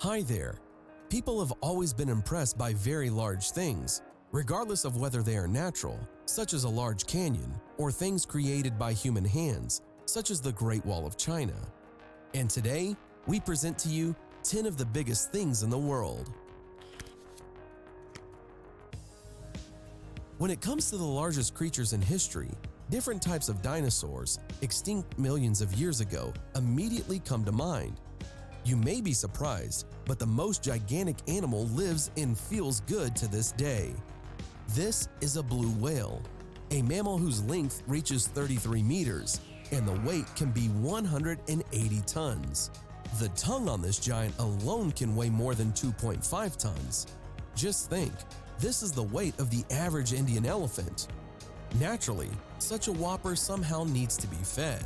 Hi there. People have always been impressed by very large things, regardless of whether they are natural, such as a large canyon, or things created by human hands, such as the Great Wall of China. And today, we present to you 10 of the biggest things in the world. When it comes to the largest creatures in history, different types of dinosaurs, extinct millions of years ago, immediately come to mind. You may be surprised, but the most gigantic animal lives and feels good to this day. This is a blue whale, a mammal whose length reaches 33 meters, and the weight can be 180 tons. The tongue on this giant alone can weigh more than 2.5 tons. Just think, this is the weight of the average Indian elephant. Naturally, such a whopper somehow needs to be fed.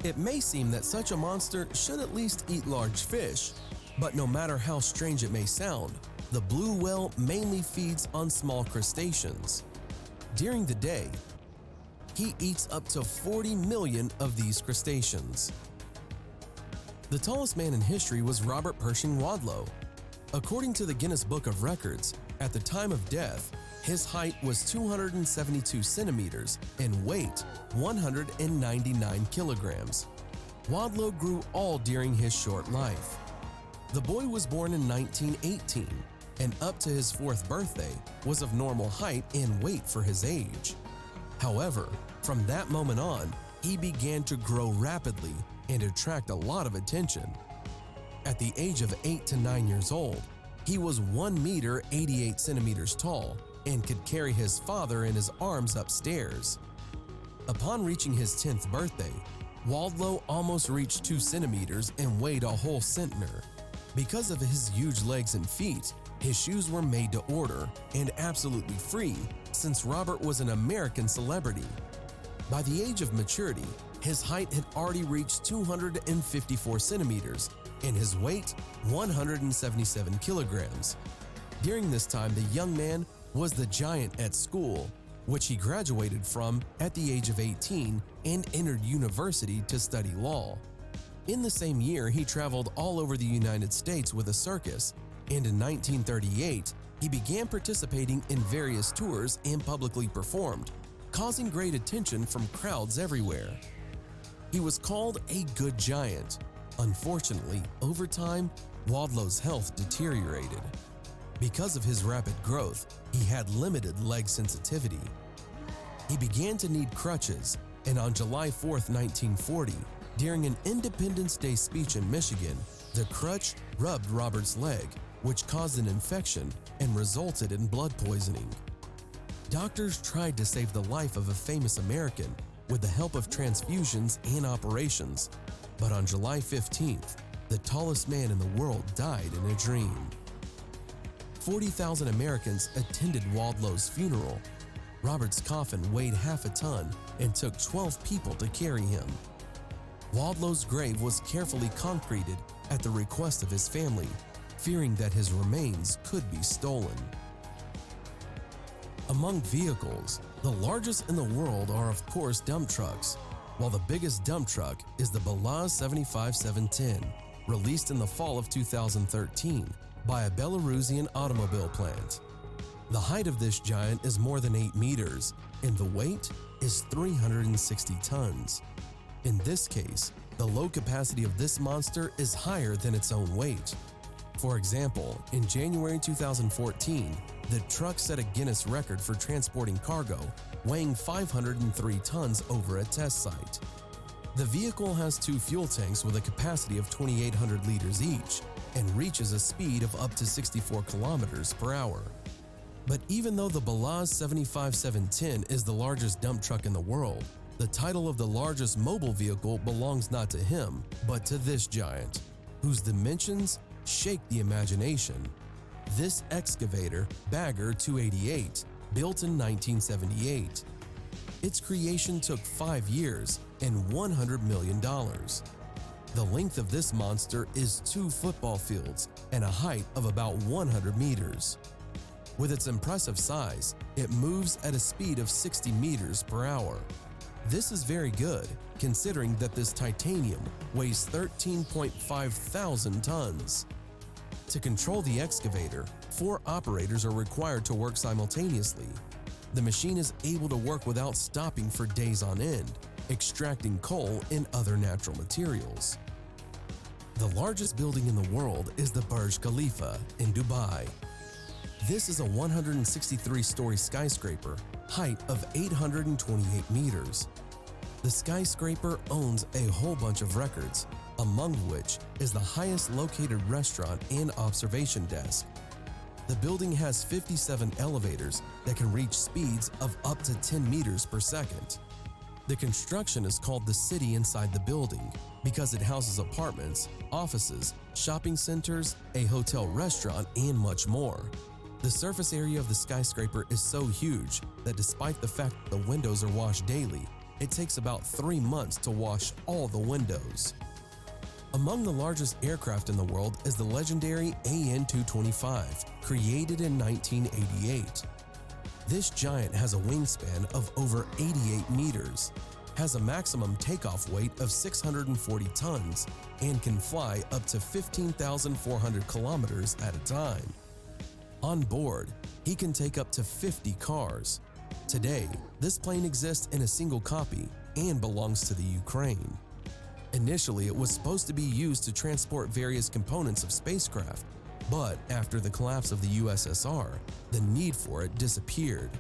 It may seem that such a monster should at least eat large fish, but no matter how strange it may sound, the blue whale mainly feeds on small crustaceans. During the day, he eats up to 40 million of these crustaceans. The tallest man in history was Robert Pershing Wadlow. According to the Guinness Book of Records, at the time of death, his height was 272 centimeters and weight 199 kilograms. Wadlow grew all during his short life. The boy was born in 1918 and up to his 4th birthday was of normal height and weight for his age. However, from that moment on, he began to grow rapidly and attract a lot of attention. At the age of 8 to 9 years old, he was 1 meter 88 centimeters tall and could carry his father in his arms upstairs. Upon reaching his 10th birthday, Wadlow almost reached 2 centimeters and weighed a whole centner. Because of his huge legs and feet, his shoes were made to order and absolutely free since Robert was an American celebrity. By the age of maturity, his height had already reached 254 centimeters and his weight 177 kilograms. During this time, the young man was the giant at school, which he graduated from at the age of 18 and entered university to study law. In the same year, he traveled all over the United States with a circus, and in 1938, he began participating in various tours and publicly performed, causing great attention from crowds everywhere. He was called a good giant. Unfortunately, over time, Wadlow's health deteriorated. Because of his rapid growth, he had limited leg sensitivity. He began to need crutches, and on July 4, 1940, during an Independence Day speech in Michigan, the crutch rubbed Robert's leg, which caused an infection and resulted in blood poisoning. Doctors tried to save the life of a famous American with the help of transfusions and operations, but on July 15th, the tallest man in the world died in a dream. 40,000 Americans attended Wadlow's funeral. Robert's coffin weighed half a ton and took 12 people to carry him. Wadlow's grave was carefully concreted at the request of his family, fearing that his remains could be stolen. Among vehicles, the largest in the world are of course dump trucks, while the biggest dump truck is the Airbus 75710, released in the fall of 2013 by a Belarusian automobile plant. The height of this giant is more than 8 meters, and the weight is 360 tons. In this case, the load capacity of this monster is higher than its own weight. For example, in January 2014, the truck set a Guinness record for transporting cargo, weighing 503 tons over a test site. The vehicle has 2 fuel tanks with a capacity of 2,800 liters each and reaches a speed of up to 64 kilometers per hour. But even though the Airbus 75710 is the largest dump truck in the world, the title of the largest mobile vehicle belongs not to him, but to this giant, whose dimensions shake the imagination. This excavator, Bagger 288, built in 1978. Its creation took 5 years and $100 million. The length of this monster is 2 football fields and a height of about 100 meters. With its impressive size, it moves at a speed of 60 meters per hour. This is very good, considering that this titanium weighs 13.5 thousand tons. To control the excavator, 4 operators are required to work simultaneously. The machine is able to work without stopping for days on end, extracting coal and other natural materials. The largest building in the world is the Burj Khalifa in Dubai. This is a 163-story skyscraper, height of 828 meters. The skyscraper owns a whole bunch of records, among which is the highest located restaurant and observation desk. The building has 57 elevators that can reach speeds of up to 10 meters per second. The construction is called the city inside the building because it houses apartments, offices, shopping centers, a hotel restaurant, and much more. The surface area of the skyscraper is so huge that despite the fact that the windows are washed daily, it takes about 3 months to wash all the windows. Among the largest aircraft in the world is the legendary AN-225, created in 1988. This giant has a wingspan of over 88 meters, has a maximum takeoff weight of 640 tons, and can fly up to 15,400 kilometers at a time. On board, he can take up to 50 cars. Today, this plane exists in a single copy and belongs to the Ukraine. Initially, it was supposed to be used to transport various components of spacecraft, but after the collapse of the USSR, the need for it disappeared.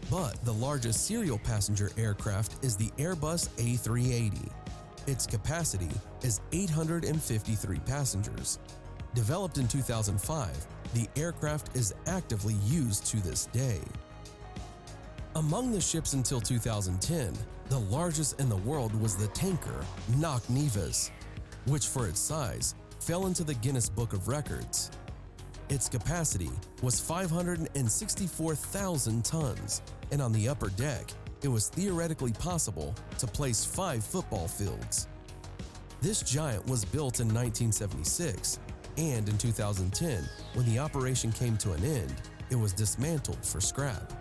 But the largest serial passenger aircraft is the Airbus A380. Its capacity is 853 passengers. Developed in 2005, the aircraft is actively used to this day. Among the ships until 2010, the largest in the world was the tanker Knock Nevis, which for its size fell into the Guinness Book of Records. Its capacity was 564,000 tons, and on the upper deck, it was theoretically possible to place 5 football fields. This giant was built in 1976, and in 2010, when the operation came to an end, it was dismantled for scrap.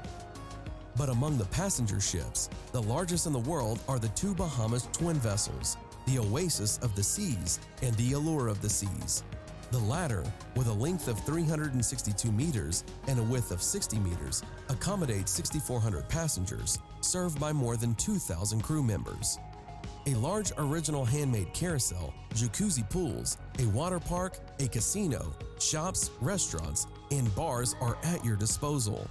But among the passenger ships, the largest in the world are the 2 Bahamas twin vessels, the Oasis of the Seas and the Allure of the Seas. The latter, with a length of 362 meters and a width of 60 meters, accommodates 6,400 passengers, served by more than 2,000 crew members. A large original handmade carousel, jacuzzi pools, a water park, a casino, shops, restaurants, and bars are at your disposal.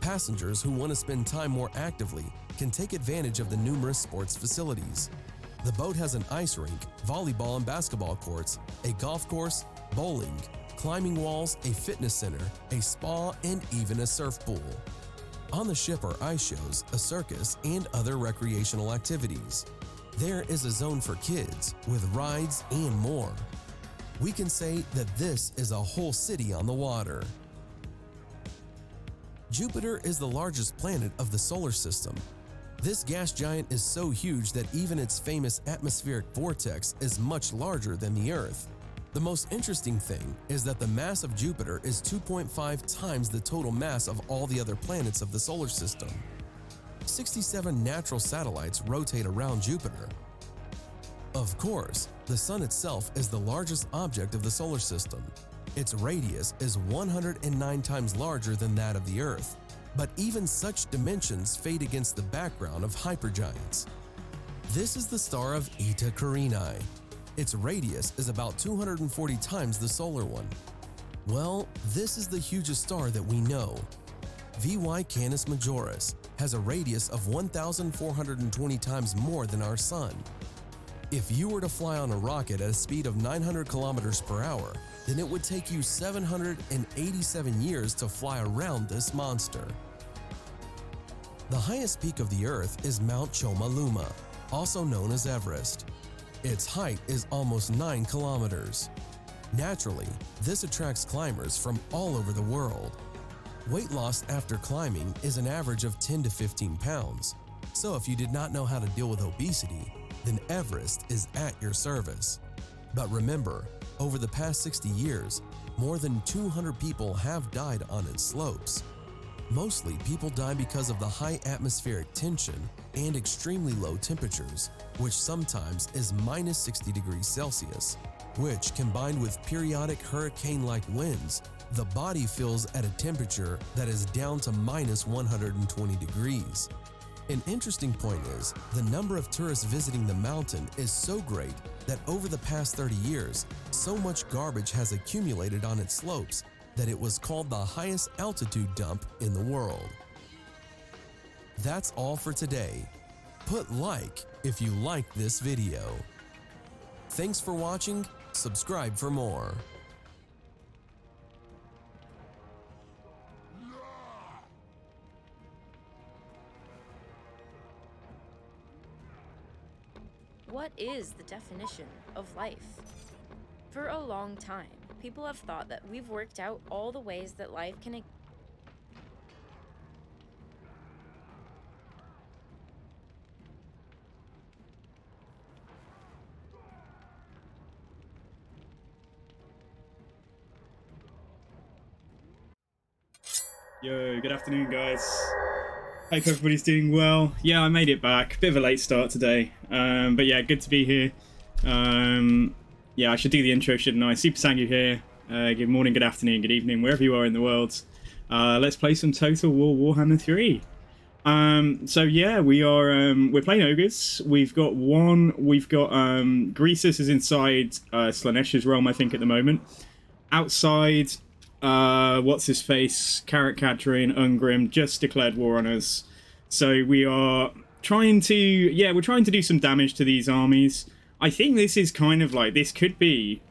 Passengers who want to spend time more actively can take advantage of the numerous sports facilities. The boat has an ice rink, volleyball and basketball courts, a golf course, bowling, climbing walls, a fitness center, a spa, and even a surf pool. On the ship are ice shows, a circus, and other recreational activities. There is a zone for kids, with rides and more. We can say that this is a whole city on the water. Jupiter is the largest planet of the solar system. This gas giant is so huge that even its famous atmospheric vortex is much larger than the Earth. The most interesting thing is that the mass of Jupiter is 2.5 times the total mass of all the other planets of the solar system. 67 natural satellites rotate around Jupiter. Of course, the Sun itself is the largest object of the solar system. Its radius is 109 times larger than that of the Earth, but even such dimensions fade against the background of hypergiants. This is the star of Eta Carinae. Its radius is about 240 times the solar one. Well, this is the hugest star that we know. VY Canis Majoris has a radius of 1,420 times more than our Sun. If you were to fly on a rocket at a speed of 900 kilometers per hour, then it would take you 787 years to fly around this monster. The highest peak of the Earth is Mount Chomaluma, also known as Everest. Its height is almost 9 kilometers. Naturally, this attracts climbers from all over the world. Weight loss after climbing is an average of 10 to 15 pounds. So if you did not know how to deal with obesity, then Everest is at your service. But remember, over the past 60 years, more than 200 people have died on its slopes. Mostly, people die because of the high atmospheric tension and extremely low temperatures, which sometimes is minus 60 degrees Celsius. which, combined with periodic hurricane-like winds, the body feels at a temperature that is down to minus 120 degrees. An interesting point is, the number of tourists visiting the mountain is so great that over the past 30 years, so much garbage has accumulated on its slopes that it was called the highest altitude dump in the world. That's all for today. Put like if you liked this video. Thanks for watching. Subscribe for more. What is the definition of life? For a long time, people have thought that we've worked out all the ways that life can Yo, good afternoon, guys. Hope everybody's doing well. Yeah, I made it back. Bit of a late start today. But yeah, good to be here. Yeah, I should do the intro, shouldn't I? Super Sangu here. Good morning, good afternoon, good evening, wherever you are in the world. Let's play some Total War Warhammer 3. So yeah, we're playing ogres. We've got Greasus is inside Slaanesha's realm, I think, at the moment. Outside, what's his face, Carrot Cadrin, Ungrim just declared war on us. So we are trying to, we're trying to do some damage to these armies. I think this is kind of like, this could be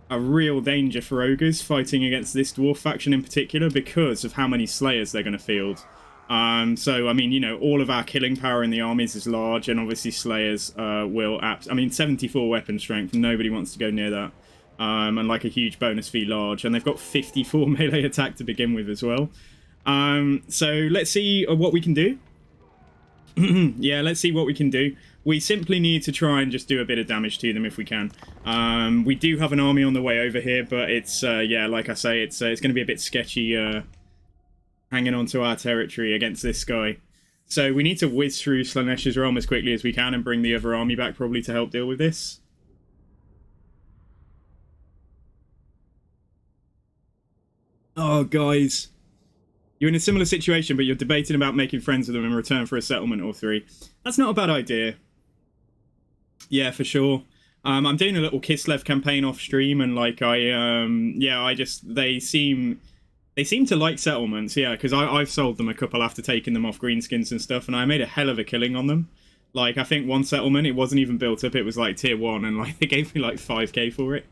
a real danger for ogres fighting against this dwarf faction in particular because of how many slayers they're going to field. So I mean, you know, all of our killing power in the armies is large, and obviously slayers will I mean, 74 weapon strength, nobody wants to go near that. And like a huge bonus fee large, and they've got 54 melee attack to begin with as well. So let's see what we can do. Yeah, let's see what we can do. We simply need to try and just do a bit of damage to them if we can. We do have an army on the way over here, but it's yeah, like I say, it's going to be a bit sketchy hanging on to our territory against this guy. So we need to whiz through Slaanesha's realm as quickly as we can and bring the other army back probably to help deal with this. Oh, guys. You're in a similar situation, but you're debating about making friends with them in return for a settlement or 3. That's not a bad idea. Yeah, for sure. I'm doing a little Kislev campaign off stream, and like they seem to like settlements, yeah, because I've sold them a couple after taking them off greenskins and stuff, and I made a hell of a killing on them. Like, I think one settlement, it wasn't even built up, it was like tier 1, and like they gave me like 5k for it.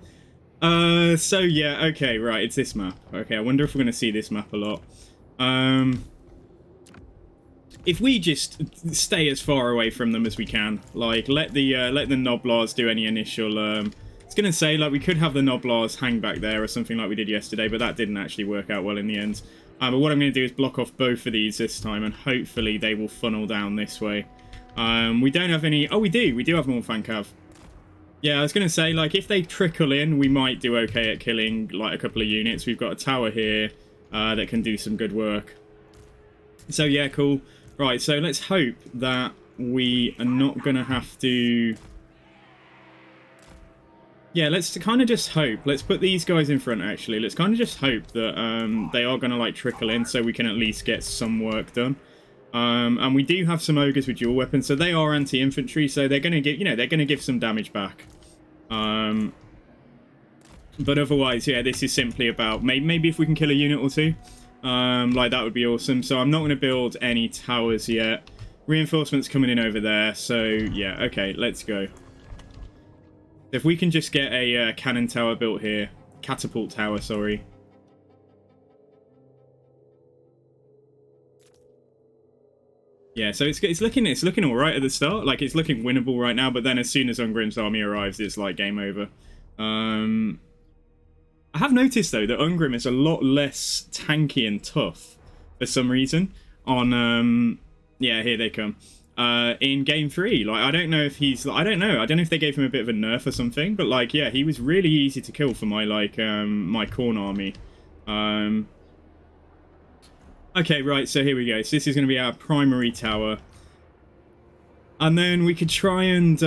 So yeah, okay, right, it's this map. Okay, I wonder if we're going to see this map a lot. If we just stay as far away from them as we can, like, let the Noblars do any initial, I was going to say, like, we could have the Noblars hang back there or something like we did yesterday, but that didn't actually work out well in the end. But what I'm going to do is block off both of these this time, and hopefully they will funnel down this way. We don't have any, oh, we do have more Fancav. Yeah, I was going to say, like, if they trickle in, we might do okay at killing, like, a couple of units. We've got a tower here that can do some good work. So, yeah, cool. Right, so let's hope that we are not going to have to... Yeah, let's kind of just hope. Let's put these guys in front, actually. Let's kind of just hope that they are going to, like, trickle in so we can at least get some work done. And we do have some ogres with dual weapons, so they are anti-infantry, so they're going to give, you know, they're going to give some damage back. But otherwise, yeah, this is simply about maybe if we can kill a unit or 2, like that would be awesome. So I'm not going to build any towers yet. Reinforcements coming in over there, so yeah, okay, let's go. If we can just get a cannon tower built here, catapult tower, sorry. Yeah, so it's looking all right at the start. Like, it's looking winnable right now, but then as soon as Ungrim's army arrives, it's like game over. I have noticed though that Ungrim is a lot less tanky and tough for some reason on yeah, here they come. In game 3, like, I don't know if he's, I don't know if they gave him a bit of a nerf or something, but like, yeah, he was really easy to kill for my like my Khorne army. Okay, right, so here we go. So this is going to be our primary tower. And then we could try and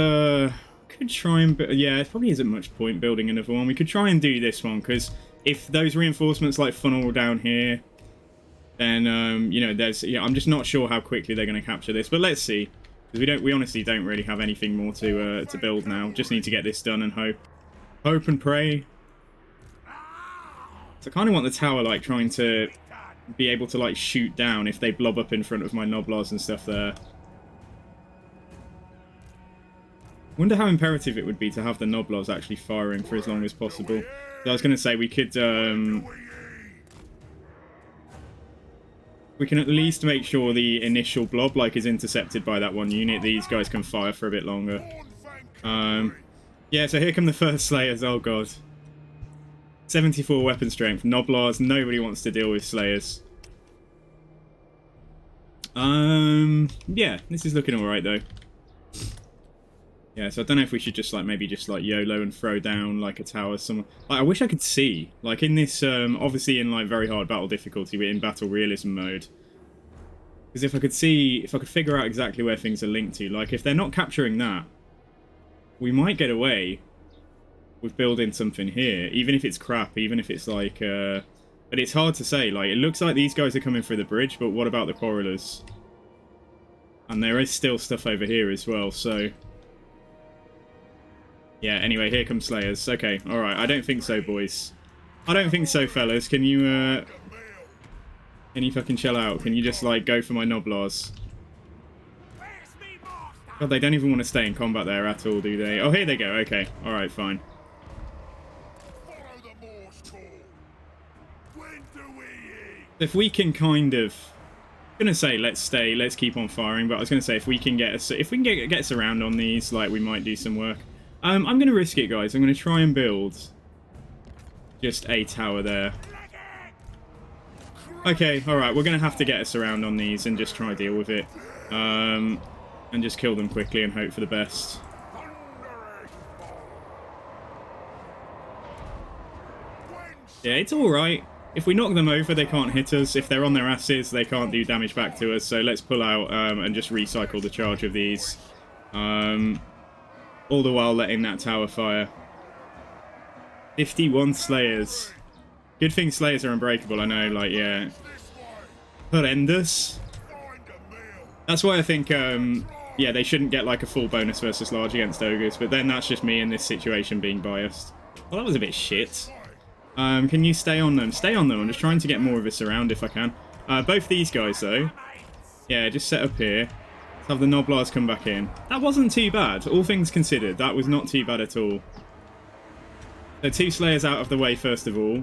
could try and... Yeah, it probably isn't much point building another one. We could try and do this one, because if those reinforcements, like, funnel down here, then, you know, there's... Yeah, I'm just not sure how quickly they're going to capture this, but let's see. Because we honestly don't really have anything more to build now. Just need to get this done and hope. Hope and pray. So I kind of want the tower, like, trying to be able to, like, shoot down if they blob up in front of my Noblars and stuff there. Wonder how imperative it would be to have the Noblars actually firing for as long as possible. So I was going to say we could... we can at least make sure the initial blob, like, is intercepted by that one unit. These guys can fire for a bit longer. Yeah, so here come the first Slayers. Oh, God. 74 weapon strength. Noblars. Nobody wants to deal with Slayers. Yeah, this is looking alright, though. Yeah, so I don't know if we should just, like, maybe just, like, YOLO and throw down, like, a tower somewhere. Like, I wish I could see. Like, in this, obviously in, like, very hard battle difficulty, but in battle realism mode. Because if I could see, if I could figure out exactly where things are linked to, like, if they're not capturing that, we might get away with building something here, even if it's crap, even if it's like, but it's hard to say. Like, it looks like these guys are coming through the bridge, but what about the Quarrelers? And there is still stuff over here as well, so... Yeah, anyway, here come Slayers. Okay, alright, I don't think so, boys. I don't think so, fellas. Can you fucking chill out? Can you just, like, go for my Noblars? God, they don't even want to stay in combat there at all, do they? Oh, here they go. Okay. Alright, fine. If we can kind of... I'm going to say let's keep on firing, but I was going to say if we can get us around on these, like, we might do some work. I'm going to risk it, guys. I'm going to try and build just a tower there. Okay, alright, we're going to have to get us around on these and just try to deal with it. And just kill them quickly and hope for the best. Yeah, it's alright. If we knock them over, they can't hit us. If they're on their asses, they can't do damage back to us. So let's pull out and just recycle the charge of these. All the while letting that tower fire. 51 Slayers. Good thing Slayers are unbreakable, I know, like, yeah. Horrendous. That's why I think, yeah, they shouldn't get, like, a full bonus versus large against Ogres, but then that's just me in this situation being biased. Well, that was a bit shit. Can you stay on them? Stay on them. I'm just trying to get more of this around if I can. Both these guys, though. Yeah, just set up here. Let's have the Noblars come back in. That wasn't too bad, all things considered. That was not too bad at all. So 2 Slayers out of the way, first of all.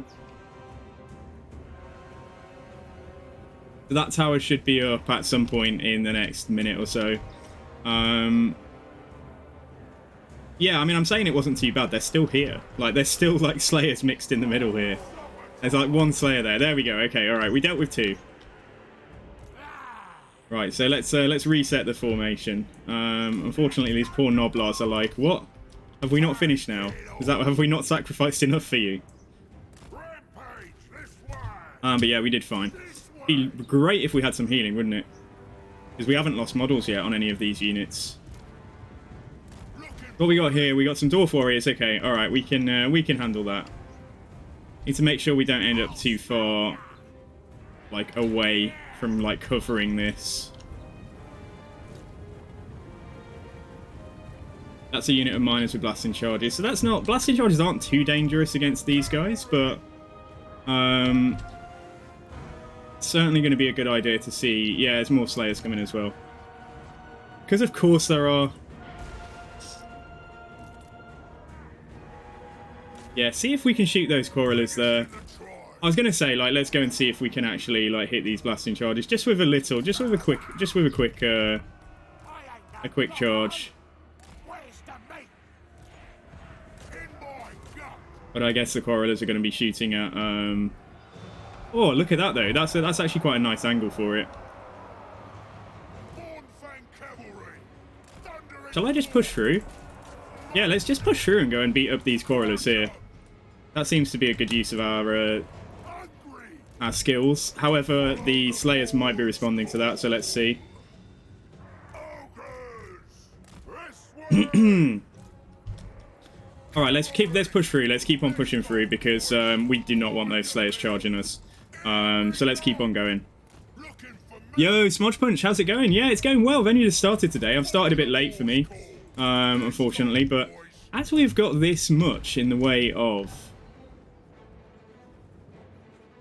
That tower should be up at some point in the next minute or so. Yeah, I mean, I'm saying it wasn't too bad. They're still here. Like, there's still, like, Slayers mixed in the middle here. There's, like, 1 Slayer there. There we go. Okay, alright. We dealt with 2. Right, so let's reset the formation. Unfortunately, these poor Noblars are like, what? Have we not finished now? Have we not sacrificed enough for you? But yeah, we did fine. It'd be great if we had some healing, wouldn't it? Because we haven't lost models yet on any of these units. What we got here? We got some Dwarf Warriors. Okay, alright, we can handle that. Need to make sure we don't end up too far, like, away from, like, covering this. That's a unit of miners with blasting charges. So that's not... Blasting charges aren't too dangerous against these guys, but... certainly going to be a good idea to see... Yeah, there's more Slayers coming as well. Because of course there are... Yeah, see if we can shoot those Quarrelers there. I was going to say, like, let's go and see if we can actually, like, hit these blasting charges. Just with a little... Just with a quick charge. But I guess the Quarrelers are going to be shooting at... Oh, look at that, though. That's actually quite a nice angle for it. Shall I just push through? Yeah, let's just push through and go and beat up these Quarrelers here. That seems to be a good use of our skills. However, the Slayers might be responding to that, so let's see. All right, let's push through. Let's keep on pushing through because we do not want those Slayers charging us. So let's keep on going. Yo, Smudge Punch, how's it going? Yeah, it's going well. I've only just started today. I've started a bit late for me, unfortunately. But as we've got this much in the way of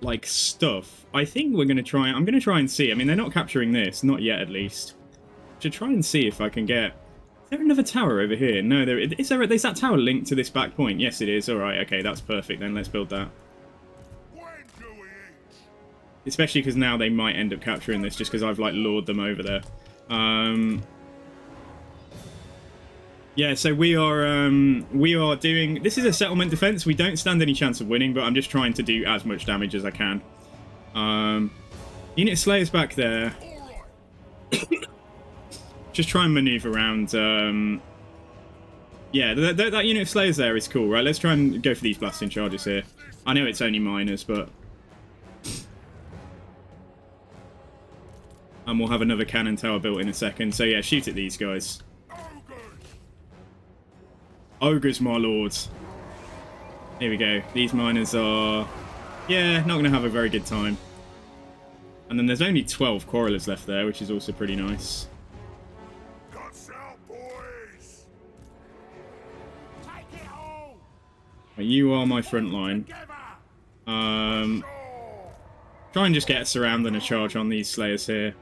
like stuff, I think we're gonna try. I'm gonna try and see. I mean, they're not capturing this, not yet, at least. Should try and see if I can get. Is there another tower over here? No, there is. Is that tower linked to this back point? Yes, it is. All right, okay, that's perfect. Then let's build that. Especially because now they might end up capturing this just because I've like lured them over there. Yeah, so we are doing. This is a settlement defense. We don't stand any chance of winning, but I'm just trying to do as much damage as I can. Unit Slayers back there. Just try and maneuver around. Yeah, that unit of Slayers there is cool, right? Let's try and go for these blasting charges here. I know it's only minors, but. And we'll have another cannon tower built in a second. So yeah, shoot at these guys. Ogres, my lords. Here we go. These miners are... Yeah, not going to have a very good time. And then there's only 12 Quarrelers left there, which is also pretty nice. Well, you are my front line. Try and just get a surround and a charge on these Slayers here.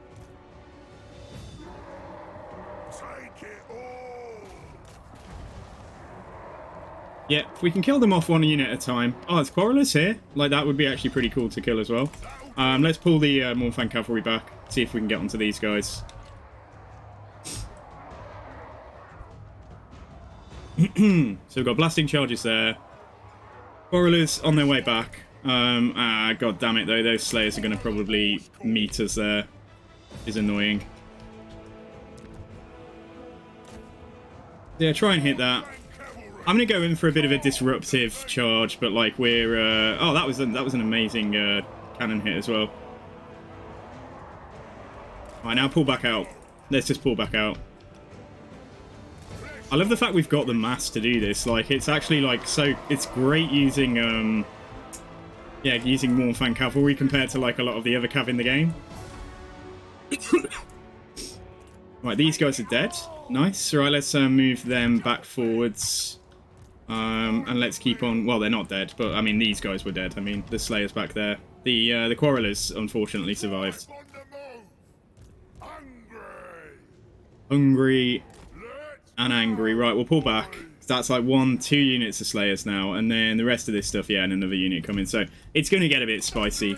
Yeah, if we can kill them off one unit at a time. Oh, it's Quarrelers here. Like, that would be actually pretty cool to kill as well. Let's pull the Mornfang Cavalry back. See if we can get onto these guys. So we've got blasting charges there. Quarrelers on their way back. God damn it, though. Those Slayers are going to probably meet us there. Is annoying. Yeah, try and hit that. I'm going to go in for a bit of a disruptive charge, but like we're... Oh, that was an amazing cannon hit as well. Alright, now pull back out. Let's just pull back out. I love the fact we've got the mass to do this. Like, it's actually like so... It's great using... Yeah, using Mornfang Cavalry compared to like a lot of the other cav in the game. Right, these guys are dead. Nice. Right, let's move them back forwards. And let's keep on... Well, they're not dead, but I mean, these guys were dead. I mean, the Slayers back there. The Quarrelers, unfortunately, survived. Hungry and angry. Right, we'll pull back. That's like 2 units of Slayers now, and then the rest of this stuff, yeah, and another unit coming. So it's going to get a bit spicy.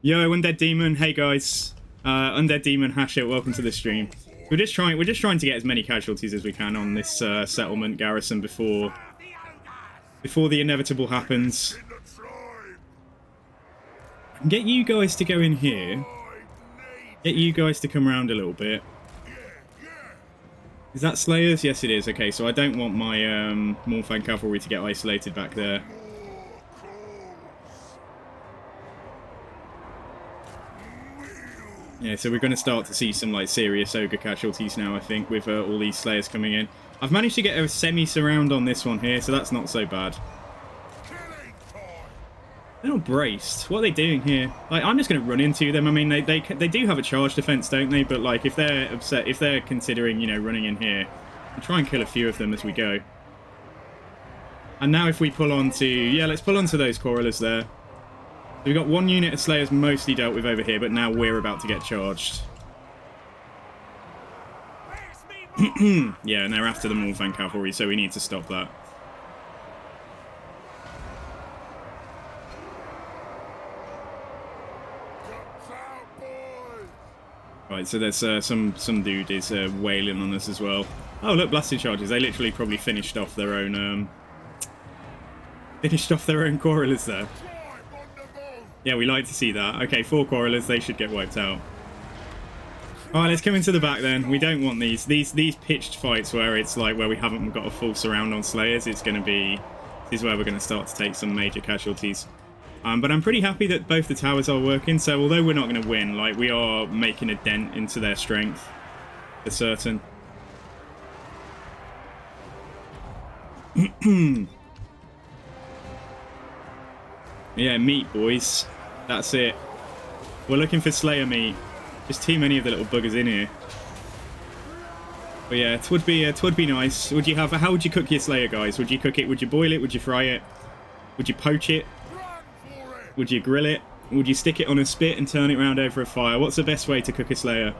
Yo, Undead Demon. Hey, guys. Undead Demon, Hashit, welcome to the stream. We're just trying to get as many casualties as we can on this settlement garrison before the inevitable happens. Get you guys to go in here. Get you guys to come around a little bit. Is that Slayers? Yes, it is. Okay, so I don't want my Mornfang Cavalry to get isolated back there. Yeah, so we're going to start to see some like serious ogre casualties now, I think, with all these Slayers coming in. I've managed to get a semi-surround on this one here, so that's not so bad. They're not braced. What are they doing here? Like, I'm just going to run into them. I mean, they do have a charge defense, don't they? But like, if they're upset, if they're considering, you know, running in here, I'll try and kill a few of them as we go. And now if we pull on to... Yeah, let's pull on to those Quarrelers there. We've got 1 unit of Slayers mostly dealt with over here, but now we're about to get charged. Yeah, and they're after the Mornfang Cavalry, so we need to stop that. Right, so there's some dude is wailing on us as well. Oh, look, blasting charges. They literally probably finished off their own Quarrelers there. Yeah, we like to see that. Okay, 4 Quarrelers, they should get wiped out. Alright, let's come into the back then. We don't want these pitched fights where it's like where we haven't got a full surround on Slayers. It's going to be... This is where we're going to start to take some major casualties. But I'm pretty happy that both the towers are working, so although we're not going to win, like, we are making a dent into their strength, for certain. Yeah, meat, boys. That's it. We're looking for Slayer meat. There's too many of the little buggers in here. But yeah, it would be nice. Would you have? How would you cook your Slayer, guys? Would you cook it? Would you boil it? Would you fry it? Would you poach it? Would you grill it? Would you stick it on a spit and turn it round over a fire? What's the best way to cook a Slayer?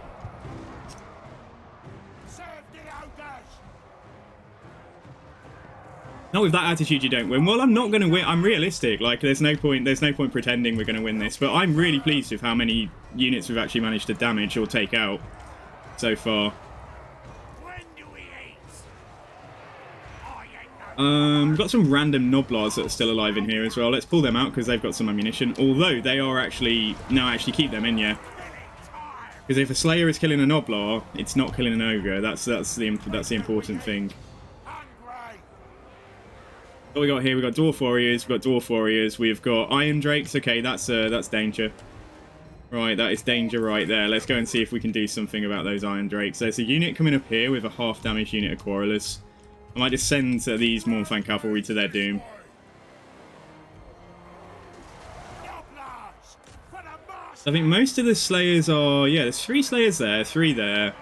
Not with that attitude, you don't win. Well, I'm not going to win. I'm realistic. Like, there's no point pretending we're going to win this. But I'm really pleased with how many units we've actually managed to damage or take out so far. We've got some random Noblars that are still alive in here as well. Let's pull them out because they've got some ammunition. Although they are actually... No, actually keep them in, yeah. Because if a Slayer is killing a Noblar, it's not killing an Ogre. That's the important thing. What we got here? We've got Dwarf Warriors. We've got Iron Drakes. Okay, that's danger. Right, that is danger right there. Let's go and see if we can do something about those Iron Drakes. There's a unit coming up here with a half damage unit of Quarrelers. I might just send these Mournfang Cavalry to their doom. I think most of the Slayers are... Yeah, there's 3 Slayers there, 3 there.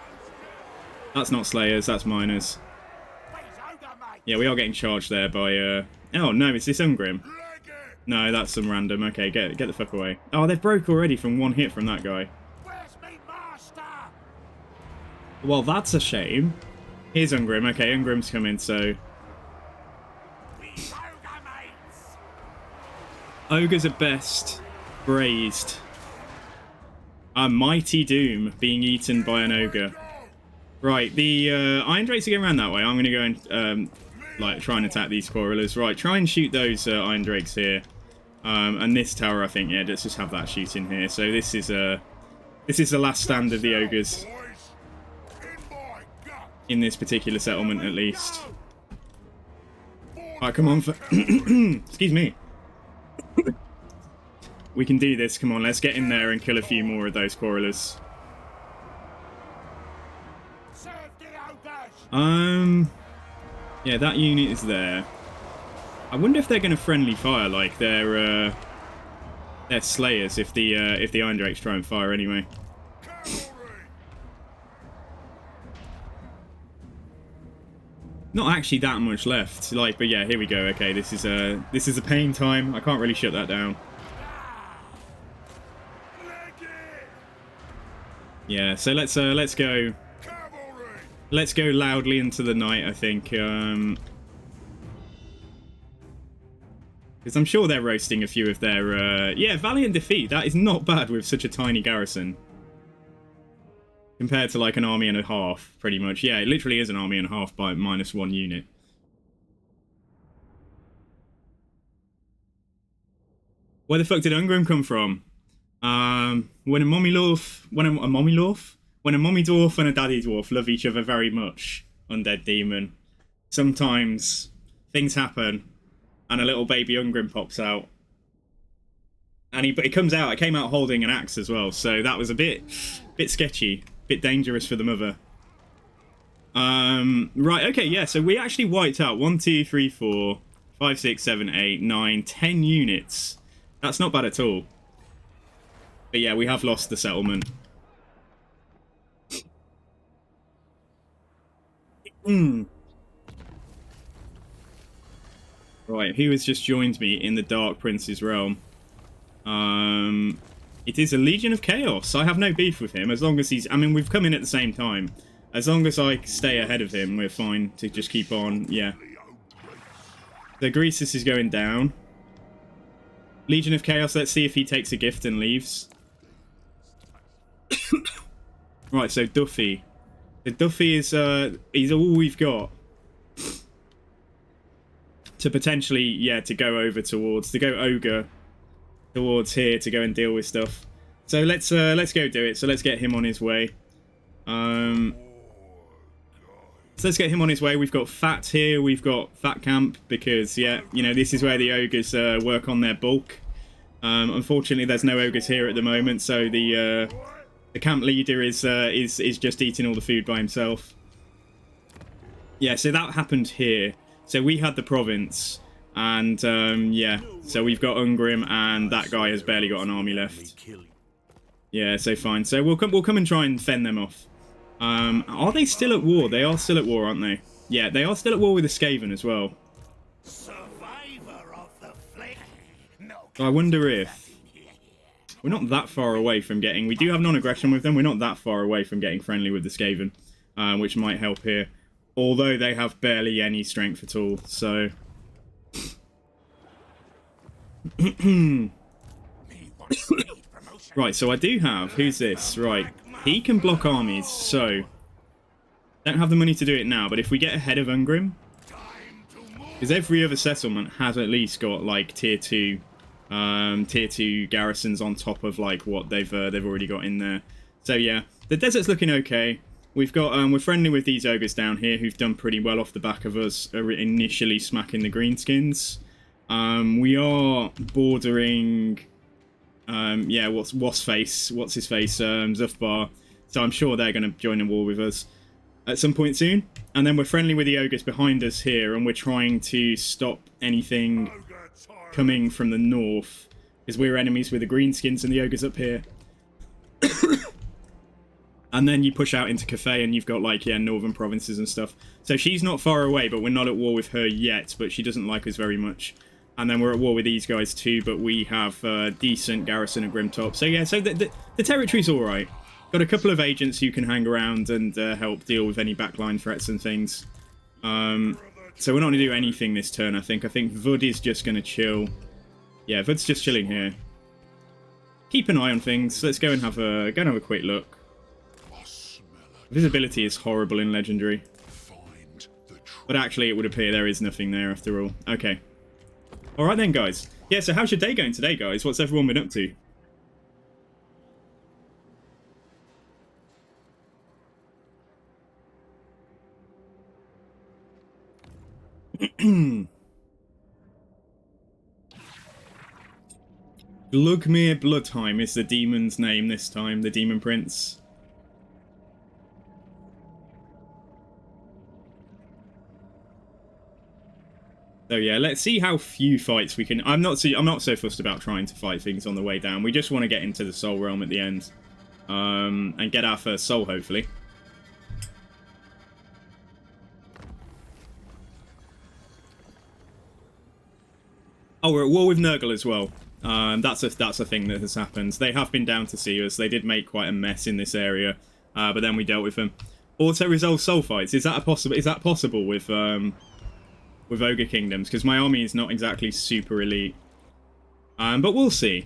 That's not Slayers, that's Miners. Yeah, we are getting charged there by... Oh, no, it's this Ungrim. No, that's some random. Okay, get the fuck away. Oh, they've broke already from 1 hit from that guy. Well, that's a shame. Here's Ungrim. Okay, Ungrim's coming, so... Ogres at best. Braised. A mighty doom being eaten by an ogre. Right, the Iron Drakes are going around that way. I'm going to go and like try and attack these Quarrelers. Right, try and shoot those Iron Drakes here. And this tower, I think, yeah, let's just have that shoot in here. So this is the last stand of the ogres. In this particular settlement, at least. Alright, come on. Excuse me. We can do this. Come on, let's get in there and kill a few more of those Quarrelers. Yeah, that unit is there. I wonder if they're going to friendly fire like they're Slayers if the Iron Drakes try and fire anyway. Not actually that much left, like, but yeah, here we go. Okay, this is a pain time. I can't really shut that down. Yeah, so let's go. Let's go loudly into the night, I think. Because I'm sure they're roasting a few of their... Yeah, valiant defeat. That is not bad with such a tiny garrison. Compared to like an army and a half, pretty much. Yeah, it literally is an army and a half by -1 unit. Where the fuck did Ungrim come from? When a mommy dwarf and a daddy dwarf love each other very much, Undead Demon, sometimes things happen and a little baby Ungrim pops out. And he came out holding an axe as well, so that was a bit sketchy, bit dangerous for the mother. Right, okay, yeah, so we actually wiped out 1, 2, 3, 4, 5, 6, 7, 8, 9, 10 units. That's not bad at all. But yeah, we have lost the settlement. Right, who has just joined me in the Dark Prince's realm? It is a Legion of Chaos. I have no beef with him, as long as he's... I mean, we've come in at the same time. As long as I stay ahead of him, we're fine to just keep on, yeah. The Greasus is going down. Legion of Chaos, let's see if he takes a gift and leaves. Right, so Duffy. The Duffy is, he's all we've got. To potentially, yeah, to go over towards, to go ogre towards here to go and deal with stuff. So let's go do it. So let's get him on his way. So let's get him on his way. We've got Fat here. We've got Fat Camp because, yeah, you know, this is where the ogres work on their bulk. Unfortunately, there's no ogres here at the moment, so the camp leader is just eating all the food by himself. Yeah, so that happened here. So we had the province, and yeah, so we've got Ungrim, and that guy has barely got an army left. Yeah, so fine. So we'll come and try and fend them off. Are they still at war? They are still at war, aren't they? Yeah, they are still at war with the Skaven as well. So I wonder if we're not that far away from getting... We do have non-aggression with them. We're not that far away from getting friendly with the Skaven, which might help here. Although they have barely any strength at all, so... Right, so I do have... Who's this? Right. He can block armies, so... Don't have the money to do it now, but if we get ahead of Ungrim... Because every other settlement has at least got, like, tier 2 garrisons on top of, like, what they've already got in there. So, yeah. The desert's looking okay. We've got... we're friendly with these ogres down here who've done pretty well off the back of us initially smacking the greenskins. We are bordering... yeah, what's his face, Zufbar. So I'm sure they're going to join a war with us at some point soon. And then we're friendly with the ogres behind us here, and we're trying to stop anything coming from the north, because we're enemies with the greenskins and the ogres up here. And then you push out into Cathay, and you've got, like, yeah, northern provinces and stuff. So she's not far away, but we're not at war with her yet, but she doesn't like us very much. And then we're at war with these guys too, but we have a decent garrison at Grimtop. So yeah, so the territory's alright. Got a couple of agents who can hang around and help deal with any backline threats and things. So we're not going to do anything this turn, I think. I think Vud is just going to chill. Yeah, Vud's just chilling here. Keep an eye on things. Let's go and have a quick look. Visibility is horrible in Legendary. But actually, it would appear there is nothing there after all. Okay. Alright then, guys. Yeah, so how's your day going today, guys? What's everyone been up to? Glugmir Bloodheim is the demon's name this time, the Demon Prince. So yeah, let's see how few fights we can... I'm not so fussed about trying to fight things on the way down. We just want to get into the Soul Realm at the end. And get our first soul, hopefully. Oh, we're at war with Nurgle as well. That's a thing that has happened. They have been down to see us. They did make quite a mess in this area, but then we dealt with them. Auto-resolve soul fights. Is that possible with Ogre Kingdoms? Because my army is not exactly super elite. But we'll see.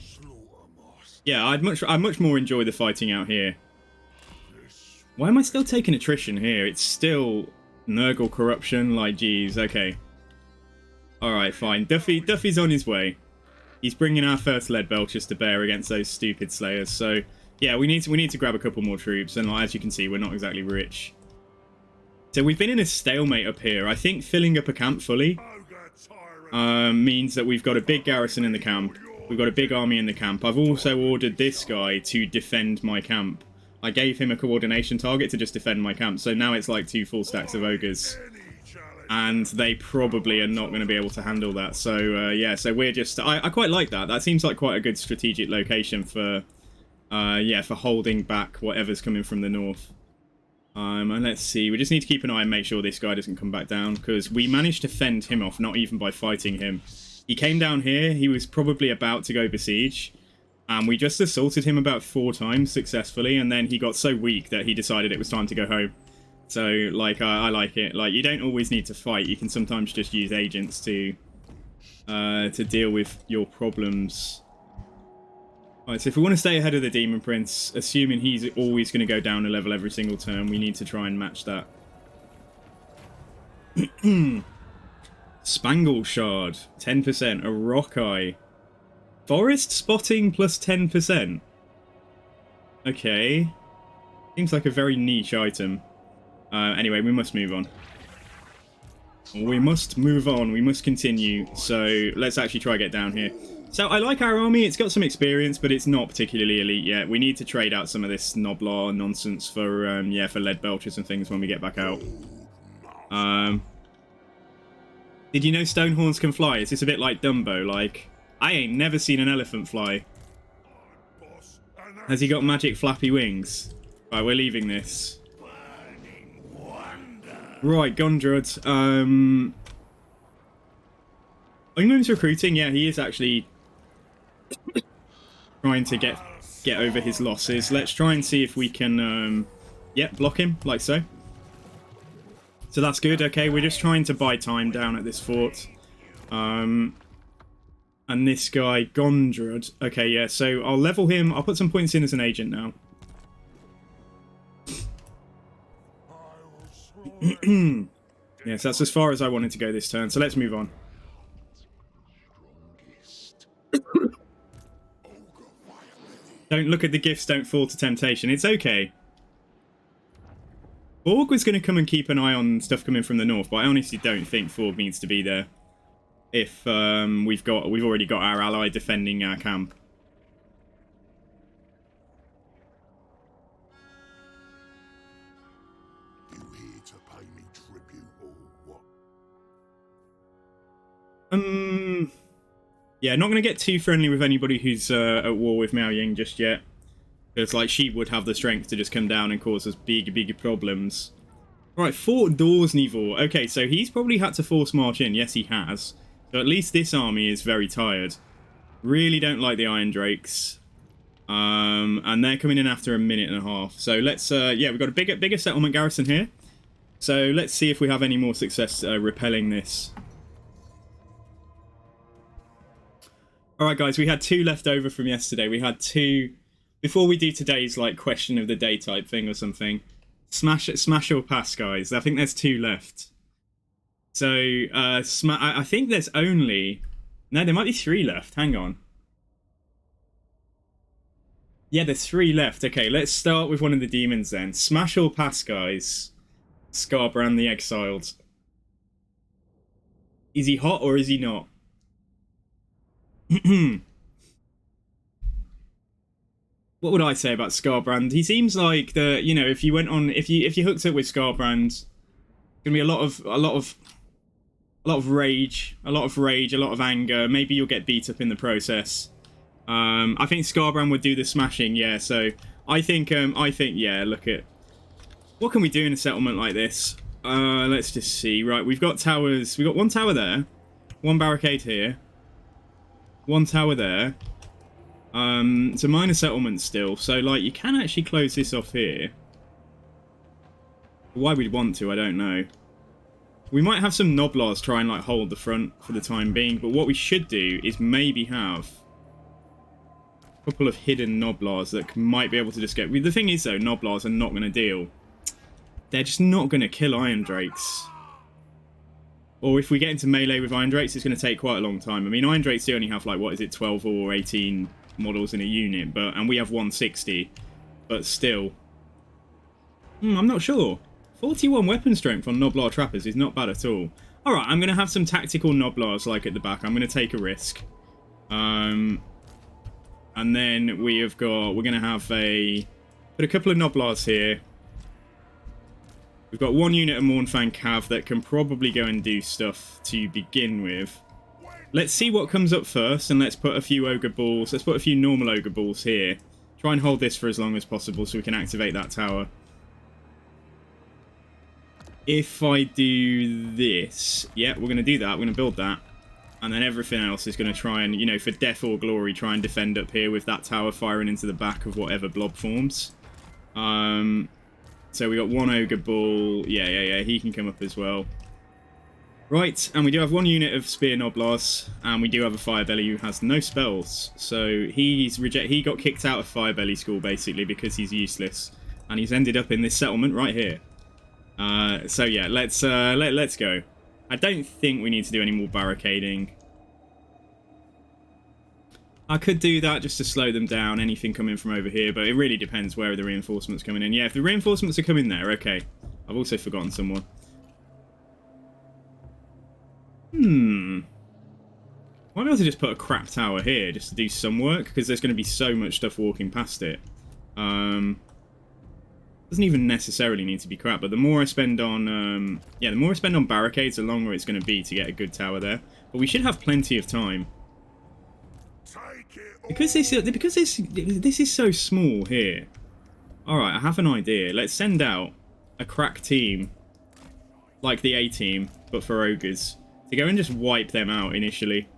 Yeah, I'd much more enjoy the fighting out here. Why am I still taking attrition here? It's still Nurgle corruption. Like, geez, okay. Alright, fine. Duffy's on his way. He's bringing our first lead belchers to bear against those stupid slayers. So, yeah, we need to grab a couple more troops. And as you can see, we're not exactly rich. So we've been in a stalemate up here. I think filling up a camp fully means that we've got a big garrison in the camp. We've got a big army in the camp. I've also ordered this guy to defend my camp. I gave him a coordination target to just defend my camp. So now it's like 2 full stacks of ogres. And they probably are not going to be able to handle that. So, yeah, so we're just... I quite like that. That seems like quite a good strategic location for, yeah, for holding back whatever's coming from the north. And let's see. We just need to keep an eye and make sure this guy doesn't come back down, because we managed to fend him off, not even by fighting him. He came down here. He was probably about to go besiege. And we just assaulted him about 4 times successfully. And then he got so weak that he decided it was time to go home. So, like, I like it. Like, you don't always need to fight. You can sometimes just use agents to deal with your problems. Alright, so if we want to stay ahead of the Demon Prince, assuming he's always going to go down a level every single turn, we need to try and match that. Spangle Shard, 10%. A Rock Eye. Forest Spotting plus 10%. Okay. Seems like a very niche item. Anyway, we must move on. We must move on. We must continue. So let's actually try to get down here. So I like our army. It's got some experience, but it's not particularly elite yet. We need to trade out some of this Noblar nonsense for, yeah, for lead belchers and things when we get back out. Did you know Stonehorns can fly? Is this a bit like Dumbo? Like, I ain't never seen an elephant fly. Has he got magic flappy wings? Right, we're leaving this. Right, Gondrod. Ungrim's recruiting. Yeah, he is actually trying to get over his losses. Let's try and see if we can, yeah, block him, like so. So that's good. Okay, we're just trying to buy time down at this fort. And this guy, Gondrod. Okay, yeah, so I'll level him. I'll put some points in as an agent now. Yes, that's as far as I wanted to go this turn, so let's move on. Don't look at the gifts, don't fall to temptation. It's okay. Borg was going to come and keep an eye on stuff coming from the north, but I honestly don't think Forg needs to be there. If we've already got our ally defending our camp. You here to pay me tribute or what? Yeah, not going to get too friendly with anybody who's at war with Miao Ying just yet. Because, like, she would have the strength to just come down and cause us big problems. Right, Fort Dorsnivor. Okay, so he's probably had to force march in. Yes, he has. So at least this army is very tired. Really don't like the Iron Drakes. And they're coming in after a minute and a half. So let's, yeah, we've got a bigger settlement garrison here. So let's see if we have any more success repelling this. Alright guys, we had 2 left over from yesterday. We had 2... Before we do today's, like, question of the day type thing or something, smash or pass, guys. I think there's 2 left. So, I think there's only... No, there might be 3 left. Hang on. Yeah, there's 3 left. Okay, let's start with one of the demons then. Smash or pass, guys. Scarbrand the Exiled. Is he hot or is he not? What would I say about Scarbrand? He seems like the, you know, if you went on, if you hooked up with Scarbrand, gonna be a lot of rage, a lot of anger. Maybe you'll get beat up in the process. I think Scarbrand would do the smashing, yeah. So I think, yeah. Look at what can we do in a settlement like this? Let's just see. Right, we've got towers. We've got 1 tower there, 1 barricade here, 1 tower there. It's a minor settlement still, so like you can actually close this off here. Why we'd want to, I don't know. We might have some Noblars try and like hold the front for the time being, but what we should do is maybe have a couple of hidden Noblars that might be able to just get... The thing is though, Noblars are not going to deal. They're just not going to kill Iron Drakes. Or if we get into melee with Iron Drakes, it's going to take quite a long time. I mean, Iron Drakes only have like, what is it, 12 or 18 models in a unit, and we have 160, but still. I'm not sure. 41 weapon strength on Noblar Trappers is not bad at all. Alright, I'm going to have some tactical Noblars like at the back. I'm going to take a risk. And then we're going to have put a couple of Noblars here. We've got 1 unit of Mournfang Cav that can probably go and do stuff to begin with. Let's see what comes up first, and let's put a few Ogre Balls. Let's put a few normal Ogre Balls here. Try and hold this for as long as possible so we can activate that tower. If I do this... Yeah, we're going to do that. We're going to build that. And then everything else is going to try and, you know, for death or glory, try and defend up here with that tower firing into the back of whatever blob forms. So we got 1 Ogre Ball. Yeah. He can come up as well. Right, and we do have 1 unit of Spear Noblars, and we do have a Firebelly who has no spells. So he got kicked out of Firebelly School, basically, because he's useless. And he's ended up in this settlement right here. So yeah, let's go. I don't think we need to do any more barricading. I could do that just to slow them down, anything coming from over here, but it really depends where the reinforcements coming in. Yeah, if the reinforcements are coming there, okay. I've also forgotten someone. Might be able to just put a crap tower here just to do some work, because there's going to be so much stuff walking past it. Doesn't even necessarily need to be crap, but the more I spend on, the more I spend on barricades, the longer it's going to be to get a good tower there. But we should have plenty of time. Because this is so small here. Alright, I have an idea. Let's send out a crack team, like the A-team, but for ogres, to go and just wipe them out initially.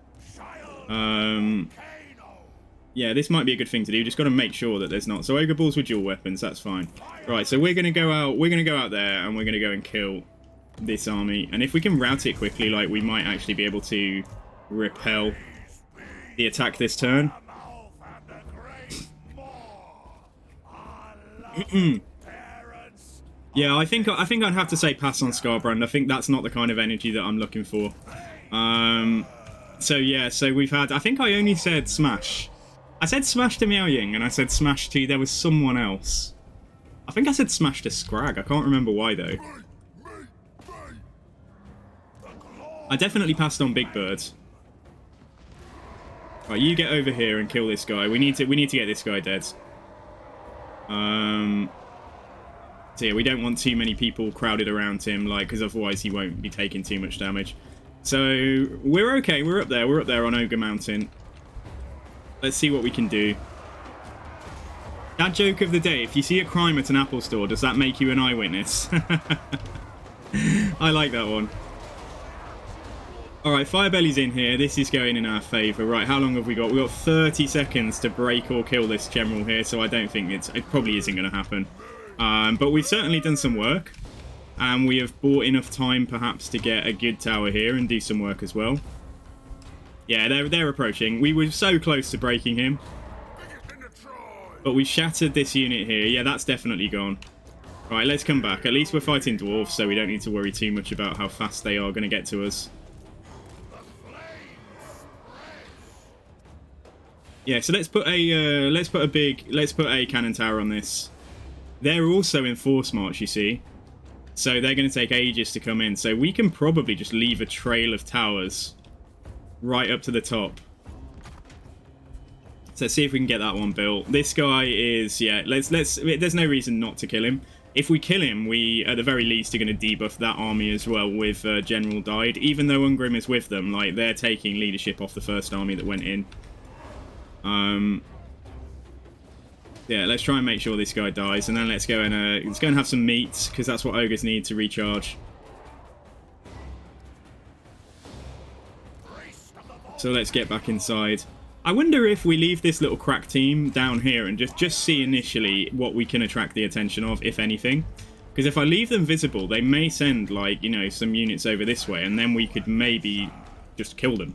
Yeah, this might be a good thing to do. Just got to make sure that there's not. So ogre balls with dual weapons, that's fine. Right, so we're gonna go out. We're gonna go out there and we're gonna go and kill this army. And if we can route it quickly, like we might actually be able to repel the attack this turn. Yeah, I think I'd have to say pass on Scarbrand. I think that's not the kind of energy that I'm looking for. So yeah, so we've had. I think I only said smash. I said smash to Miao Ying, and I said smash to. There was someone else. I think I said smash to Scrag. I can't remember why though. I definitely passed on Big Bird. Right, you get over here and kill this guy. We need to get this guy dead. So yeah, we don't want too many people crowded around him, like, because otherwise he won't be taking too much damage. So we're okay. We're up there. We're up there on Ogre Mountain. Let's see what we can do. That joke of the day: if you see a crime at an Apple store, does that make you an eyewitness? I like that one. Alright, Firebelly's in here. This is going in our favour. Right, how long have we got? We've got 30 seconds to break or kill this general here, so I don't think it probably isn't going to happen. But we've certainly done some work. And we have bought enough time, perhaps, to get a good tower here and do some work as well. Yeah, they're approaching. We were so close to breaking him. But we shattered this unit here. Yeah, that's definitely gone. Right, let's come back. At least we're fighting dwarves, so we don't need to worry too much about how fast they are going to get to us. Yeah, so let's put a cannon tower on this. They're also in force march, you see. So they're going to take ages to come in. So we can probably just leave a trail of towers right up to the top. So let's see if we can get that one built. This guy is, yeah, there's no reason not to kill him. If we kill him, we, at the very least, are going to debuff that army as well with General died. Even though Ungrim is with them, like, they're taking leadership off the first army that went in. Yeah, let's try and make sure this guy dies, and then let's go and have some meat, because that's what ogres need to recharge. So let's get back inside. I wonder if we leave this little crack team down here and just see initially what we can attract the attention of, if anything. Because if I leave them visible, they may send, like, you know, some units over this way, and then we could maybe just kill them.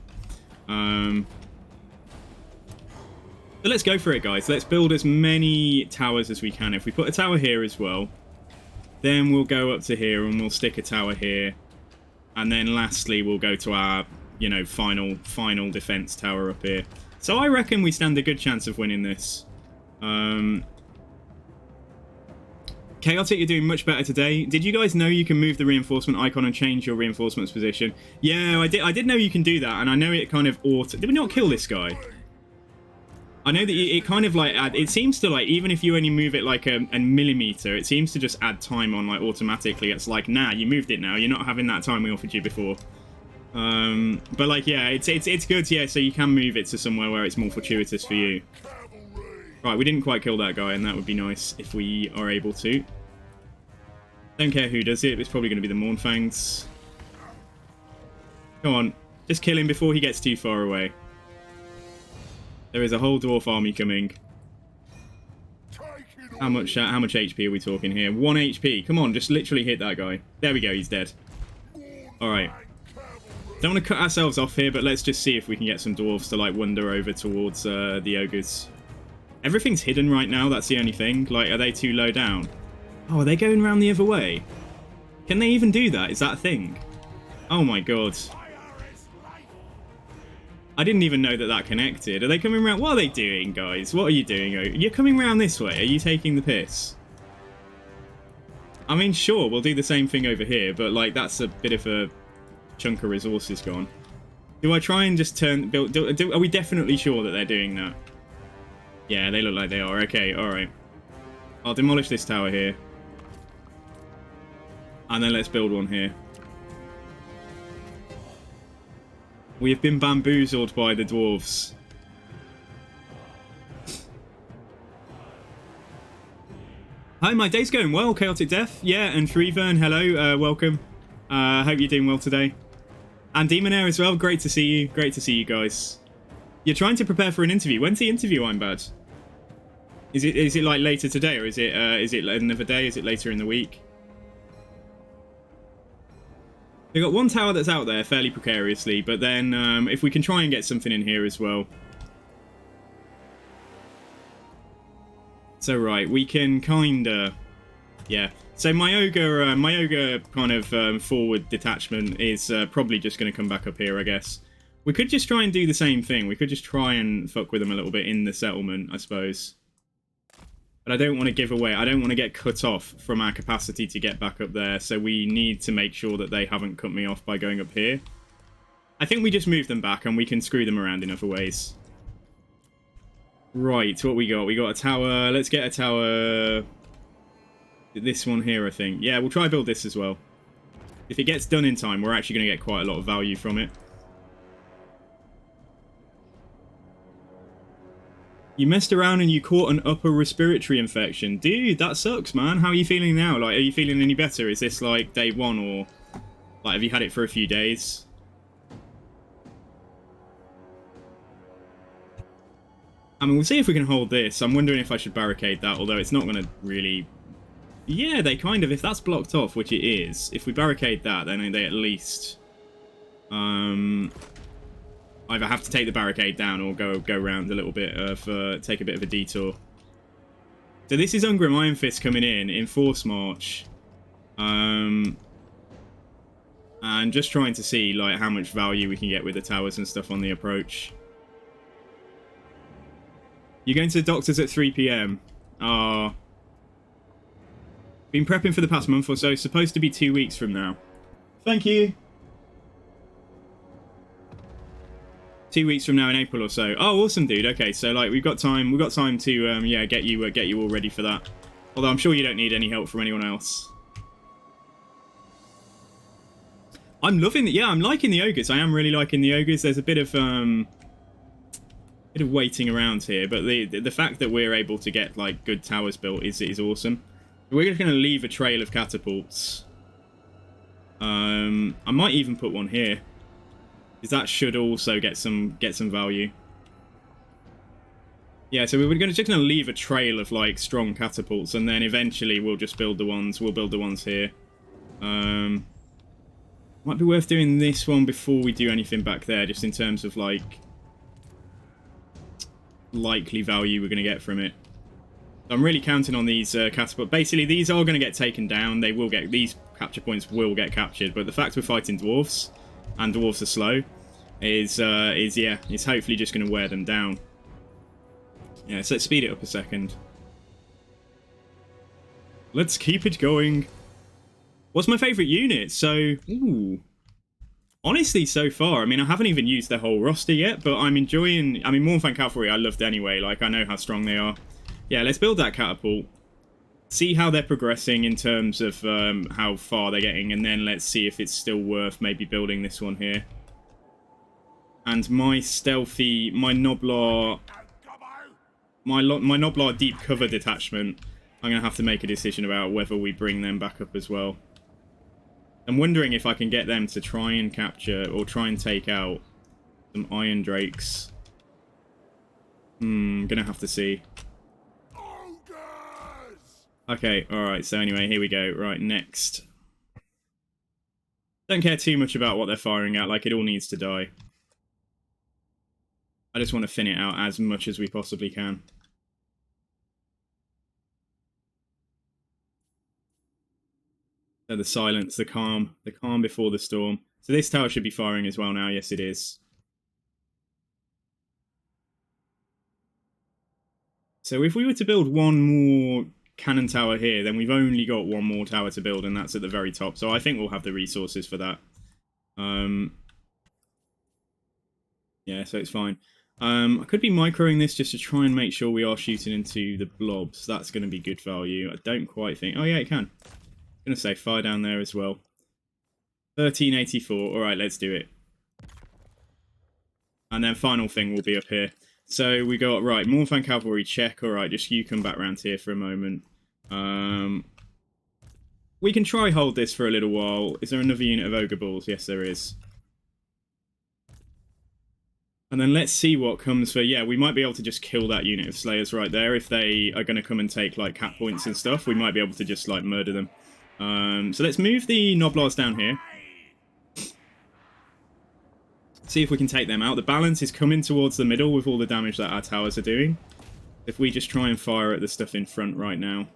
So let's go for it, guys. Let's build as many towers as we can. If we put a tower here as well, then we'll go up to here and we'll stick a tower here. And then lastly, we'll go to our, you know, final defense tower up here. So I reckon we stand a good chance of winning this. Chaotic, you're doing much better today. Did you guys know you can move the reinforcement icon and change your reinforcements position? Yeah, I did know you can do that, and I know it kind of Did we not kill this guy? I know that it kind of like it seems to, like, even if you only move it like a millimeter, it seems to just add time on, like, automatically. It's like, nah, you moved it now. You're not having that time we offered you before. But like, yeah, it's good, yeah. So you can move it to somewhere where it's more fortuitous for you. Right, we didn't quite kill that guy, and that would be nice if we are able to. Don't care who does it. It's probably going to be the Mournfangs. Come on, just kill him before he gets too far away. There is a whole dwarf army coming. How much HP are we talking here? 1 HP. Come on, just literally hit that guy. There we go, he's dead. Alright. Don't want to cut ourselves off here, but let's just see if we can get some dwarves to, like, wander over towards the ogres. Everything's hidden right now, that's the only thing. Like, are they too low down? Oh, are they going around the other way? Can they even do that? Is that a thing? Oh my god. I didn't even know that that connected. Are they coming around? What are they doing, guys? What are you doing? You're coming around this way. Are you taking the piss? I mean, sure, we'll do the same thing over here, but, like, that's a bit of a chunk of resources gone. Do I try and just are we definitely sure that they're doing that? Yeah, they look like they are. Okay, alright. I'll demolish this tower here. And then let's build one here. We have been bamboozled by the dwarves. Hi, my day's going well, Chaotic Death. Yeah, and Shrevern, hello, welcome. Hope you're doing well today. And Demonair as well, great to see you. Great to see you guys. You're trying to prepare for an interview. When's the interview, I'm bad? Is it like later today, or is it another day? Is it later in the week? We've got one tower that's out there fairly precariously, but then if we can try and get something in here as well. So right, we can kinda, yeah. So my ogre kind of forward detachment is probably just going to come back up here, I guess. We could just try and do the same thing. We could just try and fuck with them a little bit in the settlement, I suppose. But I don't want to give away, I don't want to get cut off from our capacity to get back up there, so we need to make sure that they haven't cut me off by going up here. I think we just move them back and we can screw them around in other ways. Right, what we got? We got a tower. Let's get a tower. This one here, I think. Yeah, we'll try build this as well. If it gets done in time, we're actually going to get quite a lot of value from it. You messed around and you caught an upper respiratory infection. Dude, that sucks, man. How are you feeling now? Like, are you feeling any better? Is this like day one, or like have you had it for a few days? I mean, we'll see if we can hold this. I'm wondering if I should barricade that, although it's not going to really... Yeah, they kind of... If that's blocked off, which it is, if we barricade that, then they at least... either have to take the barricade down or go around a little bit of... take a bit of a detour. So this is Ungrim Iron Fist coming in Force March. And just trying to see, like, how much value we can get with the towers and stuff on the approach. You're going to the doctors at 3 PM. Been prepping for the past month or so. Supposed to be 2 weeks from now. Thank you. 2 weeks from now in April or so. Oh, awesome, dude. Okay, so like we've got time. We've got time to yeah, get you all ready for that. Although I'm sure you don't need any help from anyone else. I'm loving it. Yeah, I'm liking the ogres. I am really liking the ogres. There's a bit of waiting around here, but the fact that we're able to get like good towers built is awesome. We're just going to leave a trail of catapults. I might even put one here, because that should also get some value. Yeah, so we're just going to leave a trail of like strong catapults, and then eventually we'll just build the ones. We'll build the ones here. Might be worth doing this one before we do anything back there, just in terms of like likely value we're going to get from it. I'm really counting on these catapults. Basically, these are going to get taken down. They will get, these capture points will get captured, but the fact we're fighting dwarves, and dwarves are slow, is yeah, it's hopefully just going to wear them down. Yeah, so let's speed it up a second. Let's keep it going. What's my favourite unit? So, ooh. Honestly, so far, I mean, I haven't even used their whole roster yet, but I'm enjoying... I mean, Mornfang Cavalry I loved anyway, like, I know how strong they are. Yeah, let's build that catapult. See how they're progressing in terms of how far they're getting, and then let's see if it's still worth maybe building this one here. And my stealthy... My Noblar... My Noblar deep cover detachment, I'm going to have to make a decision about whether we bring them back up as well. I'm wondering if I can get them to try and capture or try and take out some Iron Drakes. Gonna have to see. Okay, alright, so anyway, here we go. Right, next. Don't care too much about what they're firing at, like it all needs to die. I just want to thin it out as much as we possibly can. So the silence, the calm before the storm. So this tower should be firing as well now. Yes, it is. So if we were to build one more cannon tower here, then we've only got one more tower to build, and that's at the very top. So I think we'll have the resources for that. Yeah, so it's fine. I could be microing this just to try and make sure we are shooting into the blobs. That's going to be good value. I don't quite think... Oh, yeah, it can. Gonna say fire down there as well. 1384. All right, let's do it. And then final thing will be up here. So we got, right, Morfan Cavalry check. All right, just you come back round here for a moment. We can try hold this for a little while. Is there another unit of Ogre Balls? Yes, there is. And then let's see what comes for... Yeah, we might be able to just kill that unit of Slayers right there. If they are going to come and take, like, cap points and stuff, we might be able to just, like, murder them. So let's move the Noblars down here. See if we can take them out. The balance is coming towards the middle with all the damage that our towers are doing. If we just try and fire at the stuff in front right now.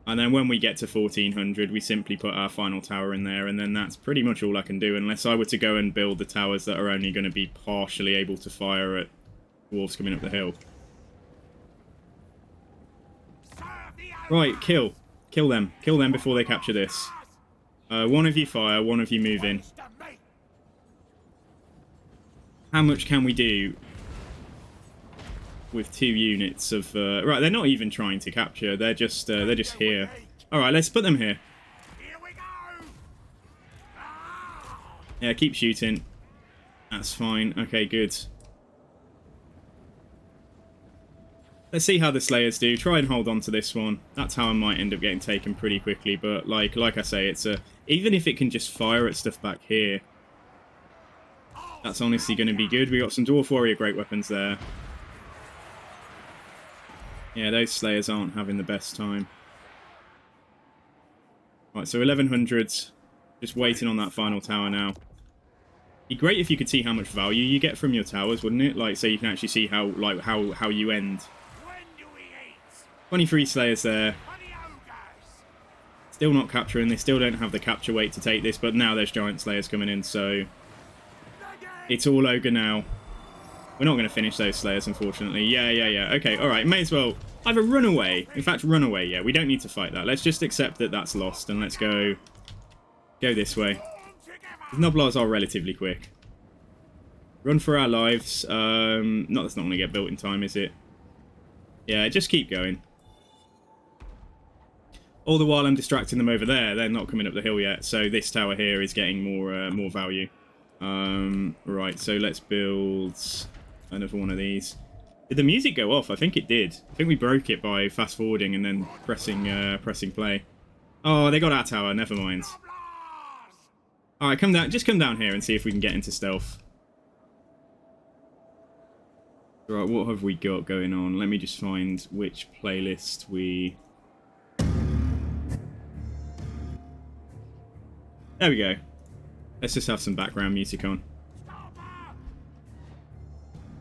And then when we get to 1400, we simply put our final tower in there, and then that's pretty much all I can do, unless I were to go and build the towers that are only going to be partially able to fire at dwarves coming up the hill. Right, kill. Kill them. Kill them before they capture this. One of you fire, one of you move in. How much can we do with 2 units of... right, they're not even trying to capture. They're just here. Alright, let's put them here. Yeah, keep shooting. That's fine. Okay, good. Let's see how the Slayers do. Try and hold on to this one. That tower might end up getting taken pretty quickly, but like I say, it's a... Even if it can just fire at stuff back here, that's honestly going to be good. We got some Dwarf Warrior Great Weapons there. Yeah, those Slayers aren't having the best time. Right, so 1100. Just waiting on that final tower now. It'd be great if you could see how much value you get from your towers, wouldn't it? Like, so you can actually see how you end. 23 Slayers there. Still not capturing. They still don't have the capture weight to take this, but now there's Giant Slayers coming in, so... It's all Ogre now. We're not going to finish those Slayers, unfortunately. Yeah. Okay, alright. May as well either run away. In fact, run away, yeah. We don't need to fight that. Let's just accept that that's lost, and let's go this way. The Noblars are relatively quick. Run for our lives. No, that's not going to get built in time, is it? Yeah, just keep going. All the while I'm distracting them over there, they're not coming up the hill yet, so this tower here is getting more value. Right, so let's build another one of these. Did the music go off? I think it did. I think we broke it by fast forwarding and then pressing play. Oh, they got our tower. Never mind. All right, come down. Just come down here and see if we can get into stealth. Right, what have we got going on? Let me just find which playlist we... There we go. Let's just have some background music on.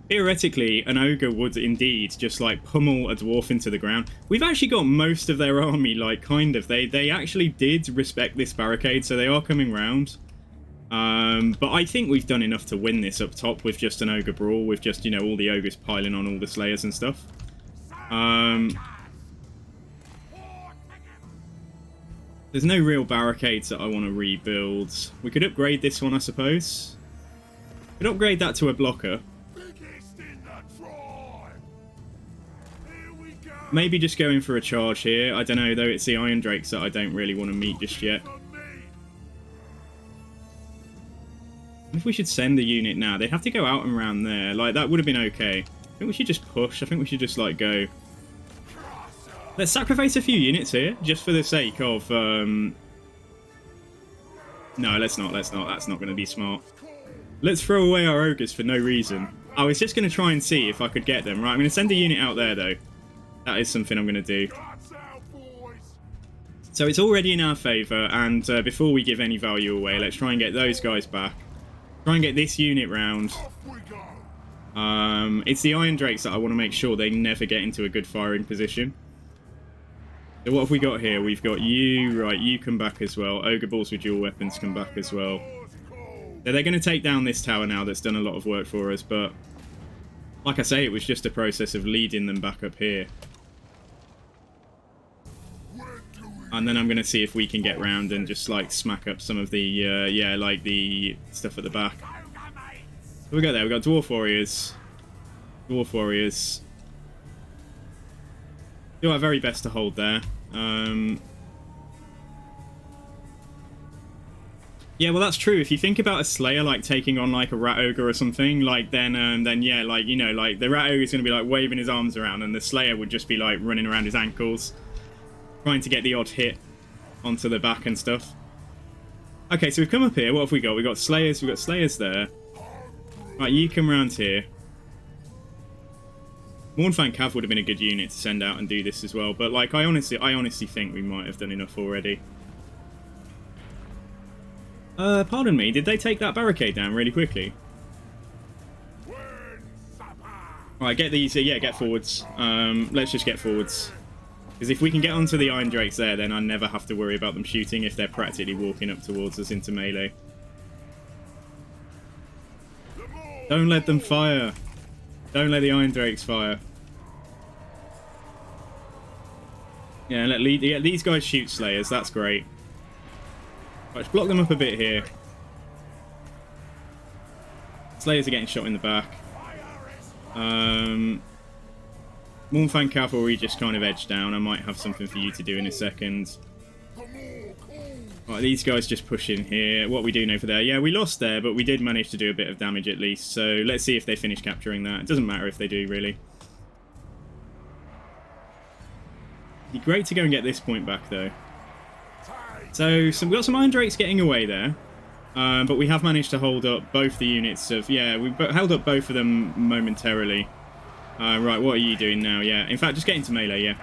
Theoretically, an ogre would indeed just, like, pummel a dwarf into the ground. We've actually got most of their army, like, kind of. They actually did respect this barricade, so they are coming round. But I think we've done enough to win this up top with just an ogre brawl, with just, you know, all the ogres piling on all the Slayers and stuff. There's no real barricades that I want to rebuild. We could upgrade this one, I suppose. We could upgrade that to a blocker. Maybe just going for a charge here. I don't know, though. It's the Iron Drakes that I don't really want to meet just yet. If we should send a unit now, they'd have to go out and around there. Like, that would have been okay. I think we should just push. I think we should just, like, go... Let's sacrifice a few units here, just for the sake of... No, let's not. That's not going to be smart. Let's throw away our ogres for no reason. I was just going to try and see if I could get them. Right, I'm going to send a unit out there, though. That is something I'm going to do. So it's already in our favour, and before we give any value away, let's try and get those guys back. Try and get this unit round. It's the Iron Drakes that I want to make sure they never get into a good firing position. So what have we got here? We've got you, right, you come back as well. Ogre Balls with dual weapons come back as well. So they're going to take down this tower now that's done a lot of work for us, but like I say, it was just a process of leading them back up here. And then I'm going to see if we can get round and just, like, smack up some of the, yeah, like, the stuff at the back. So we got there, we got Dwarf Warriors. Dwarf Warriors. Do our very best to hold there. Yeah, well, that's true. If you think about a Slayer, like, taking on, like, a Rat Ogre or something, like, then yeah, like, you know, like, the Rat Ogre is going to be, like, waving his arms around, and the Slayer would just be, like, running around his ankles, trying to get the odd hit onto the back and stuff. Okay, so we've come up here. What have we got? We've got Slayers there. Right, you come around here. Mournfang Cav would have been a good unit to send out and do this as well, but, like, I honestly think we might have done enough already. Pardon me, did they take that barricade down really quickly? Alright, get these, yeah, get forwards. Let's just get forwards. Because if we can get onto the Iron Drakes there, then I never have to worry about them shooting if they're practically walking up towards us into melee. Don't let them fire. Don't let the Iron Drakes fire. Yeah, let these guys shoot Slayers, that's great. Right, let's block them up a bit here. Slayers are getting shot in the back. Mournfang Cavalry just kind of edged down. I might have something for you to do in a second. Right, these guys just push in here. What are we doing over there? Yeah, we lost there, but we did manage to do a bit of damage at least. So let's see if they finish capturing that. It doesn't matter if they do, really. It'd be great to go and get this point back, though. So we've got some Iron Drakes getting away there. But we have managed to hold up both the units of... Yeah, we've held up both of them momentarily. Right, what are you doing now? Yeah, in fact, just get into melee, yeah.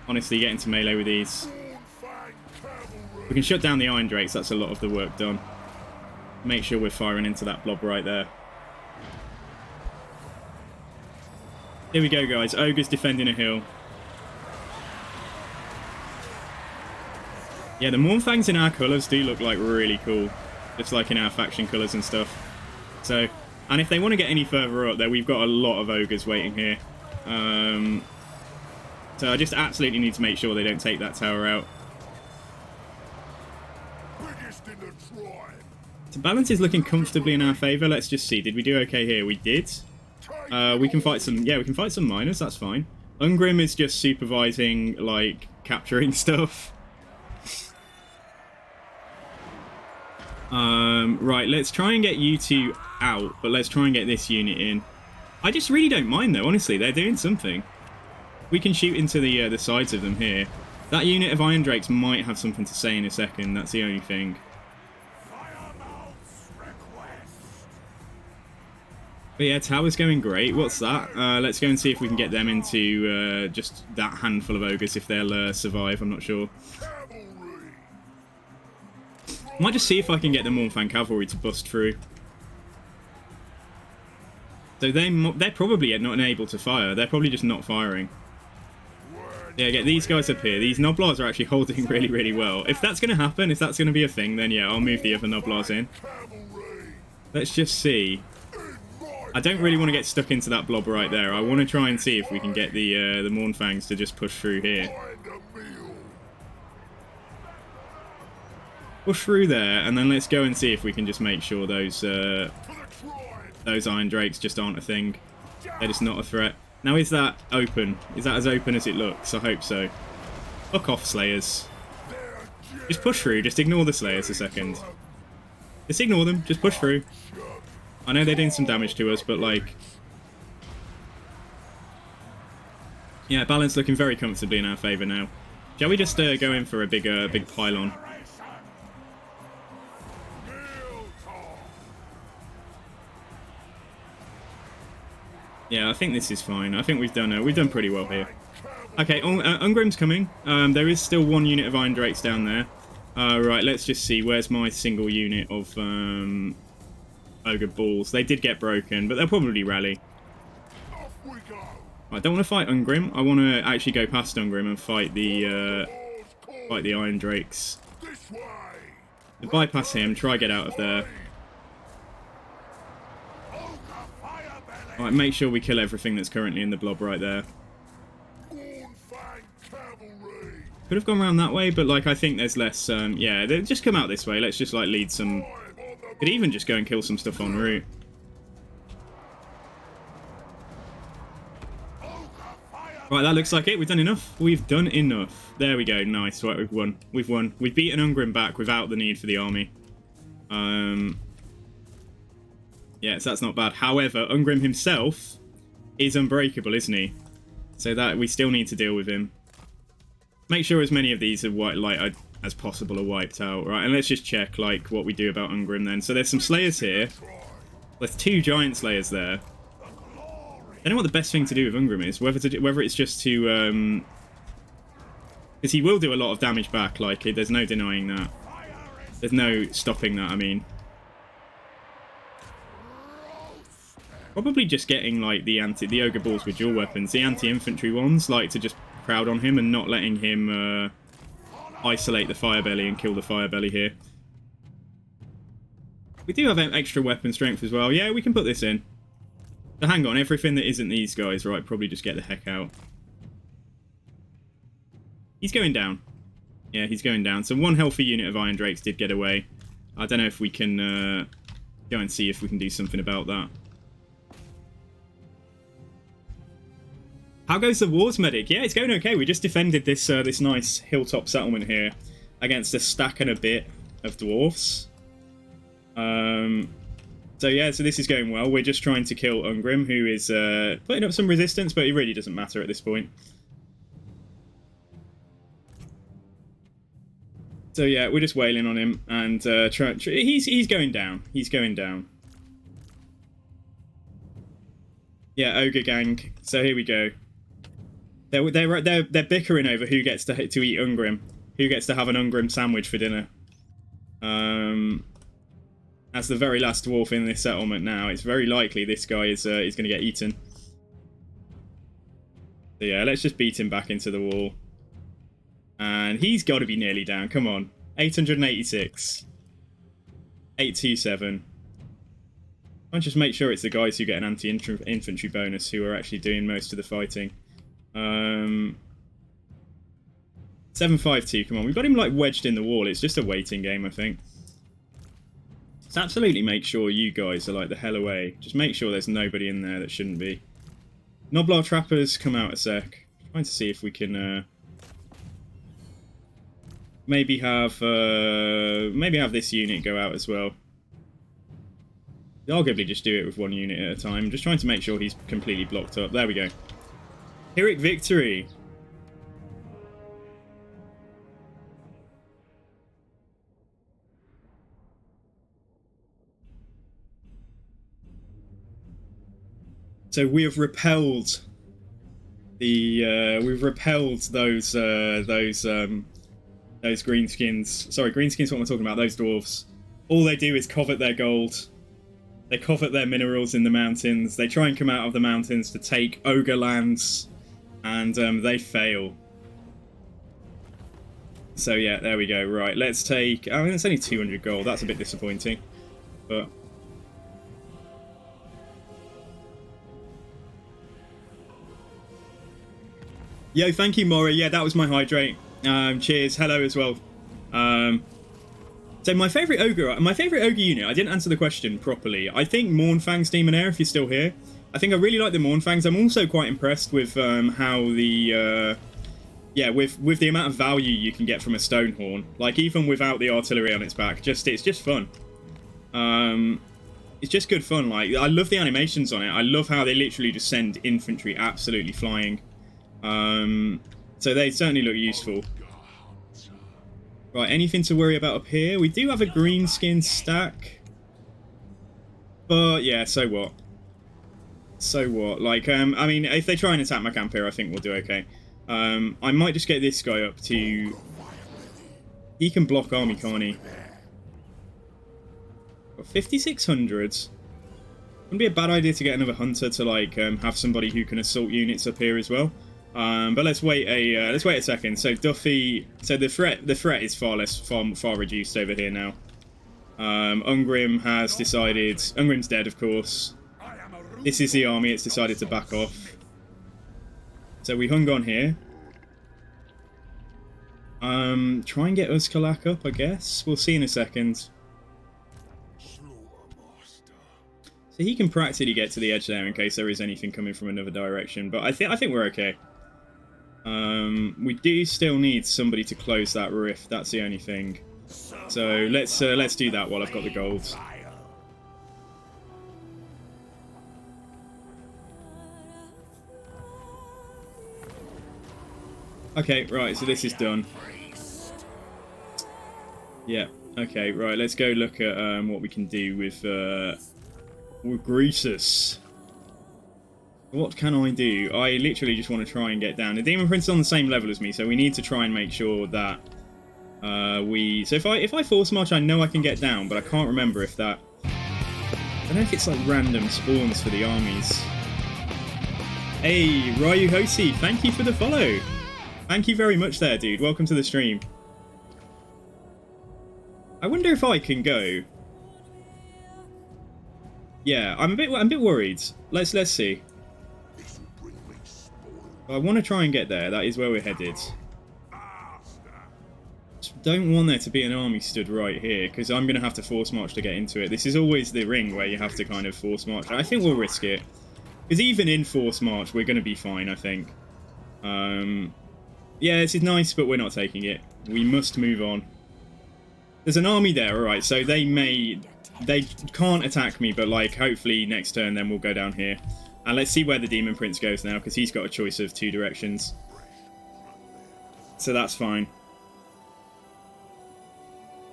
Honestly, get into melee with these. We can shut down the Iron Drakes, that's a lot of the work done. Make sure we're firing into that blob right there. Here we go, guys. Ogre's defending a hill. Yeah, the Mournfangs in our colours do look like really cool. Just like in our faction colours and stuff. So, and if they want to get any further up there, we've got a lot of ogres waiting here. So I just absolutely need to make sure they don't take that tower out. So balance is looking comfortably in our favour. Let's just see. Did we do okay here? We did. We can fight some... Yeah, we can fight some miners. That's fine. Ungrim is just supervising, like, capturing stuff. Right, let's try and get you two out, but let's try and get this unit in. I just really don't mind, though, honestly. They're doing something. We can shoot into the sides of them here. That unit of Iron Drakes might have something to say in a second. That's the only thing. But yeah, tower's going great. What's that? Let's go and see if we can get them into just that handful of ogres, if they'll survive. I'm not sure. Might just see if I can get the Mournfang Cavalry to bust through. So they're probably not able to fire. They're probably just not firing. Yeah, get these guys up here. These Noblars are actually holding really, really well. If that's going to happen, if that's going to be a thing, then yeah, I'll move the other Noblars in. Let's just see. I don't really want to get stuck into that blob right there. I want to try and see if we can get the Mournfangs to just push through here. Push through there, and then let's go and see if we can just make sure those Iron Drakes just aren't a thing. They're just not a threat. Now, is that open? Is that as open as it looks? I hope so. Fuck off, Slayers. Just push through. Just ignore the Slayers a second. Just ignore them. Just push through. I know they're doing some damage to us, but, like... Yeah, balance looking very comfortably in our favour now. Shall we just go in for a big pylon? Yeah, I think this is fine. I think we've done pretty well here. Okay, Ungrim's coming. There is still one unit of Iron Drakes down there. Right, let's just see. Where's my single unit of Ogre Balls? They did get broken, but they'll probably rally. I don't want to fight Ungrim. I want to actually go past Ungrim and fight the Iron Drakes. To bypass him, try get out of there. Alright, make sure we kill everything that's currently in the blob right there. Could have gone around that way, but, like, I think there's less, yeah, just come out this way. Let's just, like, lead some... Could even just go and kill some stuff en route. Right, that looks like it. We've done enough. We've done enough. There we go. Nice. Right, we've won. We've won. We've beaten Ungrim back without the need for the army. Yeah, so that's not bad. However, Ungrim himself is unbreakable, isn't he? So that we still need to deal with him. Make sure as many of these are as possible are wiped out, right? And let's just check like what we do about Ungrim then. So there's some Slayers here. There's 2 Giant Slayers there. I don't know what the best thing to do with Ungrim is. Whether it's just to because he will do a lot of damage back. Like there's no denying that. There's no stopping that. I mean, probably just getting like the ogre balls with dual weapons, the anti-infantry ones, like to just crowd on him and not letting him isolate the Firebelly and kill the Firebelly here. We do have extra weapon strength as well. Yeah, we can put this in. So hang on, everything that isn't these guys, right, probably just get the heck out. He's going down. Yeah, he's going down. So 1 healthy unit of Iron Drakes did get away. I don't know if we can go and see if we can do something about that. How goes the Wars Medic? Yeah, it's going okay. We just defended this this nice hilltop settlement here against a stack and a bit of dwarfs. So yeah, so this is going well. We're just trying to kill Ungrim, who is putting up some resistance, but it really doesn't matter at this point. So yeah, we're just wailing on him, and he's going down. He's going down. Yeah, Ogre Gang. So here we go. They're bickering over who gets to eat Ungrim, who gets to have an Ungrim sandwich for dinner. As the very last dwarf in this settlement now, it's very likely this guy is going to get eaten. So yeah, let's just beat him back into the wall. And he's got to be nearly down. Come on. 886. 827. I'll just make sure it's the guys who get an anti-infantry bonus who are actually doing most of the fighting. 752, come on. We've got him like wedged in the wall. It's just a waiting game, I think. So absolutely make sure you guys are like the hell away. Just make sure there's nobody in there that shouldn't be. Noblar Trappers, come out a sec. Trying to see if we can maybe have this unit go out as well. Arguably just do it with 1 unit at a time. Just trying to make sure he's completely blocked up. There we go. Pyrrhic victory. So we have repelled the we've repelled those greenskins. Sorry, greenskins. What am I talking about? Those dwarves. All they do is covet their gold. They covet their minerals in the mountains. They try and come out of the mountains to take ogre lands, and they fail. So yeah, there we go. Right, let's take. I mean, it's only 200 gold. That's a bit disappointing, but. Yo, thank you, Maury. Yeah, that was my hydrate. Cheers. Hello as well. So my favourite ogre unit, I didn't answer the question properly. I think Mournfang's Demonair, if you're still here. I think I really like the Mournfangs. I'm also quite impressed with how the... with the amount of value you can get from a Stonehorn. Like, even without the artillery on its back. It's just fun. It's just good fun. Like, I love the animations on it. I love how they literally just send infantry absolutely flying. So they certainly look useful. Right, anything to worry about up here? We do have a greenskin stack. But, yeah, so what? So what? Like, I mean, if they try and attack my camp here, I think we'll do okay. I might just get this guy up to... He can block army, can't he? 5,600. Wouldn't be a bad idea to get another hunter to, like, have somebody who can assault units up here as well. But let's wait a second. So Duffy, so the threat is far reduced over here now. Ungrim has decided. Ungrim's dead, of course. This is the army. It's decided to back off. So we hung on here. Try and get Uskalak up, I guess. We'll see in a second. So he can practically get to the edge there in case there is anything coming from another direction. But I think we're okay. We do still need somebody to close that rift. That's the only thing. So let's do that while I've got the gold. Okay, right, so this is done. Yeah, okay, right, let's go look at what we can do with Greasus. What can I do? I literally just want to try and get down. The Demon Prince is on the same level as me, so we need to try and make sure that So if I force march, I know I can get down, but I can't remember if that... I don't know if it's like random spawns for the armies. Hey, Ryu Hosi, thank you for the follow. Thank you very much there, dude. Welcome to the stream. I wonder if I can go. Yeah, I'm a bit worried. Let's see. I want to try and get there. That is where we're headed. Just don't want there to be an army stood right here, because I'm going to have to force march to get into it. This is always the ring where you have to kind of force march. I think we'll risk it. Because even in force march, we're going to be fine, I think. Yeah, this is nice, but we're not taking it. We must move on. There's an army there, alright, so they can't attack me, but like, hopefully next turn then we'll go down here. And let's see where the Demon Prince goes now, because he's got a choice of 2 directions. So that's fine.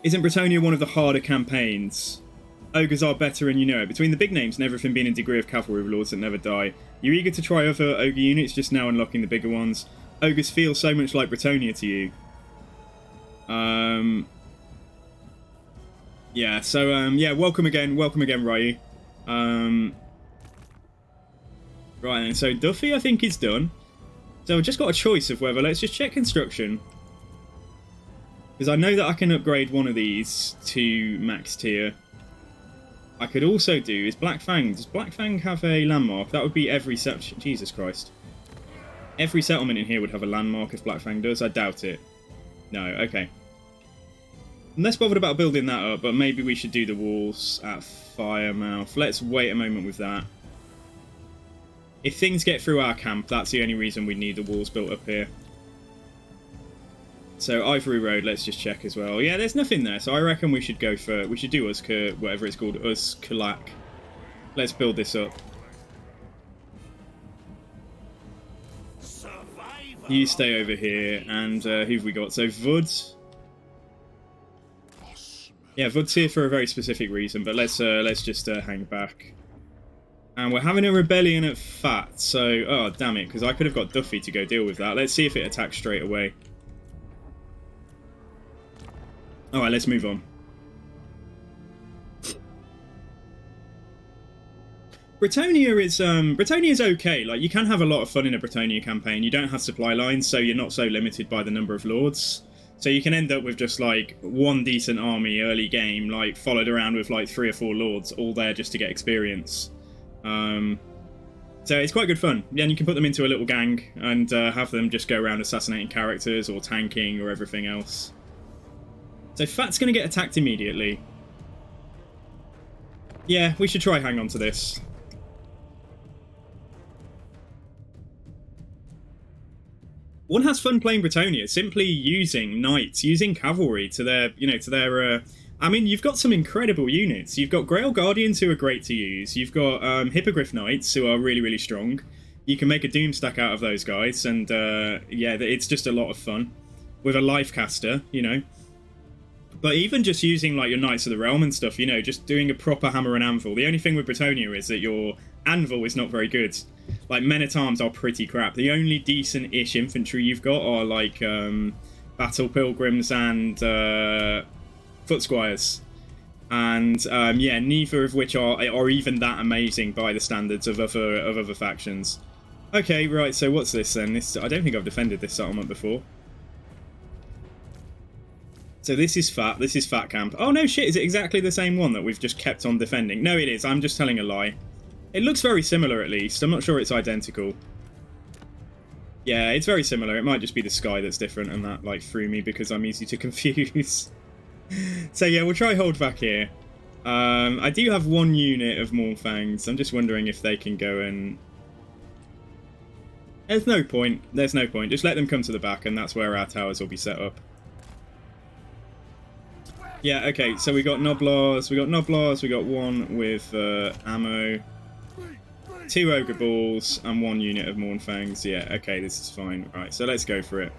Isn't Bretonnia one of the harder campaigns? Ogres are better and you know it. Between the big names and everything being a degree of cavalry overlords that never die. You're eager to try other ogre units, just now unlocking the bigger ones. Ogres feel so much like Bretonnia to you. Yeah, so, yeah, welcome again, Ryu. Right then, so Duffy I think is done. So I've just got a choice of whether, let's just check construction. Because I know that I can upgrade one of these to max tier. I could also do, is Black Fang, does Black Fang have a landmark? That would be every Jesus Christ. Every settlement in here would have a landmark if Black Fang does, I doubt it. No, okay. I'm less bothered about building that up, but maybe we should do the walls at Firemouth. Let's wait a moment with that. If things get through our camp, that's the only reason we need the walls built up here. So Ivory Road, let's just check as well. Yeah, there's nothing there, so I reckon we should go for... We should do whatever it's called, Kalak. Let's build this up. You stay over here, and who've we got? So Vud. Yeah, Vud's here for a very specific reason, but let's just hang back. And we're having a rebellion at Fat, so... Oh, damn it, because I could have got Duffy to go deal with that. Let's see if it attacks straight away. Alright, let's move on. Bretonnia is okay. Like, you can have a lot of fun in a Bretonnia campaign. You don't have supply lines, so you're not so limited by the number of lords. So you can end up with just, like, one decent army early game, like, followed around with, like, 3 or 4 lords, all there just to get experience. So it's quite good fun. Yeah, and you can put them into a little gang and have them just go around assassinating characters or tanking or everything else. So Fat's going to get attacked immediately. Yeah, we should try hang on to this. One has fun playing Bretonnia, simply using knights, using cavalry to their, I mean, you've got some incredible units. You've got Grail Guardians who are great to use. You've got Hippogriff Knights who are really, really strong. You can make a Doom stack out of those guys, and yeah, it's just a lot of fun. With a Lifecaster, you know. But even just using, like, your Knights of the Realm and stuff, you know, just doing a proper hammer and anvil. The only thing with Bretonnia is that your anvil is not very good. Like, men-at-arms are pretty crap. The only decent-ish infantry you've got are, like, Battle Pilgrims and Foot Squires. And, yeah, neither of which are even that amazing by the standards of other factions. Okay, right, so what's this then? I don't think I've defended this settlement before. So this is Fat Camp. Oh no, shit, is it exactly the same one that we've just kept on defending? No, it is, I'm just telling a lie. It looks very similar at least, I'm not sure it's identical. Yeah, it's very similar, it might just be the sky that's different and that, like, threw me because I'm easy to confuse. So yeah, we'll try hold back here. I do have 1 unit of Mornfangs, I'm just wondering if they can go and... There's no point. There's no point. Just let them come to the back, and that's where our towers will be set up. Yeah, okay, so we got Noblars, we got one with ammo, 2 Ogre Balls, and 1 unit of Mournfangs. Yeah, okay, this is fine. Right, so let's go for it.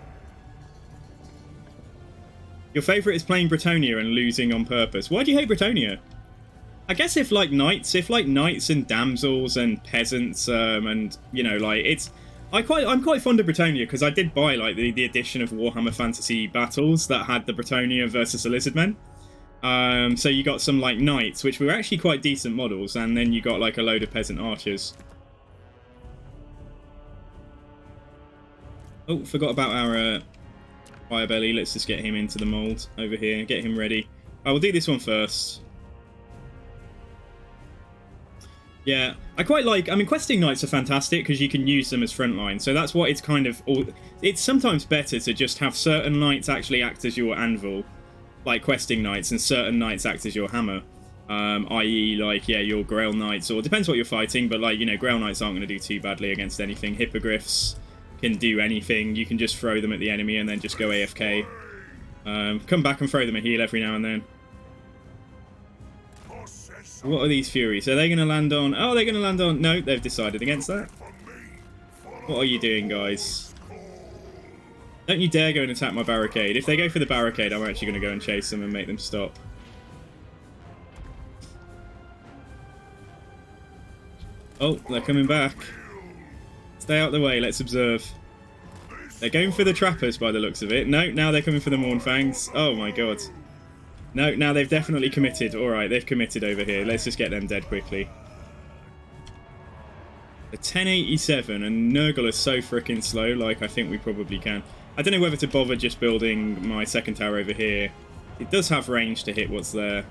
Your favourite is playing Bretonnia and losing on purpose. Why do you hate Bretonnia? I guess if like knights and damsels and peasants, and you know, like it's, I'm quite fond of Bretonnia because I did buy like the edition of Warhammer Fantasy Battles that had the Bretonnia versus the Lizardmen. So you got some like knights, which were actually quite decent models, and then you got like a load of peasant archers. Oh, forgot about our Firebelly. Let's just get him into the mold over here, get him ready. I will do this one first. Yeah, I quite like, I mean, questing knights are fantastic because you can use them as frontline, so that's what it's kind of, it's sometimes better to just have certain knights actually act as your anvil, like questing knights, and certain knights act as your hammer, i.e. like, yeah, your Grail knights, or depends what you're fighting, but like, you know, Grail knights aren't going to do too badly against anything. Hippogriffs can do anything, you can just throw them at the enemy and then just go AFK. Come back and throw them a heal every now and then. What are these Furies? Are they going to land on... Oh, they're going to land on... No, they've decided against that. What are you doing, guys? Don't you dare go and attack my barricade. If they go for the barricade, I'm actually going to go and chase them and make them stop. Oh, they're coming back. Stay out the way, let's observe. They're going for the trappers by the looks of it. No, now they're coming for the Mournfangs. Oh my god. No, now they've definitely committed. Alright, they've committed over here. Let's just get them dead quickly. A 1087, and Nurgle is so freaking slow, like, I think we probably can. I don't know whether to bother just building my second tower over here. It does have range to hit what's there.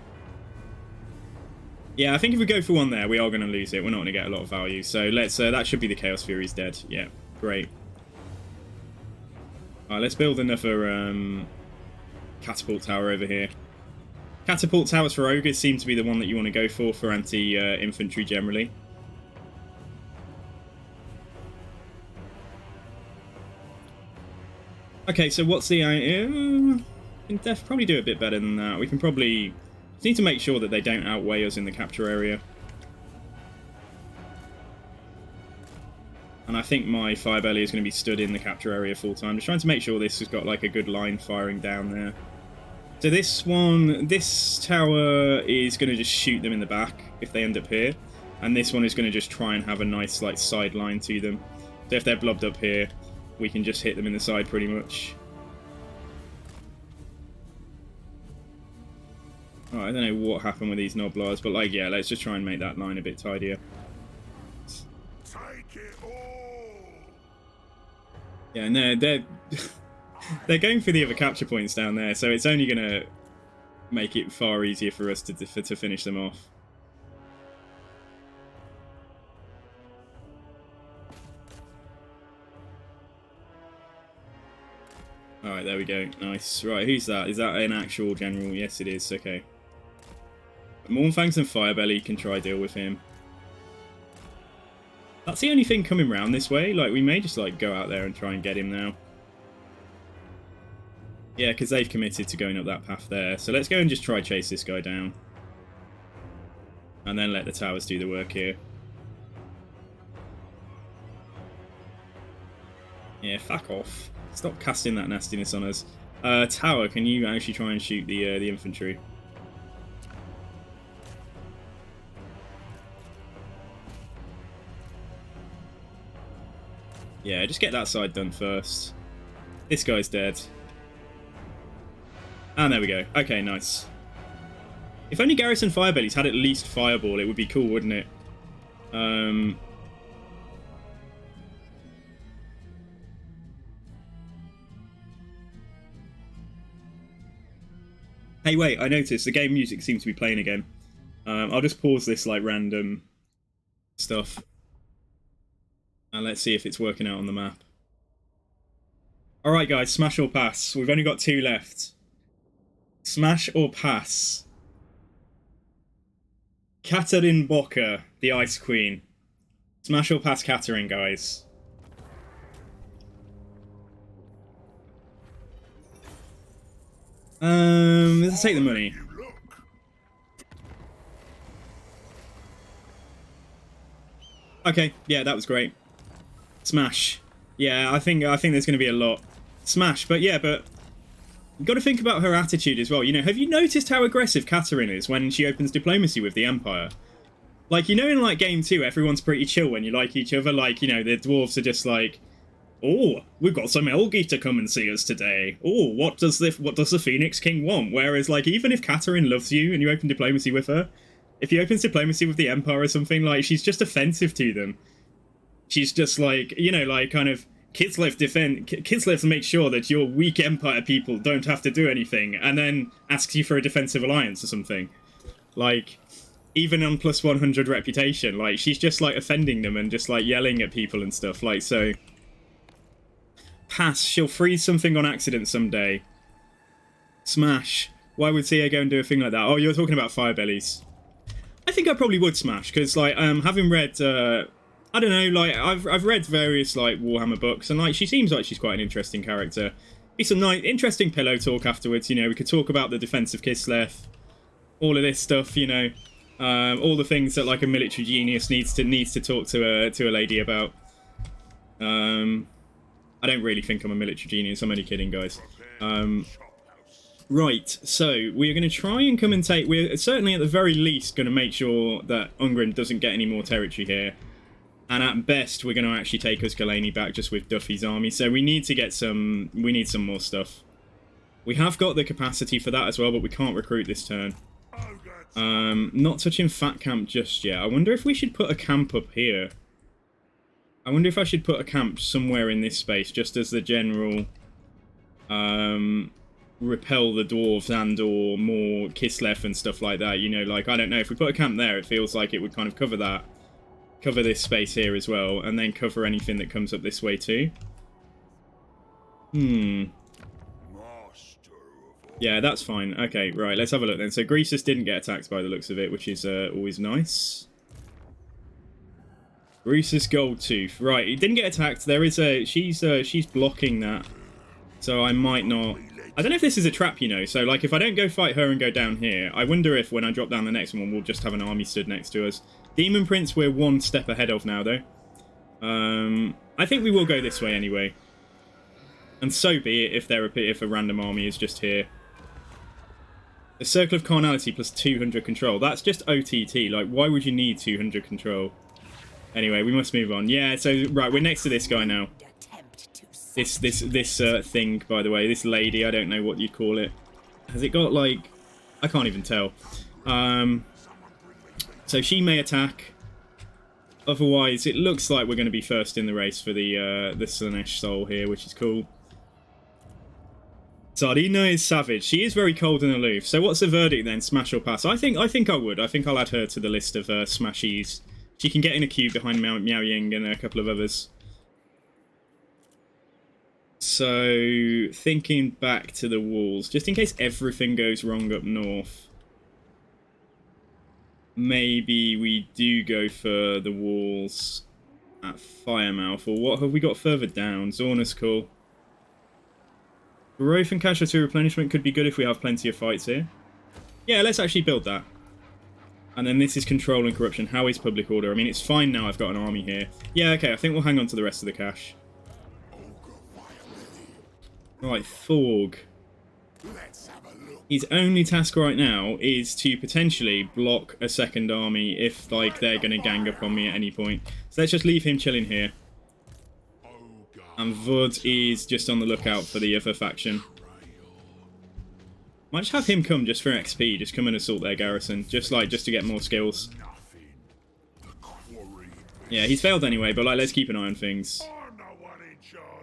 Yeah, I think if we go for one there, we are going to lose it. We're not going to get a lot of value. So let's, that should be the Chaos Furies dead. Yeah, great. Alright, let's build another catapult tower over here. Catapult towers for ogres seem to be the one that you want to go for anti-infantry generally. Okay, so what's the... we can probably do a bit better than that. We can probably... Just need to make sure that they don't outweigh us in the capture area. And I think my Firebelly is going to be stood in the capture area full time. Just trying to make sure this has got like a good line firing down there. So this tower is going to just shoot them in the back if they end up here. And this one is going to just try and have a nice like sideline to them. So if they're blobbed up here, we can just hit them in the side pretty much. Oh, I don't know what happened with these Noblars, but like, yeah, let's just try and make that line a bit tidier. Take it all. Yeah, and they're they're going for the other capture points down there, so it's only going to make it far easier for us to finish them off. Alright, there we go. Nice. Right, who's that? Is that an actual general? Yes, it is. Okay. Mournfangs and Firebelly can try deal with him. That's the only thing coming round this way. Like, we may just, like, go out there and try and get him now. Yeah, because they've committed to going up that path there. So let's go and just try chase this guy down. And then let the towers do the work here. Yeah, fuck off. Stop casting that nastiness on us. Tower, can you actually try and shoot the infantry? Yeah, just get that side done first. This guy's dead. And there we go. Okay, nice. If only Garrison Firebellies had at least Fireball, it would be cool, wouldn't it? Hey, wait, I noticed the game music seems to be playing again. I'll just pause this, like, random stuff. And let's see if it's working out on the map. Alright, guys, smash or pass. We've only got 2 left. Smash or pass? Catherine Bocker, the Ice Queen. Smash or pass Catherine, guys? Let's take the money. Okay, yeah, that was great. Smash. Yeah, I think there's going to be a lot. Smash, but yeah, but you've got to think about her attitude as well. You know, have you noticed how aggressive Katarine is when she opens diplomacy with the Empire? Like, you know, in like game 2, everyone's pretty chill when you like each other. Like, you know, the dwarves are just like, oh, we've got some Elgi to come and see us today. Oh, what does the Phoenix King want? Whereas, like, even if Katarine loves you and you open diplomacy with her, if he opens diplomacy with the Empire or something, like, she's just offensive to them. She's just like, you know, like, kind of, Kislev make sure that your weak Empire people don't have to do anything, and then asks you for a defensive alliance or something. Like, even on plus 100 reputation, like, she's just, like, offending them and just, like, yelling at people and stuff, like, so... Pass, she'll freeze something on accident someday. Smash. Why would Sia go and do a thing like that? Oh, you're talking about Firebellies. I think I probably would smash, because, like, having read, I don't know, like, I've read various, like, Warhammer books, and, like, she seems like she's quite an interesting character. Be some nice, interesting pillow talk afterwards, you know, we could talk about the defense of Kislev, all of this stuff, you know, all the things that, like, a military genius needs to talk to a lady about. I don't really think I'm a military genius, I'm only kidding, guys. Right, so we're going to try and come and take... We're certainly at the very least going to make sure that Ungrim doesn't get any more territory here. And at best, we're going to actually take Uskalani back just with Duffy's army. So we need to get some... We need some more stuff. We have got the capacity for that as well, but we can't recruit this turn. Not touching Fat Camp just yet. I wonder if we should put a camp up here. I wonder if I should put a camp somewhere in this space, just as the general... repel the dwarves and or more Kislev and stuff like that, you know, like, I don't know, if we put a camp there, it feels like it would kind of cover that, cover this space here as well, and then cover anything that comes up this way too. Yeah, that's fine. Okay, right, let's have a look then. So Greasus didn't get attacked by the looks of it, which is always nice. Greasus Goldtooth. Right, he didn't get attacked. There is a... She's blocking that. So I might not... I don't know if this is a trap, you know. So, like, if I don't go fight her and go down here, I wonder if when I drop down the next one, we'll just have an army stood next to us. Demon Prince, we're one step ahead of now, though. I think we will go this way anyway. And so be it if a random army is just here. The Circle of Carnality plus 200 control. That's just OTT. Like, why would you need 200 control? Anyway, we must move on. Yeah, so, right, we're next to this guy now. This thing, by the way, this lady, I don't know what you'd call it. Has it got, like... I can't even tell. So she may attack. Otherwise, it looks like we're going to be first in the race for the Slanesh Soul here, which is cool. Sardina is savage. She is very cold and aloof. So what's the verdict then? Smash or pass? I think I would. I think I'll add her to the list of smashies. She can get in a queue behind Miao Ying and a couple of others. So, thinking back to the walls, just in case everything goes wrong up north, maybe we do go for the walls at Firemouth, or what have we got further down? Zorna's cool. Growth and casualty replenishment could be good if we have plenty of fights here. Yeah, let's actually build that. And then this is control and corruption. How is public order? I mean, it's fine now I've got an army here. Yeah, okay, I think we'll hang on to the rest of the cash. Right, Thorg. His only task right now is to potentially block a second army if, like, they're going to gang up on me at any point. So let's just leave him chilling here. And Vud is just on the lookout for the other faction. Might just have him come just for XP, just come and assault their garrison, just to get more skills. Yeah, he's failed anyway, but, like, let's keep an eye on things.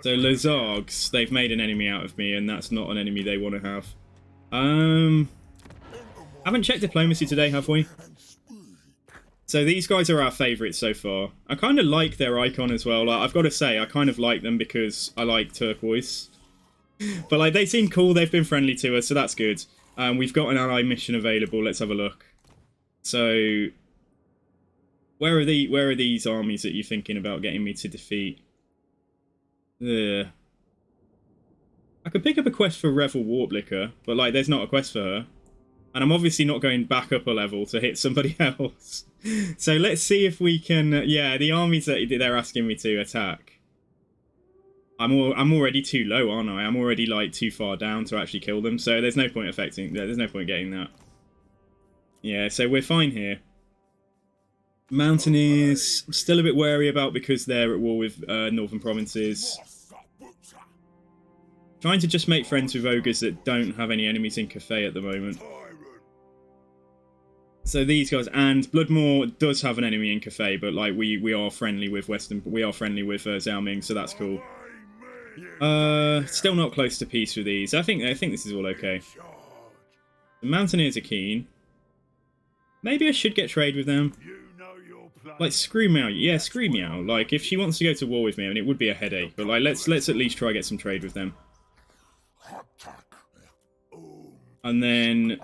So Lazargs, they've made an enemy out of me, and that's not an enemy they want to have. Haven't checked diplomacy today, have we? So these guys are our favourites so far. I kind of like their icon as well. Like, I've got to say, I kind of like them because I like turquoise. But, like, they seem cool, they've been friendly to us, so that's good. We've got an ally mission available, let's have a look. So, where are these armies that you're thinking about getting me to defeat? Ugh. I could pick up a quest for Revel Warblicker, but like there's not a quest for her. And I'm obviously not going back up a level to hit somebody else. So let's see if we can... yeah, the armies that they're asking me to attack. I'm already too low, aren't I? I'm already like too far down to actually kill them. So there's no point affecting... there's no point getting that. Yeah, so we're fine here. Mountaineers, I'm still a bit wary about because they're at war with northern provinces. Trying to just make friends with ogres that don't have any enemies in Cathay at the moment. So these guys, and Bloodmoor does have an enemy in Cathay, but like we are friendly with Xiao Ming, so that's cool. Still not close to peace with these. I think this is all okay. The Mountaineers are keen. Maybe I should get trade with them. Like screw Meow, yeah, screw Meow. Like if she wants to go to war with me, I mean it would be a headache, but like let's at least try get some trade with them. And then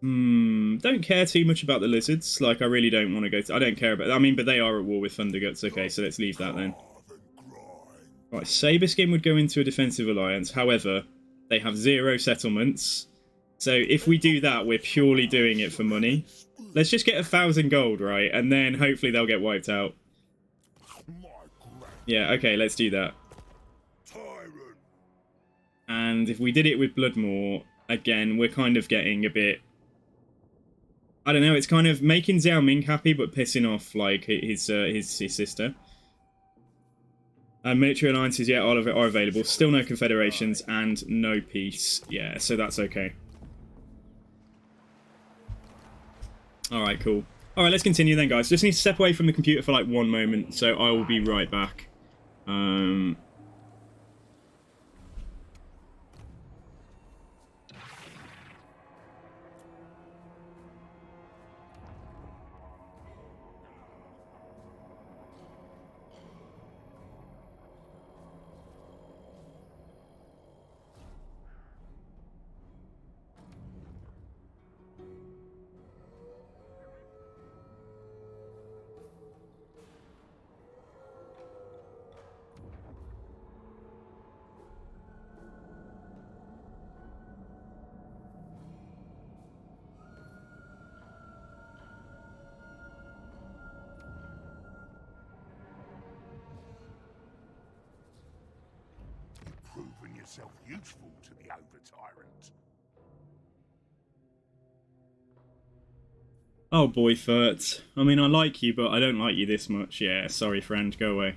don't care too much about the lizards. Like, I really don't want to go to... I don't care about... I mean, but they are at war with Thunderguts. Okay, so let's leave that then. Right, Saberskin would go into a defensive alliance. However, they have 0 settlements. So if we do that, we're purely doing it for money. Let's just get 1,000 gold, right? And then hopefully they'll get wiped out. Yeah, okay, let's do that. And if we did it with Bloodmoor, again, we're kind of getting a bit... I don't know, it's kind of making Xiao Ming happy, but pissing off, like, his sister. Military alliances, yeah, all of it are available. Still no confederations and no peace. Yeah, so that's okay. Alright, cool. Alright, let's continue then, guys. Just need to step away from the computer for, like, 1 moment, so I will be right back. Proving yourself useful to the over-tyrant. Oh boy, Furt. I mean, I like you, but I don't like you this much. Yeah, sorry, friend. Go away.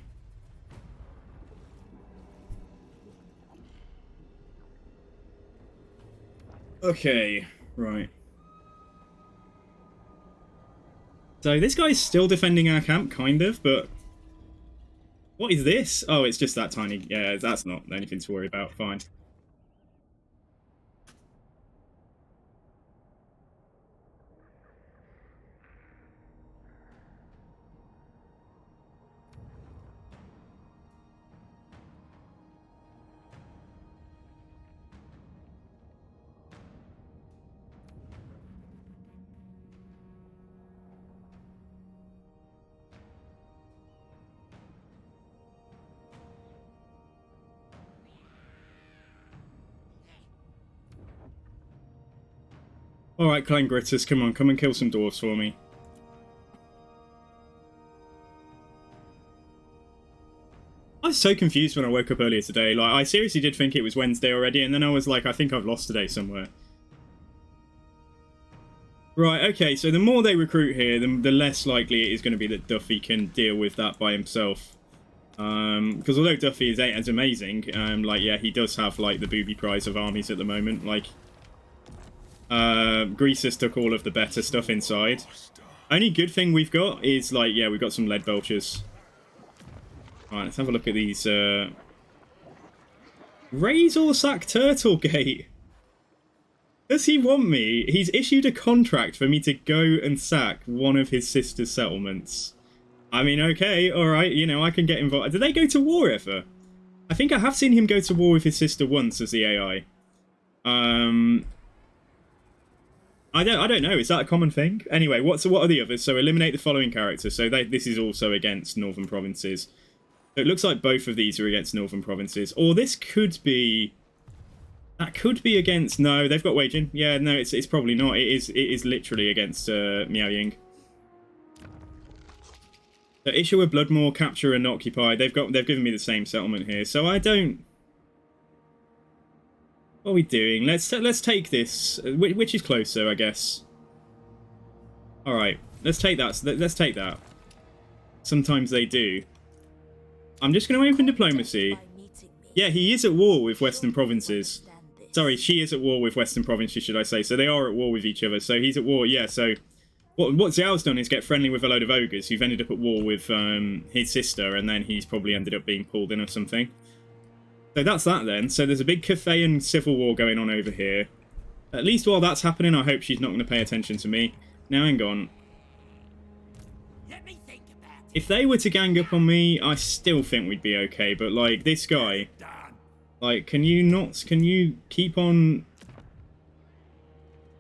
Okay, right. So this guy's still defending our camp, kind of, but... What is this? Oh, it's just that tiny... Yeah, that's not anything to worry about. Fine. Alright, Klein Greasus, come on, come and kill some dwarves for me. I was so confused when I woke up earlier today. Like, I seriously did think it was Wednesday already, and then I was like, I think I've lost today somewhere. Right, okay, so the more they recruit here, the less likely it is going to be that Duffy can deal with that by himself. Because although Duffy is amazing, like, yeah, he does have, like, the booby prize of armies at the moment, like... Greasus took all of the better stuff inside. Only good thing we've got is, like, yeah, we've got some lead belchers. Alright, let's have a look at these, Razor Sack Turtlegate! Does he want me? He's issued a contract for me to go and sack one of his sister's settlements. I mean, okay, alright, you know, I can get involved. Did they go to war ever? I think I have seen him go to war with his sister once as the AI. I don't know. Is that a common thing? Anyway, what are the others? So eliminate the following characters. So this is also against northern provinces. So it looks like both of these are against northern provinces. Or this could be... That could be against... No, they've got Wei Jin. Yeah, no, it's probably not. It is literally against Miao Ying. So issue a Bloodmoor, capture and occupy. They've given me the same settlement here. So I don't... What are we doing? Let's take this. Which is closer, I guess. Alright, let's take that. Let's take that. Sometimes they do. I'm just going to open diplomacy. Yeah, he is at war with Western provinces. Sorry, she is at war with Western provinces, should I say. So they are at war with each other. So he's at war, yeah. So what Xiao's done is get friendly with a load of ogres who've ended up at war with his sister, and then he's probably ended up being pulled in or something. So that's that then. So there's a big Cathayan civil war going on over here. At least while that's happening, I hope she's not going to pay attention to me. Now, hang on. If they were to gang up on me, I still think we'd be okay. But, like, this guy... Like, can you keep on...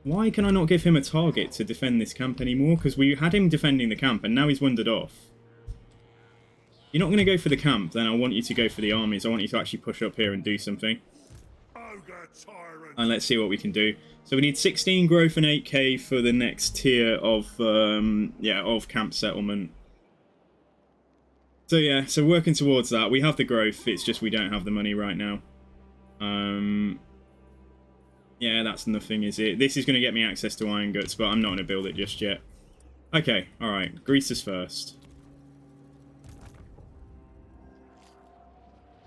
Why can I not give him a target to defend this camp anymore? Because we had him defending the camp, and now he's wandered off. You're not going to go for the camp, then I want you to go for the armies. I want you to actually push up here and do something. And let's see what we can do. So we need 16 growth and 8k for the next tier of, of camp settlement. So yeah, so working towards that. We have the growth, it's just we don't have the money right now. Yeah, that's nothing, is it? This is going to get me access to Iron Guts, but I'm not going to build it just yet. Okay, alright. Greasus first.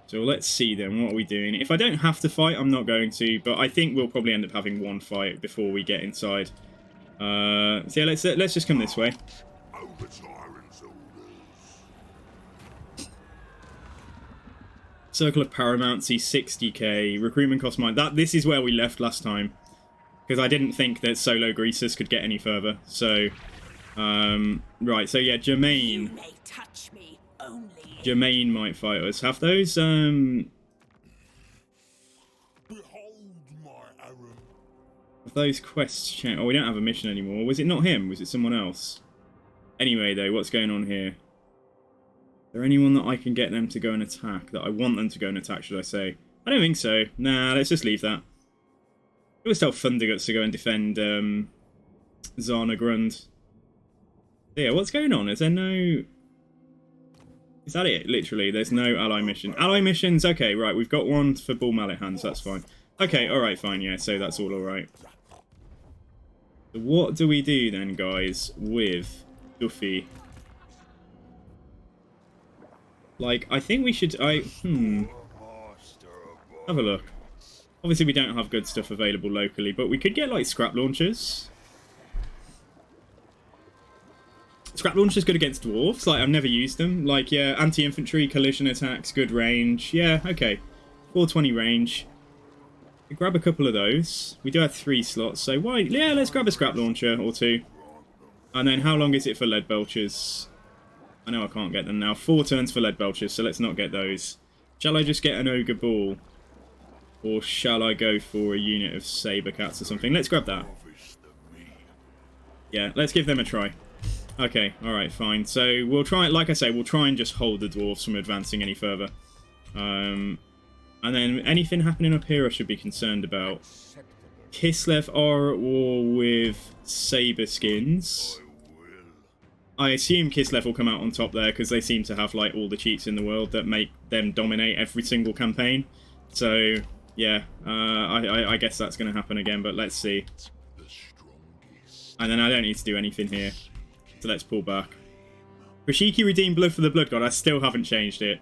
So let's see then, what are we doing? If I don't have to fight, I'm not going to, but I think we'll probably end up having one fight before we get inside. So yeah, let's just come this way. Circle of Paramountcy, 60k. Recruitment cost mine. This is where we left last time. Because I didn't think that solo Greasus could get any further. So, right, so yeah, Germain. Germain might fight us. Have those, Have those quests changed? Oh, we don't have a mission anymore. Was it not him? Was it someone else? Anyway, though, what's going on here? Is there anyone that I can get them to go and attack? That I want them to go and attack, should I say? I don't think so. Nah, let's just leave that. I always tell Thunderguts to go and defend Zana Grund. Yeah, what's going on? Is there no... Is that it? Literally, there's no ally mission. Ally missions, okay, right. We've got one for Bull Mallet Hands, that's fine. Okay, alright, fine, yeah, so that's all alright. So what do we do then, guys, with Duffy? Like, I think we should... Have a look. Obviously, we don't have good stuff available locally, but we could get, like, scrap launchers. Scrap launchers good against dwarves. Like, I've never used them. Like, yeah, anti-infantry, collision attacks, good range. Yeah, okay. 420 range. We grab a couple of those. We do have 3 slots, so why... Yeah, let's grab a scrap launcher or 2. And then how long is it for lead belchers? I know I can't get them now. 4 turns for lead belchers, so let's not get those. Shall I just get an ogre ball? Or shall I go for a unit of saber cats or something? Let's grab that. Yeah, let's give them a try. Okay, alright, fine. So we'll try, like I say, we'll try and just hold the dwarves from advancing any further. And then anything happening up here I should be concerned about. Kislev are at war with saber skins. I assume Kislev will come out on top there because they seem to have like all the cheats in the world that make them dominate every single campaign. So yeah, I guess that's going to happen again, but let's see. And then I don't need to do anything here. So let's pull back. Krashiki redeemed blood for the blood god. I still haven't changed it.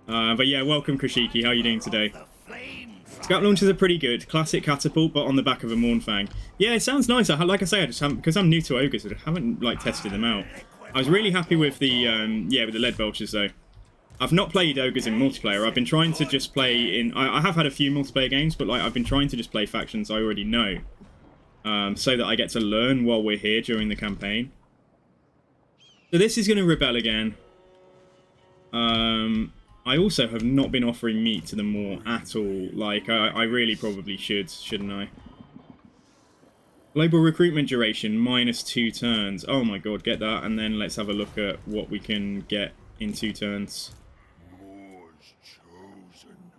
But yeah, welcome Krashiki. How are you doing today? Scrap launchers are pretty good. Classic catapult, but on the back of a Mournfang. Yeah, it sounds nice. Like I say, I just haven't, because I'm new to ogres, I haven't like tested them out. I was really happy with the with the lead belchers though. I've not played ogres in multiplayer. I've been trying to just play in... I have had a few multiplayer games, but like I've been trying to just play factions I already know. So that I get to learn while we're here during the campaign. So this is going to rebel again. I also have not been offering meat to them more at all. Like, I really probably should, shouldn't I? Global recruitment duration, -2 turns. Oh my god, get that. And then let's have a look at what we can get in 2 turns.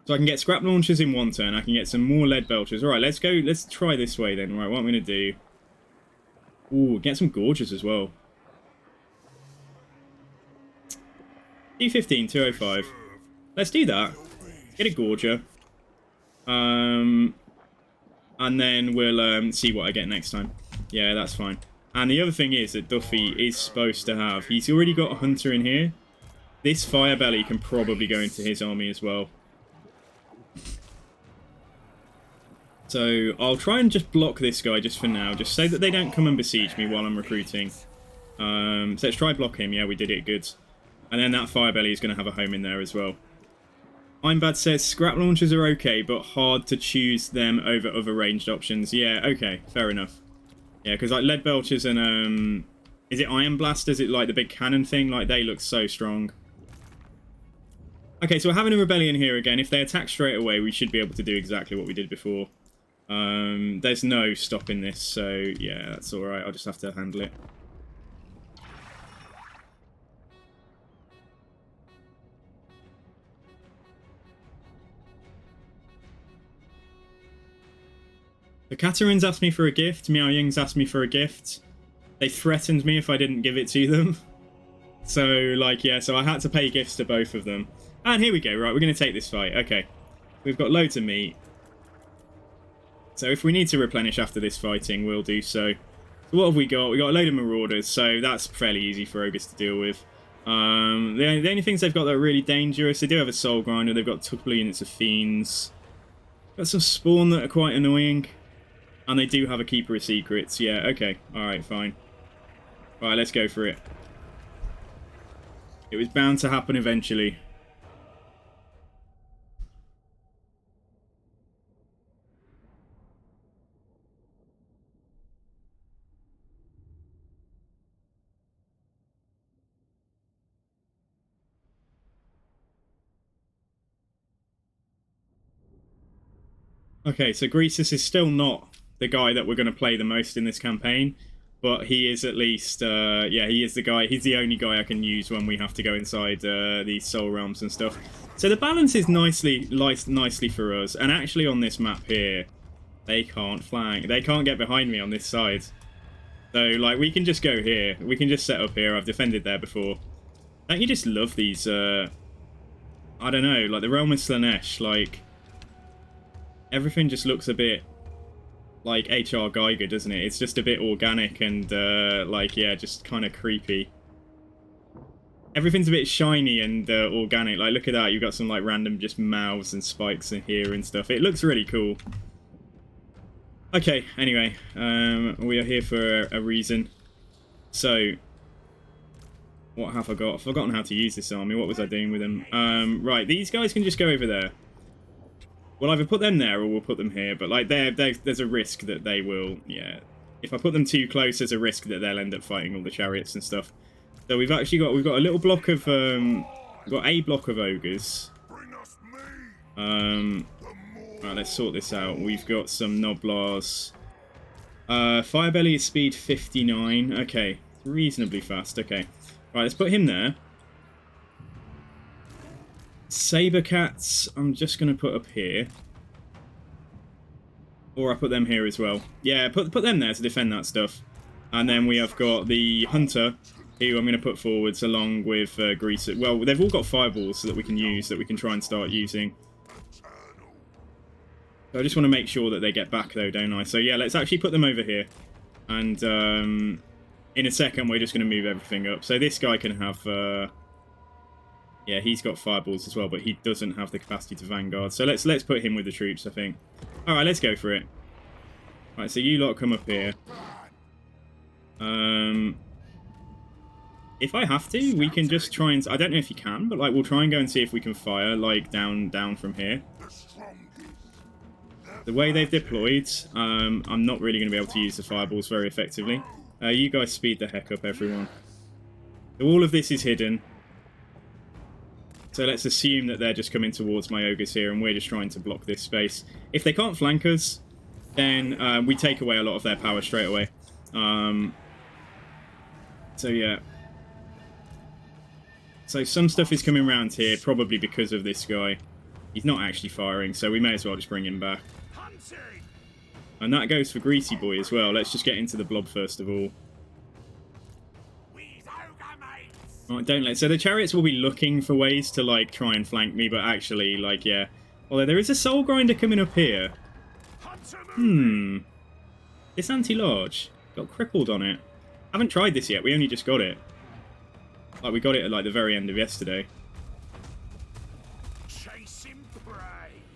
So I can get scrap launchers in one turn. I can get some more lead belchers. Alright, let's go. Let's try this way then. Right, what I'm going to do... Ooh, get some gorges as well. 215, 205. Let's do that. Get a gorger. And then we'll see what I get next time. Yeah, that's fine. And the other thing is that Duffy is supposed to have... He's already got a hunter in here. This fire belly can probably go into his army as well. So I'll try and just block this guy just for now, just so that they don't come and besiege me while I'm recruiting. So let's try block him. Yeah, we did it. Good. And then that fire belly is going to have a home in there as well. I'm Bad says scrap launchers are okay, but hard to choose them over other ranged options. Yeah, okay, fair enough. Yeah, because like lead belchers and is it iron blasters? Is it like the big cannon thing? Like they look so strong. Okay, so we're having a rebellion here again. If they attack straight away, we should be able to do exactly what we did before. There's no stopping this, so yeah, that's alright. I'll just have to handle it. The Katarins asked me for a gift. Miao Ying's asked me for a gift. They threatened me if I didn't give it to them. So, like, yeah, so I had to pay gifts to both of them. And here we go, right, we're going to take this fight. Okay, we've got loads of meat. So if we need to replenish after this fighting, we'll do so. So what have we got? We got a load of marauders, so that's fairly easy for ogres to deal with. The only things they've got that are really dangerous, they do have a soul grinder, they've got a couple of units of fiends. Got some spawn that are quite annoying. And they do have a keeper of secrets. Yeah, okay. Alright, fine. Alright, let's go for it. It was bound to happen eventually. Okay, so Greasus is still not the guy that we're going to play the most in this campaign, but he is at least, yeah, he is the guy, he's the only guy I can use when we have to go inside these soul realms and stuff. So the balance is nicely for us, and actually on this map here, they can't flank, they can't get behind me on this side. So, like, we can just go here, we can just set up here, I've defended there before. Don't you just love these, I don't know, like the realm of Slanesh, like... Everything just looks a bit like H.R. Geiger, doesn't it? It's just a bit organic and, like, yeah, just kind of creepy. Everything's a bit shiny and organic. Like, look at that. You've got some, like, random just mouths and spikes in here and stuff. It looks really cool. Okay, anyway. We are here for a reason. So, what have I got? I've forgotten how to use this army. What was I doing with them? Right, these guys can just go over there. We'll either put them there or we'll put them here, but like there's a risk that they will, yeah. If I put them too close, there's a risk that they'll end up fighting all the chariots and stuff. So we've got a little block of we've got a block of ogres. Right, let's sort this out. We've got some Noblars. Firebelly is speed 59. Okay, reasonably fast. Okay, right, let's put him there. Saber cats, I'm just going to put up here. Or I put them here as well. Yeah, put them there to defend that stuff. And then we have got the hunter, who I'm going to put forwards along with Greasus. Well, they've all got fireballs that we can use, that we can try and start using. So I just want to make sure that they get back though, don't I? So yeah, let's actually put them over here. And in a second, we're just going to move everything up. So this guy can have... yeah, he's got fireballs as well, but he doesn't have the capacity to vanguard. So let's put him with the troops, I think. All right, let's go for it. All right, so you lot come up here. If I have to, we can just try and... I don't know if you can, but like we'll try and go and see if we can fire like down from here. The way they've deployed, I'm not really going to be able to use the fireballs very effectively. You guys speed the heck up, everyone. So all of this is hidden. So let's assume that they're just coming towards my ogres here and we're just trying to block this space. If they can't flank us, then we take away a lot of their power straight away. So yeah. So some stuff is coming around here, probably because of this guy. He's not actually firing, so we may as well just bring him back. And that goes for Greasy Boy as well. Let's just get into the blob first of all. Right, don't let... So the chariots will be looking for ways to, like, try and flank me, but actually, like, yeah. Although there is a soul grinder coming up here. This anti-large got crippled on it. Haven't tried this yet. We only just got it. Like, we got it at, like, the very end of yesterday.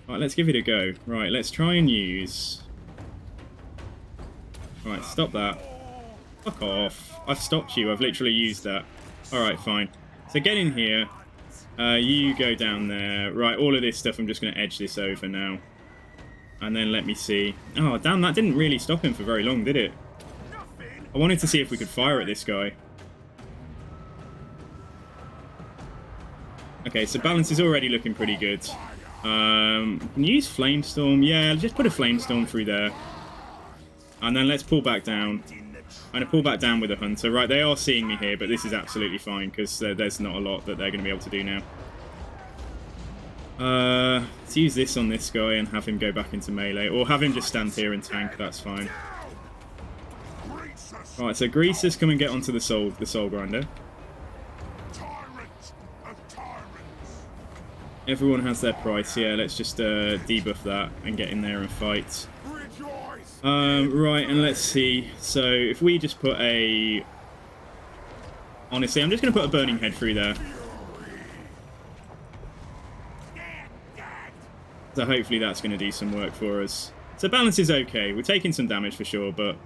Right, let's give it a go. Right, let's try and use... Right, stop that. Fuck off. I've stopped you. I've literally used that. Alright, fine. So get in here. You go down there. Right, all of this stuff, I'm just going to edge this over now. And then let me see. Oh, damn, that didn't really stop him for very long, did it? I wanted to see if we could fire at this guy. Okay, so balance is already looking pretty good. Can you use Flamestorm? Yeah, just put a Flamestorm through there. And then let's pull back down. I'm going to pull back down with a Hunter. Right, they are seeing me here, but this is absolutely fine, because there's not a lot that they're going to be able to do now. Let's use this on this guy and have him go back into melee. Or have him just stand here and tank, that's fine. Right, so Greasus, come and get onto the soul grinder. Everyone has their price, yeah, let's just debuff that and get in there and fight. Right, and let's see. So, if we just put a... Honestly, I'm just going to put a Burning Head through there. So hopefully that's going to do some work for us. So balance is okay. We're taking some damage for sure, but...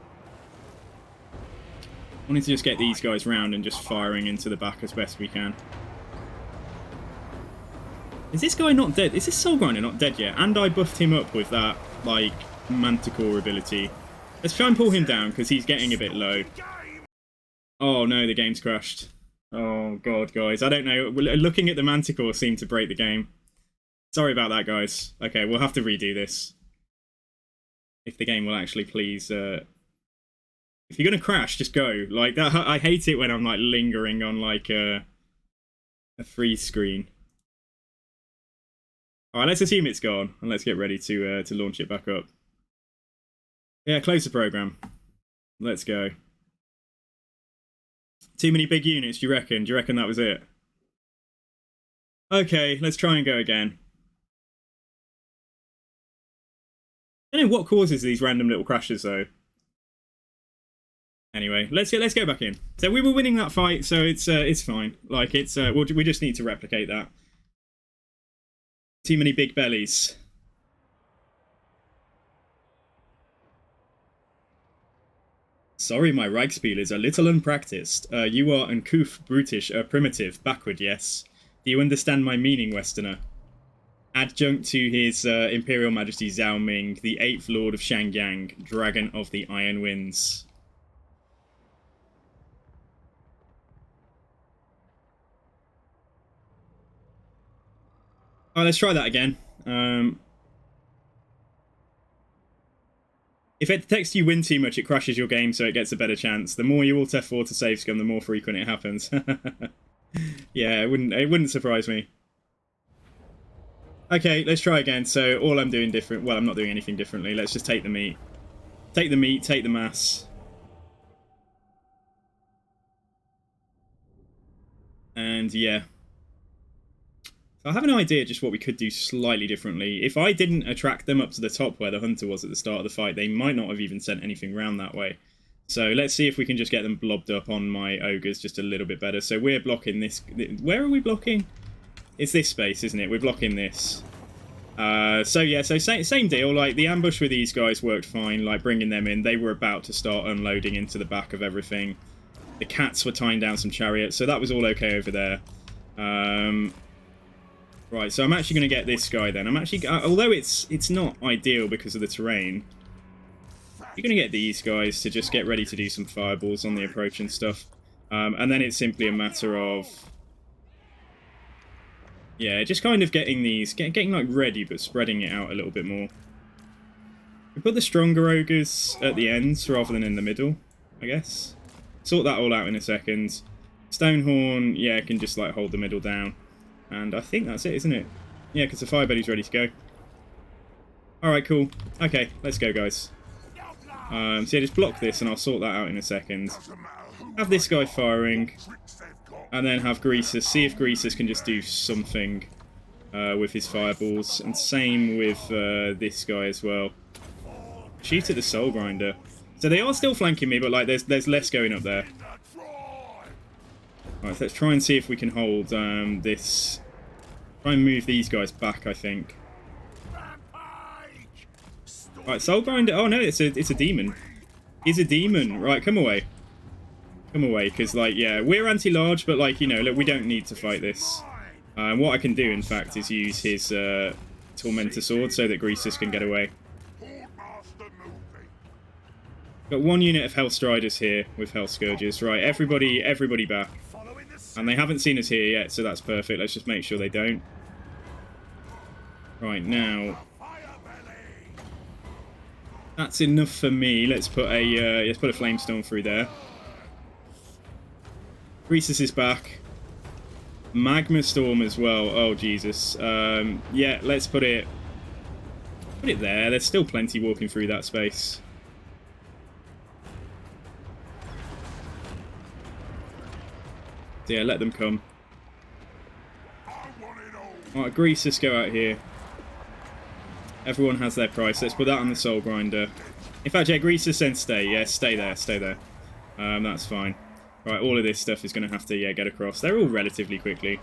I wanted to just get these guys round and just firing into the back as best we can. Is this guy not dead? Is this Soul Grinder not dead yet? And I buffed him up with that, like... Manticore ability. Let's try and pull him down because he's getting a bit low. Oh no, the game's crashed. Oh god, guys, I don't know. Looking at the Manticore seemed to break the game. Sorry about that, guys. Okay, we'll have to redo this. If the game will actually please... If you're gonna crash, just go. Like that. I hate it when I'm like lingering on like a freeze screen. Alright, let's assume it's gone and let's get ready to launch it back up. Yeah, close the program. Let's go. Too many big units, do you reckon? Do you reckon that was it? Okay, let's try and go again. I don't know what causes these random little crashes though. Anyway, let's go back in. So we were winning that fight, so it's fine. Like it's we just need to replicate that. Too many big bellies. Sorry, my Reichsspiel is a little unpracticed. You are uncouth, brutish, primitive, backward, yes. Do you understand my meaning, Westerner? Adjunct to his Imperial Majesty Zhao Ming, the 8th Lord of Shangyang, Dragon of the Iron Winds. Alright, let's try that again. If it detects you win too much, it crashes your game, so it gets a better chance. The more you alt F4 to save scum, the more frequent it happens. Yeah, it wouldn't surprise me. Okay, let's try again. So all I'm doing different... Well, I'm not doing anything differently. Let's just take the meat. Take the meat, take the mass. And yeah. I have an idea just what we could do slightly differently. If I didn't attract them up to the top where the hunter was at the start of the fight, they might not have even sent anything round that way. So let's see if we can just get them blobbed up on my ogres just a little bit better. So we're blocking this... Where are we blocking? It's this space, isn't it? We're blocking this. So yeah, so same deal. Like, the ambush with these guys worked fine, like bringing them in. They were about to start unloading into the back of everything. The cats were tying down some chariots, so that was all okay over there. Right, so I'm actually going to get this guy then. I'm actually, although it's not ideal because of the terrain, you're going to get these guys to just get ready to do some fireballs on the approach and stuff. And then it's simply a matter of, yeah, just kind of getting these, getting like ready, but spreading it out a little bit more. We put the stronger ogres at the ends rather than in the middle, I guess. Sort that all out in a second. Stonehorn, yeah, can just like hold the middle down. And I think that's it, isn't it? Yeah, because the fire belly's ready to go. Alright, cool. Okay, let's go, guys. So yeah, just block this and I'll sort that out in a second. Have this guy firing. And then have Greasus. See if Greasus can just do something with his fireballs. And same with this guy as well. Shoot at the Soul Grinder. So they are still flanking me, but like there's less going up there. Alright, so let's try and see if we can hold this. Try and move these guys back, I think. Right, Soul Grinder. Oh no, it's a demon. He's a demon. Right, come away. Come away, because like yeah, we're anti-large, but like you know, look, we don't need to fight this. What I can do, in fact, is use his Tormentor Sword so that Greasus can get away. Got one unit of Hellstriders here with Hell Scourges. Right, everybody back. And they haven't seen us here yet, so that's perfect. Let's just make sure they don't. Right, now. That's enough for me. Let's put a Flamestorm through there. Greasus is back. Magma Storm as well. Oh, Jesus. Yeah, let's put it there. There's still plenty walking through that space. So yeah, let them come. Alright, Greasus, go out here. Everyone has their price. Let's put that on the Soul Grinder. In fact, yeah, Greasus, then stay. Yeah, stay there, stay there. That's fine. Right, all of this stuff is going to have to, yeah, get across. They're all relatively quick.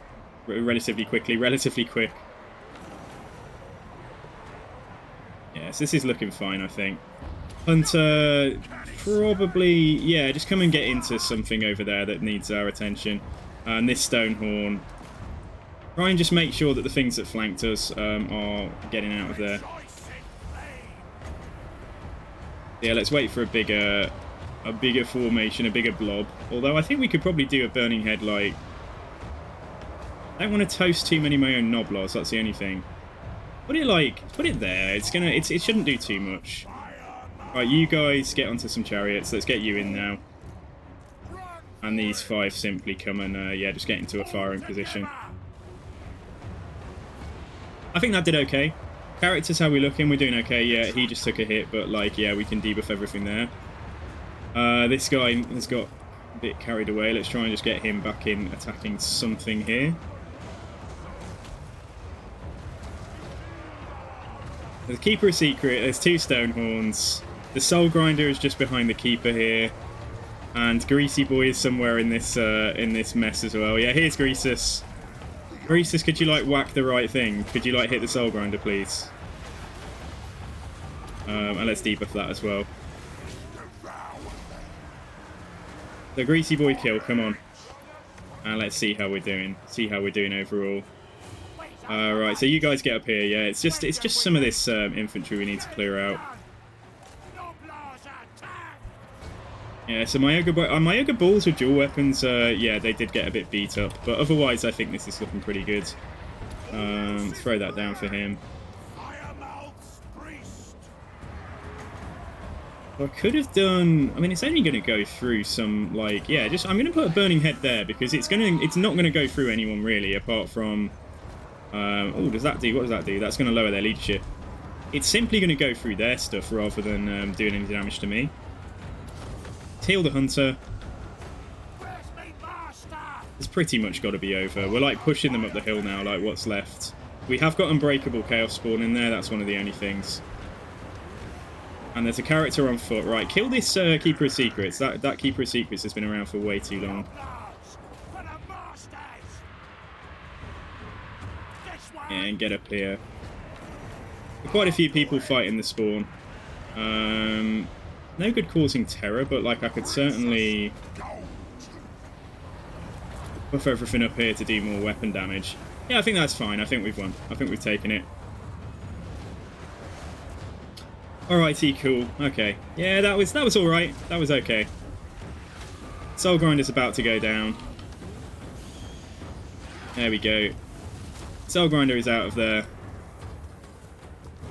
Yes, this is looking fine, I think. Hunter, probably, yeah, just come and get into something over there that needs our attention. And this Stonehorn. Try and just make sure that the things that flanked us are getting out of there. Yeah, let's wait for a bigger formation, a bigger blob. Although I think we could probably do a Burning Head like... I don't want to toast too many of my own Noblars, that's the only thing. Put it there. It shouldn't do too much. Right, you guys get onto some chariots. Let's get you in now. And these 5 simply come and, yeah, just get into a firing position. I think that did okay. Characters, how we looking? We're doing okay. Yeah, he just took a hit, but, like, yeah, we can debuff everything there. This guy has got a bit carried away. Let's try and just get him back in attacking something here. The Keeper is secret. There's 2 Stonehorns. The Soul Grinder is just behind the Keeper here. And Greasy Boy is somewhere in this mess as well. Yeah, here's Greasus. Greasus, could you, like, whack the right thing? Could you, like, hit the Soul Grinder, please? And let's debuff that as well. The Greasy Boy kill, come on. And let's see how we're doing. See how we're doing overall. Right, so you guys get up here. Yeah, it's just some of this infantry we need to clear out. Yeah, so my Ogre Balls with dual weapons, yeah, they did get a bit beat up. But otherwise, I think this is looking pretty good. Throw that down for him. I could have done... I mean, it's only going to go through some, like... Yeah, I'm going to put a Burning Head there, because it's not going to go through anyone, really, apart from... oh, does that do? What does that do? That's going to lower their leadership. It's simply going to go through their stuff, rather than doing any damage to me. Heal the Hunter. It's pretty much got to be over. We're like pushing them up the hill now, like what's left. We have got Unbreakable Chaos Spawn in there, that's one of the only things. And there's a character on foot. Right, kill this Keeper of Secrets. That Keeper of Secrets has been around for way too long. And get up here. Quite a few people fighting the spawn. No good causing terror, but like I could certainly buff everything up here to do more weapon damage. Yeah, I think that's fine. I think we've won. I think we've taken it. Alrighty, cool. Okay. Yeah, that was alright. That was okay. Soul Grinder's about to go down. There we go. Soul Grinder is out of there.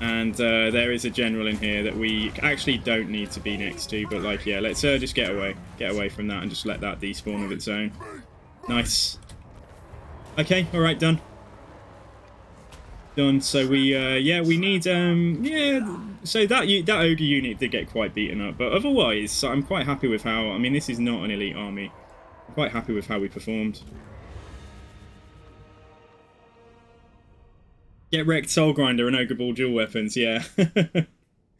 And there is a general in here that we actually don't need to be next to, but like, yeah, let's just get away from that and just let that despawn of its own. Nice. Okay, alright, done. done. So we we need so that ogre unit did get quite beaten up, but otherwise I'm quite happy with how, I mean, this is not an elite army. I'm quite happy with how we performed. Get wrecked, Soul Grinder and Ogre Ball dual weapons, yeah.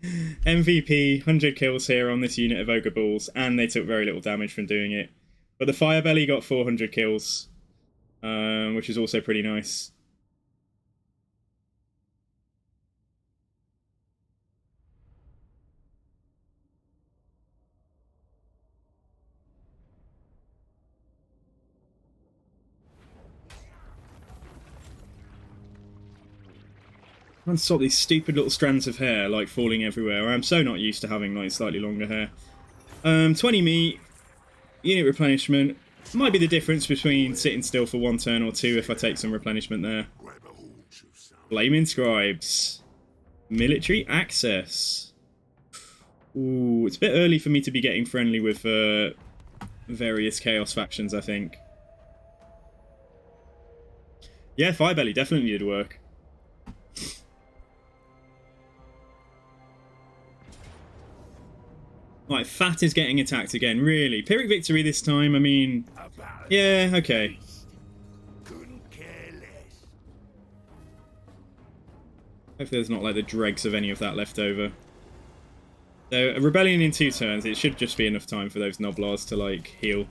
MVP, 100 kills here on this unit of Ogre Balls, and they took very little damage from doing it. But the Firebelly got 400 kills, which is also pretty nice. I'm trying to stop these stupid little strands of hair like falling everywhere. I'm so not used to having like slightly longer hair. 20 meat, unit replenishment. Might be the difference between sitting still for 1 turn or 2 if I take some replenishment there. Flaming Scribes. Military access. Ooh, it's a bit early for me to be getting friendly with various Chaos factions, I think. Yeah, Firebelly definitely did work. Right, Fat is getting attacked again, really. Pyrrhic victory this time, I mean... Yeah, okay. Hopefully there's not like the dregs of any of that left over. So, a rebellion in 2 turns, it should just be enough time for those Noblars to, like, heal.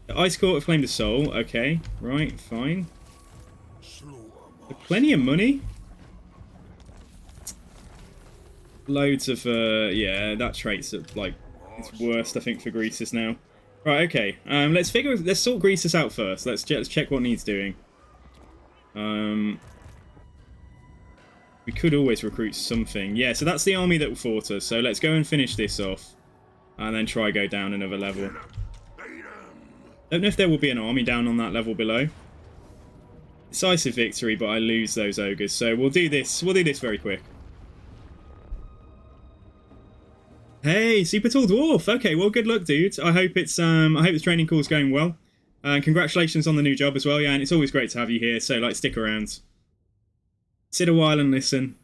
The Ice Court have claimed a soul, okay. Right, fine. Plenty of money. Loads of, yeah, that trait's like, it's worst, I think, for Greasus now. Right, okay, let's sort Greasus out first. Let's check what needs doing. We could always recruit something. Yeah, so that's the army that fought us, so let's go and finish this off. And then try go down another level. Don't know if there will be an army down on that level below. Decisive victory, but I lose those ogres, so we'll do this very quick. Hey, Super Tall Dwarf. Okay, well, good luck, dude. I hope the training course going well. And congratulations on the new job as well, yeah. And it's always great to have you here. So, like, stick around. Sit a while and listen.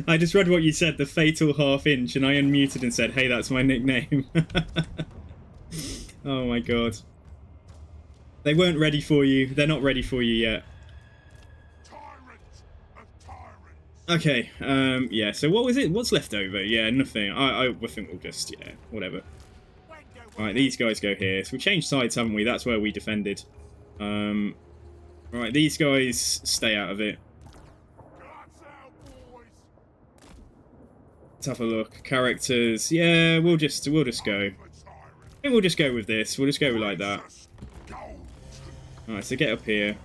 I just read what you said, the fatal half-inch, and I unmuted and said, "Hey, that's my nickname." Oh my god. They weren't ready for you. They're not ready for you yet. Okay, yeah, so what was it? What's left over? Yeah, nothing. I think we'll just, yeah, whatever. Alright, these guys go here. So we changed sides, haven't we? That's where we defended. Alright, these guys stay out of it. Let's have a look. Characters. Yeah, we'll just go. I think we'll just go with this. We'll just go like that. Alright, so get up here.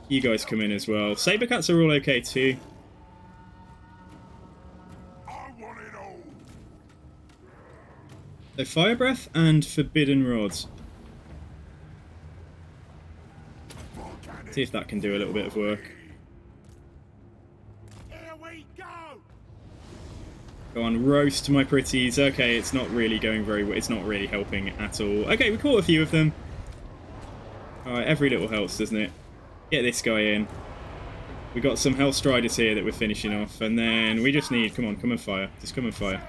You guys come in as well. Sabercats are all okay too. So Fire Breath and Forbidden Rod. See if that can do a little bit of work. Go on, roast my pretties. Okay, it's not really going very well. It's not really helping at all. Okay, we caught a few of them. Alright, every little helps, doesn't it? Get this guy in. We got some Hellstriders here that we're finishing off, and then we just need... Come on, come and fire. Just come and fire.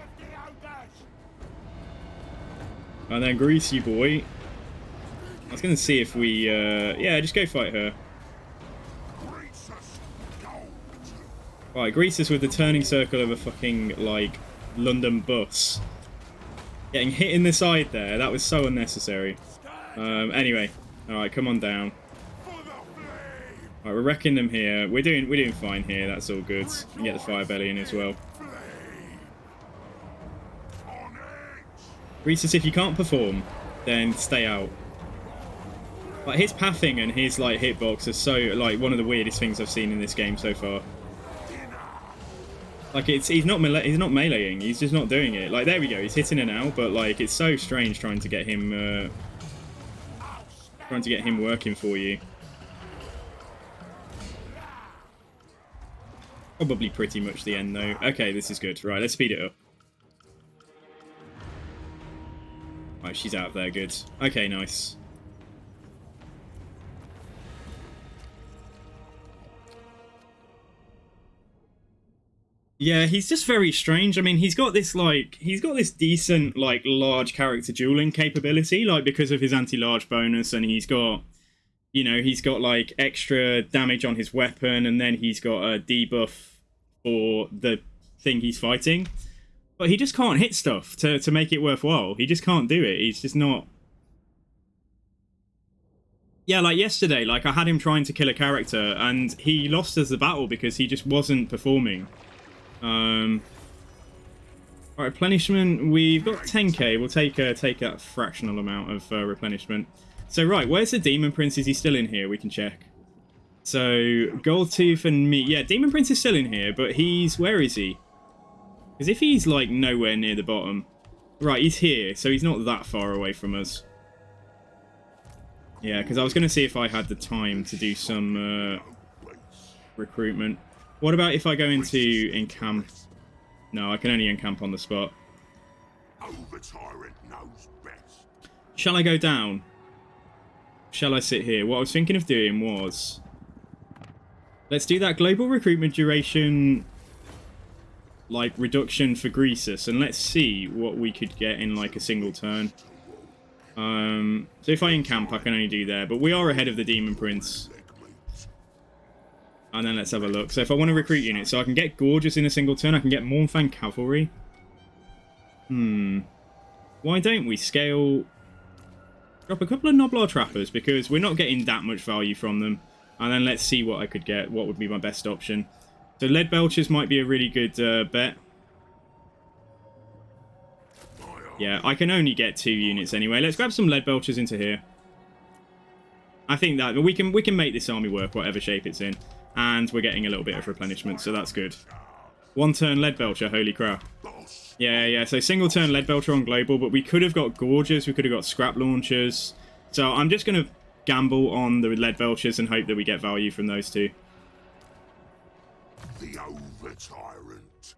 And then Grease, you boy. I was going to see if we... yeah, just go fight her. Right, Greasus with the turning circle of a fucking, like, London bus. Getting hit in the side there. That was so unnecessary. Anyway. Alright, come on down. Alright, we're wrecking them here. We're doing fine here. That's all good. And get the Firebelly in as well. Greasus, if you can't perform, then stay out. Like, his pathing and his, like, hitbox are so, like, one of the weirdest things I've seen in this game so far. Like, he's not meleeing, he's just not doing it. Like, there we go, he's hitting it now, but, like, it's so strange trying to get him working for you. Probably pretty much the end, though. Okay, this is good. Right, let's speed it up. Right, she's out of there, good. Okay, nice. Yeah, he's just very strange. I mean, he's got this decent, like, large character dueling capability, like, because of his anti-large bonus, and he's got, you know, he's got, like, extra damage on his weapon, and then he's got a debuff for the thing he's fighting. But he just can't hit stuff to make it worthwhile. He just can't do it. He's just not... Yeah, like yesterday, like, I had him trying to kill a character, and he lost us the battle because he just wasn't performing. Alright, replenishment, we've got 10k, we'll take that fractional amount of replenishment. So right, where's the Demon Prince? Is he still in here? We can check. So, Goldtooth and me, yeah, Demon Prince is still in here, but where is he? Because if he's like nowhere near the bottom, right, he's here, so he's not that far away from us. Yeah, because I was going to see if I had the time to do some recruitment. What about if I go into encamp? No, I can only encamp on the spot. Shall I go down? Shall I sit here? What I was thinking of doing was... Let's do that global recruitment duration, like, reduction for Greasus, and let's see what we could get in, like, a single turn. So if I encamp, I can only do there, but we are ahead of the Demon Prince. And then let's have a look. So if I want to recruit units, so I can get Gorgeous in a single turn, I can get Mournfang Cavalry. Why don't we scale... Drop a couple of Noblar Trappers, because we're not getting that much value from them. And then let's see what I could get, what would be my best option. So Lead Belchers might be a really good bet. Yeah, I can only get 2 units anyway. Let's grab some Lead Belchers into here. I think that we can make this army work, whatever shape it's in. And we're getting a little bit of replenishment, so that's good. 1 turn Lead Belcher, holy crap. Yeah, so single turn Lead Belcher on global, but we could have got Gorges, we could have got Scrap Launchers. So I'm just going to gamble on the Lead Belchers and hope that we get value from those two.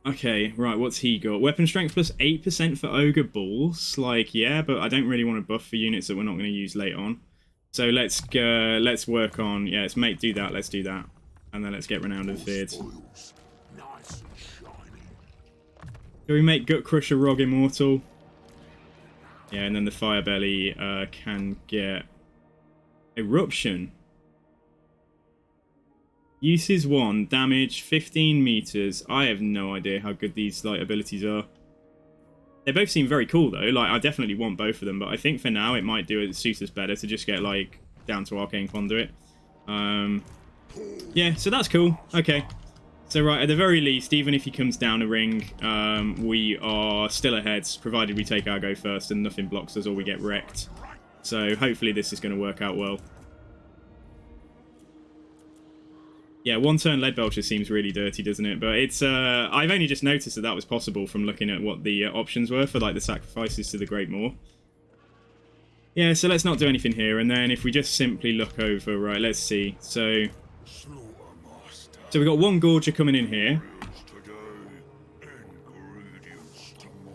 Okay, right, what's he got? Weapon strength plus 8% for Ogre Balls. Like, yeah, but I don't really want to buff for units that we're not going to use late on. So let's work on... Yeah, let's do that, let's do that. And then let's get Renowned and Feared. Do we make Gut Crusher Rog Immortal? Yeah, and then the Firebelly can get... Eruption. Uses 1, damage 15 meters. I have no idea how good these like abilities are. They both seem very cool though. Like, I definitely want both of them, but I think for now it might suit us better to just get like down to Arcane Conduit. Yeah, so that's cool. Okay. So right, at the very least, even if he comes down a ring, we are still ahead, provided we take our go first and nothing blocks us or we get wrecked. So hopefully this is going to work out well. Yeah, 1 turn Lead Belcher seems really dirty, doesn't it? But it's I've only just noticed that was possible from looking at what the options were for like the sacrifices to the Great Maw. Yeah, so let's not do anything here, and then if we just simply look over, right, let's see. So we've got 1 Gorger coming in here.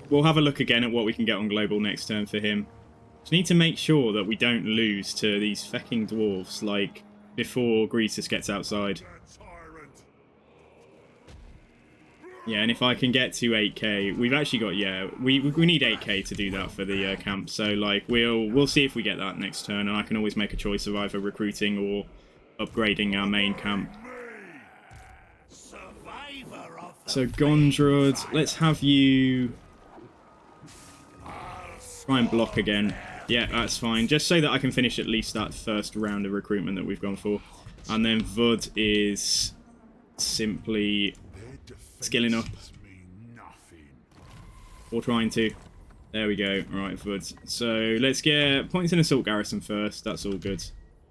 We'll have a look again at what we can get on global next turn for him. Just need to make sure that we don't lose to these fecking dwarves, like, before Greasus gets outside. Yeah, and if I can get to 8k, we've actually got, yeah, we need 8k to do that for the camp. So, like, we'll see if we get that next turn, and I can always make a choice of either recruiting or upgrading our main camp. So, Gondrod, let's have you try and block again. Yeah, that's fine. Just so that I can finish at least that first round of recruitment that we've gone for. And then Vud is simply skilling up. Or trying to. There we go. Right, Vud. So let's get points in Assault Garrison first. That's all good.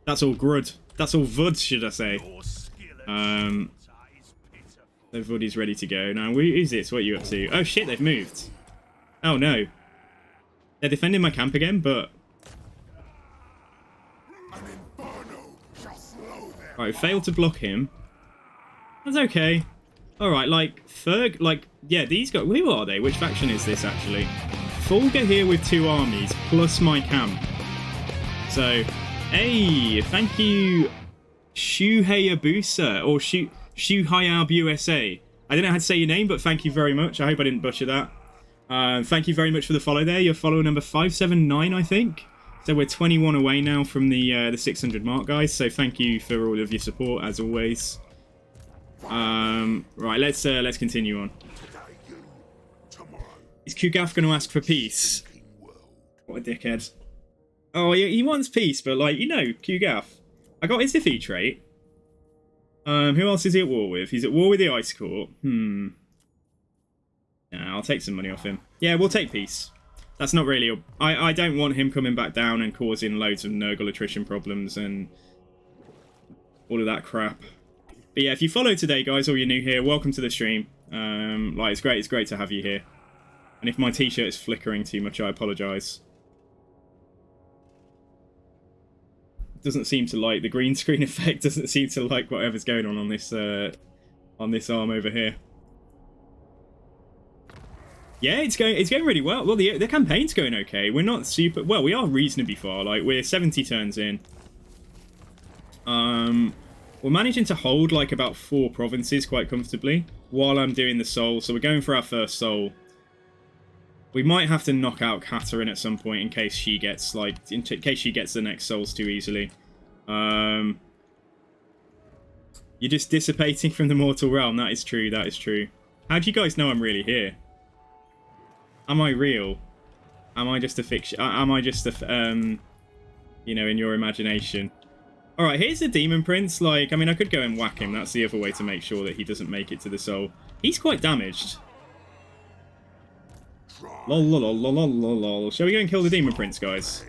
That's all good. That's all Vud, should I say. So Vud is ready to go. Now, who's this? What are you up to? Oh shit, they've moved. Oh no. They're defending my camp again, but... Right, failed to block him. That's okay. Alright, like, Ferg, like, yeah, these guys... Who are they? Which faction is this, actually? Fulgur here with 2 armies, plus my camp. So, hey, thank you, Shuhayabusa, or Shuhayab USA. I don't know how to say your name, but thank you very much. I hope I didn't butcher that. Thank you very much for the follow there. You're follower number 579, I think. So we're 21 away now from the 600 mark, guys. So thank you for all of your support, as always. Right, let's continue on. Is Kugaf going to ask for peace? What a dickhead. Oh, he wants peace, but, like, you know, Kugaf. I got his defeat trait. Who else is he at war with? He's at war with the Ice Court. Nah, I'll take some money off him. Yeah, we'll take peace. That's not really... I don't want him coming back down and causing loads of Nurgle attrition problems and all of that crap. But yeah, if you follow today, guys, or you're new here, welcome to the stream. Like, it's great to have you here. And if my t-shirt is flickering too much, I apologise. Doesn't seem to like the green screen effect. Doesn't seem to like whatever's going on this arm over here. Yeah, it's going really well. Well, the campaign's going okay. We're not super... Well, we are reasonably far. Like, we're 70 turns in. We're managing to hold, like, about 4 provinces quite comfortably while I'm doing the soul. So we're going for our first soul. We might have to knock out Katarine at some point in case she gets, like... In case she gets the next souls too easily. You're just dissipating from the mortal realm. That is true, that is true. How do you guys know I'm really here? Am I real? Am I just a fiction? Am I just a, you know, in your imagination? Alright, here's the Demon Prince. Like, I mean, I could go and whack him. That's the other way to make sure that he doesn't make it to the soul. He's quite damaged. Lol, lol, lol, lol, lol, lol. Shall we go and kill the Demon Prince, guys?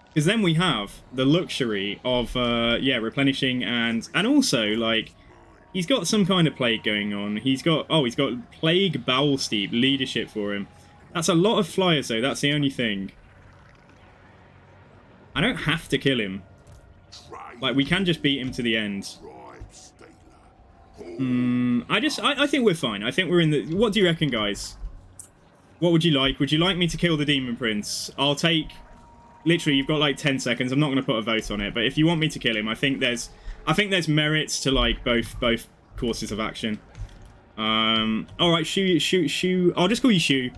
Because then we have the luxury of, yeah, replenishing and also, like... He's got some kind of plague going on. He's got Plague Bowel Steep leadership for him. That's a lot of flyers, though. That's the only thing. I don't have to kill him. Like, we can just beat him to the end. I think we're fine. I think we're in the... What do you reckon, guys? What would you like? Would you like me to kill the Demon Prince? I'll take... Literally, you've got, like, 10 seconds. I'm not going to put a vote on it. But if you want me to kill him, I think there's merits to, like, both courses of action. Alright, Shu. I'll just call you Shu.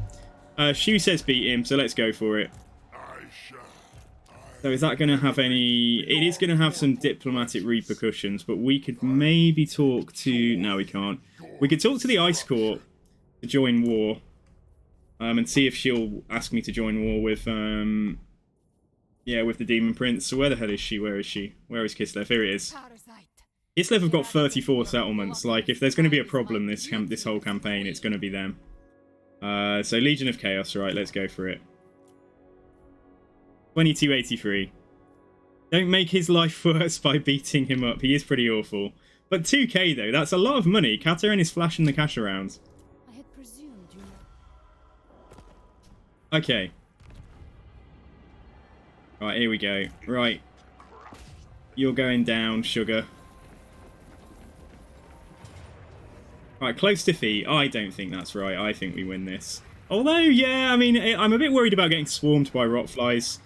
Shu says beat him, so let's go for it. So is that going to have any... It is going to have some diplomatic repercussions, but we could maybe talk to... No, we can't. We could talk to the Ice Court to join war. And see if she'll ask me to join war with... Yeah, with the Demon Prince. So where the hell is she? Where is she? Where is Kislev? Here it is. Kislev have got 34 settlements. Like, if there's going to be a problem this whole campaign, it's going to be them. So Legion of Chaos, right, let's go for it. 2283. Don't make his life worse by beating him up. He is pretty awful. But 2k, though, that's a lot of money. Katarine is flashing the cash around. I had presumed you... Okay. Right, here we go. Right. You're going down, sugar. Right, close defeat. I don't think that's right. I think we win this. Although, yeah, I mean, I'm a bit worried about getting swarmed by rotflies.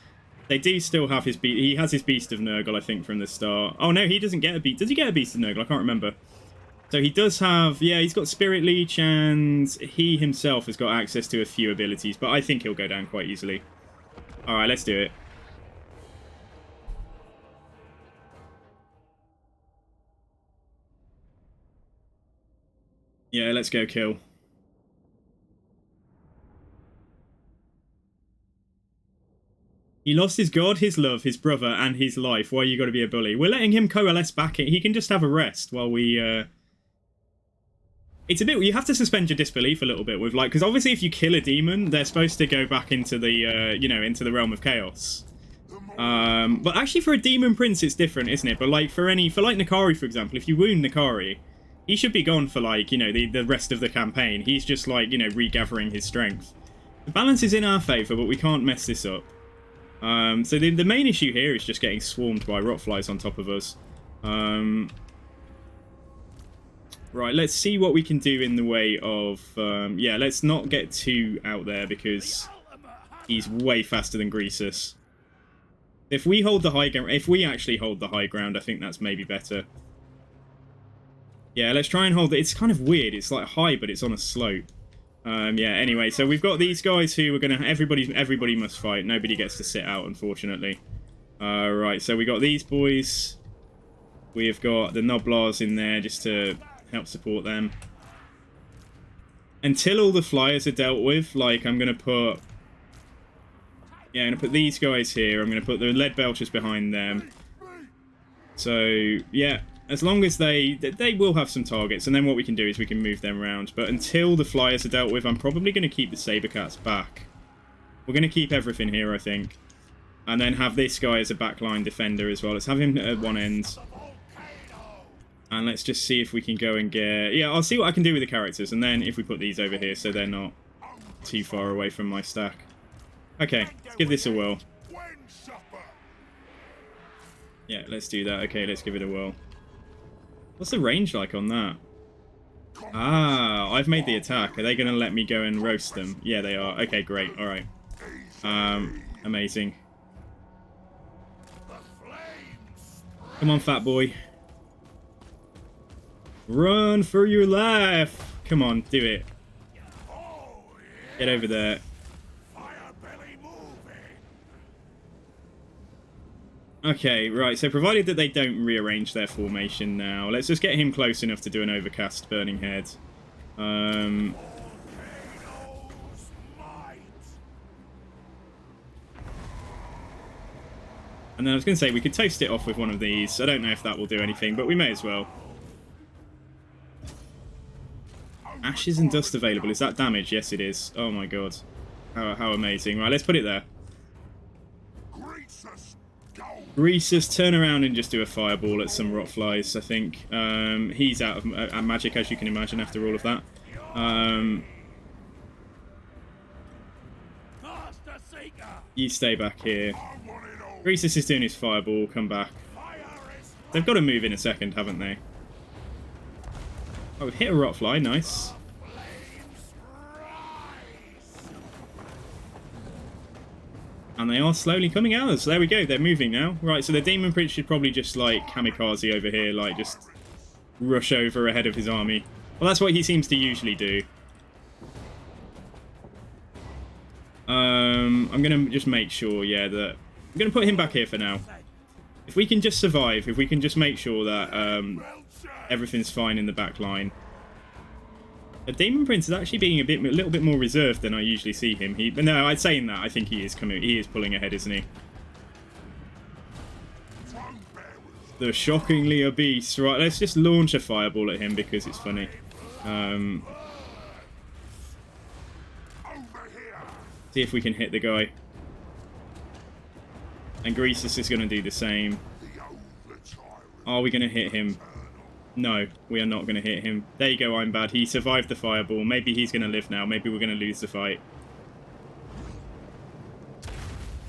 They do still have his beast. He has his Beast of Nurgle, I think, from the start. Oh, no, he doesn't get a beast. Does he get a Beast of Nurgle? I can't remember. So he does have... Yeah, he's got Spirit Leech, and he himself has got access to a few abilities, but I think he'll go down quite easily. Alright, let's do it. Yeah, let's go kill. He lost his god, his love, his brother, and his life. Why you got to be a bully? We're letting him coalesce back. He can just have a rest while we... It's a bit... You have to suspend your disbelief a little bit with, like... Because obviously if you kill a demon, they're supposed to go back into the, you know, into the realm of chaos. But actually for a demon prince, it's different, isn't it? But, like, for like, Nakari, for example, if you wound Nakari, he should be gone for, like, you know, the rest of the campaign. He's just, like, you know, regathering his strength. The balance is in our favour, but we can't mess this up. So the main issue here is just getting swarmed by rotflies on top of us. Right, let's see what we can do in the way of... yeah, let's not get too out there because he's way faster than Greasus. If we hold the high ground... If we actually hold the high ground, I think that's maybe better. Yeah, let's try and hold it. It's kind of weird. It's like high, but it's on a slope. Yeah, anyway, so we've got these guys who are going to... Everybody must fight. Nobody gets to sit out, unfortunately. Right, so we got these boys. We've got the Noblars in there just to help support them. Until all the flyers are dealt with, like, I'm going to put... Yeah, I'm going to put these guys here. I'm going to put the lead belchers behind them. So, yeah, as long as they will have some targets. And then what we can do is we can move them around. But until the flyers are dealt with, I'm probably going to keep the Sabercats back. We're going to keep everything here, I think. And then have this guy as a backline defender as well. Let's have him at one end. And let's just see if we can go and get... Yeah, I'll see what I can do with the characters. And then if we put these over here so they're not too far away from my stack. Okay, let's give this a whirl. Yeah, let's do that. Okay, let's give it a whirl. What's the range like on that? Ah, I've made the attack. Are they going to let me go and roast them? Yeah, they are. Okay, great. All right. Amazing. Come on, fat boy. Run for your life. Come on, do it. Get over there. Okay, right, so provided that they don't rearrange their formation now, let's just get him close enough to do an overcast burning head. And then I was going to say, we could toast it off with one of these. I don't know if that will do anything, but we may as well. Ashes and dust available. Is that damage? Yes, it is. Oh my god. How amazing. Right, let's put it there. Greasus, turn around and just do a fireball at some rotflies, I think. He's out of magic, as you can imagine, after all of that. You stay back here. Greasus is doing his fireball. Come back. They've got to move in a second, haven't they? Oh, we've hit a rotfly. Nice. And they are slowly coming at us. There we go. They're moving now. Right, so the Demon Prince should probably just, like, kamikaze over here. Like, just rush over ahead of his army. Well, that's what he seems to usually do. I'm going to just make sure, yeah, that... I'm going to put him back here for now. If we can just survive, if we can just make sure that everything's fine in the back line. The Demon Prince is actually being a little bit more reserved than I usually see him. But no, I'd say in that, I think he is pulling ahead, isn't he? The shockingly obese. Right, let's just launch a fireball at him because it's funny. See if we can hit the guy. And Greasus is going to do the same. Are we going to hit him? No, we are not going to hit him. There you go, I'm bad. He survived the fireball. Maybe he's going to live now. Maybe we're going to lose the fight.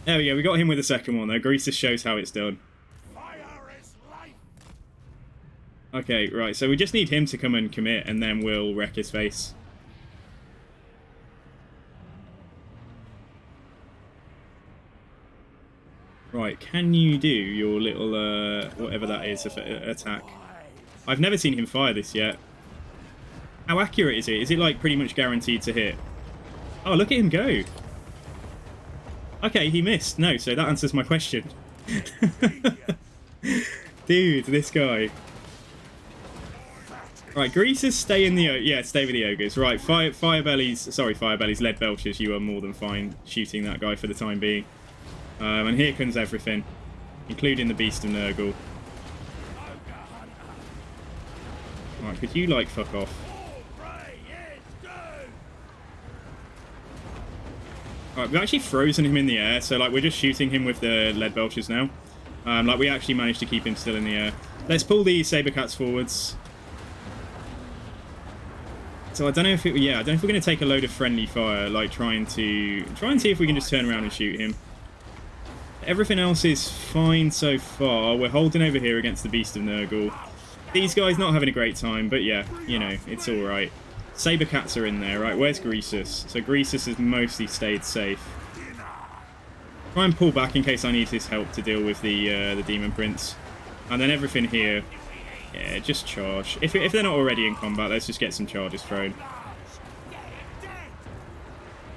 There we go. We got him with the second one, though. Greasus shows how it's done. Okay, right. So we just need him to come and commit, and then we'll wreck his face. Right, can you do your little, whatever that is, attack? I've never seen him fire this yet. How accurate is it? Is it, like, pretty much guaranteed to hit? Oh, look at him go. Okay, he missed. No, so that answers my question. Dude, this guy. Right, Greasus, stay in the... Yeah, stay with the ogres. Right, Firebellies... Sorry, Firebellies, lead belchers, you are more than fine shooting that guy for the time being. And here comes everything, including the Beast of Nurgle. Right, could you, like, fuck off? Alright, we've actually frozen him in the air, so, like, we're just shooting him with the lead belchers now. Like, we actually managed to keep him still in the air. Let's pull the Sabercats forwards. So I don't know if it... Yeah, I don't know if we're going to take a load of friendly fire, like, try and see if we can just turn around and shoot him. Everything else is fine so far. We're holding over here against the Beast of Nurgle. These guys not having a great time, but yeah, you know, it's alright. Saber cats are in there, right? Where's Greasus? So Greasus has mostly stayed safe. Try and pull back in case I need his help to deal with the Demon Prince. And then everything here, yeah, just charge. If they're not already in combat, let's just get some charges thrown.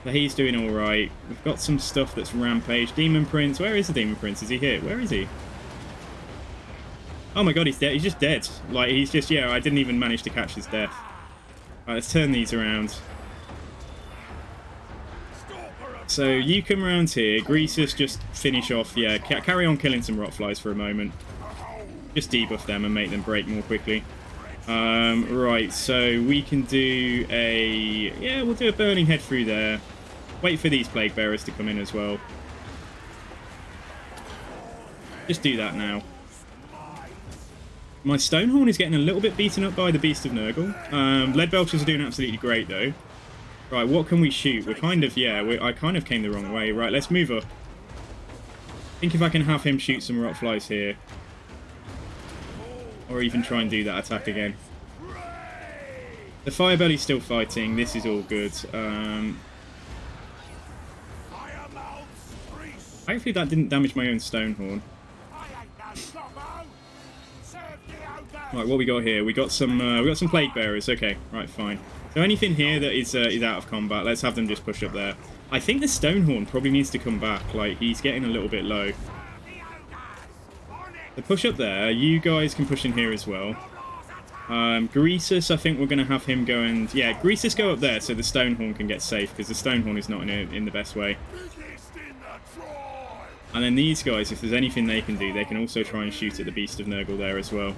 So he's doing alright. We've got some stuff that's rampage. Demon Prince, where is the Demon Prince? Is he here? Where is he? Oh my god, he's dead. He's just dead. Like, he's just, yeah, I didn't even manage to catch his death. Alright, let's turn these around. So you come around here. Greasus, just finish off. Yeah, carry on killing some rotflies for a moment. Just debuff them and make them break more quickly. Right, so we can do a... Yeah, we'll do a burning head through there. Wait for these plague bearers to come in as well. Just do that now. My Stonehorn is getting a little bit beaten up by the Beast of Nurgle. Lead Belchers are doing absolutely great, though. Right, what can we shoot? We're kind of, yeah, I kind of came the wrong way. Right, let's move up. Think if I can have him shoot some rotflies here. Or even try and do that attack again. The Firebelly's still fighting. This is all good. Hopefully that didn't damage my own Stonehorn. Right, what we got here? We got some plague bearers. Okay, right, fine. So anything here that is out of combat, let's have them just push up there. I think the Stonehorn probably needs to come back. Like, he's getting a little bit low. So push up there. You guys can push in here as well. Greasus, I think we're going to have him go and... Yeah, Greasus go up there so the Stonehorn can get safe, because the Stonehorn is not in the best way. And then these guys, if there's anything they can do, they can also try and shoot at the Beast of Nurgle there as well.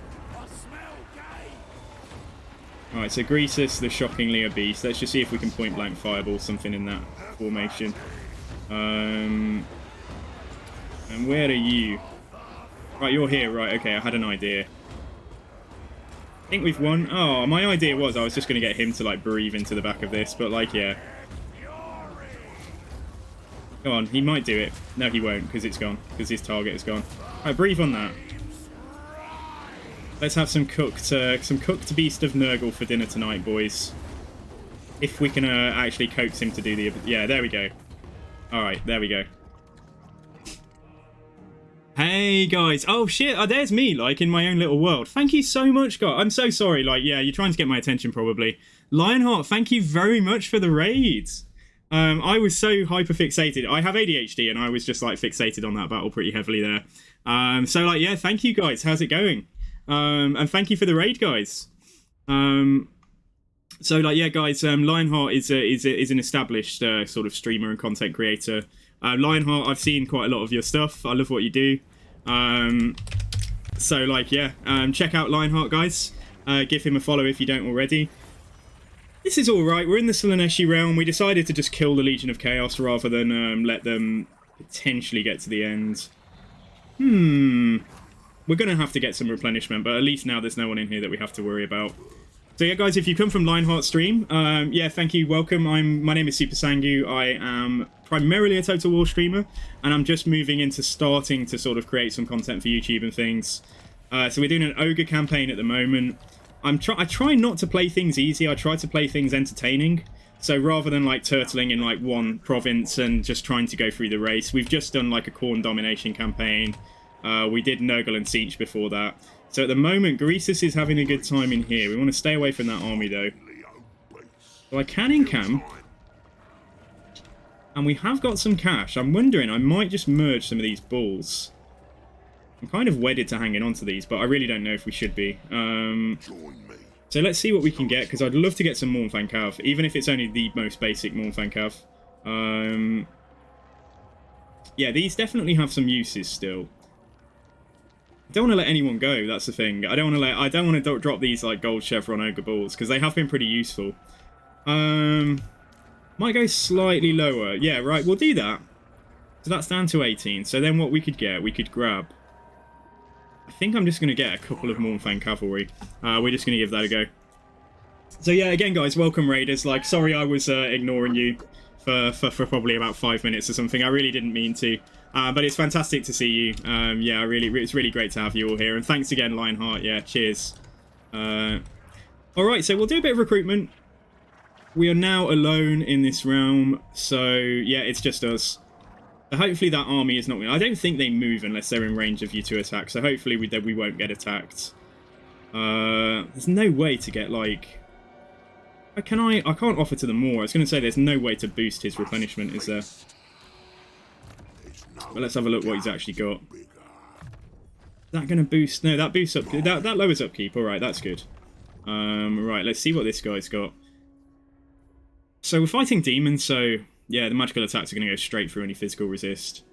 Alright, so Greasus, the shockingly a beast. Let's just see if we can point blank fireball something in that formation. And where are you? Right, you're here. Right, okay, I had an idea. I think we've won. Oh, my idea was I was just going to get him to, like, breathe into the back of this. But, like, yeah. Go on, he might do it. No, he won't, because it's gone. Because his target is gone. Alright, breathe on that. Let's have some cooked Beast of Nurgle for dinner tonight, boys. If we can actually coax him to do the... Yeah, there we go. Alright, there we go. Hey, guys. Oh, shit. Oh, there's me, like, in my own little world. Thank you so much, God. I'm so sorry. Like, yeah, you're trying to get my attention, probably. Lionheart, thank you very much for the raids. I was so hyper-fixated. I have ADHD, and I was just, like, fixated on that battle pretty heavily there. So, like, yeah, thank you, guys. How's it going? And thank you for the raid, guys. So, like, yeah, guys, Lionheart is an established sort of streamer and content creator. Lionheart, I've seen quite a lot of your stuff. I love what you do. So, like, yeah, check out Lionheart, guys. Give him a follow if you don't already. This is all right. We're in the Slaneshi realm. We decided to just kill the Legion of Chaos rather than let them potentially get to the end. We're going to have to get some replenishment, but at least now there's no one in here that we have to worry about. So yeah, guys, if you come from Lionheart stream, yeah, thank you, welcome. My name is Super Sangu. I am primarily a Total War streamer, and I'm just moving into starting to sort of create some content for YouTube and things. So we're doing an Ogre campaign at the moment. I try not to play things easy. I try to play things entertaining. So rather than like turtling in like one province and just trying to go through the race, we've just done like a Khorne domination campaign. We did Nurgle and Siege before that. So at the moment, Greasus is having a good time in here. We want to stay away from that army, though. So I can encamp. And we have got some cash. I'm wondering, I might just merge some of these balls. I'm kind of wedded to hanging on to these, but I really don't know if we should be. So let's see what we can get, because I'd love to get some Mournfang Cav, even if it's only the most basic Mournfang Cav. Yeah, these definitely have some uses still. I don't want to let anyone go, that's the thing. I don't want to drop these like gold chevron ogre balls, because they have been pretty useful. Might go slightly lower. Yeah, right, we'll do that. So that's down to 18. So then what we could get, we could grab... I think I'm just going to get a couple of Mournfang Cavalry. We're just going to give that a go. So yeah, again guys, welcome raiders. Like, sorry I was ignoring you for probably about 5 minutes or something. I really didn't mean to. But it's fantastic to see you. Yeah, it's really great to have you all here. And thanks again, Lionheart. Yeah, cheers. Alright, so we'll do a bit of recruitment. We are now alone in this realm, so yeah, it's just us. So hopefully that army is not... I don't think they move unless they're in range of you to attack, so hopefully we won't get attacked. There's no way to get, like... I can't offer to them more. I was going to say there's no way to boost his replenishment, is there? But let's have a look what he's actually got. Is that going to boost? No, that boosts up... That lowers upkeep. Alright, that's good. Right, let's see what this guy's got. So we're fighting demons, so yeah, the magical attacks are going to go straight through any physical resist.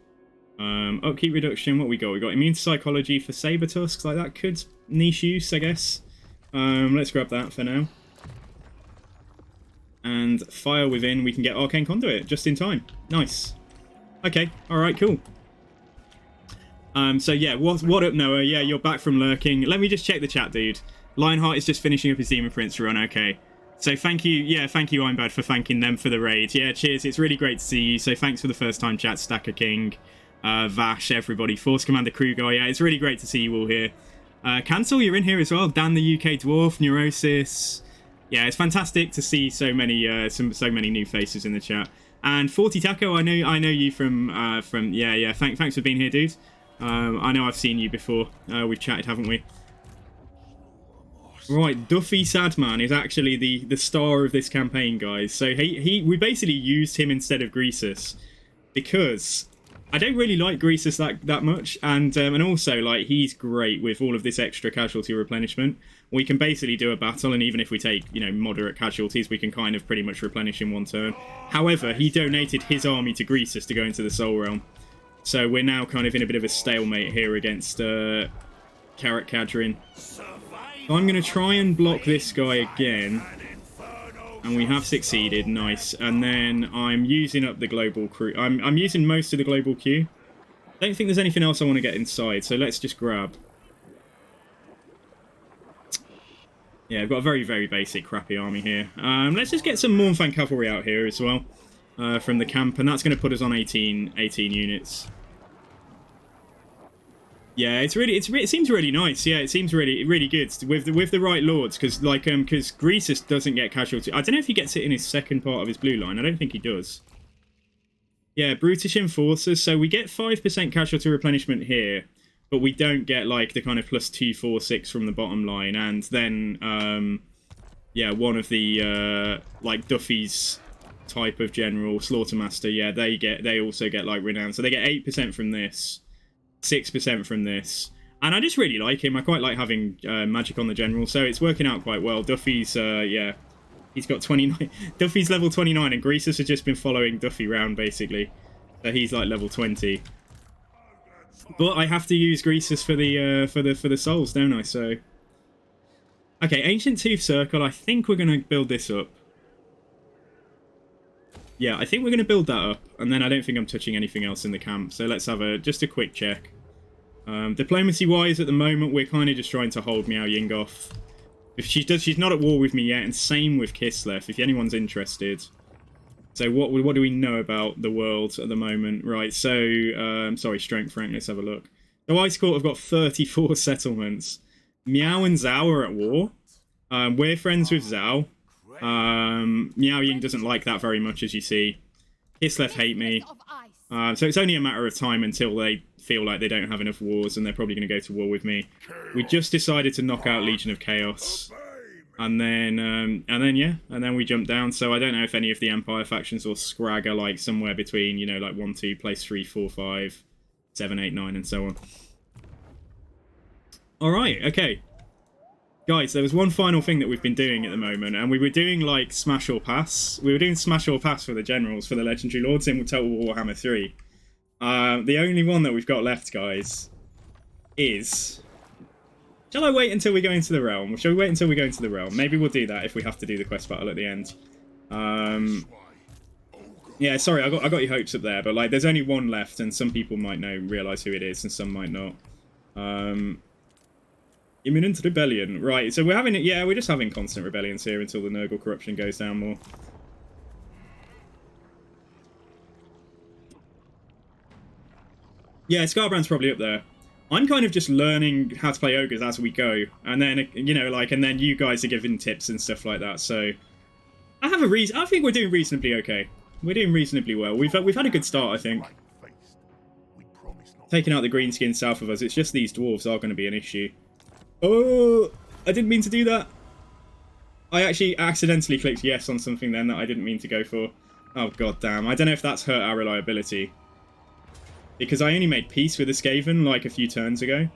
Upkeep reduction, what we got? We got immune to psychology for saber tusks, like that could niche use, I guess. Let's grab that for now. And fire within, we can get arcane conduit just in time. Nice. Okay, alright, cool. So yeah, what up, Noah? Yeah, you're back from lurking. Let me just check the chat, dude. Lionheart is just finishing up his Demon Prince run, okay. So thank you, yeah, thank you, Ironbad, for thanking them for the raid. Yeah, cheers, it's really great to see you. So thanks for the first time chat, Stacker King, Vash, everybody, Force Commander Crew Guy. Yeah, it's really great to see you all here. Cancel, you're in here as well. Dan the UK Dwarf, Neurosis. Yeah, it's fantastic to see so many so many new faces in the chat. And 40 Taco, I know you from yeah, thanks for being here, dude. I know I've seen you before. We've chatted, haven't we? Right, Duffy Sadman is actually the star of this campaign, guys. So we basically used him instead of Greasus because I don't really like Greasus that much, and also like he's great with all of this extra casualty replenishment. We can basically do a battle, and even if we take moderate casualties, we can kind of pretty much replenish in one turn. However, he donated his army to Greasus to go into the Soul Realm, so we're now kind of in a bit of a stalemate here against Karak Kadrin. So I'm going to try and block this guy again. And we have succeeded. Nice. And then I'm using up the global crew. I'm using most of the global queue. I don't think there's anything else I want to get inside. So let's just grab. Yeah, I've got a very, very basic crappy army here. Let's just get some Mournfang Cavalry out here as well. From the camp. And that's going to put us on 18 units. Yeah, it seems really nice. Yeah, it seems really good with the right lords, because Greasus doesn't get casualty. I don't know if he gets it in his second part of his blue line. I don't think he does. Yeah, brutish enforcers. So we get 5% casualty replenishment here, but we don't get like the kind of plus 2, 4, 6 from the bottom line. And then yeah, one of the like Duffy's type of general, Slaughtermaster. Yeah, they also get like renown. So they get 8% from this. 6% from this, and I just really like him. I quite like having magic on the general, so it's working out quite well. Duffy's yeah, he's got 29. Duffy's level 29, and Greasus has just been following Duffy round basically, so he's like level 20. But I have to use Greasus for the souls, don't I? So okay, Ancient Tooth Circle. I think we're gonna build this up. Yeah, I think we're going to build that up, and then I don't think I'm touching anything else in the camp, so let's have just a quick check. Diplomacy-wise, at the moment, we're kind of just trying to hold Miao Ying off. If she's not at war with me yet, and same with Kislev, if anyone's interested. So what do we know about the world at the moment? Right, so, sorry, Strength Rank, let's have a look. The Ice Court have got 34 settlements. Miao and Zhao are at war. We're friends with Zhao. Miao Ying doesn't like that very much, as you see. Kislev hate me. So it's only a matter of time until they feel like they don't have enough wars, and they're probably going to go to war with me. We just decided to knock out Legion of Chaos, and then we jump down. So I don't know if any of the Empire factions or Scrag are like somewhere between, like 1, 2, place 3, 4, 5, 7, 8, 9, and so on. All right, okay. Guys, there was one final thing that we've been doing at the moment, and we were doing like Smash or Pass. We were doing Smash or Pass for the generals, for the Legendary Lords in Total Warhammer 3. The only one that we've got left, guys, is... Shall I wait until we go into the realm? Shall we wait until we go into the realm? Maybe we'll do that if we have to do the quest battle at the end. Yeah, sorry, I got your hopes up there, but like, there's only one left, and some people might realise who it is, and some might not. Imminent rebellion. Right, so we're just having constant rebellions here until the Nurgle corruption goes down more. Yeah, Scarbrand's probably up there. I'm kind of just learning how to play ogres as we go, and then you know, like, and then you guys are giving tips and stuff like that. So I have a reason. I think we're doing reasonably okay. We're doing reasonably well. We've had a good start, I think. Taking out the greenskin south of us. It's just these dwarves are going to be an issue. Oh, I didn't mean to do that. I actually accidentally clicked yes on something then that I didn't mean to go for. Oh, god damn. I don't know if that's hurt our reliability. Because I only made peace with the Skaven like a few turns ago.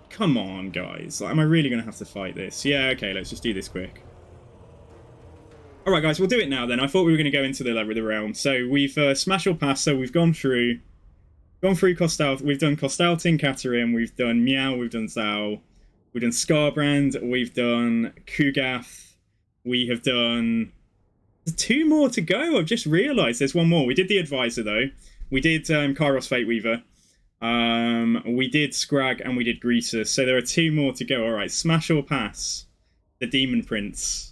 Come on, guys. Like, am I really going to have to fight this? Yeah, okay, let's just do this quick. Alright, guys, we'll do it now then. I thought we were going to go into the realm. So we've smash or pass, so we've gone through Kostal. We've done Kostaltin, Katerin, we've done Meow, we've done Zao, we've done Scarbrand, we've done Kugath, we have done... There's 2 more to go. I've just realised there's 1 more. We did the Advisor, though. We did Kairos Fateweaver. We did Scrag, and we did Greasus. So there are 2 more to go. Alright, smash or pass. The Demon Prince.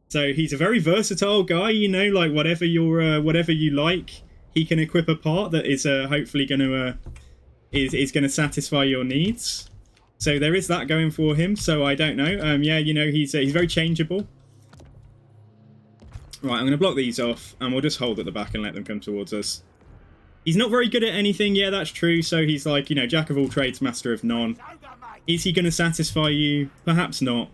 So he's a very versatile guy, you know, like whatever you like, he can equip a part that is hopefully going to is going to satisfy your needs. So there is that going for him. So I don't know. Yeah, you know, he's very changeable. Right, I'm going to block these off, and we'll just hold at the back and let them come towards us. He's not very good at anything. Yeah, that's true. So he's like, you know, jack of all trades, master of none. Is he going to satisfy you? Perhaps not.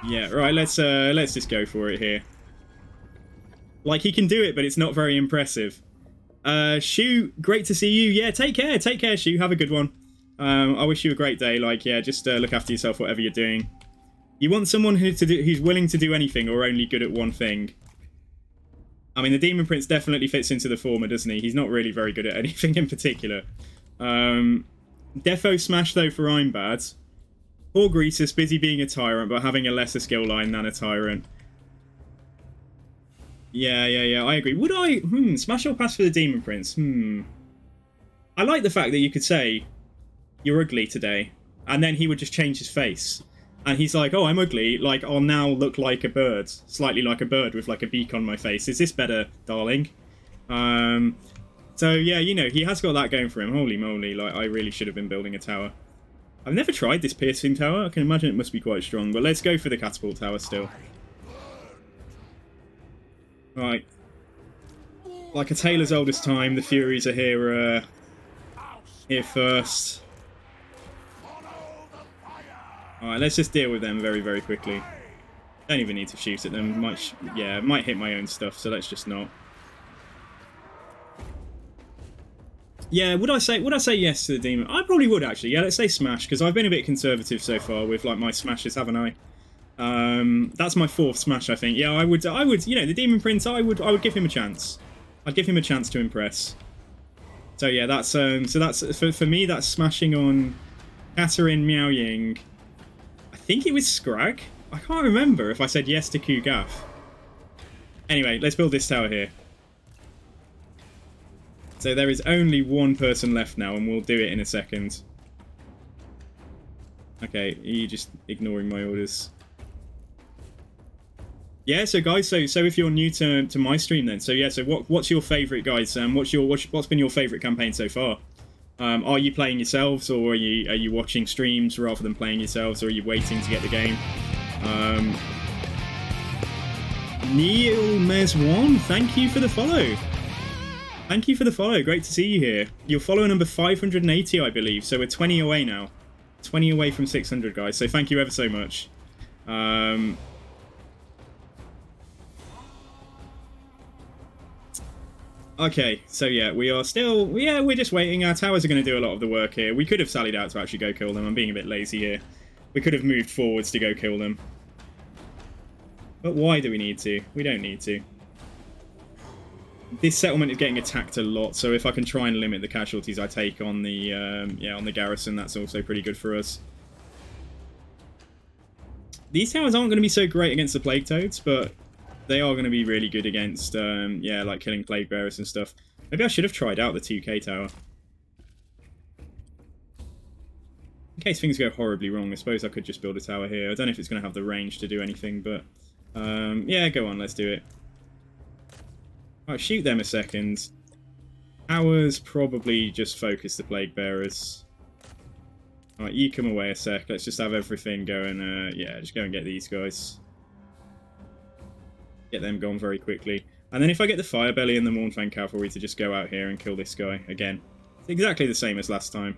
Yeah, right, let's just go for it here. Like, he can do it, but it's not very impressive. Shu, great to see you. Yeah, take care, Shu. Have a good one. I wish you a great day. Like, yeah, just look after yourself, whatever you're doing. You want someone who's willing to do anything or only good at one thing. I mean, the Demon Prince definitely fits into the former, doesn't he? He's not really very good at anything in particular. Defo Smash, though, for I'm bad. Poor Greasus, busy being a tyrant, but having a lesser skill line than a tyrant. Yeah, I agree. Would I... Smash or pass for the Demon Prince? I like the fact that you could say, you're ugly today, and then he would just change his face. And he's like, oh, I'm ugly, like, I'll now look like a bird. Slightly like a bird with, like, a beak on my face. Is this better, darling? So, yeah, you know, he has got that going for him. Holy moly, like, I really should have been building a tower. I've never tried this piercing tower. I can imagine it must be quite strong, but let's go for the catapult tower still. Right. Like a tale as old as time, the Furies are here first. Alright, let's just deal with them very, very quickly. Don't even need to shoot at them. Might hit my own stuff, so let's just not. Yeah, would I say yes to the demon? I probably would, actually. Yeah, let's say smash, because I've been a bit conservative so far with, like, my smashes, haven't I? That's my 4th smash, I think. Yeah, I would, you know, the Demon Prince, I would give him a chance. I'd give him a chance to impress. So yeah, that's, for me, that's smashing on Katerin, Miao Ying. I think it was Scrag. I can't remember if I said yes to Kugath. Anyway, let's build this tower here. So there is only 1 person left now, and we'll do it in a second. Okay, you just ignoring my orders. Yeah, so guys, so if you're new to my stream then, so yeah, so what's your favourite, guys? What's been your favourite campaign so far? Are you playing yourselves, or are you watching streams rather than playing yourselves, or are you waiting to get the game? Neil Mes1, thank you for the follow. Thank you for the follow. Great to see you here. You're follower number 580, I believe. So we're 20 away now. 20 away from 600, guys. So thank you ever so much. Okay, so yeah, we are still... Yeah, we're just waiting. Our towers are going to do a lot of the work here. We could have sallied out to actually go kill them. I'm being a bit lazy here. We could have moved forwards to go kill them. But why do we need to? We don't need to. This settlement is getting attacked a lot, so if I can try and limit the casualties I take on the on the garrison, that's also pretty good for us. These towers aren't going to be so great against the Plague Toads, but they are going to be really good against, yeah, like killing Plague Bearers and stuff. Maybe I should have tried out the 2K tower. In case things go horribly wrong, I suppose I could just build a tower here. I don't know if it's going to have the range to do anything, but yeah, go on, let's do it. Alright, shoot them a second. Ours probably just focus the Plague Bearers. Alright, you come away a sec. Let's just have everything going. Yeah, just go and get these guys. Get them gone very quickly. And then if I get the Firebelly and the Mournfang Cavalry to just go out here and kill this guy again. It's exactly the same as last time.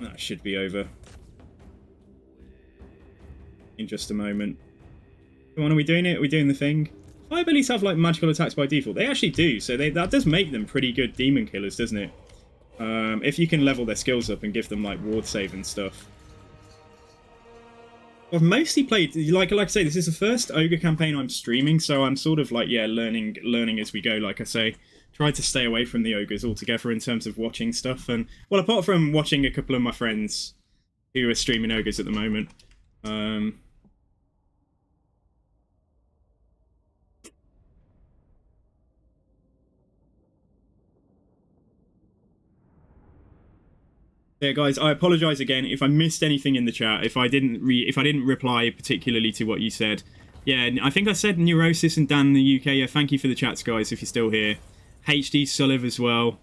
That should be over in just a moment. Come on, are we doing it? Are we doing the thing? Firebellies have like magical attacks by default. They actually do, so that does make them pretty good demon killers, doesn't it? If you can level their skills up and give them like ward save and stuff. I've mostly played, like I say, this is the first Ogre campaign I'm streaming, so I'm sort of like, yeah, learning as we go, like I say. Tried to stay away from the Ogres altogether in terms of watching stuff, and, well, apart from watching a couple of my friends who are streaming Ogres at the moment. Yeah, guys, I apologise again if I missed anything in the chat. If I didn't reply particularly to what you said. Yeah, I think I said Neurosis and Dan in the UK. Yeah, thank you for the chats, guys, if you're still here. HD Sulliv as well.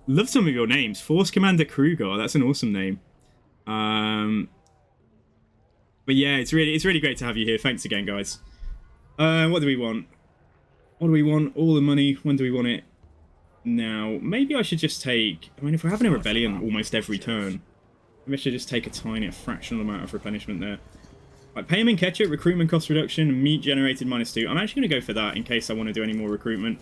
Love some of your names. Force Commander Kruger, that's an awesome name. But yeah, it's really great to have you here. Thanks again, guys. What do we want? What do we want? All the money. When do we want it? Now, maybe I should just take... I mean, if we're having a rebellion almost every turn, maybe I should just take a tiny, fractional amount of replenishment there. Right, payment ketchup, recruitment cost reduction, meat generated -2. I'm actually going to go for that in case I want to do any more recruitment.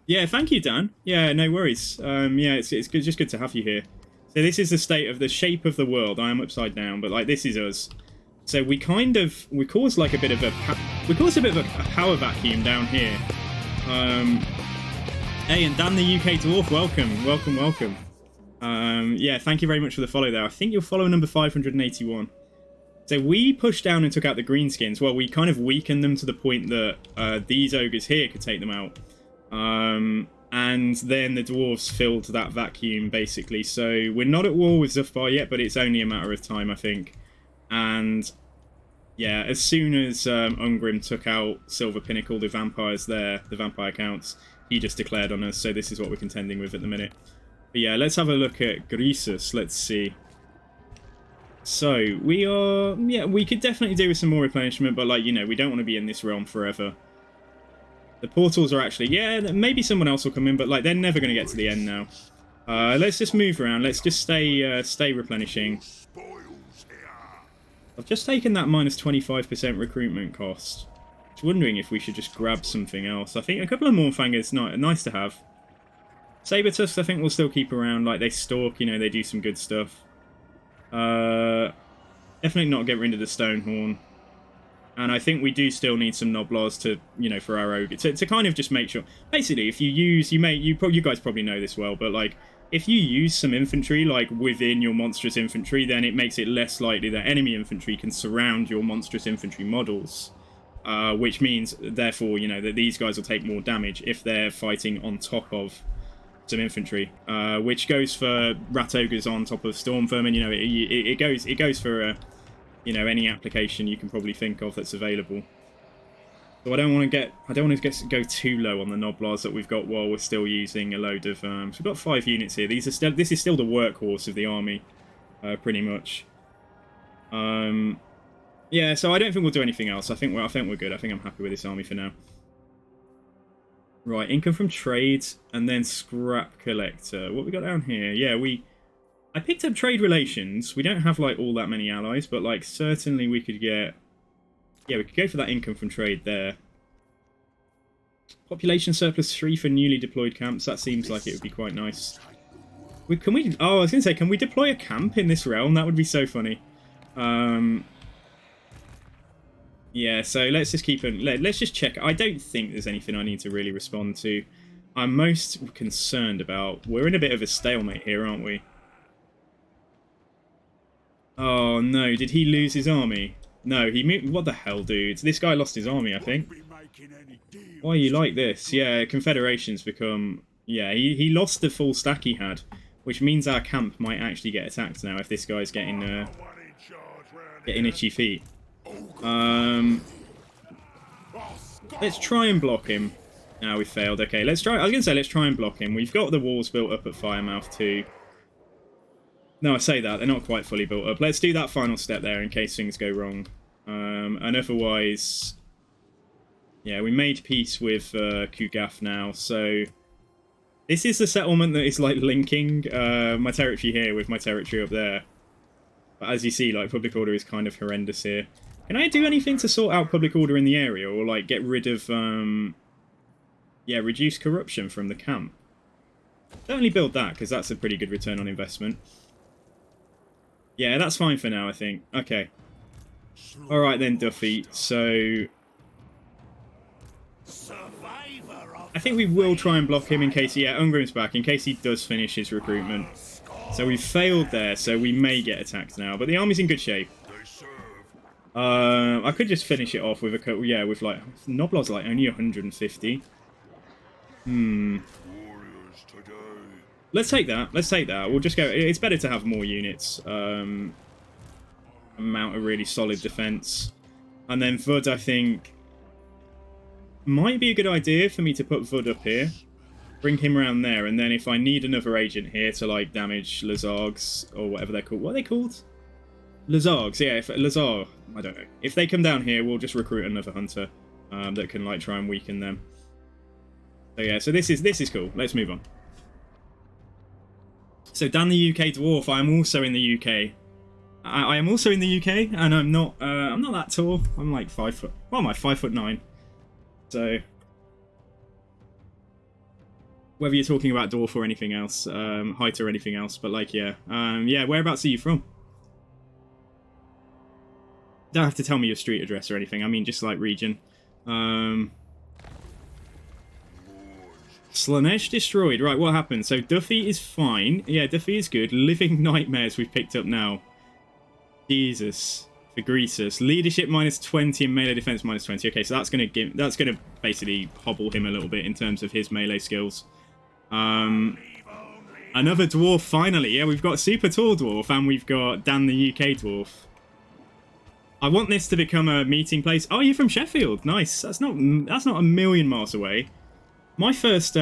Yeah, thank you, Dan. Yeah, no worries. Yeah, it's good, just good to have you here. So this is the shape of the world. I am upside down, but like this is us. So we cause like a bit of a power vacuum down here. Hey, and Dan the UK Dwarf, welcome. Yeah, thank you very much for the follow there. I think you're follow number 581. So we pushed down and took out the greenskins. Well, we kind of weakened them to the point that these ogres here could take them out. And then the dwarves filled that vacuum, basically. So we're not at war with Zufbar yet, but it's only a matter of time, I think. And yeah, as soon as Ungrim took out Silver Pinnacle, the vampires there, the vampire counts, he just declared on us. So this is what we're contending with at the minute. But yeah, let's have a look at Greasus. Let's see. So we are, yeah, we could definitely do with some more replenishment, but like, you know, we don't want to be in this realm forever. The portals are actually, yeah, maybe someone else will come in, but like they're never going to get to the end now. Let's just move around. Let's just stay replenishing. I've just taken that minus 25% recruitment cost. Just wondering if we should just grab something else. I think a couple of Mournfangers nice to have. Saber-tusks I think we'll still keep around. Like they stalk, you know, they do some good stuff. Definitely not get rid of the Stonehorn. And I think we do still need some Noblars to, you know, for our ogre to kind of just make sure. Basically, if you use, you guys probably know this well, but like if you use some infantry like within your monstrous infantry, then it makes it less likely that enemy infantry can surround your monstrous infantry models, which means therefore, you know, that these guys will take more damage if they're fighting on top of some infantry, which goes for rat ogres on top of storm vermin. You know, it goes for you know, any application you can probably think of that's available. So I don't want to go too low on the Noblars that we've got while we're still using a load of. So we've got 5 units here. This is still the workhorse of the army, pretty much. Yeah, so I don't think we'll do anything else. I think we're good. I think I'm happy with this army for now. Right, income from trade and then scrap collector. What we got down here? Yeah, I picked up trade relations. We don't have like all that many allies, but like certainly we could get. Yeah, we could go for that income from trade there. Population surplus 3 for newly deployed camps. That seems like it would be quite nice. Can we? Oh, I was going to say, can we deploy a camp in this realm? That would be so funny. Yeah, so let's just let's just check. I don't think there's anything I need to really respond to. I'm most concerned about. We're in a bit of a stalemate here, aren't we? Oh no, did he lose his army? No, he moved. What the hell, dude? This guy lost his army, I think. Why are you like this? Yeah, Confederation's become... Yeah, he lost the full stack he had, which means our camp might actually get attacked now if this guy's getting... Getting itchy feet. Let's try and block him. No, we failed. Okay, let's try. I was going to say, let's try and block him. We've got the walls built up at Firemouth too. No, I say that. They're not quite fully built up. Let's do that final step there in case things go wrong. And otherwise... Yeah, we made peace with Kugath now, so... This is the settlement that is, like, linking my territory here with my territory up there. But as you see, like, public order is kind of horrendous here. Can I do anything to sort out public order in the area? Or, like, get rid of, yeah, reduce corruption from the camp? Certainly build that, because that's a pretty good return on investment. Yeah, that's fine for now, I think. Okay. Alright then, Duffy. So... I think we will try and block him in case... Yeah, Ungrim's back, in case he does finish his recruitment. So we failed there, so we may get attacked now. But the army's in good shape. I could just finish it off with a... Yeah, with like... Noblaw's like only 150. Let's take that. Let's take that. We'll just go... It's better to have more units. Mount a really solid defense. And then Vud, I think... Might be a good idea for me to put Vud up here. Bring him around there, and then if I need another agent here to, like, damage Lazargs, or whatever they're called. What are they called? Lazargs, yeah. If Lazar, I don't know. If they come down here, we'll just recruit another hunter that can, like, try and weaken them. So, yeah, so this is cool. Let's move on. So, Dan the UK Dwarf, I am also in the UK. I am also in the UK, and I'm not that tall. I'm, like, 5 foot... Well, am I? 5'9". So, whether you're talking about dwarf or anything else, height or anything else, but like, yeah. Yeah, whereabouts are you from? Don't have to tell me your street address or anything, I mean just like region. Slanesh destroyed, right, what happened? So Duffy is fine, yeah, Duffy is good. Living Nightmares we've picked up now. Jesus. For Greasus. Leadership minus 20 and melee defense minus 20. Okay, so that's gonna basically hobble him a little bit in terms of his melee skills. Another dwarf finally. Yeah, we've got super tall dwarf and we've got Dan the UK dwarf. I want this to become a meeting place. Oh, you're from Sheffield. Nice. That's not a million miles away. My first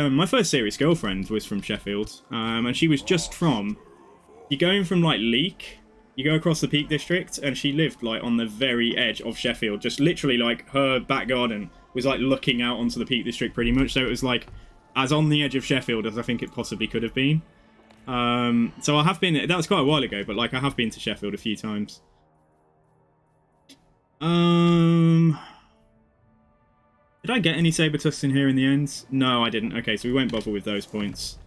serious girlfriend was from Sheffield. And she was just from... You're going from like Leek. You go across the Peak District, and she lived, like, on the very edge of Sheffield. Just literally, like, her back garden was, like, looking out onto the Peak District pretty much. So it was, like, as on the edge of Sheffield as I think it possibly could have been. So I have been... That was quite a while ago, but, like, I have been to Sheffield a few times. Did I get any saber tusks in here in the end? No, I didn't. Okay, so we won't bother with those points.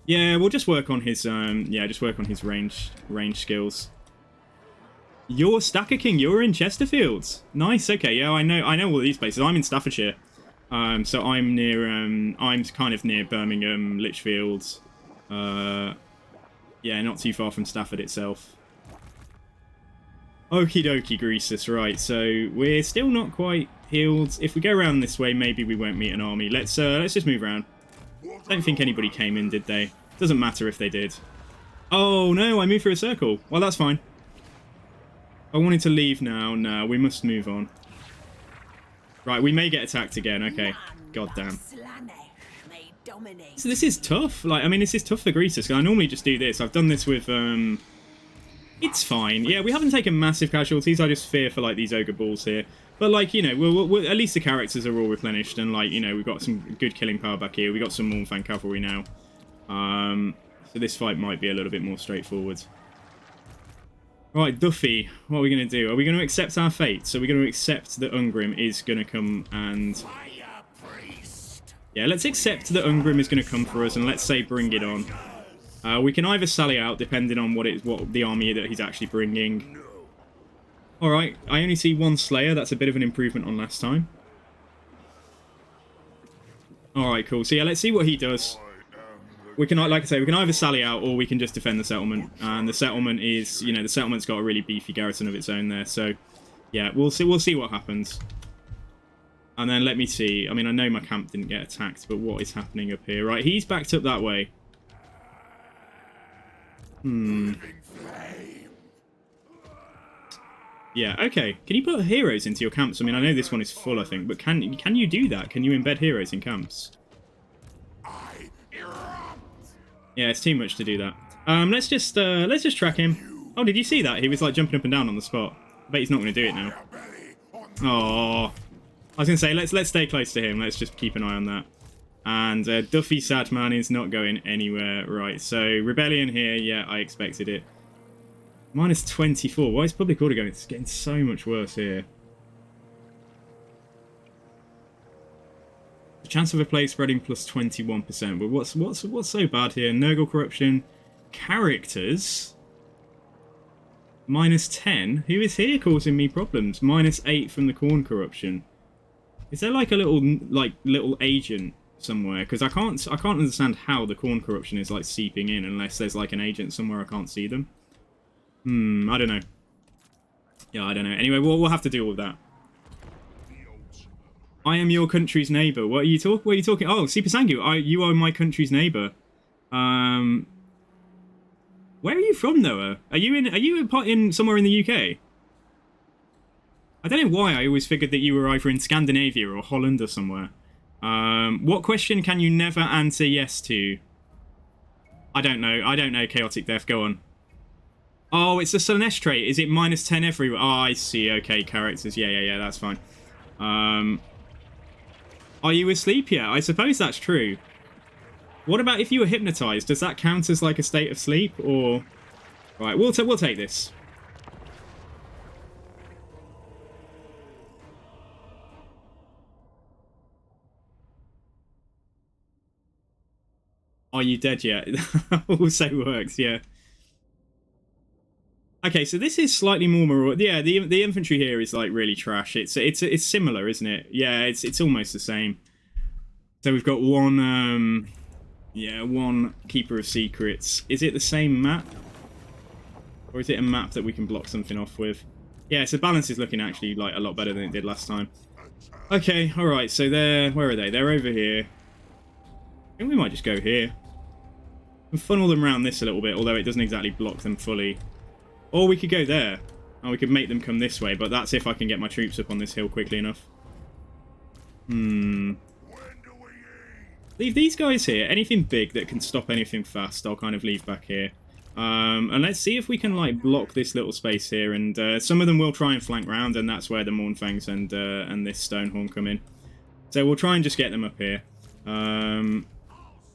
Yeah, we'll just work on his just work on his range skills. You're Stacker King, you're in Chesterfield. Nice, okay, yeah, I know all these places. I'm in Staffordshire. So I'm near I'm kind of near Birmingham, Lichfield. Yeah, not too far from Stafford itself. Okie dokie, Greasus, right, so we're still not quite healed. If we go around this way, maybe we won't meet an army. Let's just move around. Don't think anybody came in, did they? Doesn't matter if they did. Oh, no, I moved through a circle. Well, that's fine. I wanted to leave now. No, we must move on. Right, we may get attacked again. Okay. God damn. So this is tough. Like, I mean, this is tough for Greasus. I normally just do this. I've done this with... It's fine. Yeah, we haven't taken massive casualties. I just fear for, like, these ogre balls here. But, like, you know, we'll, at least the characters are all replenished. And, like, you know, we've got some good killing power back here. We've got some Mornfang cavalry now. So this fight might be a little bit more straightforward. Right, Duffy, what are we going to do? Are we going to accept our fate? So we're going to accept that Ungrim is going to come and... Yeah, let's accept that Ungrim is going to come for us, and let's say bring it on. We can either sally out, depending on what the army that he's actually bringing. Alright, I only see one Slayer. That's a bit of an improvement on last time. Alright, cool. So yeah, let's see what he does. We can, like I say, we can either sally out or we can just defend the settlement. And the settlement is, you know, the settlement's got a really beefy garrison of its own there. So, yeah, we'll see what happens. And then let me see. I mean, I know my camp didn't get attacked, but what is happening up here? Right, he's backed up that way. Yeah, okay. Can you put heroes into your camps? I mean, I know this one is full, I think, but can you do that? Can you embed heroes in camps? Yeah, it's too much to do that. Let's just track him. Oh, did you see that? He was like jumping up and down on the spot. I bet he's not going to do it now. Oh, I was going to say let's stay close to him. Let's just keep an eye on that. And Duffy Sadman is not going anywhere. Right, so Rebellion here. Yeah, I expected it. Minus 24. Why is public order going? It's getting so much worse here. The chance of a plague spreading plus 21%. But what's so bad here? Nurgle corruption. Characters. Minus 10. Who is here causing me problems? Minus 8 from the corn corruption. Is there like a little agent somewhere? Because I can't understand how the corn corruption is like seeping in unless there's like an agent somewhere I can't see them. I don't know. Yeah, I don't know. Anyway, we'll have to deal with that. I am your country's neighbour. What are you talking? Oh, Super Sangu, you are my country's neighbour. Where are you from, Noah? Are you in somewhere in the UK? I don't know why I always figured that you were either in Scandinavia or Holland or somewhere. What question can you never answer yes to? I don't know. Chaotic Death. Go on. Oh, it's the Slanesh trait. Is it minus 10 everywhere? Oh, I see. Okay, characters. Yeah, that's fine. Are you asleep yet? I suppose that's true. What about if you were hypnotized? Does that count as like a state of sleep? Or... Right, we'll take this. Are you dead yet? Also works, yeah. Okay, so this is slightly more maraud. Yeah, the infantry here is like really trash. It's similar, isn't it? Yeah, it's almost the same. So we've got one Keeper of Secrets. Is it the same map? Or is it a map that we can block something off with? Yeah, so balance is looking actually like a lot better than it did last time. Okay, alright, so where are they? They're over here. I think we might just go here. And funnel them around this a little bit, although it doesn't exactly block them fully. Or we could go there. And we could make them come this way, but that's if I can get my troops up on this hill quickly enough. Leave these guys here. Anything big that can stop anything fast, I'll kind of leave back here. And let's see if we can like block this little space here. And some of them will try and flank round, and that's where the Mournfangs and this Stonehorn come in. So we'll try and just get them up here.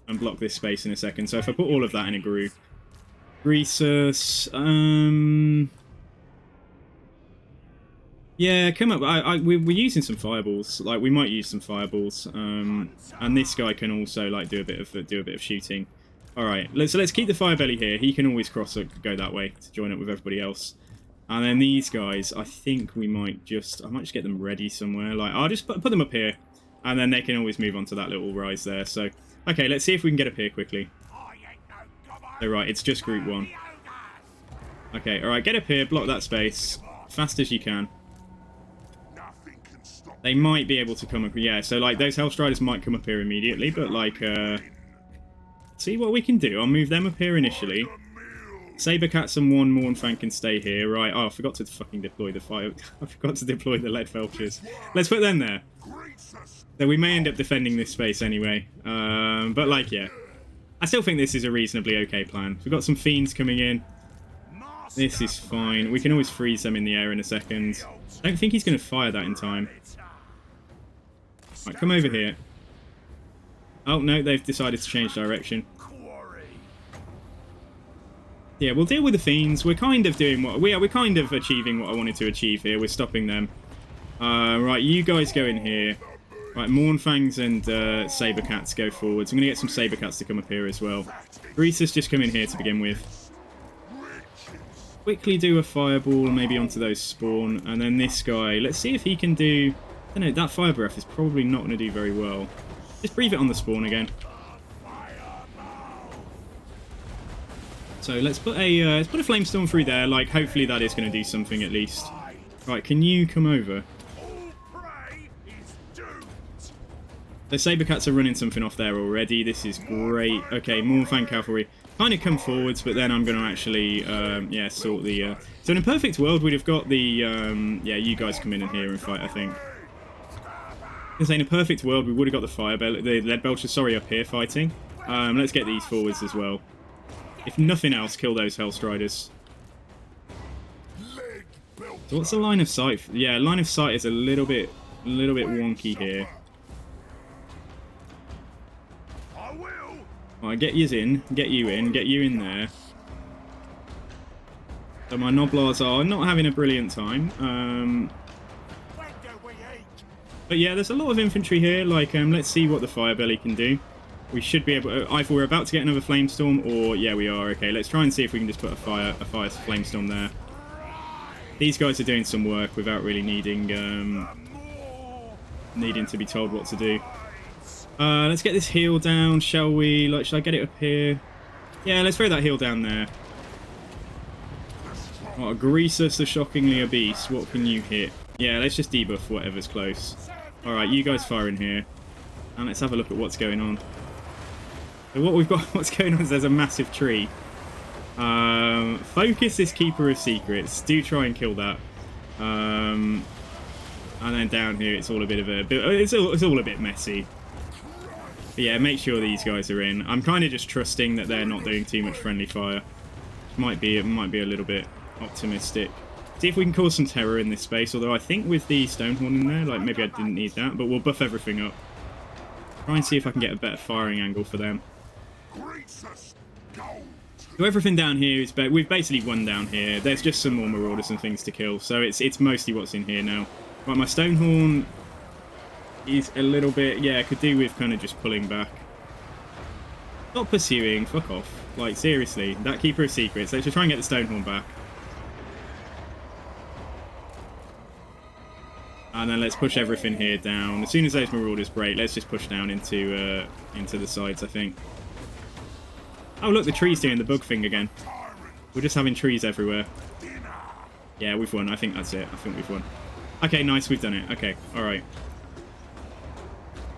And block this space in a second. So if I put all of that in a group. Greasus. Yeah, come up. We're using some fireballs. Like we might use some fireballs. And this guy can also like do a bit of shooting. All right. So let's keep the Firebelly here. He can always go that way to join up with everybody else. And then these guys, I think I might just get them ready somewhere. Like I'll just put them up here, and then they can always move on to that little rise there. So okay, let's see if we can get up here quickly. So right, it's just group 1. Okay, all right, get up here, block that space, fast as you can. They might be able to come up, yeah, so like those Hellstriders might come up here immediately, but like, see what we can do. I'll move them up here initially. Sabercats and one Mournfang can stay here, right? Oh, I forgot to fucking deploy the fire. I forgot to deploy the lead felchers. Let's put them there. So we may end up defending this space anyway, but like, yeah. I still think this is a reasonably okay plan. We've got some fiends coming in. This is fine. We can always freeze them in the air in a second. I don't think he's going to fire that in time. Right, come over here. Oh, no, they've decided to change direction. Yeah, we'll deal with the fiends. We're kind of doing we're kind of achieving what I wanted to achieve here. We're stopping them. Right, you guys go in here. Right, Mournfangs and Sabercats go forwards. I'm going to get some Sabercats to come up here as well. Greasus just come in here to begin with. Quickly do a fireball maybe onto those spawn. And then this guy, let's see if he can do... I don't know, that fire breath is probably not going to do very well. Just breathe it on the spawn again. So let's put a flamestorm through there. Like, hopefully that is going to do something at least. Right, can you come over? The Sabercats are running something off there already. This is great. Okay, Mornfang Cavalry kind of come forwards, but then I'm going to actually, yeah, sort the... So in a perfect world, we'd have got the, yeah, you guys come in here and fight, I think. Because in a perfect world, we would have got the Lead Belchers, sorry, up here fighting. Let's get these forwards as well. If nothing else, kill those Hellstriders. So what's the line of sight? Yeah, line of sight is a little bit wonky here. Alright, get you in, get you in there. So my Noblars are not having a brilliant time. But yeah, there's a lot of infantry here. Like, let's see what the Firebelly can do. We should be able to, either we're about to get another Flamestorm, or yeah, we are. Okay, let's try and see if we can just put a fire Flamestorm there. These guys are doing some work without really needing to be told what to do. Let's get this heal down, shall we? Like, should I get it up here? Yeah, let's throw that heal down there. Oh, Greasus the Shockingly Obese. What can you hit? Yeah, let's just debuff whatever's close. Alright, you guys fire in here. And let's have a look at what's going on. So what we've got, what's going on is there's a massive tree. Focus this Keeper of Secrets. Do try and kill that. And then down here, it's all a bit of a... It's all a bit messy. But yeah, make sure these guys are in. I'm kind of just trusting that they're not doing too much friendly fire. It might be a little bit optimistic. See if we can cause some terror in this space. Although I think with the Stonehorn in there, like maybe I didn't need that. But we'll buff everything up. Try and see if I can get a better firing angle for them. So everything down here is... We've basically won down here. There's just some more Marauders and things to kill. So it's mostly what's in here now. Right, my Stonehorn is a little bit... Yeah, could do with kind of just pulling back. Not pursuing. Fuck off. Like, seriously. That Keeper of Secrets. Let's just try and get the Stonehorn back. And then let's push everything here down. As soon as those Marauders break, let's just push down into the sides, I think. Oh, look, the tree's doing the bug thing again. We're just having trees everywhere. Yeah, we've won. I think that's it. I think we've won. Okay, nice. We've done it. Okay, all right.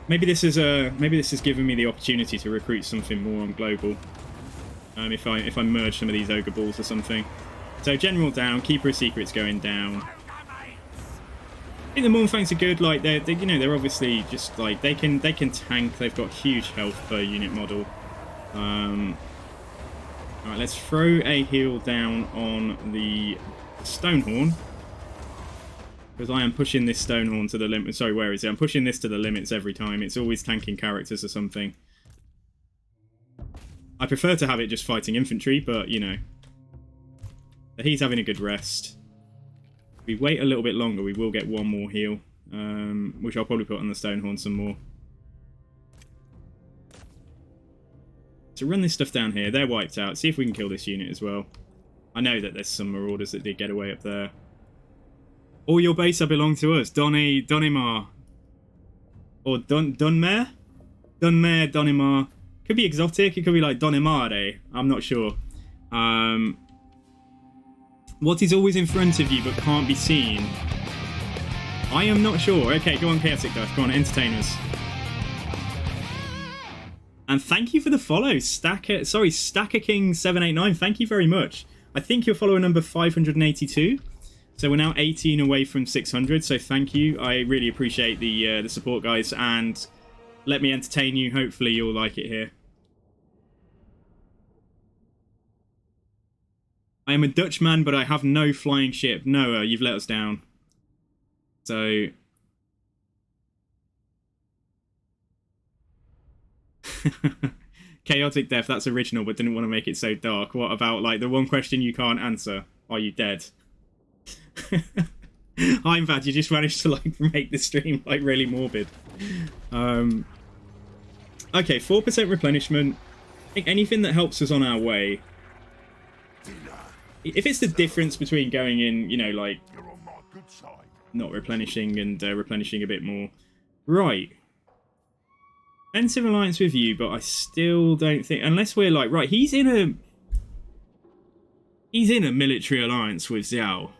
Maybe this is giving me the opportunity to recruit something more on global. If I merge some of these ogre balls or something. So general down, Keeper of Secrets going down. I think the Mournfangs are good. Like they're obviously just like they can tank. They've got huge health per unit model. All right, let's throw a heal down on the Stonehorn. Because I am pushing this Stonehorn to the limit. Sorry, where is it? I'm pushing this to the limits every time. It's always tanking characters or something. I prefer to have it just fighting infantry, but, you know. But he's having a good rest. If we wait a little bit longer, we will get one more heal. Which I'll probably put on the Stonehorn some more. So run this stuff down here. They're wiped out. See if we can kill this unit as well. I know that there's some Marauders that did get away up there. All your base belong to us. Donimar. Or Dunmare? Dunmare, Donimar. Could be exotic. It could be like Donimare. I'm not sure. What is always in front of you but can't be seen? I am not sure. Okay, go on, Chaotic Death. Go on, entertain us. And thank you for the follow, Stacker King 789. Thank you very much. I think you're follower number 582. So we're now 18 away from 600. So thank you. I really appreciate the support, guys. And let me entertain you. Hopefully you'll like it here. I am a Dutchman, but I have no flying ship. Noah, you've let us down. So... Chaotic Death, that's original, but didn't want to make it so dark. What about, like, the one question you can't answer? Are you dead? I'm bad, you just managed to, like, make the stream, like, really morbid. Okay, 4% replenishment. I think anything that helps us on our way. If it's the difference between going in, you know, like, not replenishing and replenishing a bit more. Right. Defensive alliance with you, but I still don't think... Unless we're like... Right, he's in a military alliance with Xiao.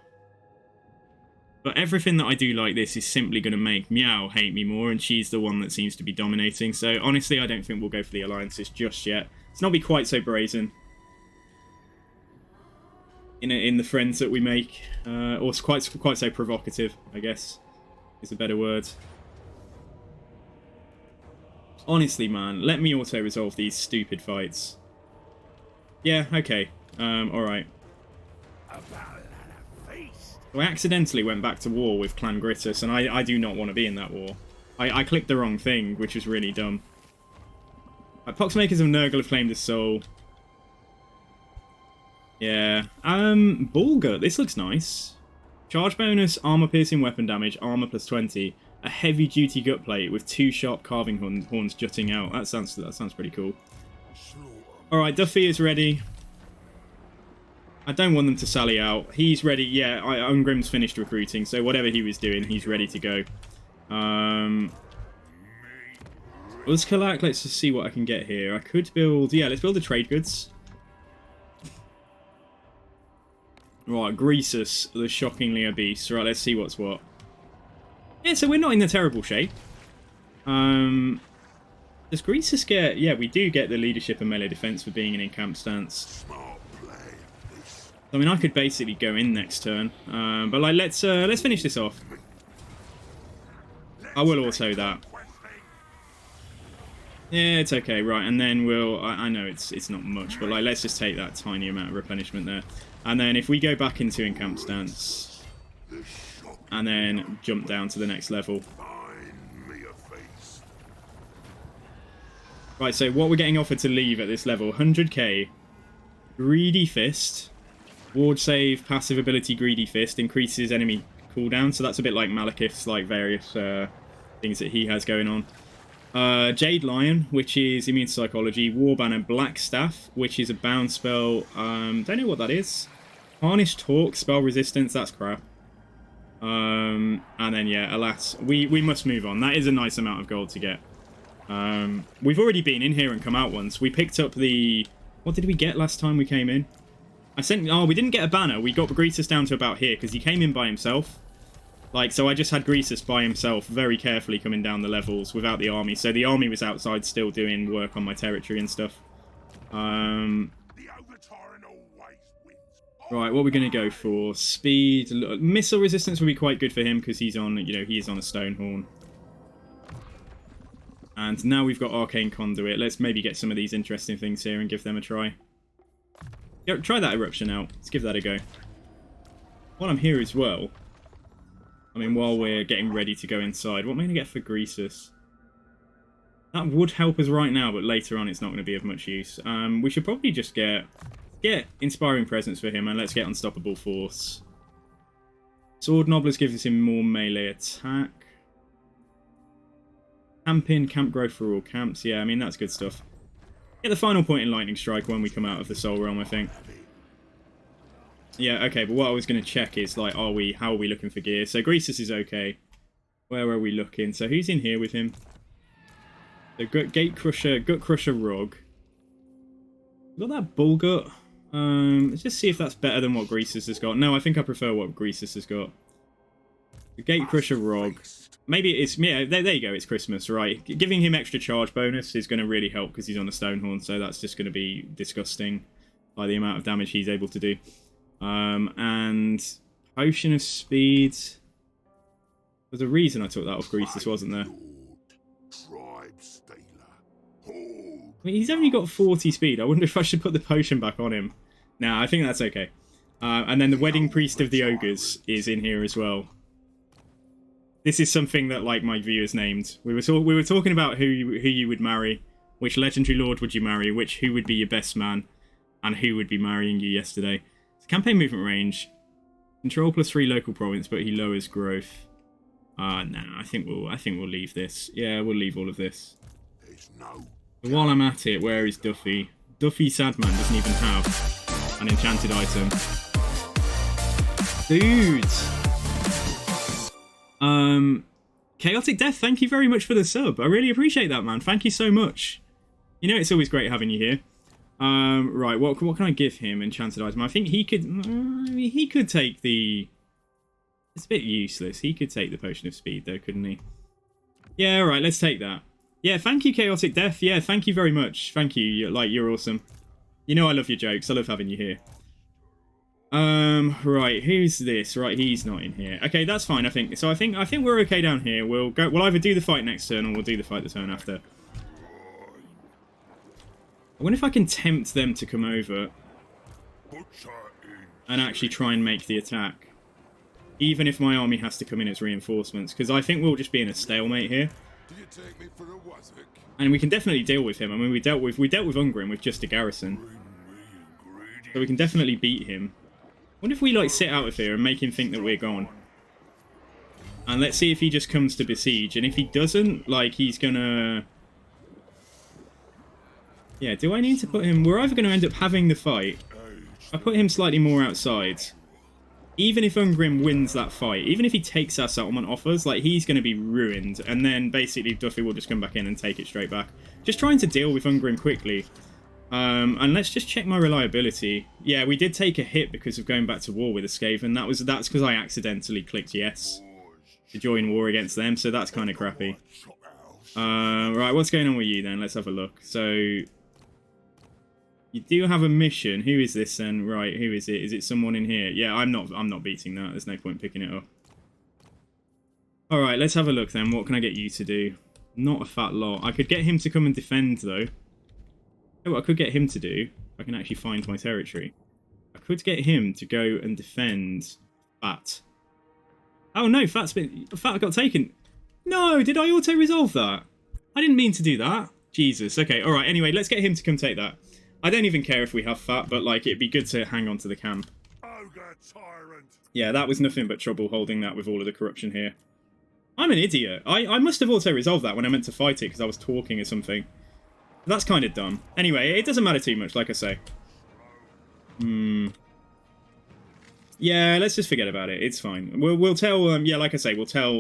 But everything that I do like this is simply going to make Meow hate me more, and she's the one that seems to be dominating. So honestly, I don't think we'll go for the alliances just yet. Let's not be quite so brazen in the friends that we make, or quite so provocative, I guess, is a better word. Honestly, man, let me auto-resolve these stupid fights. Yeah, okay. Alright. So I accidentally went back to war with Clan Greasus, and I do not want to be in that war. I clicked the wrong thing, which was really dumb. Poxmakers of Nurgle have claimed his soul. Yeah. Bullgut, this looks nice. Charge bonus, armor piercing weapon damage, armor plus 20. A heavy duty gut plate with 2 sharp carving horns jutting out. That sounds pretty cool. Alright, Duffy is ready. I don't want them to sally out. He's ready. Yeah, Ungrim's finished recruiting, so whatever he was doing, he's ready to go. Let's collect. Let's just see what I can get here. I could build... Yeah, let's build the trade goods. Right, Greasus, the shockingly obese. Right, let's see what's what. Yeah, so we're not in a terrible shape. Does Greasus get... Yeah, we do get the leadership and melee defense for being in encamp stance. I mean, I could basically go in next turn. But, like, let's finish this off. I will auto that. Yeah, it's okay, right, and then we'll... I know it's not much, but, like, let's just take that tiny amount of replenishment there. And then if we go back into encamp stance... and then jump down to the next level. Right, so what we're getting offered to leave at this level, 100k, Greedy Fist, ward save, passive ability Greedy Fist, increases enemy cooldown, so that's a bit like Malekith's, like, various things that he has going on. Jade Lion, which is immune to psychology, War Banner Black Staff, which is a bound spell, don't know what that is. Harnessed Talk, spell resistance, that's crap. And then, yeah, alas, we must move on. That is a nice amount of gold to get. We've already been in here and come out once. We picked up the... What did we get last time we came in? Oh, we didn't get a banner. We got Greasus down to about here, because he came in by himself. Like, so I just had Greasus by himself, very carefully coming down the levels without the army. So the army was outside still doing work on my territory and stuff. Right, what we're going to go for? Speed. Missile resistance would be quite good for him because he's on, he is on a Stonehorn. And now we've got Arcane Conduit. Let's maybe get some of these interesting things here and give them a try. Yeah, try that Eruption out. Let's give that a go. While I'm here as well, I mean, while we're getting ready to go inside, what am I going to get for Greasus? That would help us right now, but later on it's not going to be of much use. We should probably just get Inspiring Presence for him, and let's get Unstoppable Force. Sword Nobblers gives him more melee attack. Camping, Camp Growth for all camps. Yeah, I mean, that's good stuff. Get the final point in Lightning Strike when we come out of the Soul Realm, I think. Yeah, okay, but what I was going to check is, like, how are we looking for gear? So Greasus is okay. Where are we looking? So who's in here with him? So Gut Crusher Rog. Got that Bull Gut. Let's just see if that's better than what Greasus has got. No, I think I prefer what Greasus has got. The Gate Crusher Rog. Maybe it's... Yeah, there you go, it's Christmas, right. Giving him extra charge bonus is going to really help because he's on a Stonehorn, so that's just going to be disgusting by the amount of damage he's able to do. And Potion of Speed. There's a reason I took that off Greasus, wasn't there? I mean, he's only got 40 speed. I wonder if I should put the potion back on him. Nah, I think that's okay. And then the Wedding Priest of the Ogres is in here as well. This is something that, like, my viewers named. We were talking about who you would marry, which legendary lord would you marry, who would be your best man, and who would be marrying you yesterday. So campaign movement range, control +3 local province, but he lowers growth. Nah, I think we'll leave this. Yeah, we'll leave all of this. But while I'm at it, where is Duffy? Duffy Sadman doesn't even have an enchanted item. Dudes! Chaotic Death, thank you very much for the sub. I really appreciate that, man. Thank you so much. You know, it's always great having you here. Right, what can I give him? Enchanted item. I think he could take the... It's a bit useless. He could take the potion of speed, though, couldn't he? Yeah, all right, let's take that. Yeah, thank you, Chaotic Death. Yeah, thank you very much. Thank you. You're awesome. You know I love your jokes. I love having you here. Right, who's this? Right, he's not in here. Okay, that's fine, I think. So I think we're okay down here. We'll either do the fight next turn or we'll do the fight the turn after. I wonder if I can tempt them to come over and actually try and make the attack. Even if my army has to come in as reinforcements, because I think we'll just be in a stalemate here. Do you take me for a wazzock? And we can definitely deal with him. I mean, we dealt with Ungrim with just a garrison, so we can definitely beat him. I wonder if we like sit out of here and make him think that we're gone. And let's see if he just comes to besiege. And if he doesn't, like, he's gonna... Yeah, do I need to put him... We're either going to end up having the fight. I put him slightly more outside. Even if Ungrim wins that fight, even if he takes our settlement offers, like, he's going to be ruined. And then, basically, Duffy will just come back in and take it straight back. Just trying to deal with Ungrim quickly. And let's just check my reliability. Yeah, we did take a hit because of going back to war with a Skaven. That's because I accidentally clicked yes to join war against them, so that's kind of crappy. Right, what's going on with you then? Let's have a look. So... You do have a mission. Who is this then? Right, who is it? Is it someone in here? Yeah, I'm not beating that. There's no point picking it up. Alright, let's have a look then. What can I get you to do? Not a fat lot. I could get him to come and defend, though. Oh, what I could get him to do, if I can actually find my territory. I could get him to go and defend Fat. Oh no, Fat got taken. No, did I auto-resolve that? I didn't mean to do that. Jesus, okay, alright, anyway, let's get him to come take that. I don't even care if we have Fat, but like it'd be good to hang on to the camp. Ogre tyrant. Yeah, that was nothing but trouble holding that with all of the corruption here. I'm an idiot. I must have auto-resolved that when I meant to fight it because I was talking or something. That's kind of dumb. Anyway, it doesn't matter too much, like I say. Yeah, let's just forget about it. It's fine. We'll tell yeah, like I say, we'll tell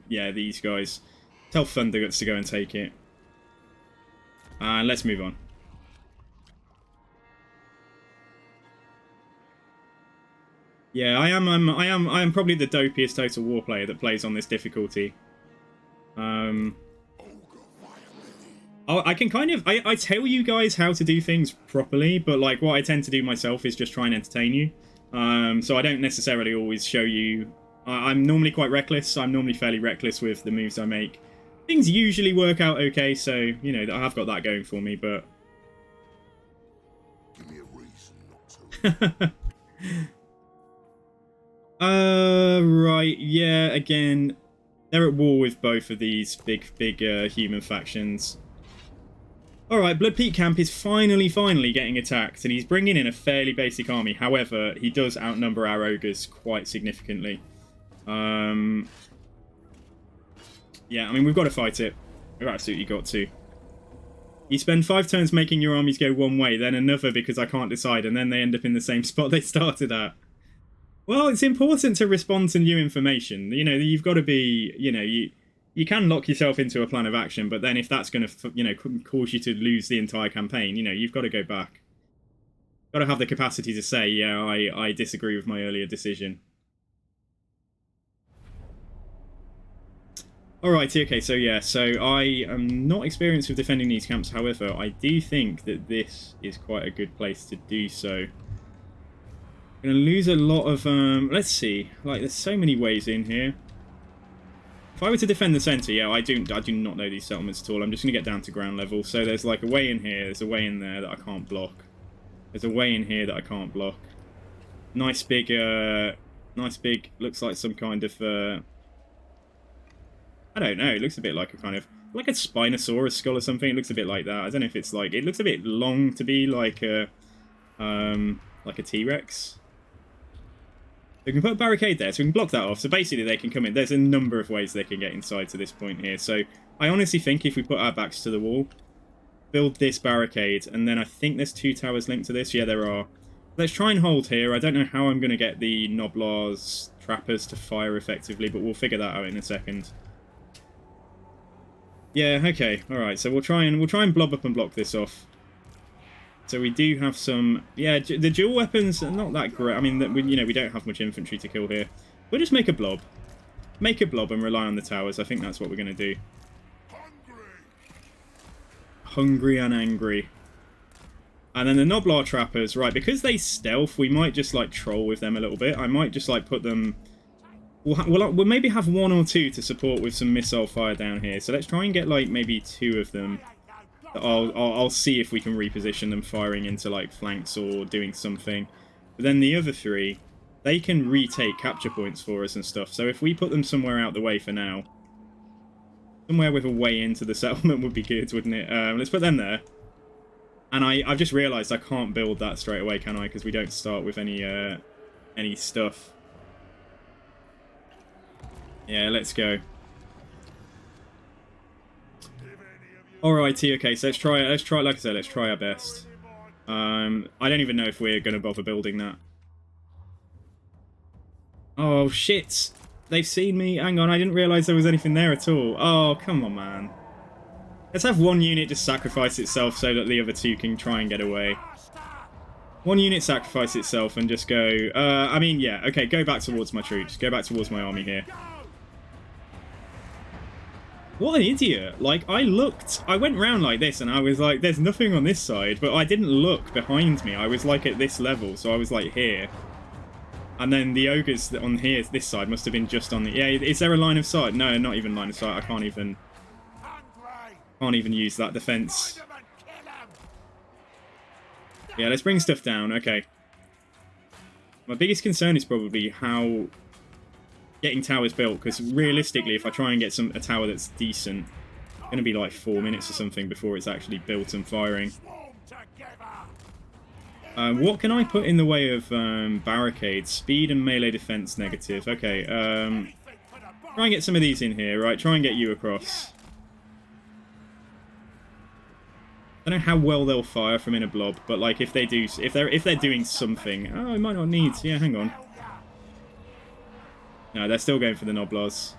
yeah, these guys. Tell Thunderguts to go and take it. And let's move on. Yeah, I am probably the dopiest Total War player that plays on this difficulty. I can kind of... I tell you guys how to do things properly, but like what I tend to do myself is just try and entertain you. So I don't necessarily always show you... I'm normally quite reckless. I'm normally fairly reckless with the moves I make. Things usually work out okay, so, you know, I have got that going for me, but... Give me a reason not to. Right, yeah, again, they're at war with both of these big human factions. Alright, Blood Peak Camp is finally getting attacked, and he's bringing in a fairly basic army. However, he does outnumber our ogres quite significantly. Yeah, I mean, we've got to fight it. We've absolutely got to. You spend 5 turns making your armies go one way, then another because I can't decide, and then they end up in the same spot they started at. Well, it's important to respond to new information. You know, you've got to be, you know, you can lock yourself into a plan of action, but then if that's going to, you know, cause you to lose the entire campaign, you know, you've got to go back. Got to have the capacity to say, yeah, I disagree with my earlier decision. Alrighty, okay, so yeah, so I am not experienced with defending these camps. However, I do think that this is quite a good place to do so. I'm going to lose a lot of, let's see, like, there's so many ways in here. If I were to defend the centre, yeah, I do not know these settlements at all. I'm just going to get down to ground level. So there's, like, a way in here, there's a way in there that I can't block. There's a way in here that I can't block. Nice big, looks like some kind of, I don't know, it looks a bit like a kind of, like a Spinosaurus skull or something. It looks a bit like that. I don't know if it's like, it looks a bit long to be like a T-Rex. We can put a barricade there, so we can block that off. So basically they can come in. There's a number of ways they can get inside to this point here. So I honestly think if we put our backs to the wall, build this barricade, and then I think there's 2 towers linked to this. Yeah, there are. Let's try and hold here. I don't know how I'm going to get the Noblar's trappers to fire effectively, but we'll figure that out in a second. Yeah, okay. All right. So we'll try and blob up and block this off. So we do have some, yeah, the dual weapons are not that great. I mean, we don't have much infantry to kill here. We'll just make a blob. Make a blob and rely on the towers. I think that's what we're going to do. Hungry and angry. And then the Noblar trappers, right, because they stealth, we might just, like, troll with them a little bit. I might just, like, put them... We'll maybe have 1 or 2 to support with some missile fire down here. So let's try and get, like, maybe 2 of them. I'll see if we can reposition them firing into, like, flanks or doing something. But then the other 3, they can retake capture points for us and stuff. So if we put them somewhere out the way for now, somewhere with a way into the settlement would be good, wouldn't it? Let's put them there. And I've just realised I can't build that straight away, can I? Because we don't start with any stuff. Yeah, let's go. Alrighty, okay, so let's try, like I said, let's try our best. I don't even know if we're going to bother building that. Oh, shit! They've seen me. Hang on, I didn't realise there was anything there at all. Oh, come on, man. Let's have 1 unit just sacrifice itself so that the other 2 can try and get away. 1 unit sacrifice itself and just go... I mean, yeah, okay, go back towards my troops. Go back towards my army here. What an idiot. Like, I went round like this and I was like, there's nothing on this side, but I didn't look behind me. I was like at this level, so I was like here. And then the ogres on here, this side, must have been just on the... Yeah, is there a line of sight? No, not even line of sight. I can't even use that defense. Yeah, let's bring stuff down. Okay. My biggest concern is probably how getting towers built, because realistically, if I try and get a tower that's decent, it's going to be like 4 minutes or something before it's actually built and firing. What can I put in the way of barricades? Speed and melee defense negative. Okay, try and get some of these in here, right? Try and get you across. I don't know how well they'll fire from in a blob, but like if they do, if they're doing something, oh, it might not need. Yeah, hang on. No, they're still going for the Noblars.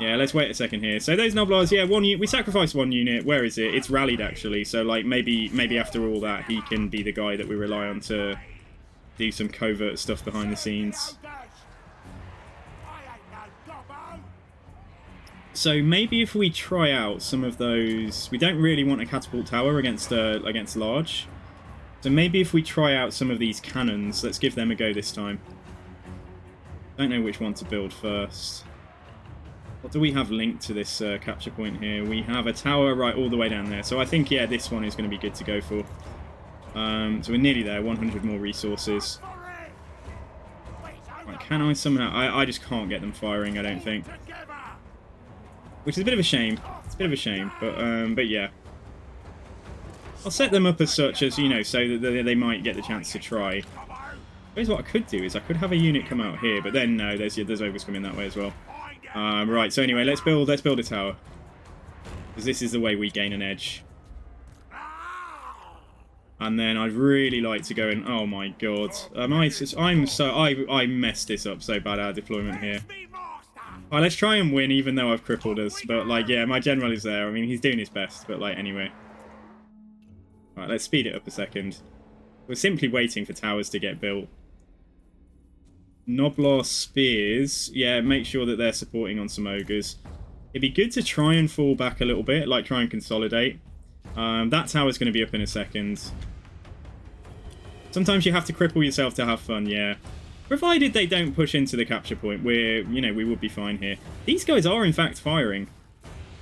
Yeah, let's wait a second here. So those Noblars, yeah, we sacrificed 1 unit. Where is it? It's rallied actually. So like maybe after all that, he can be the guy that we rely on to do some covert stuff behind the scenes. So maybe if we try out some of those, we don't really want a catapult tower against large. So maybe if we try out some of these cannons, let's give them a go this time. Don't know which one to build first. What do we have linked to this capture point here? We have a tower right all the way down there. So I think, yeah, this one is going to be good to go for. So we're nearly there. 100 more resources. Right, can I somehow... I just can't get them firing, I don't think. Which is a bit of a shame. It's a bit of a shame, but yeah. I'll set them up as such as, you know, so that they might get the chance to try. Here's what I could do, is I could have a unit come out here, but then no, there's ogres coming that way as well. Right, so anyway, let's build a tower. Because this is the way we gain an edge. And then I'd really like to go in... Oh my god. I messed this up so bad, our deployment here. Alright, let's try and win, even though I've crippled us. But, like, yeah, my general is there. I mean, he's doing his best, but, like, anyway. Alright, let's speed it up a second. We're simply waiting for towers to get built. Noblar spears. Yeah, make sure that they're supporting on some ogres. It'd be good to try and fall back a little bit, like try and consolidate. That tower's going to be up in a second. Sometimes you have to cripple yourself to have fun, yeah. Provided they don't push into the capture point, we would be fine here. These guys are in fact firing.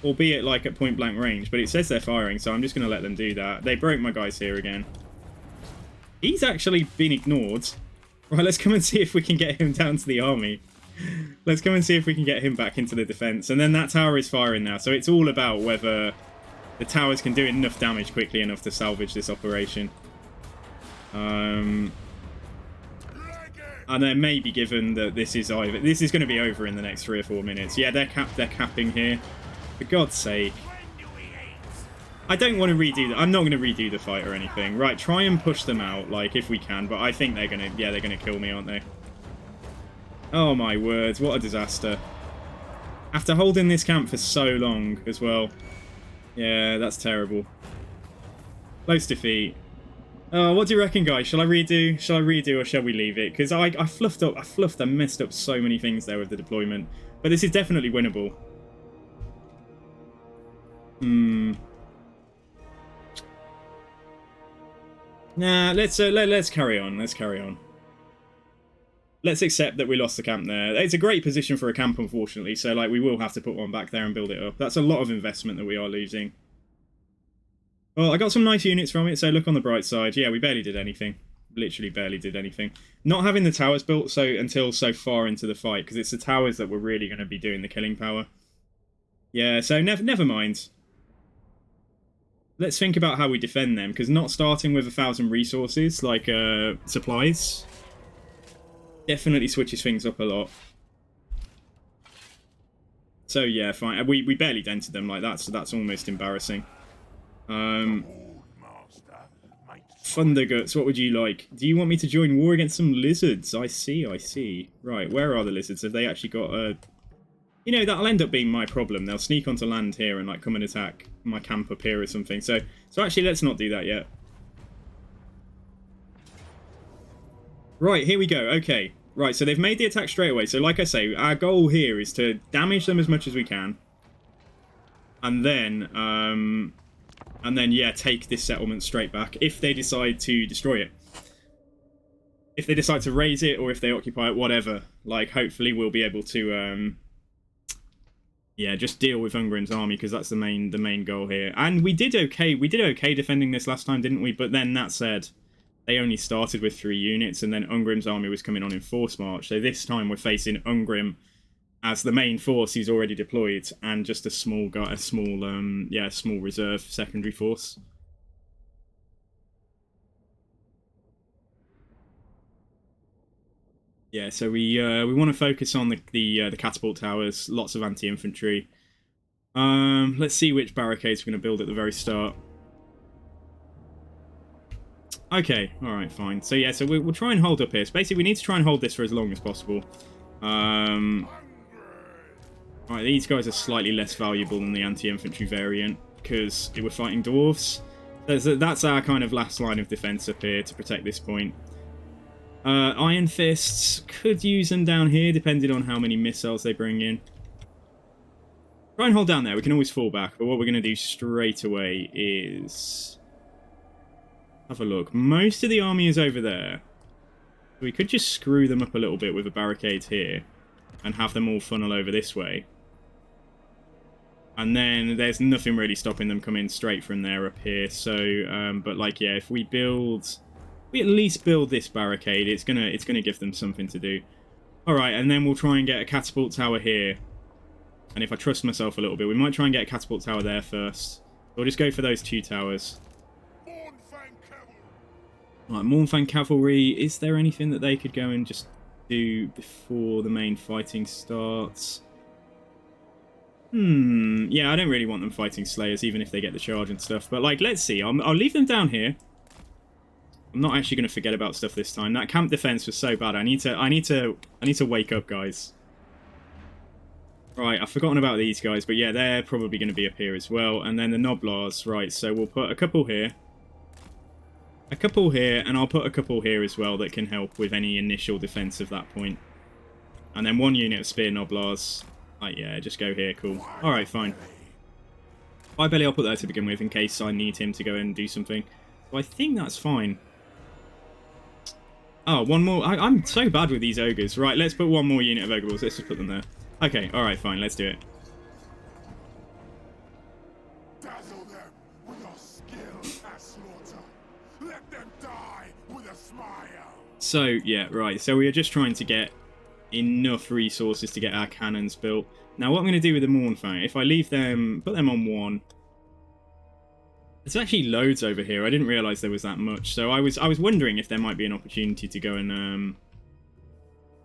Albeit like at point blank range, but it says they're firing, so I'm just going to let them do that. They broke my guys here again. He's actually been ignored. Right, let's come and see if we can get him down to the army. Let's come and see if we can get him back into the defense. And then that tower is firing now, so it's all about whether the towers can do enough damage quickly enough to salvage this operation. And then maybe given that this is going to be over in the next 3 or 4 minutes. Yeah, they're capping here. For God's sake. I don't want to redo that. I'm not going to redo the fight or anything. Right, try and push them out, like, if we can. But I think they're going to... Yeah, they're going to kill me, aren't they? Oh, my words. What a disaster. After holding this camp for so long as well. Yeah, that's terrible. Close defeat. What do you reckon, guys? Shall I redo? Shall I redo, or shall we leave it? Because I fluffed and messed up so many things there with the deployment. But this is definitely winnable. Nah, let's carry on. Let's carry on. Let's accept that we lost the camp there. It's a great position for a camp, unfortunately. So, like, we will have to put one back there and build it up. That's a lot of investment that we are losing. Well, I got some nice units from it, so look on the bright side. Yeah, we barely did anything. Literally barely did anything. Not having the towers built until so far into the fight, because it's the towers that were really going to be doing the killing power. Yeah, so never mind. Let's think about how we defend them, because not starting with 1,000 resources, like supplies, definitely switches things up a lot. So yeah, fine. We barely dented them. Like that's almost embarrassing. Thunder Guts, what would you like? Do you want me to join war against some lizards? I see. Right, where are the lizards? Have they actually got a... You know, that'll end up being my problem. They'll sneak onto land here and like come and attack my camp up here or something. So actually, let's not do that yet. Right, here we go. Okay. Right, so they've made the attack straight away. So like I say, our goal here is to damage them as much as we can. And then, yeah, take this settlement straight back if they decide to destroy it. If they decide to raise it or if they occupy it, whatever. Like, hopefully we'll be able to, yeah, just deal with Ungrim's army, because that's the main goal here. And we did okay. We did okay defending this last time, didn't we? But then, that said, they only started with 3 units, and then Ungrim's army was coming on in force march. So this time we're facing Ungrim as the main force he's already deployed, and just a small small reserve secondary force. Yeah, so we want to focus on the catapult towers, lots of anti-infantry. Let's see which barricades we're going to build at the very start. Okay, alright, fine. So yeah, so we'll try and hold up here. So basically we need to try and hold this for as long as possible. Alright, these guys are slightly less valuable than the anti-infantry variant, because we're fighting dwarves. That's our kind of last line of defense up here to protect this point. Iron Fists, could use them down here, depending on how many missiles they bring in. Try and hold down there, we can always fall back, but what we're going to do straight away is... have a look. Most of the army is over there. We could just screw them up a little bit with a barricade here, and have them all funnel over this way. And then there's nothing really stopping them coming straight from there up here, so, but like, yeah, if we at least build this barricade, it's gonna give them something to do. Alright, and then we'll try and get a catapult tower here. And if I trust myself a little bit, we might try and get a catapult tower there first. We'll just go for those 2 towers. Right, Mournfang Cavalry, is there anything that they could go and just do before the main fighting starts? Yeah, I don't really want them fighting Slayers, even if they get the charge and stuff. But, like, let's see. I'll leave them down here. I'm not actually going to forget about stuff this time. That camp defense was so bad. I need to wake up, guys. Right, I've forgotten about these guys, but yeah, they're probably going to be up here as well. And then the Noblars, right, so we'll put a couple here. A couple here, and I'll put a couple here as well that can help with any initial defense of that point. And then 1 unit of Spear Noblars. Like, yeah, just go here, cool. Alright, fine. Firebelly I'll put there to begin with, in case I need him to go and do something. So I think that's fine. Oh, 1 more. I'm so bad with these ogres. Right, let's put 1 more unit of ogre balls. Let's just put them there. Okay, alright, fine, let's do it. Dazzle them with your skill at slaughter. Let them die with a smile. So, yeah, right. So we are just trying to get enough resources to get our cannons built. Now, what I'm going to do with the Mournfang, if I leave them, put them on 1. There's actually loads over here. I didn't realise there was that much. So I was wondering if there might be an opportunity to go and,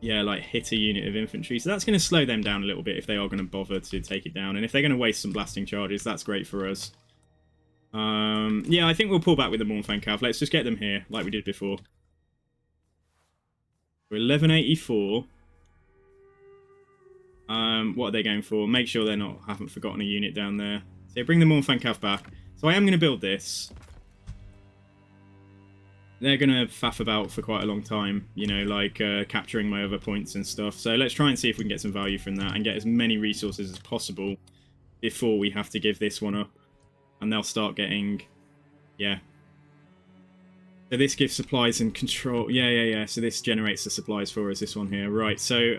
yeah, like hit a unit of infantry. So that's going to slow them down a little bit if they are going to bother to take it down. And if they're going to waste some blasting charges, that's great for us. Yeah, I think we'll pull back with the Mournfang Cav. Let's just get them here, like we did before. We're 1184. What are they going for? Make sure they haven't forgotten a unit down there. So bring the Mournfang Cav back. So I am going to build this. they're going to faff about for quite a long time, you know, like capturing my other points and stuff. So let's try and see if we can get some value from that and get as many resources as possible before we have to give this one up. And they'll start getting, yeah. So this gives supplies and control. Yeah. So this generates the supplies for us, this one here. Right, so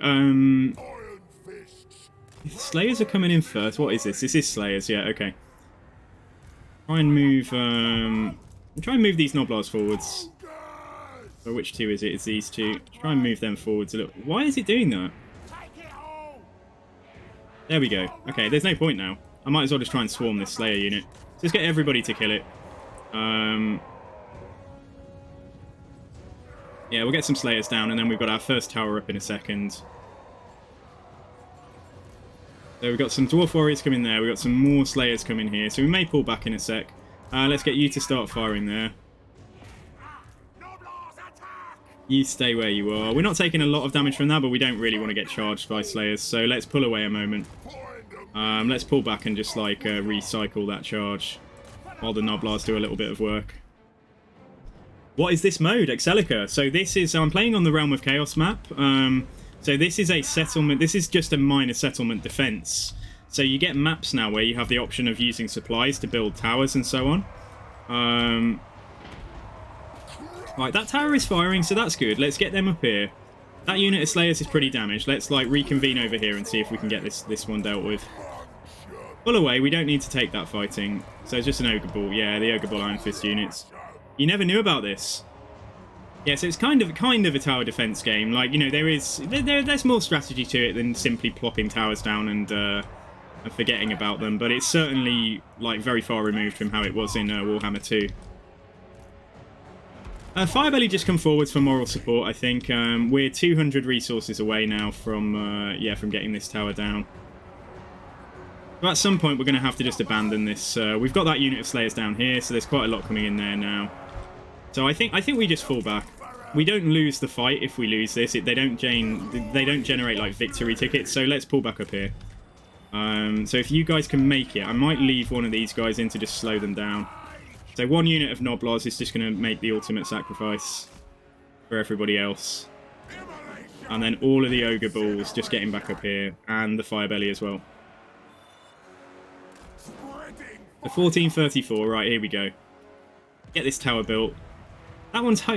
Slayers are coming in first. What is this? This is Slayers, yeah, okay. Try and move these Noblars forwards. So which two is it? It's these two. Try and move them forwards a little. Why is it doing that? There we go. Okay, there's no point now. I might as well just try and swarm this Slayer unit. So let's get everybody to kill it. Yeah, we'll get some Slayers down, and then we've got our first tower up in a second. So we've got some Dwarf Warriors coming there. We've got some more Slayers coming here. So we may pull back in a sec. Let's get you to start firing there. You stay where you are. We're not taking a lot of damage from that, but we don't really want to get charged by Slayers. So let's pull away a moment. Let's pull back and just like recycle that charge while the Noblars do a little bit of work. What is this mode? Exelica. So this is... I'm playing on the Realm of Chaos map. So this is a settlement... This is just a minor settlement defense. So you get maps now where you have the option of using supplies to build towers and so on. Right, that tower is firing, so that's good. Let's get them up here. That unit of Slayers is pretty damaged. Let's like reconvene over here and see if we can get this one dealt with. Pull away. We don't need to take that fighting. So it's just an Ogre Ball. Yeah, the Ogre Ball Iron Fist units. You never knew about this. Yeah, so it's kind of a tower defense game. Like, you know, there's more strategy to it than simply plopping towers down and forgetting about them. But it's certainly like very far removed from how it was in Warhammer 2. Firebelly just come forwards for moral support, I think. We're 200 resources away now from getting this tower down. But at some point, we're going to have to just abandon this. We've got that unit of Slayers down here, so there's quite a lot coming in there now. So I think we just fall back. We don't lose the fight if we lose this. They don't generate like victory tickets. So let's pull back up here. So if you guys can make it, I might leave one of these guys in to just slow them down. So one unit of Noblars is just going to make the ultimate sacrifice for everybody else. And then all of the Ogre Balls just getting back up here. And the Firebelly as well. The 1434, right, here we go. Get this tower built.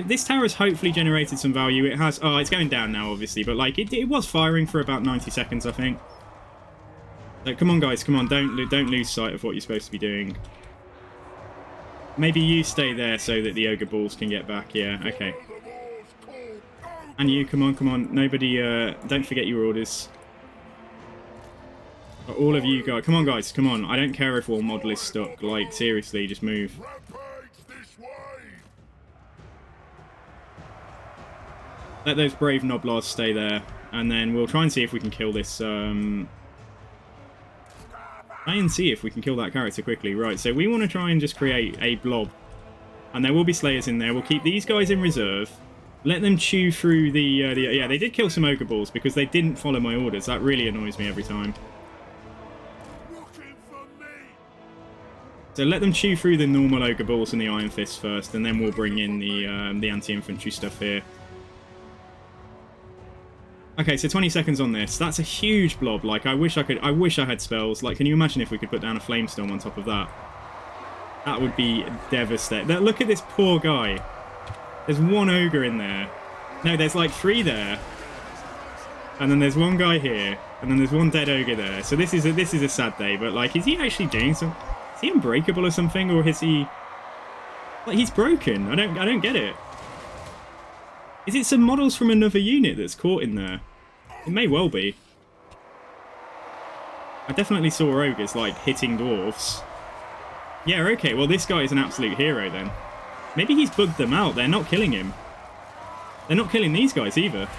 This tower has hopefully generated some value. It has... Oh, it's going down now, obviously. But, like, it was firing for about 90 seconds, I think. So, come on, guys, come on. Don't lose sight of what you're supposed to be doing. Maybe you stay there so that the Ogre Balls can get back. Yeah, okay. And you, come on. Nobody, don't forget your orders. All of you guys. Come on, guys, come on. I don't care if War Model is stuck. Like, seriously, just move. Let those brave Noblars stay there. And then we'll try and see if we can kill this, Try and see if we can kill that character quickly. Right, so we want to try and just create a blob. And there will be Slayers in there. We'll keep these guys in reserve. Let them chew through the... Yeah, they did kill some Ogre Balls because they didn't follow my orders. That really annoys me every time. So let them chew through the normal Ogre Balls and the Iron Fist first, and then we'll bring in the anti-infantry stuff here. Okay, so 20 seconds on this. That's a huge blob. Like, I wish I had spells. Like, can you imagine if we could put down a Flamestorm on top of that? That would be devastating. Look at this poor guy. There's one ogre in there. No, there's like 3 there. And then there's one guy here. And then there's one dead ogre there. So this is a sad day. But, like, is he actually doing some... Is he unbreakable or something? Or is he... Like, he's broken. I don't get it. Is it some models from another unit that's caught in there? It may well be. I definitely saw ogres, like, hitting dwarves. Yeah, okay, well this guy is an absolute hero then. Maybe he's bugged them out, they're not killing him. They're not killing these guys either.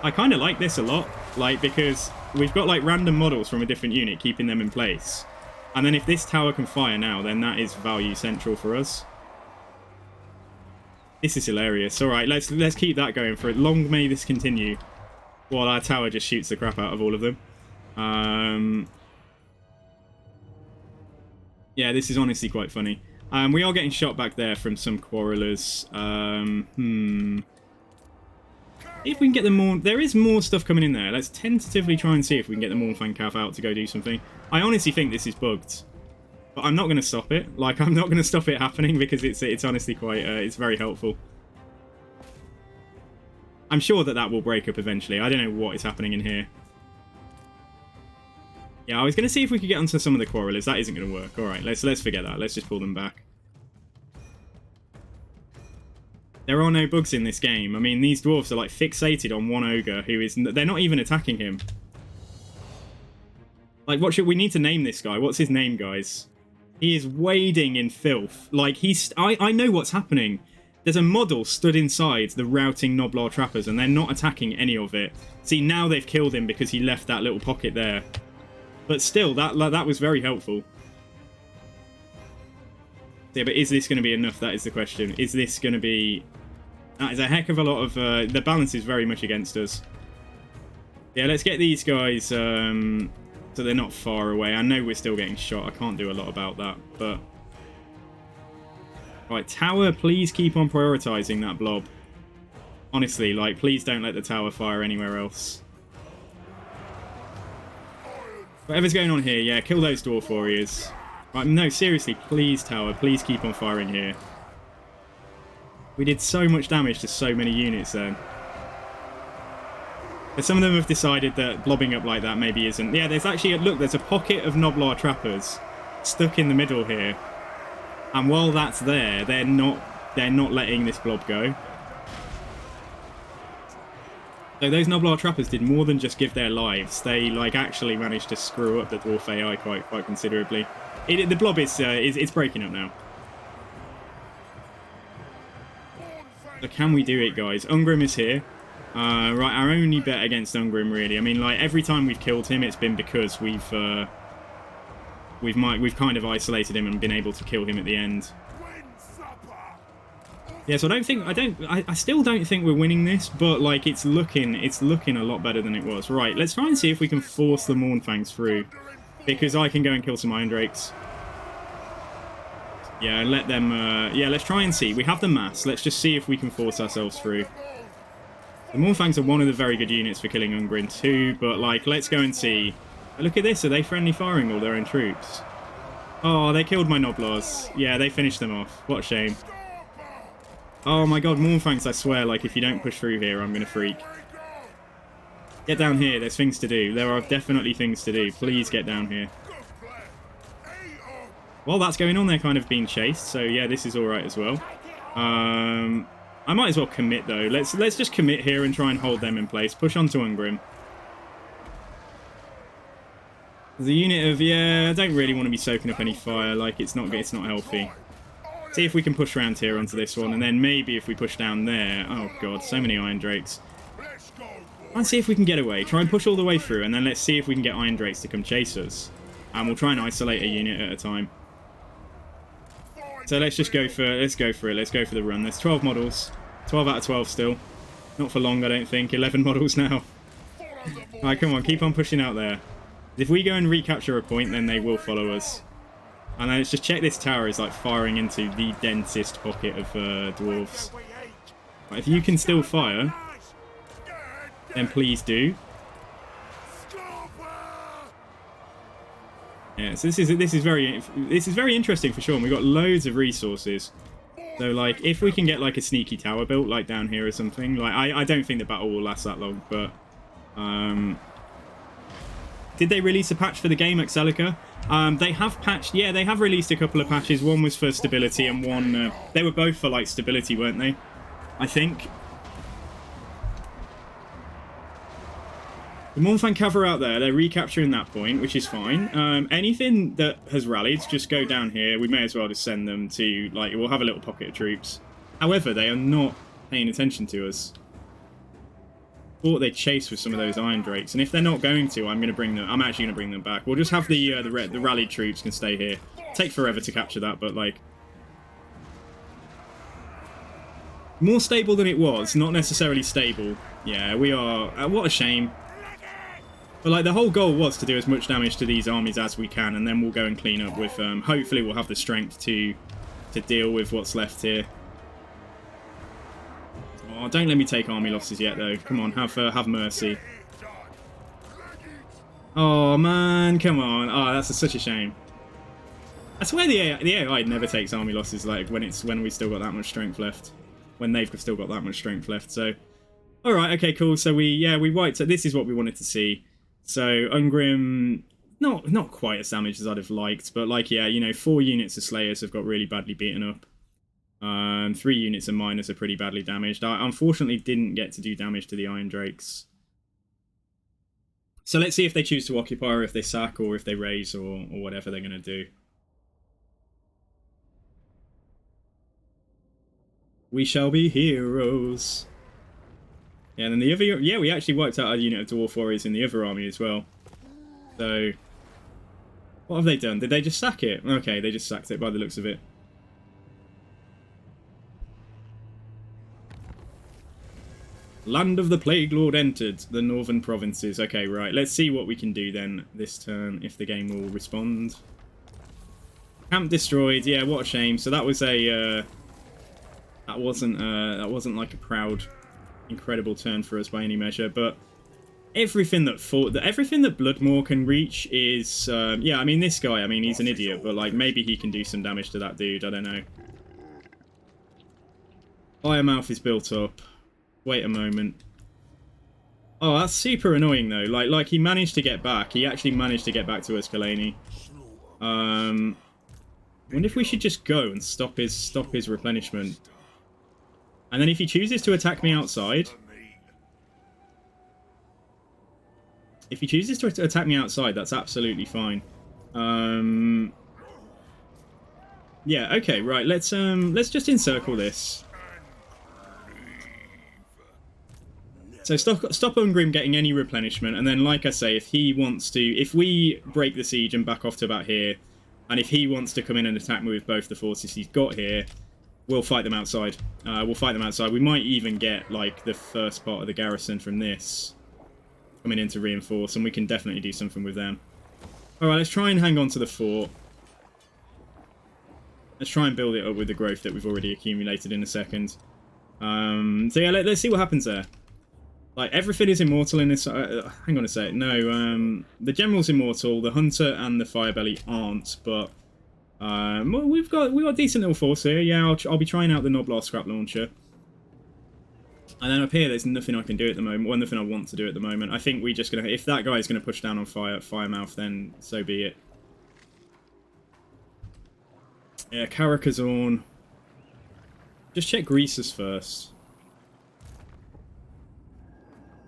I kind of like this a lot, like, because we've got, like, random models from a different unit keeping them in place. And then if this tower can fire now, then that is value central for us. This is hilarious. Alright, let's keep that going for it. Long may this continue. While our tower just shoots the crap out of all of them. Yeah, this is honestly quite funny. We are getting shot back there from some quarrelers. If we can get the Morn... There is more stuff coming in there. Let's tentatively try and see if we can get the Mornfang Cav out to go do something. I honestly think this is bugged. But I'm not going to stop it. Like, I'm not going to stop it happening because it's honestly quite... it's very helpful. I'm sure that will break up eventually. I don't know what is happening in here. Yeah, I was going to see if we could get onto some of the quarrelers. That isn't going to work. Alright, let's forget that. Let's just pull them back. There are no bugs in this game. I mean, these dwarves are like fixated on one ogre who is... They're not even attacking him. Like, what should we need to name this guy? What's his name, guys? He is wading in filth. Like, he's... I know what's happening. There's a model stood inside the routing Noblar trappers, and they're not attacking any of it. See, now they've killed him because he left that little pocket there. But still, that was very helpful. Yeah, but is this going to be enough? That is the question. Is this going to be... That is a heck of a lot of... the balance is very much against us. Yeah, let's get these guys so they're not far away. I know we're still getting shot. I can't do a lot about that, but... Right, tower, please keep on prioritising that blob. Honestly, like, please don't let the tower fire anywhere else. Whatever's going on here, yeah, kill those dwarf warriors. Right, no, seriously, please, tower, please keep on firing here. We did so much damage to so many units then. But some of them have decided that blobbing up like that maybe isn't... Yeah, there's actually... Look, there's a pocket of Noblar trappers stuck in the middle here. And while that's there, they're not letting this blob go. So those Noblar trappers did more than just give their lives. They, like, actually managed to screw up the dwarf AI quite considerably. The blob is it's breaking up now. So can we do it, guys? Ungrim is here. Right, our only bet against Ungrim, really. I mean, like, every time we've killed him, it's been because we've kind of isolated him and been able to kill him at the end. Yeah, so I still don't think we're winning this, but like it's looking a lot better than it was. Right, let's try and see if we can force the Mornfangs through, because I can go and kill some Iron Drakes. Yeah, let them... yeah, let's try and see. We have the mass. Let's just see if we can force ourselves through. The Mornfangs are one of the very good units for killing Ungrim too, but, like, let's go and see. Look at this. Are they friendly firing all their own troops? Oh, they killed my Noblars. Yeah, they finished them off. What a shame. Oh my god, Mornfangs, I swear, like, if you don't push through here, I'm going to freak. Get down here. There's things to do. There are definitely things to do. Please get down here. While that's going on, they're kind of being chased, so yeah, this is alright as well. I might as well commit, though. Let's just commit here and try and hold them in place. Push on to Ungrim. The unit of... Yeah, I don't really want to be soaking up any fire. Like, it's not healthy. See if we can push around here onto this one, and then maybe if we push down there... Oh, God, so many Iron Drakes. Try and see if we can get away. Try and push all the way through, and then let's see if we can get Iron Drakes to come chase us. And we'll try and isolate a unit at a time. So let's just go for it. Let's go for the run. There's 12 models. 12 out of 12 still. Not for long, I don't think. 11 models now. Alright, come on. Keep on pushing out there. If we go and recapture a point, then they will follow us. And then let's just check this tower is like firing into the densest pocket of dwarves. Right, if you can still fire, then please do. Yeah, so this is very interesting for sure. And we've got loads of resources. So like, if we can get like a sneaky tower built, like down here or something, like I don't think the battle will last that long. But did they release a patch for the game, Exelica? They have patched. Yeah, they have released a couple of patches. One was for stability, and one they were both for like stability, weren't they? I think. The Mornfang Cav are out there. They're recapturing that point, which is fine. Anything that has rallied, just go down here. We may as well just send them to, like, we'll have a little pocket of troops. However, they are not paying attention to us. Thought they'd chase with some of those Iron Drakes, and if they're not going to, I'm actually going to bring them back. We'll just have the rallied troops can stay here. Take forever to capture that, but, like... More stable than it was, not necessarily stable. Yeah, we are... what a shame. But like the whole goal was to do as much damage to these armies as we can, and then we'll go and clean up with... hopefully we'll have the strength to to deal with what's left here. Oh, don't let me take army losses yet, though. Come on, have mercy. Oh, man, come on. Oh, that's such a shame. I swear the AI never takes army losses, like, when we still got that much strength left. When they've still got that much strength left, so... Alright, okay, cool. So we wiped... So this is what we wanted to see. So, Ungrim... Not quite as damaged as I'd have liked, but, like, yeah, you know, 4 units of Slayers have got really badly beaten up. 3 units of Miners are pretty badly damaged. I unfortunately didn't get to do damage to the Iron Drakes. So let's see if they choose to occupy, or if they sack, or if they raise, or whatever they're going to do. We shall be heroes. Yeah, and then the other... Yeah, we actually wiped out a unit of Dwarf Warriors in the other army as well. So... What have they done? Did they just sack it? Okay, they just sacked it by the looks of it. Land of the Plague Lord entered the northern provinces. Okay, right. Let's see what we can do then this turn, if the game will respond. Camp destroyed. Yeah, what a shame. So that was a... that wasn't like a proud, incredible turn for us by any measure, but everything that Bloodmore can reach is... yeah, I mean, this guy, I mean, he's an idiot, but, like, maybe he can do some damage to that dude. I don't know. Firemouth is built up. Wait a moment. Oh, that's super annoying, though. Like he managed to get back. He actually managed to get back to us, Kalani. I wonder if we should just go and stop his replenishment. And then if he chooses to attack me outside... If he chooses to attack me outside, that's absolutely fine. Yeah, okay, right. Let's just encircle this. So stop Ungrim getting any replenishment, and then, like I say, if he wants to... If we break the siege and back off to about here, and if he wants to come in and attack me with both the forces he's got here, we'll fight them outside. We'll fight them outside. We might even get, like, the first part of the garrison from this coming in to reinforce, and we can definitely do something with them. Alright, let's try and hang on to the fort. Let's try and build it up with the growth that we've already accumulated in a second. So yeah, let's see what happens there. Like, everything is immortal in this... hang on a sec. No, the General's immortal, the Hunter and the Firebelly aren't, but... well, we've got a decent little force here. Yeah, I'll be trying out the Noblar Scrap Launcher. And then up here, there's nothing I can do at the moment. Well, nothing I want to do at the moment. I think we're just going to... If that guy's going to push down on Firemouth, then so be it. Yeah, Karakazorn. Just check Greasus first.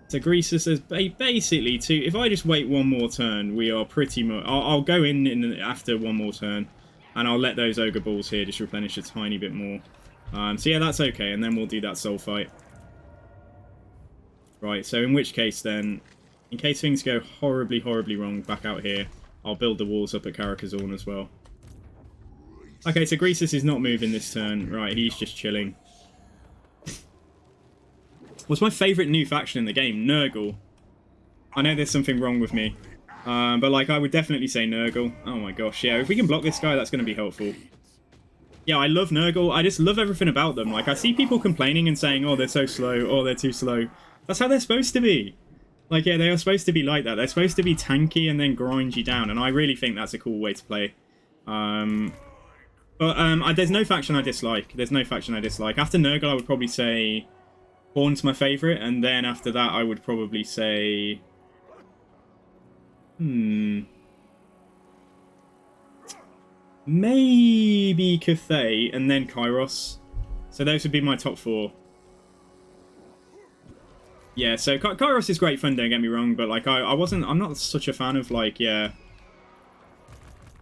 So Greasus is basically two... If I just wait one more turn, we are pretty much... I'll go in after one more turn, and I'll let those Ogre Balls here just replenish a tiny bit more. So yeah, that's okay, and then we'll do that soul fight. Right, so in which case then, in case things go horribly, horribly wrong back out here, I'll build the walls up at Karakazorn as well. Okay, so Greasus is not moving this turn. Right, he's just chilling. What's my favourite new faction in the game? Nurgle. I know there's something wrong with me. But, like, I would definitely say Nurgle. Oh my gosh, yeah, if we can block this guy, that's going to be helpful. Yeah, I love Nurgle. I just love everything about them. Like, I see people complaining and saying, oh, they're so slow, oh, they're too slow. That's how they're supposed to be. Like, yeah, they are supposed to be like that. They're supposed to be tanky and then grind you down, and I really think that's a cool way to play. There's no faction I dislike. There's no faction I dislike. After Nurgle, I would probably say Horn's my favourite, and then after that, I would probably say... Maybe Cathay, and then Kairos. So those would be my top 4. Yeah, so Kairos is great fun, don't get me wrong, but, like, I'm not such a fan of, like, yeah...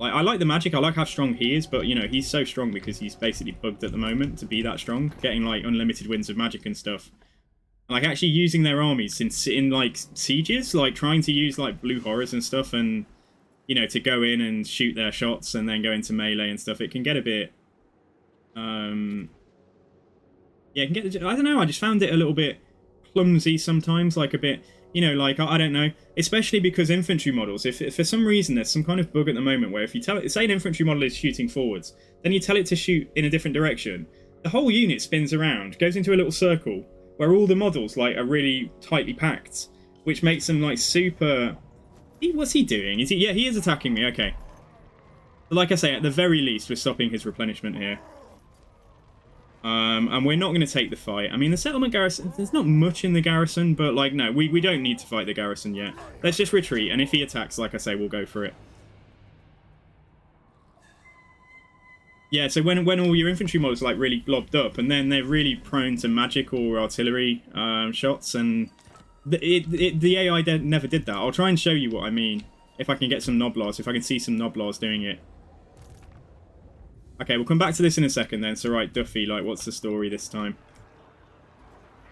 Like, I like the magic, I like how strong he is, but, you know, he's so strong because he's basically bugged at the moment to be that strong, getting, like, unlimited wins of magic and stuff. Like, actually using their armies in like, sieges, like, trying to use, like, blue horrors and stuff, and, you know, to go in and shoot their shots and then go into melee and stuff, it can get a bit... Yeah, it can get... I don't know, I just found it a little bit clumsy sometimes, like a bit, you know, like, I don't know, especially because infantry models, if for some reason there's some kind of bug at the moment where if you tell it, say an infantry model is shooting forwards, then you tell it to shoot in a different direction, the whole unit spins around, goes into a little circle where all the models like are really tightly packed, which makes them like super... What's he doing? Is he? Yeah, he is attacking me. Okay. But like I say, at the very least, we're stopping his replenishment here. And we're not going to take the fight. I mean, the settlement garrison, there's not much in the garrison, but like, no, we don't need to fight the garrison yet. Let's just retreat, and if he attacks, like I say, we'll go for it. Yeah, so when all your infantry models are like really blobbed up, and then they're really prone to magic or artillery shots, and the AI never did that. I'll try and show you what I mean, if I can get some Noblars, if I can see some Noblars doing it. Okay, we'll come back to this in a second then. So right, Duffy, like, what's the story this time?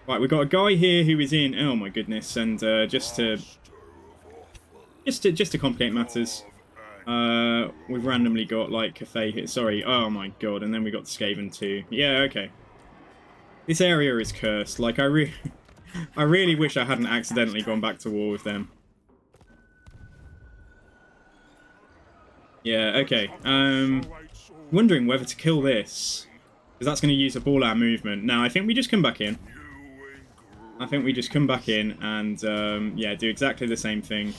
Right, we've got a guy here who is in... Oh my goodness, and just to complicate matters, we've randomly got like Cathay here. Sorry, oh my god, and then we got Skaven too. Yeah, okay. This area is cursed. Like, I really wish I hadn't accidentally gone back to war with them. Yeah, okay. Wondering whether to kill this, because that's going to use up all our movement. Now, I think we just come back in. I think we just come back in and, yeah, do exactly the same thing.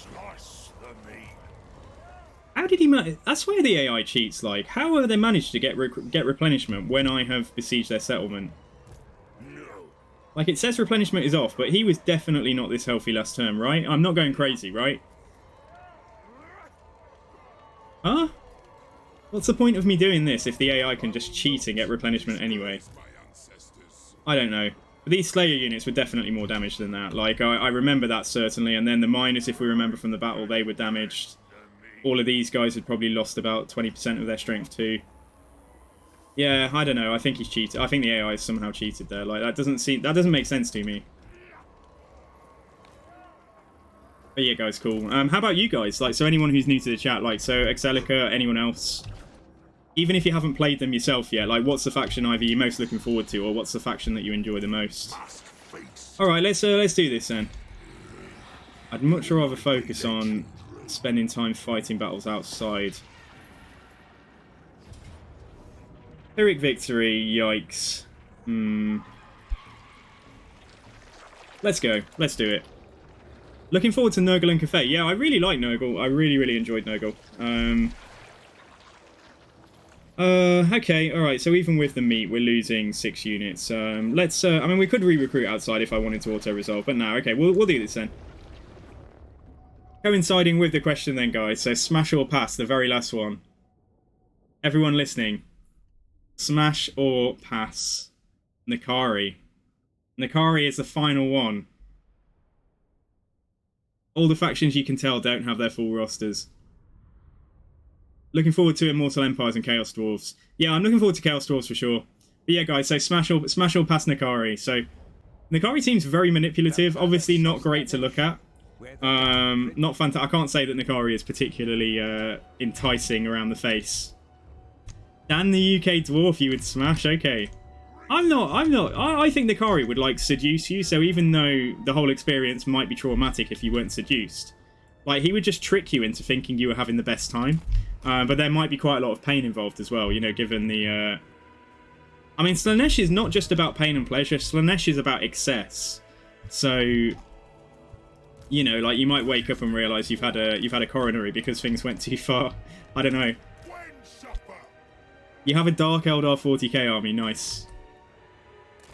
How did he that's where the AI cheats, like. How have they managed to get replenishment when I have besieged their settlement? Like, it says replenishment is off, but he was definitely not this healthy last turn, right? I'm not going crazy, right? Huh? What's the point of me doing this if the AI can just cheat and get replenishment anyway? I don't know. But these Slayer units were definitely more damaged than that. Like, I remember that certainly, and then the miners, if we remember from the battle, they were damaged. All of these guys had probably lost about 20% of their strength too. Yeah, I don't know. I think he's cheated. I think the AI is somehow cheated there. Like, that doesn't make sense to me. But yeah, guys, cool. How about you guys? Like, so anyone who's new to the chat, like, so Exelica, anyone else? Even if you haven't played them yourself yet, like, what's the faction either you're most looking forward to, or what's the faction that you enjoy the most? Alright, let's do this then. I'd much rather focus on spending time fighting battles outside. Pyrrhic victory, yikes. Let's go. Let's do it. Looking forward to Nurgle and Cathay. Yeah, I really like Nurgle. I really enjoyed Nurgle. Okay, alright, so even with the meat, we're losing 6 units. Let's, I mean, we could re-recruit outside if I wanted to auto-resolve, but no, okay, we'll do this then. Coinciding with the question then, guys, so smash or pass, the very last one. Everyone listening. Smash or pass? Nakari. Nakari is the final one. All the factions you can tell don't have their full rosters. Looking forward to Immortal Empires and Chaos Dwarves. Yeah, I'm looking forward to Chaos Dwarves for sure. But yeah, guys, so smash or pass Nakari. So Nakari seems very manipulative. Obviously not great to look at. Not fantastic. I can't say that Nakari is particularly enticing around the face. Dan the UK dwarf you would smash. Okay. I'm not. I think Nakari would like seduce you. So even though the whole experience might be traumatic if you weren't seduced, like he would just trick you into thinking you were having the best time. But there might be quite a lot of pain involved as well, you know, given the... I mean, Slanesh is not just about pain and pleasure. Slanesh is about excess. So, you know, like, you might wake up and realise you've had a coronary because things went too far. I don't know. You have a Dark Eldar 40k army. Nice.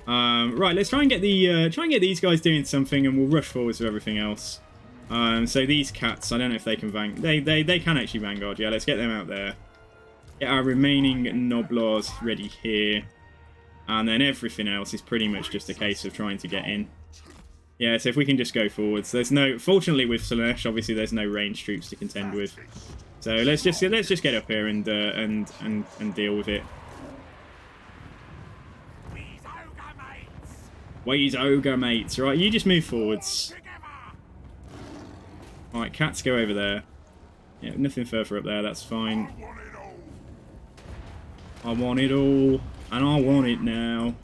Right, let's try and get these guys doing something, and we'll rush forwards with everything else. So these cats, I don't know if they can they can actually vanguard. Yeah, let's get them out there. Get our remaining Noblars ready here. And then everything else is pretty much just a case of trying to get in. Yeah, so if we can just go forwards. There's no, fortunately with Slanesh, obviously there's no range troops to contend with. So let's just get up here and deal with it. Ways ogre mates. Right, you just move forwards. Alright, cats go over there. Yeah, nothing further up there, that's fine. I want it all, and I want it now.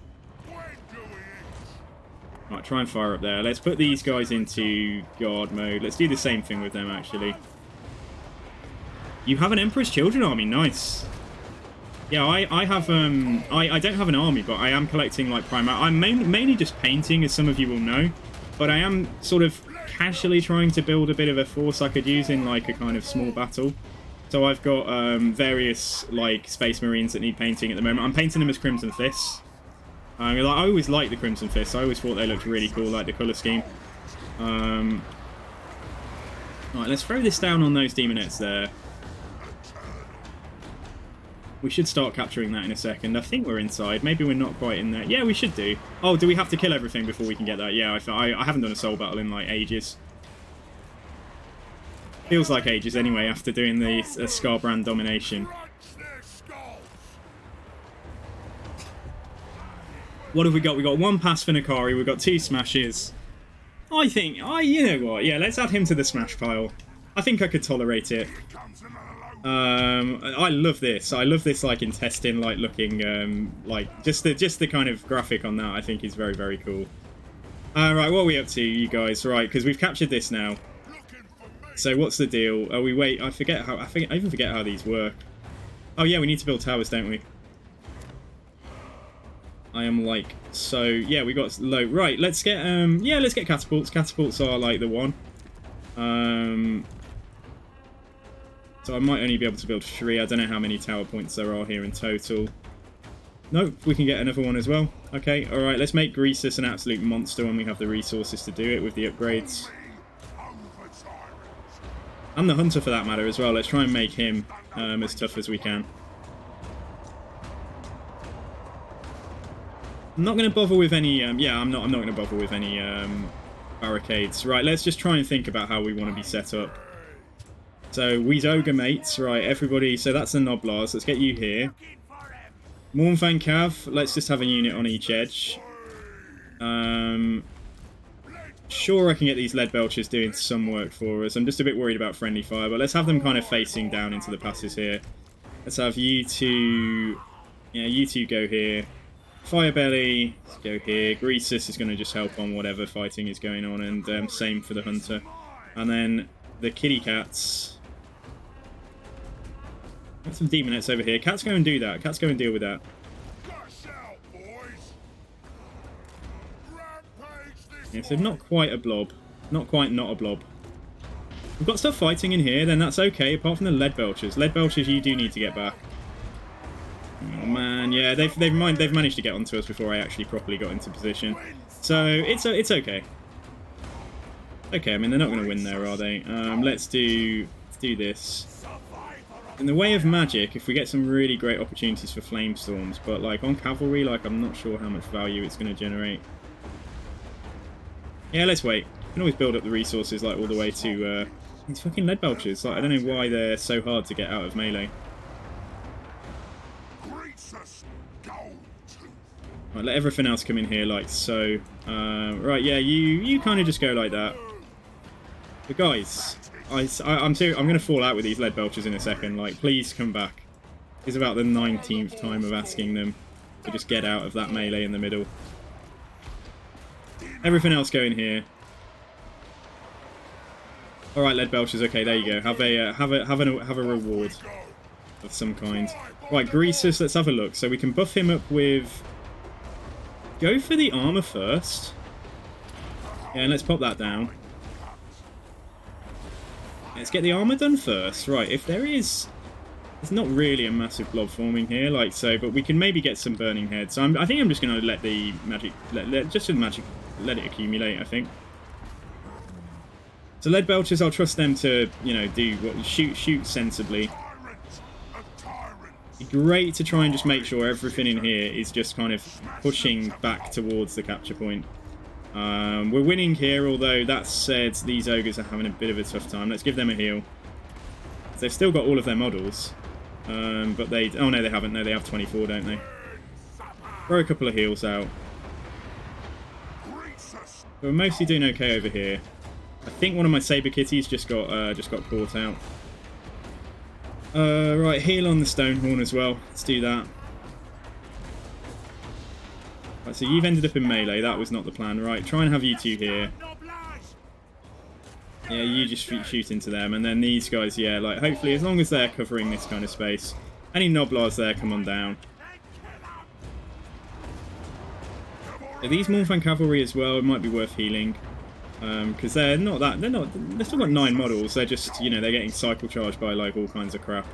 Right, try and fire up there. Let's put these guys into guard mode. Let's do the same thing with them, actually. You have an Emperor's Children army. Nice. Yeah, I have, I don't have an army, but I am collecting, like, I'm mainly just painting, as some of you will know. But I am sort of casually trying to build a bit of a force I could use in, like, a kind of small battle. So I've got various, like, Space Marines that need painting at the moment. I'm painting them as Crimson Fists. I always liked the Crimson Fists. I always thought they looked really cool, like the colour scheme. Right, let's throw this down on those Demonettes there. We should start capturing that in a second. I think we're inside. Maybe we're not quite in there. Yeah, we should do. Oh, do we have to kill everything before we can get that? Yeah, I haven't done a soul battle in, like, ages. Feels like ages anyway after doing the Scarbrand domination. What have we got? We got 1 pass for Nakari. We've got 2 smashes. I think, you know what? Yeah, let's add him to the smash pile. I think I could tolerate it. I love this. I love this, like, intestine-like looking, like, just the kind of graphic on that I think is very, very cool. Right, what are we up to, you guys? Right, because we've captured this now. So what's the deal? Oh, we wait. I even forget how these work. Oh yeah, we need to build towers, don't we? I am like, so yeah, we got low. Right, let's get yeah, let's get catapults. Catapults are like the one. So I might only be able to build 3. I don't know how many tower points there are here in total. Nope, we can get another one as well. Okay, alright, let's make Greasus an absolute monster when we have the resources to do it with the upgrades. And the Hunter for that matter as well. Let's try and make him as tough as we can. I'm not going to bother with any, yeah, I'm not going to bother with any barricades. Right, let's just try and think about how we want to be set up. So, we's Ogre mates, right, everybody, so that's the Noblars, let's get you here. Mournfang Cav, let's just have a unit on each edge. Sure, I can get these Lead Belchers doing some work for us. I'm just a bit worried about friendly fire, but let's have them kind of facing down into the passes here. Let's have you two, yeah, you two go here. Firebelly, let's go here. Greasus is going to just help on whatever fighting is going on, and same for the Hunter. And then the kitty cats. Got some Demonettes over here. Cats go and do that. Cats go and deal with that. Yeah, so not quite a blob. Not quite not a blob. We've got stuff fighting in here, then that's okay, apart from the Lead Belchers. Lead Belchers you do need to get back. Oh man, yeah, they've managed to get onto us before I actually properly got into position. So it's okay. Okay, I mean they're not going to win there, are they? Let's do this. In the way of magic, if we get some really great opportunities for flame storms, but like on cavalry, like I'm not sure how much value it's going to generate. Yeah, let's wait. We can always build up the resources like all the way to these fucking Lead Belchers. Like I don't know why they're so hard to get out of melee. Right, let everything else come in here like so. Right, yeah, you kind of just go like that. But guys, I'm going to fall out with these Lead Belchers in a second. Like, please come back. It's about the 19th time of asking them to just get out of that melee in the middle. Everything else go in here. All right, Lead Belchers. Okay, there you go. Have a reward of some kind. Right, Greasus. Let's have a look. So we can buff him up with. Go for the armor first. Yeah, and let's pop that down. Let's get the armor done first. Right, if there is... There's not really a massive blob forming here, like so, but we can maybe get some burning heads. So I think I'm just going to let the magic... Let it accumulate, I think. So Lead Belchers, I'll trust them to, you know, do what... Shoot sensibly. It'd be great to try and just make sure everything in here is just kind of pushing back towards the capture point. We're winning here, although that said, these ogres are having a bit of a tough time. Let's give them a heal. They've still got all of their models, but they... Oh no, they haven't. No, they have 24, don't they? Throw a couple of heals out. But we're mostly doing okay over here. I think one of my Saber Kitties just got caught out. Right, heal on the Stonehorn as well. Let's do that. Right, so you've ended up in melee. That was not the plan. Right, try and have you two here. Yeah, you just shoot into them. And then these guys, yeah, like, hopefully, as long as they're covering this kind of space. Any Noblars there, come on down. So these Mournfang Cavalry as well, it might be worth healing. Because they're still got 9 models. They're just, you know, they're getting cycle charged by, like, all kinds of crap.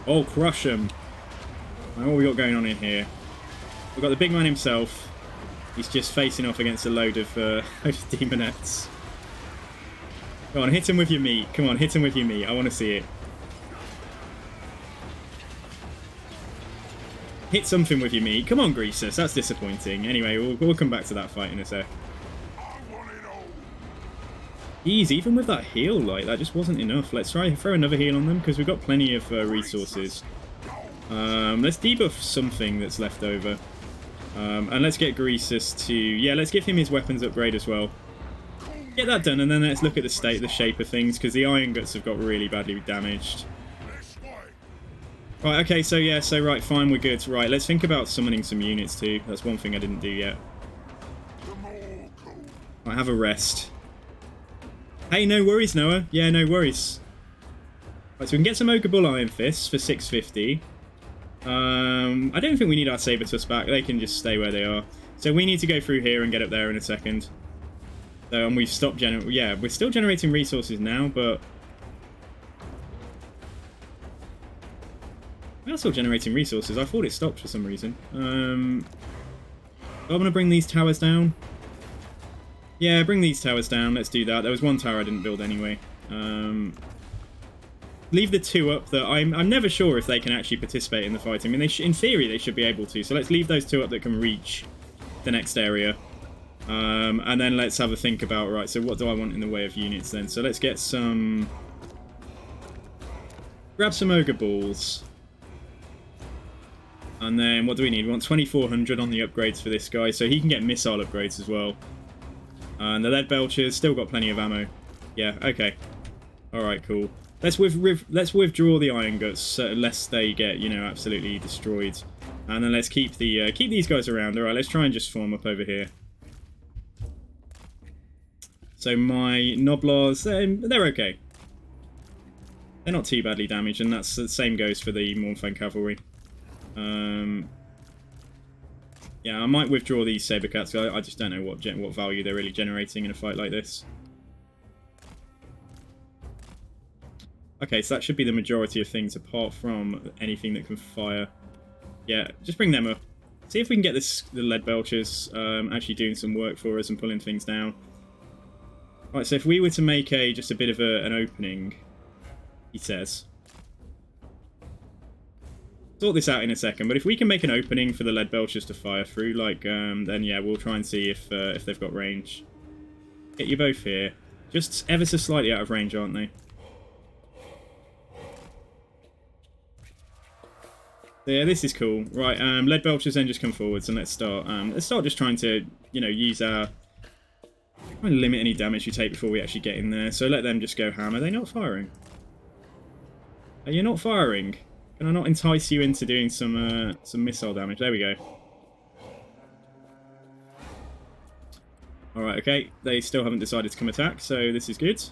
Oh, crush them. Right, what we got going on in here? We've got the big man himself. He's just facing off against a load of demonettes. Come on, hit him with your meat. Come on, hit him with your meat. I want to see it. Hit something with your meat. Come on, Greasus. That's disappointing. Anyway, we'll come back to that fight in a sec. Jeez, even with that heal, like, that just wasn't enough. Let's try throw another heal on them, because we've got plenty of resources. Let's debuff something that's left over. And let's get Greasus to... Yeah, let's give him his weapons upgrade as well. Get that done, and then let's look at the shape of things, because the Iron Guts have got really badly damaged. Right, okay, so yeah, so right, fine, we're good. Right, let's think about summoning some units too. That's one thing I didn't do yet. Right, have a rest. Hey, no worries, Noah. Yeah, no worries. Right, so we can get some Ogre Bull Iron Fists for 650. I don't think we need our Saber-Tusk back. They can just stay where they are. So we need to go through here and get up there in a second. So, and we've stopped generating... Yeah, we're still generating resources now, but... We're still generating resources. I thought it stopped for some reason. I'm going to bring these towers down. Yeah, bring these towers down. Let's do that. There was one tower I didn't build anyway. Leave the 2 up that I'm never sure if they can actually participate in the fight. I mean, in theory, they should be able to. So let's leave those 2 up that can reach the next area. And then let's have a think about, right, so what do I want in the way of units then? So let's get some... Grab some Ogre Balls. And then what do we need? We want 2,400 on the upgrades for this guy, so he can get missile upgrades as well. And the Lead Belchers, still got plenty of ammo. Yeah, okay. Alright, cool. Let's withdraw the Iron Guts, lest they get, you know, absolutely destroyed. And then let's keep these guys around. Alright, let's try and just form up over here. So my Noblars, they're okay. They're not too badly damaged, and that's the same goes for the Mournfang Cavalry. Yeah, I might withdraw these Sabercats. I just don't know what value they're really generating in a fight like this. Okay, so that should be the majority of things, apart from anything that can fire. Yeah, just bring them up. See if we can get the Lead Belchers actually doing some work for us and pulling things down. Right, so if we were to make just a bit of an opening, he says. Sort this out in a second, but if we can make an opening for the Lead Belchers to fire through, like, then yeah, we'll try and see if they've got range. Get you both here. Just ever so slightly out of range, aren't they? So yeah, this is cool. Right, Lead Belchers then just come forwards, and let's start just trying to, you know, use our... Trying to limit any damage we take before we actually get in there. So let them just go ham. Are they not firing? Are you not firing? Can I not entice you into doing some missile damage? There we go. Alright, okay. They still haven't decided to come attack, so this is good.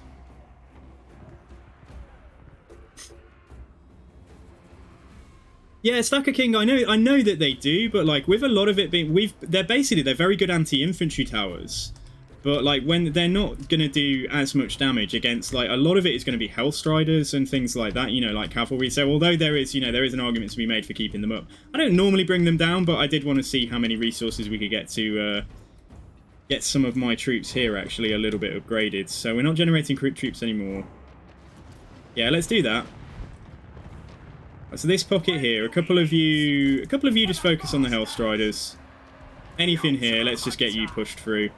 Yeah, Stacker King, I know that they do, but like with a lot of it being they're very good anti-infantry towers. But like when they're not going to do as much damage against, like, a lot of it is going to be Hellstriders and things like that, you know, like cavalry. So although there is an argument to be made for keeping them up, I don't normally bring them down, but I did want to see how many resources we could get to get some of my troops here actually a little bit upgraded. So we're not generating troops anymore. Yeah, let's do that. So this pocket here, a couple of you just focus on the Hellstriders. Anything here, let's just get you pushed through.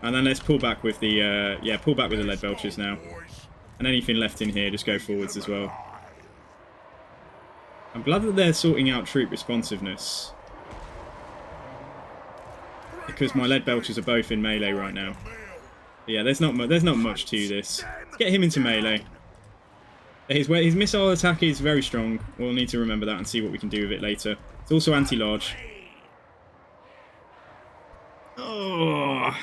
And then let's pull back with the Lead Belchers now. And anything left in here, just go forwards as well. I'm glad that they're sorting out troop responsiveness. Because my Lead Belchers are both in melee right now. But yeah, there's not much to this. Let's get him into melee. His missile attack is very strong. We'll need to remember that and see what we can do with it later. It's also anti-large. Oh,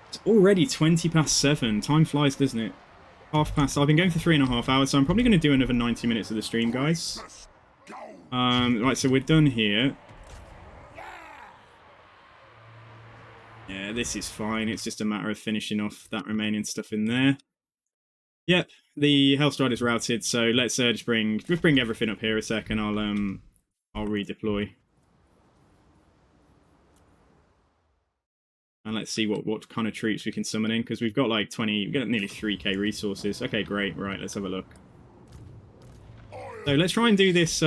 it's already 7:20. Time flies, doesn't it? Half past. I've been going for 3.5 hours, so I'm probably going to do another 90 minutes of the stream, guys. Right, so we're done here. Yeah, this is fine. It's just a matter of finishing off that remaining stuff in there. Yep, the Hellstrider's routed, so let's just bring everything up here a sec, and I'll redeploy. And let's see what kind of troops we can summon in, because we've got like we've got nearly 3k resources. Okay, great. Right, let's have a look. So let's try and do this.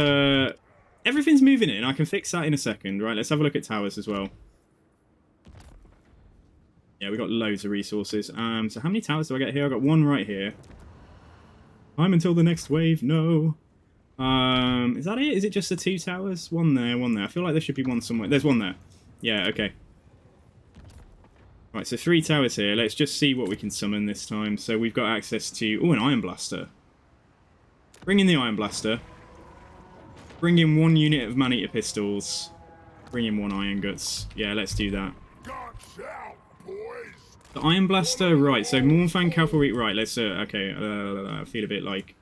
Everything's moving in. I can fix that in a second. Right, let's have a look at towers as well. Yeah, we've got loads of resources. So how many towers do I get here? I've got one right here. Time until the next wave. No. Is that it? Is it just the 2 towers? One there, one there. I feel like there should be one somewhere. There's one there. Yeah, okay. Right, so 3 towers here. Let's just see what we can summon this time. So we've got access to... Oh, an Iron Blaster. Bring in the Iron Blaster. Bring in 1 unit of Man-Eater pistols. Bring in 1 Iron Guts. Yeah, let's do that. The Iron Blaster, right, so Mournfang Cavalry, right, let's, okay, I feel a bit like,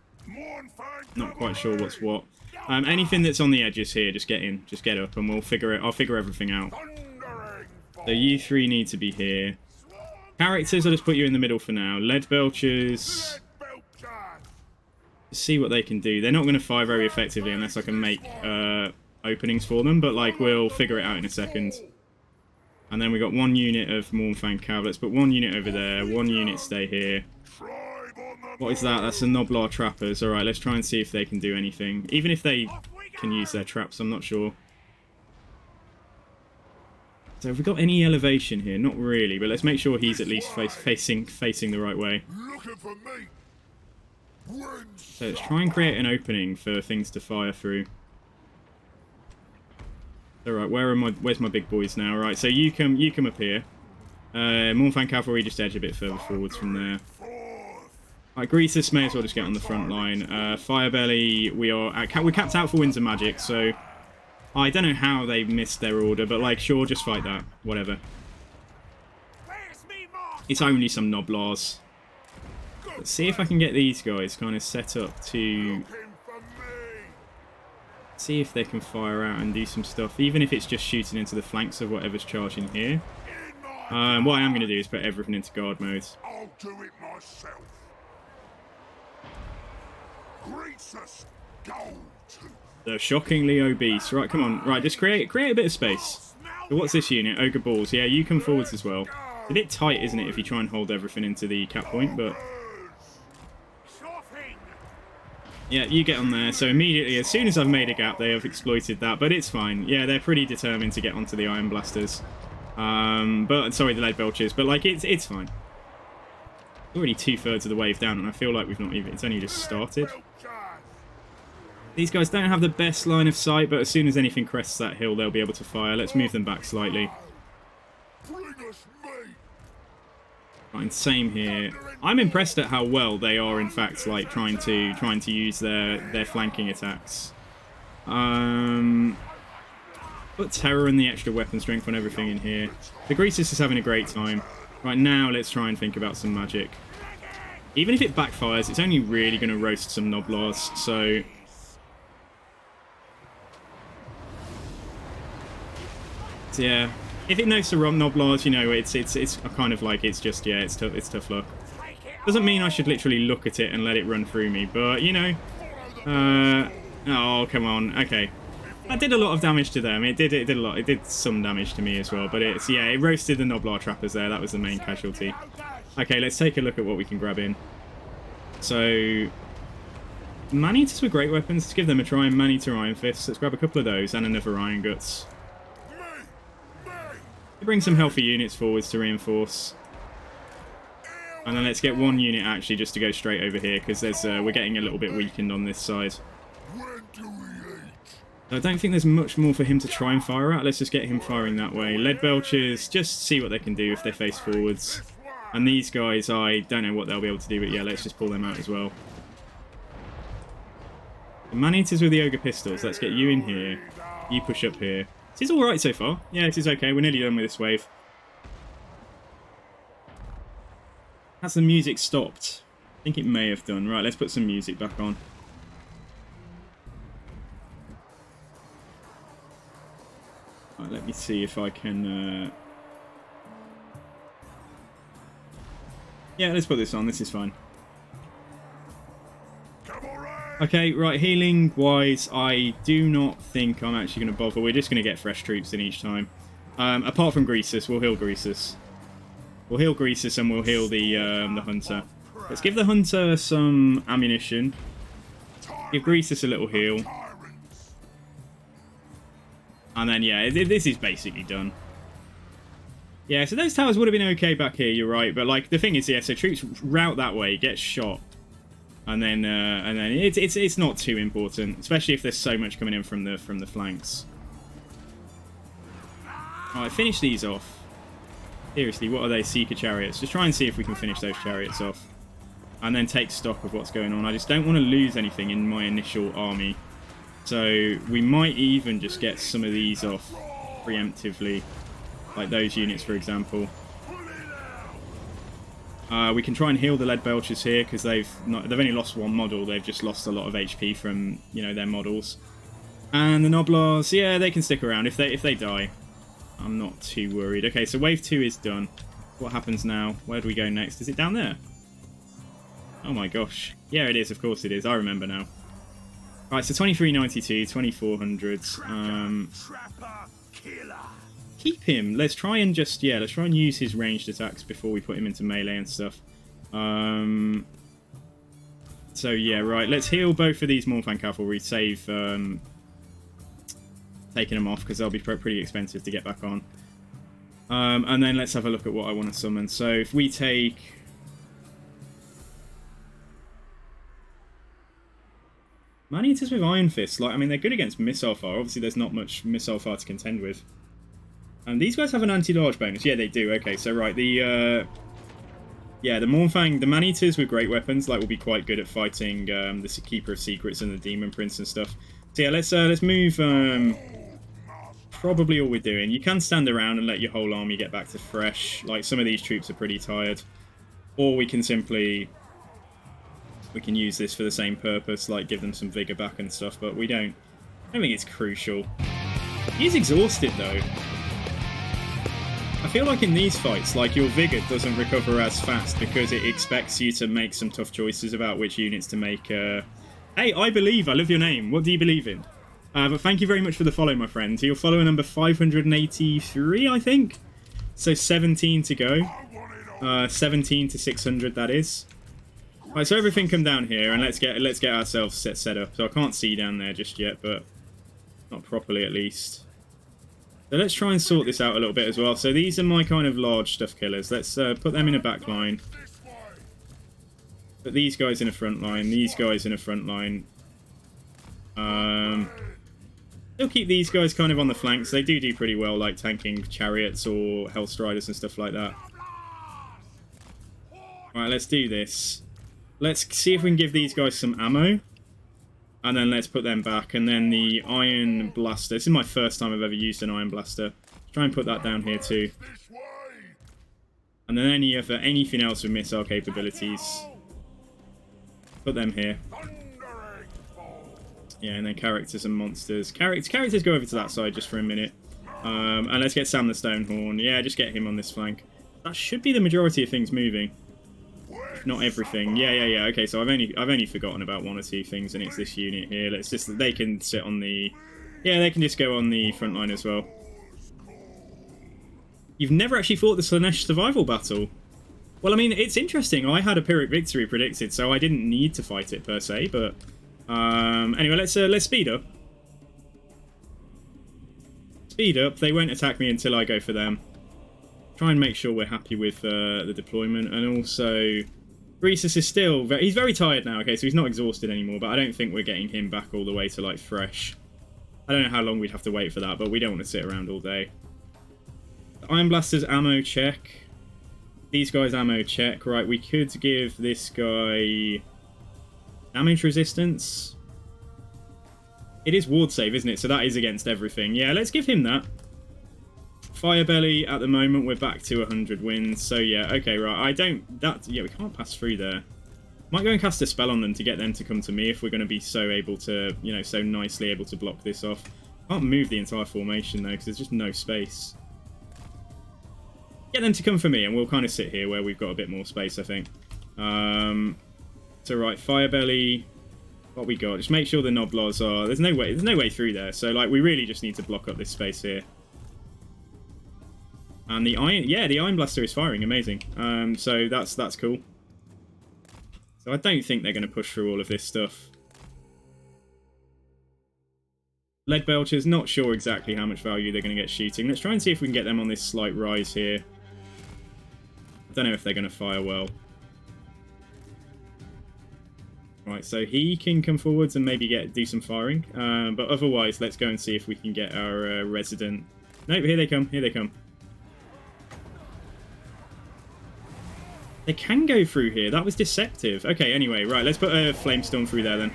not quite sure what's what. Anything that's on the edges here, just get in, just get up, and I'll figure everything out. So you 3 need to be here. Characters, I'll just put you in the middle for now. Lead Belchers, see what they can do. They're not going to fire very effectively unless I can make openings for them, but, like, we'll figure it out in a second. And then we got 1 unit of Mournfang Cav. Let's put 1 unit over there. 1 unit stay here. What is that? That's the Noblar Trappers. Alright, let's try and see if they can do anything. Even if they can use their traps, I'm not sure. So have we got any elevation here? Not really, but let's make sure he's at least facing the right way. So let's try and create an opening for things to fire through. Alright, where's my big boys now? Right, so you come up here. Mournfang Cavalry just edge a bit further forwards from there. Right, Greasus may as well just get on the front line. Firebelly, we're capped out for Winds of Magic, so I don't know how they missed their order, but like, sure, just fight that. Whatever. It's only some Noblars. Let's see if I can get these guys kind of set up to... see if they can fire out and do some stuff, even if it's just shooting into the flanks of whatever's charging here. What I am going to do is put everything into guard mode. I'll do it myself. Greasus, go to. They're shockingly obese. Right, come on. Right, just create a bit of space. So what's this unit? Ogre Balls. Yeah, you come forwards as well. It's a bit tight, isn't it, if you try and hold everything into the cap point, but... yeah, you get on there. So immediately, as soon as I've made a gap, they have exploited that. But it's fine. Yeah, they're pretty determined to get onto the Iron Blasters. Sorry, the Lead Belchers. But, like, it's fine. Already 2/3 of the wave down, and I feel like we've not even... it's only just started. These guys don't have the best line of sight, but as soon as anything crests that hill, they'll be able to fire. Let's move them back slightly. Right, same here. I'm impressed at how well they are, in fact, like trying to use their flanking attacks. Put terror and the extra weapon strength on everything in here. The Greasus is having a great time. Right, now let's try and think about some magic. Even if it backfires, it's only really going to roast some Noblars, so... yeah, if it knows to run Noblars, you know, it's kind of like, it's just, yeah, it's tough luck. Doesn't mean I should literally look at it and let it run through me, but, you know, oh, come on, okay. That did a lot of damage to them. It did a lot. It did some damage to me as well, but it's, yeah, it roasted the Noblar Trappers there. That was the main casualty. Okay, let's take a look at what we can grab in. So, Man-Eaters were great weapons. Let's give them a try. Man-Eater Iron Fists. Let's grab a couple of those and another Iron Guts. Bring some healthy units forwards to reinforce. And then let's get 1 unit actually just to go straight over here, because there's we're getting a little bit weakened on this side. I don't think there's much more for him to try and fire at. Let's just get him firing that way. Lead Belchers, just see what they can do if they face forwards. And these guys, I don't know what they'll be able to do, but yeah, let's just pull them out as well. The man-eaters with the ogre pistols. Let's get you in here. You push up here. This is alright so far. Yeah, this is okay. We're nearly done with this wave. Has the music stopped? I think it may have done. Right, let's put some music back on. Right, let me see if I can... Yeah, let's put this on. This is fine. Okay, right, healing-wise, I do not think I'm actually going to bother. We're just going to get fresh troops in each time. Apart from Greasus, we'll heal Greasus. We'll heal Greasus and we'll heal the Hunter. Let's give the Hunter some ammunition. Give Greasus a little heal. And then, yeah, this is basically done. Yeah, so those towers would have been okay back here, you're right. But, like, the thing is, yeah, so troops route that way, get shot. And then it's not too important, especially if there's so much coming in from the flanks. Alright, finish these off. Seriously, what are they? Seeker chariots. Just try and see if we can finish those chariots off. And then take stock of what's going on. I just don't want to lose anything in my initial army. So we might even just get some of these off preemptively. Like those units, for example. We can try and heal the lead belchers here because they've only lost one model. They've just lost a lot of HP from, you know, their models. And the Noblars, yeah, they can stick around if they die. I'm not too worried. Okay, so wave 2 is done. What happens now? Where do we go next? Is it down there? Oh my gosh. Yeah, it is. Of course it is. I remember now. Right, so 2392, 2400s. Keep him. Let's try and just, yeah, let's try and use his ranged attacks before we put him into melee and stuff. So yeah, right. Let's heal both of these Mornfang cavalry. Save taking them off because they'll be pretty expensive to get back on. And then let's have a look at what I want to summon. So if we take... Man-eaters with Iron Fists, like, I mean, they're good against missile fire. Obviously, there's not much missile fire to contend with. And these guys have an anti-large bonus. Yeah, they do. Okay, so right, the Mornfang, the Man-eaters with great weapons, like, will be quite good at fighting the Keeper of Secrets and the Demon Prince and stuff. So yeah, let's move. Probably all we're doing. You can stand around and let your whole army get back to fresh. Like, some of these troops are pretty tired. Or we can simply... We can use this for the same purpose, like give them some vigor back and stuff, but I don't think it's crucial. He's exhausted, though. I feel like in these fights, like, your vigor doesn't recover as fast because it expects you to make some tough choices about which units to make. Hey, I believe. I love your name. What do you believe in? But thank you very much for the follow, my friend. You're follower number 583, I think. So 17 to go. 17 to 600, that is. Right, so everything come down here, and let's get ourselves set up. So I can't see down there just yet, but not properly at least. So let's try and sort this out a little bit as well. So these are my kind of large stuff killers. Let's put them in a back line. Put these guys in a front line. These guys in a front line. Still keep these guys kind of on the flanks. They do pretty well, like tanking chariots or Hellstriders and stuff like that. Right, let's do this. Let's see if we can give these guys some ammo. And then let's put them back. And then the Iron Blaster. This is my first time I've ever used an Iron Blaster. Let's try and put that down here too. And then anything else with missile capabilities. Put them here. Yeah, and then characters and monsters. Characters go over to that side just for a minute. And let's get Sam the Stonehorn. Yeah, just get him on this flank. That should be the majority of things moving. Not everything. Yeah. Okay, so I've only forgotten about one or two things, and it's this unit here. Let's just, they can sit on the... Yeah, they can just go on the front line as well. You've never actually fought the Slanesh survival battle. Well, I mean, it's interesting. I had a Pyrrhic victory predicted, so I didn't need to fight it per se, but... anyway, let's speed up. Speed up. They won't attack me until I go for them. Try and make sure we're happy with the deployment, and also... Greasus is still... He's very tired now, okay, so he's not exhausted anymore, but I don't think we're getting him back all the way to, like, fresh. I don't know how long we'd have to wait for that, but we don't want to sit around all day. The Iron Blaster's ammo check. These guys ammo check. Right, we could give this guy damage resistance. It is ward save, isn't it? So that is against everything. Yeah, let's give him that. Fire belly at the moment, we're back to 100 wins. So yeah, okay, right. Yeah, we can't pass through there. Might go and cast a spell on them to get them to come to me if we're going to be so able to, you know, so nicely able to block this off. Can't move the entire formation though, because there's just no space. Get them to come for me, and we'll kind of sit here where we've got a bit more space, I think. So right, fire belly. What we got? Just make sure the Noblos are. There's no way through there. So like, we really just need to block up this space here. And the iron, yeah, the Iron Blaster is firing, amazing. So that's cool. So I don't think they're going to push through all of this stuff. Lead Belchers, not sure exactly how much value they're going to get shooting. Let's try and see if we can get them on this slight rise here. I don't know if they're going to fire well. Right, so he can come forwards and maybe do some firing. But otherwise, let's go and see if we can get our resident... Nope, here they come, here they come. They can go through here. That was deceptive. Okay, anyway, right, let's put a Flamestorm through there then.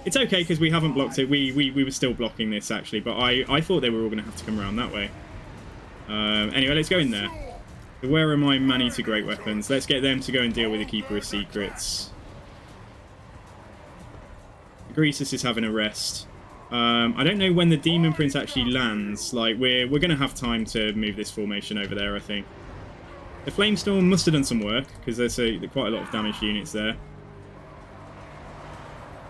It's okay, because we haven't blocked it. We were still blocking this, actually, but I thought they were all going to have to come around that way. Anyway, let's go in there. So where are my man-eater great weapons? Let's get them to go and deal with the Keeper of Secrets. Greasus is having a rest. I don't know when the Demon Prince actually lands. Like, we're going to have time to move this formation over there, I think. The Flamestorm must have done some work, because there's quite a lot of damaged units there.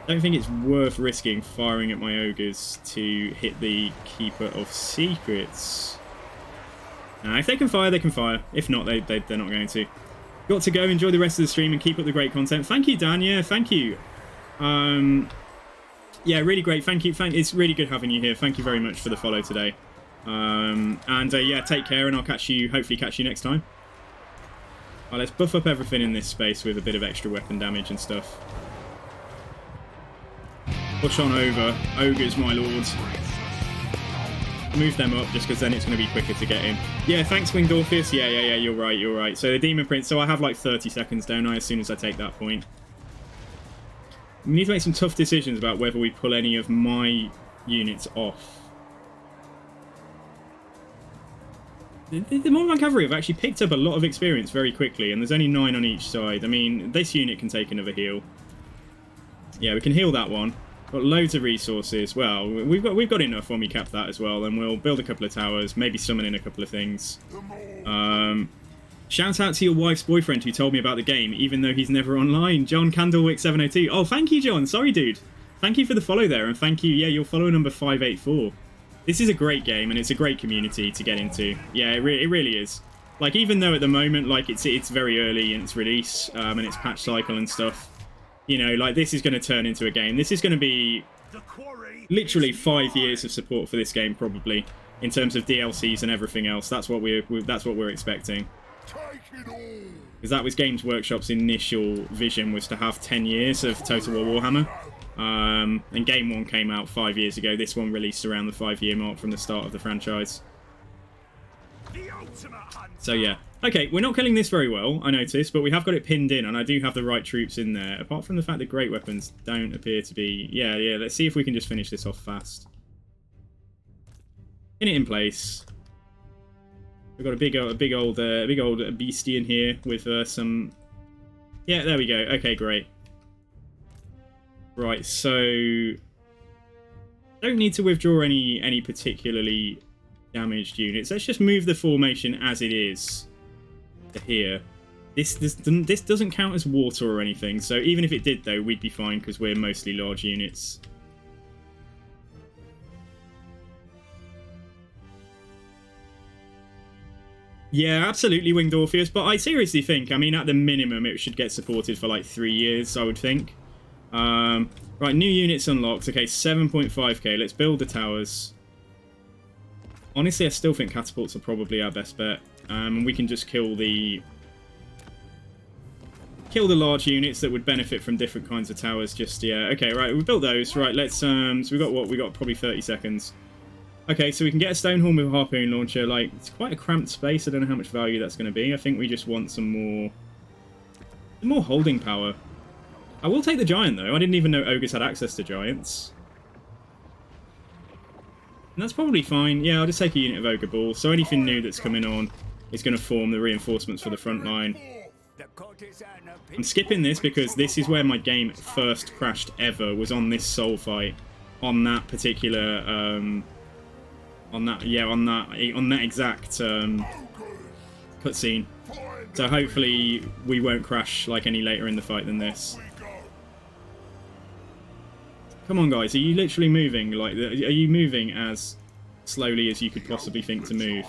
I don't think it's worth risking firing at my ogres to hit the Keeper of Secrets. If they can fire, they can fire. If not, they're not going to. Got to go. Enjoy the rest of the stream and keep up the great content. Thank you, Dan. Yeah, thank you. Yeah, really great. Thank you. It's really good having you here. Thank you very much for the follow today. Yeah, take care, and I'll hopefully catch you next time. Right, let's buff up everything in this space with a bit of extra weapon damage and stuff. Push on over. Ogres, my lords. Move them up, just because then it's going to be quicker to get in. Yeah, thanks, Winged Orpheus. Yeah, you're right. So the Demon Prince, so I have like 30 seconds, don't I, as soon as I take that point. We need to make some tough decisions about whether we pull any of my units off. The Mormon Cavalry have actually picked up a lot of experience very quickly, and there's only 9 on each side. I mean, this unit can take another heal. Yeah, we can heal that one. Got loads of resources. Well, we've got enough when we cap that as well. Then we'll build a couple of towers, maybe summon in a couple of things. Shout out to your wife's boyfriend who told me about the game, even though he's never online. John Candlewick 702. Oh, thank you, John. Sorry, dude. Thank you for the follow there, and thank you. Yeah, you're follower number 584. This is a great game, and it's a great community to get into. Yeah, it really is. Like, even though at the moment, like, it's very early in its release, and its patch cycle and stuff, you know, like, this is going to turn into a game. This is going to be literally 5 years of support for this game, probably, in terms of DLCs and everything else. That's what we're expecting. Because that was Games Workshop's initial vision, was to have 10 years of Total War Warhammer. And Game 1 came out 5 years ago. This one released around the 5-year mark from the start of the franchise. So yeah. Okay, we're not killing this very well, I noticed, but we have got it pinned in, and I do have the right troops in there, apart from the fact that great weapons don't appear to be... Yeah, let's see if we can just finish this off fast. Pin it in place. We've got a big old beastie in here with some... Yeah, there we go. Okay, great. Right, so... Don't need to withdraw any particularly damaged units. Let's just move the formation as it is to here. This doesn't count as water or anything, so even if it did, though, we'd be fine because we're mostly large units. Yeah, absolutely, Winged Orpheus, but I seriously think, I mean, at the minimum, it should get supported for like 3 years, I would think. Right, new units unlocked. Okay, 7.5k. Let's build the towers. Honestly, I still think catapults are probably our best bet. We can just kill the large units that would benefit from different kinds of towers. Just, yeah. Okay, right, we built those. Right, let's, so we got probably 30 seconds. Okay, so we can get a stone horn with a harpoon launcher. Like, it's quite a cramped space. I don't know how much value that's going to be. I think we just want some more holding power. I will take the giant, though. I didn't even know ogres had access to giants. And that's probably fine. Yeah, I'll just take a unit of ogre balls. So anything new that's coming on is going to form the reinforcements for the front line. I'm skipping this because this is where my game first crashed ever, was on this soul fight. On that particular... on that exact cutscene. So hopefully we won't crash like any later in the fight than this. Come on, guys, are you literally moving? Like, are you moving as slowly as you could possibly think to move?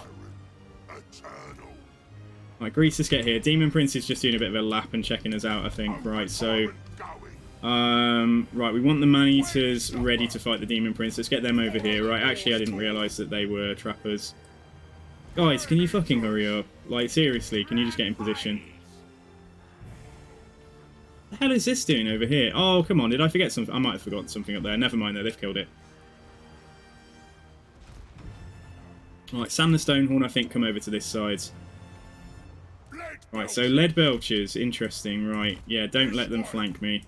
Right, Greasus, get here. Demon Prince is just doing a bit of a lap and checking us out, I think. Right, so... right, we want the man-eaters ready to fight the Demon Prince. Let's get them over here. Right, actually, I didn't realise that they were trappers. Guys, can you fucking hurry up? Like, seriously, can you just get in position? What the hell is this doing over here? Oh, come on, did I forget something? I might have forgotten something up there. Never mind, though, they've killed it. Right, Sam the Stonehorn, I think, come over to this side. Right, so lead belchers, interesting, right. Yeah, don't let them flank me.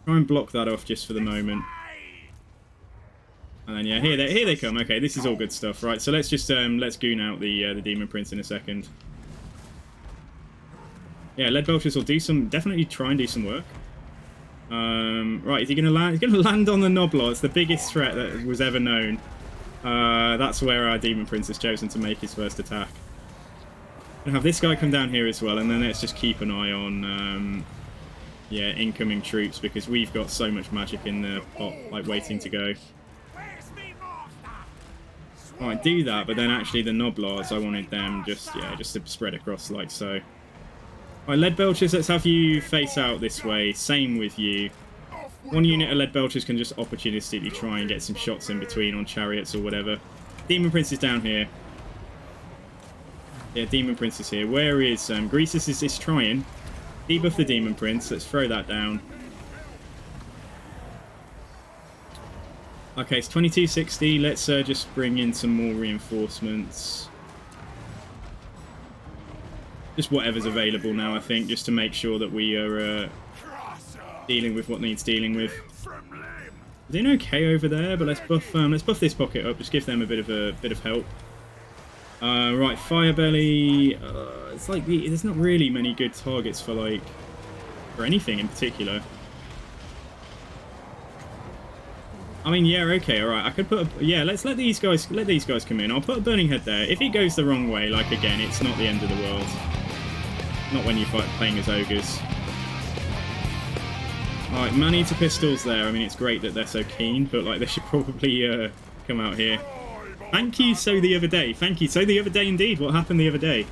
Try and block that off just for the moment. And then, yeah, here they come. Okay, this is all good stuff, right? So let's just, let's goon out the Demon Prince in a second. Yeah, lead belchers will do some, definitely try and do some work. Right, is he going to land? He's going to land on the Noblar. It's the biggest threat that was ever known. That's where our Demon Prince has chosen to make his first attack. We'll have this guy come down here as well, and then let's just keep an eye on, yeah, incoming troops, because we've got so much magic in the pot, like, waiting to go. Alright, do that, but then actually the Noblars, I wanted them just, yeah, just to spread across like so. Alright, lead belchers, let's have you face out this way. Same with you. One unit of lead belchers can just opportunistically try and get some shots in between on chariots or whatever. Demon Prince is down here. Yeah, Demon Prince is here. Where is Greasus is trying. Debuff the Demon Prince. Let's throw that down. Okay, it's 2260. Let's just bring in some more reinforcements. Just whatever's available now, I think, just to make sure that we are dealing with what needs dealing with. They're doing okay over there, but let's buff this pocket up. Just give them a bit of help. Right, Firebelly. It's like there's not really many good targets for anything in particular. I mean, yeah, okay, all right. I could put yeah. Let's let these guys come in. I'll put a burning head there. If it goes the wrong way, like again, it's not the end of the world. Not when you fight playing as ogres. All right, man-eater pistols there. I mean, it's great that they're so keen, but like they should probably come out here. Thank you, so the other day. Thank you, so the other day indeed. What happened the other day?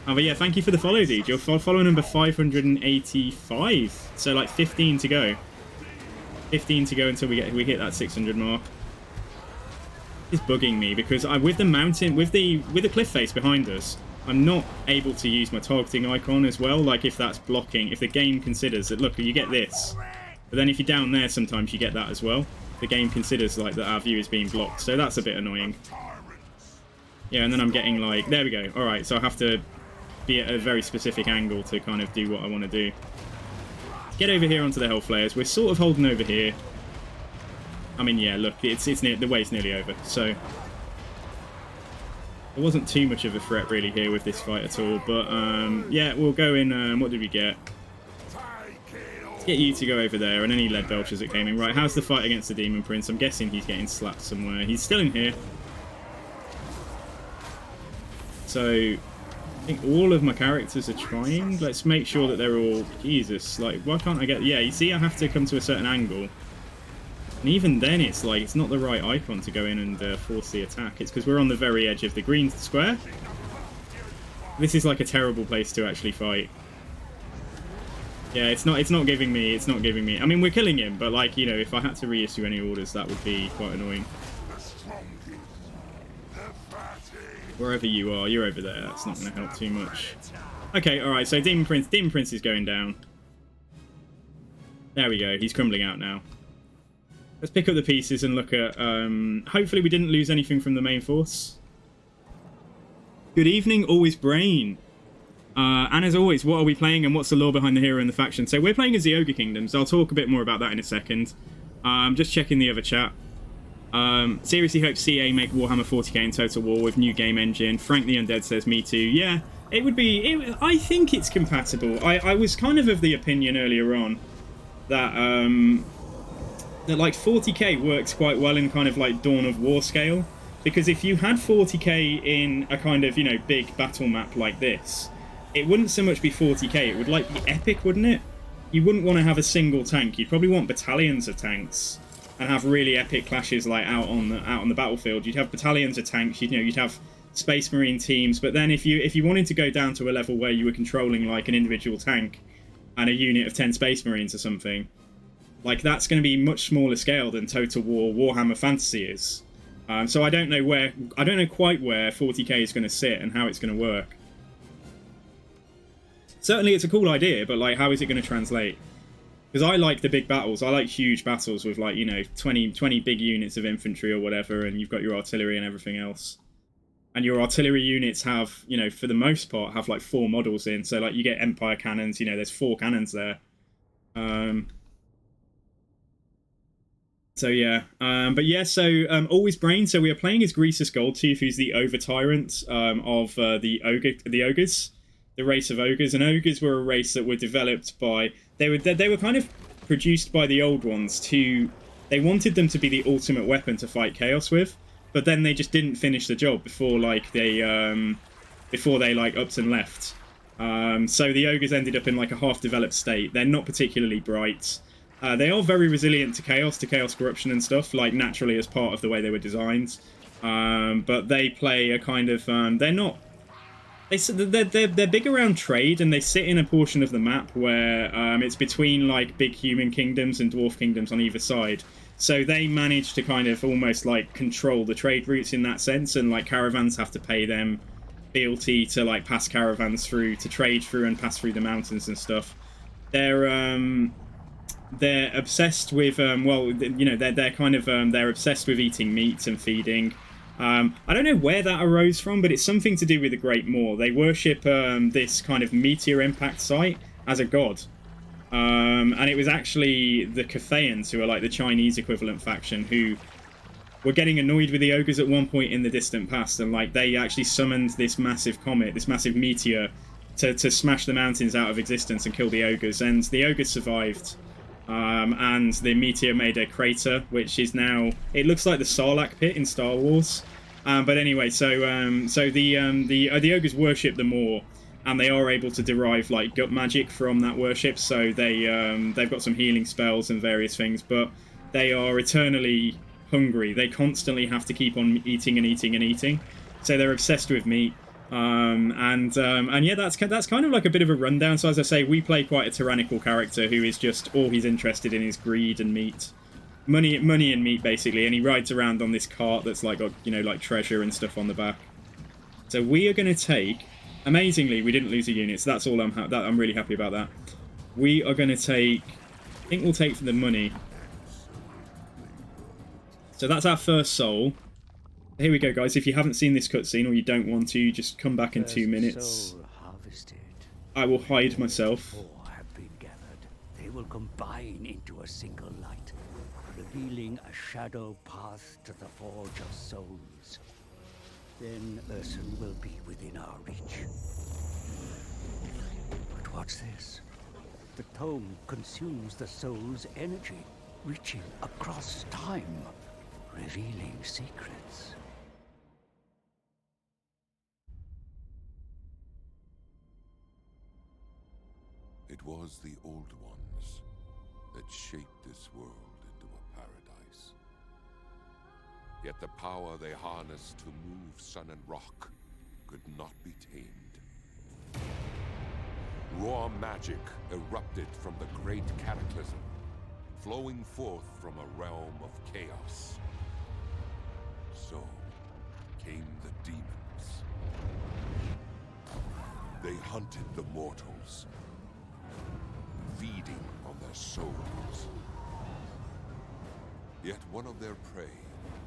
Oh, but yeah, thank you for the follow, dude. You're follow number 585. So like 15 to go. 15 to go until we hit that 600 mark. It's bugging me because with the mountain, with the cliff face behind us, I'm not able to use my targeting icon as well. Like if that's blocking, if the game considers that, look, you get this, but then if you're down there, sometimes you get that as well. The game considers like that our view is being blocked, so that's a bit annoying. Yeah, and then I'm getting like, there we go. All right, so I have to be at a very specific angle to kind of do what I want to do. Get over here onto the Hellflayers. We're sort of holding over here. I mean, yeah, look, it's the way's nearly over, so there wasn't too much of a threat really here with this fight at all. But yeah, we'll go in. What did we get? Let's get you to go over there, and any lead belchers that came in. Right, how's the fight against the Demon Prince? I'm guessing he's getting slapped somewhere. He's still in here. So I think all of my characters are trying. Let's make sure that they're all... Jesus, like, why can't I get... Yeah, you see, I have to come to a certain angle. And even then, it's like, it's not the right icon to go in and force the attack. It's because we're on the very edge of the green square. This is like a terrible place to actually fight. Yeah, it's not giving me... I mean, we're killing him, but, like, you know, if I had to reissue any orders, that would be quite annoying. Wherever you are, you're over there. That's not going to help too much. Okay, alright, so Demon Prince is going down. There we go, he's crumbling out now. Let's pick up the pieces and look at... hopefully we didn't lose anything from the main force. Good evening, Always Brain. And as always, what are we playing and what's the lore behind the hero and the faction? So we're playing as the Ogre Kingdoms. I'll talk a bit more about that in a second. Just checking the other chat. Seriously hope CA make Warhammer 40k in Total War with new game engine. Frank the Undead says, me too. Yeah, it would be... I think it's compatible. I was kind of the opinion earlier on that, that like 40k works quite well in kind of like Dawn of War scale. Because if you had 40k in a kind of, you know, big battle map like this, it wouldn't so much be 40k, it would like be epic, wouldn't it? You wouldn't want to have a single tank, you'd probably want battalions of tanks and have really epic clashes like out on the battlefield. You'd have battalions of tanks, you'd have Space Marine teams, but then if you wanted to go down to a level where you were controlling like an individual tank and a unit of 10 Space Marines or something, like that's going to be much smaller scale than Total War Warhammer Fantasy is. So I don't know quite where 40k is going to sit and how it's going to work. Certainly it's a cool idea, but like, how is it going to translate? Because I like the big battles. I like huge battles with like, you know, 20 big units of infantry or whatever, and you've got your artillery and everything else. And your artillery units have, you know, for the most part, have like 4 models in. So like you get Empire cannons, you know, there's 4 cannons there. So yeah, but yeah, so Always Brain. So we are playing as Greasus Goldtooth, who's the over tyrant of the ogres, the race of ogres. And ogres were a race that were developed by they were kind of produced by the old ones they wanted them to be the ultimate weapon to fight chaos with, but then they just didn't finish the job before they like upped and left. So the ogres ended up in like a half-developed state. They're not particularly bright. They are very resilient to chaos corruption and stuff, like naturally as part of the way they were designed. But they play a kind of they're big around trade, and they sit in a portion of the map where it's between like big human kingdoms and dwarf kingdoms on either side. So they manage to kind of almost like control the trade routes in that sense, and like caravans have to pay them fealty to like pass caravans through, to trade through and pass through the mountains and stuff. They're obsessed with they're obsessed with eating meat and feeding. I don't know where that arose from, but it's something to do with the Great Moor. They worship this kind of meteor impact site as a god. And it was actually the Cathayans, who are like the Chinese equivalent faction, who were getting annoyed with the ogres at one point in the distant past, and like they actually summoned this massive comet, this massive meteor, to smash the mountains out of existence and kill the ogres. And the ogres survived. And the meteor made a crater, which is now, it looks like the Sarlacc pit in Star Wars. But anyway, so the ogres worship the Moor, and they are able to derive like gut magic from that worship. So they've got some healing spells and various things, but they are eternally hungry. They constantly have to keep on eating and eating and eating. So they're obsessed with meat. And yeah, that's kind of like a bit of a rundown. So as I say, we play quite a tyrannical character who is just, all he's interested in is greed and meat, money and meat basically. And he rides around on this cart that's like got, you know, like treasure and stuff on the back. So we are going to take, amazingly, we didn't lose a unit, so that's all I'm really happy about that. We are going to take, I think we'll take for the money. So that's our first soul. Here we go, guys. If you haven't seen this cutscene, or you don't want to, just come back in 2 minutes. I will hide myself. Have been gathered. They will combine into a single light, revealing a shadow path to the Forge of Souls. Then Ursun will be within our reach. But what's this? The tome consumes the soul's energy, reaching across time, revealing secrets. It was the Old Ones that shaped this world into a paradise. Yet the power they harnessed to move sun and rock could not be tamed. Raw magic erupted from the great cataclysm, flowing forth from a realm of chaos. So came the demons. They hunted the mortals, feeding on their souls. Yet one of their prey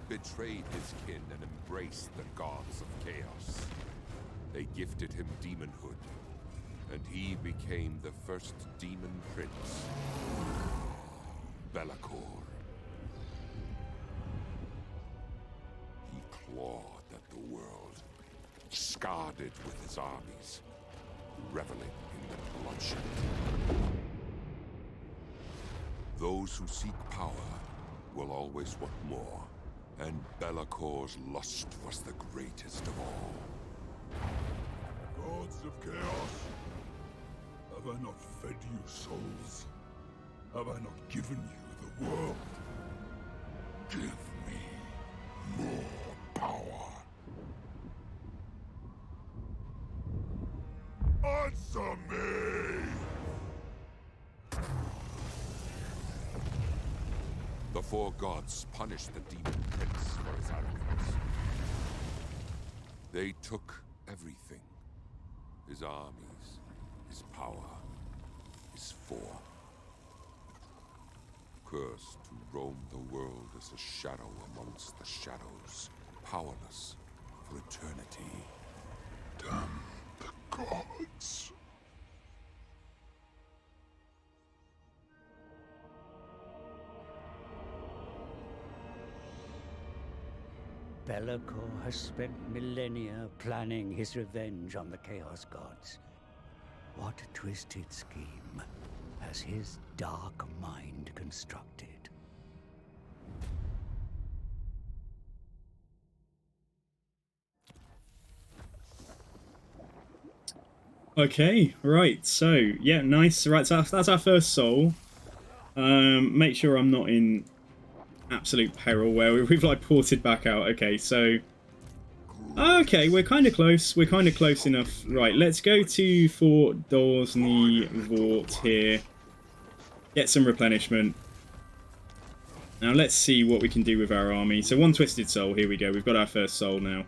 betrayed his kin and embraced the gods of chaos. They gifted him demonhood, and he became the first demon prince, Be'lakor. He clawed at the world, scarred it with his armies, reveling in the bloodshed. Those who seek power will always want more, and Be'lakor's lust was the greatest of all. Gods of chaos, have I not fed you souls? Have I not given you the world? Give me more power. Answer me! The four gods punished the demon prince for his arrogance. They took everything. His armies, his power, his form. Cursed to roam the world as a shadow amongst the shadows, powerless for eternity. Damn the gods. Be'lakor has spent millennia planning his revenge on the Chaos Gods. What a twisted scheme has his dark mind constructed. Okay, right, so, yeah, nice. Right, so that's our first soul. Make sure I'm not in absolute peril where we've, like, ported back out. Okay, so... Okay, we're kind of close. We're kind of close enough. Right, let's go to Fort Dorsney Vort here. Get some replenishment. Now, let's see what we can do with our army. So, one Twisted Soul. Here we go. We've got our first soul now.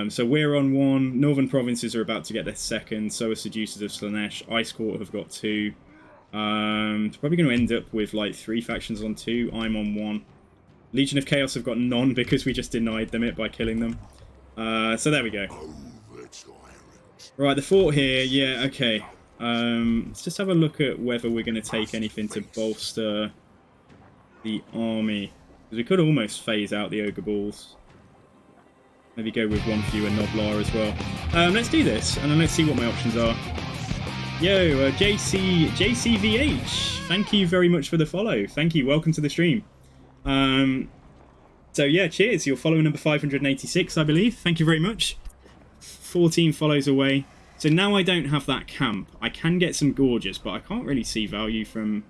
So we're on one. Northern provinces are about to get their second. So are Seducers of Slaanesh. Ice Court have got two. It's probably going to end up with like 3 factions on 2. I'm on 1. Legion of Chaos have got none because we just denied them it by killing them. So there we go. Right, the fort here. Yeah, okay. Let's just have a look at whether we're going to take anything to bolster the army. Because we could almost phase out the Ogre Balls. Maybe go with 1 fewer Noblar as well. Let's do this, and then let's see what my options are. Yo, JCVH, thank you very much for the follow. Thank you, welcome to the stream. So yeah, cheers. You're follower number 586, I believe. Thank you very much. 14 follows away. So now I don't have that camp. I can get some Gorges, but I can't really see value from...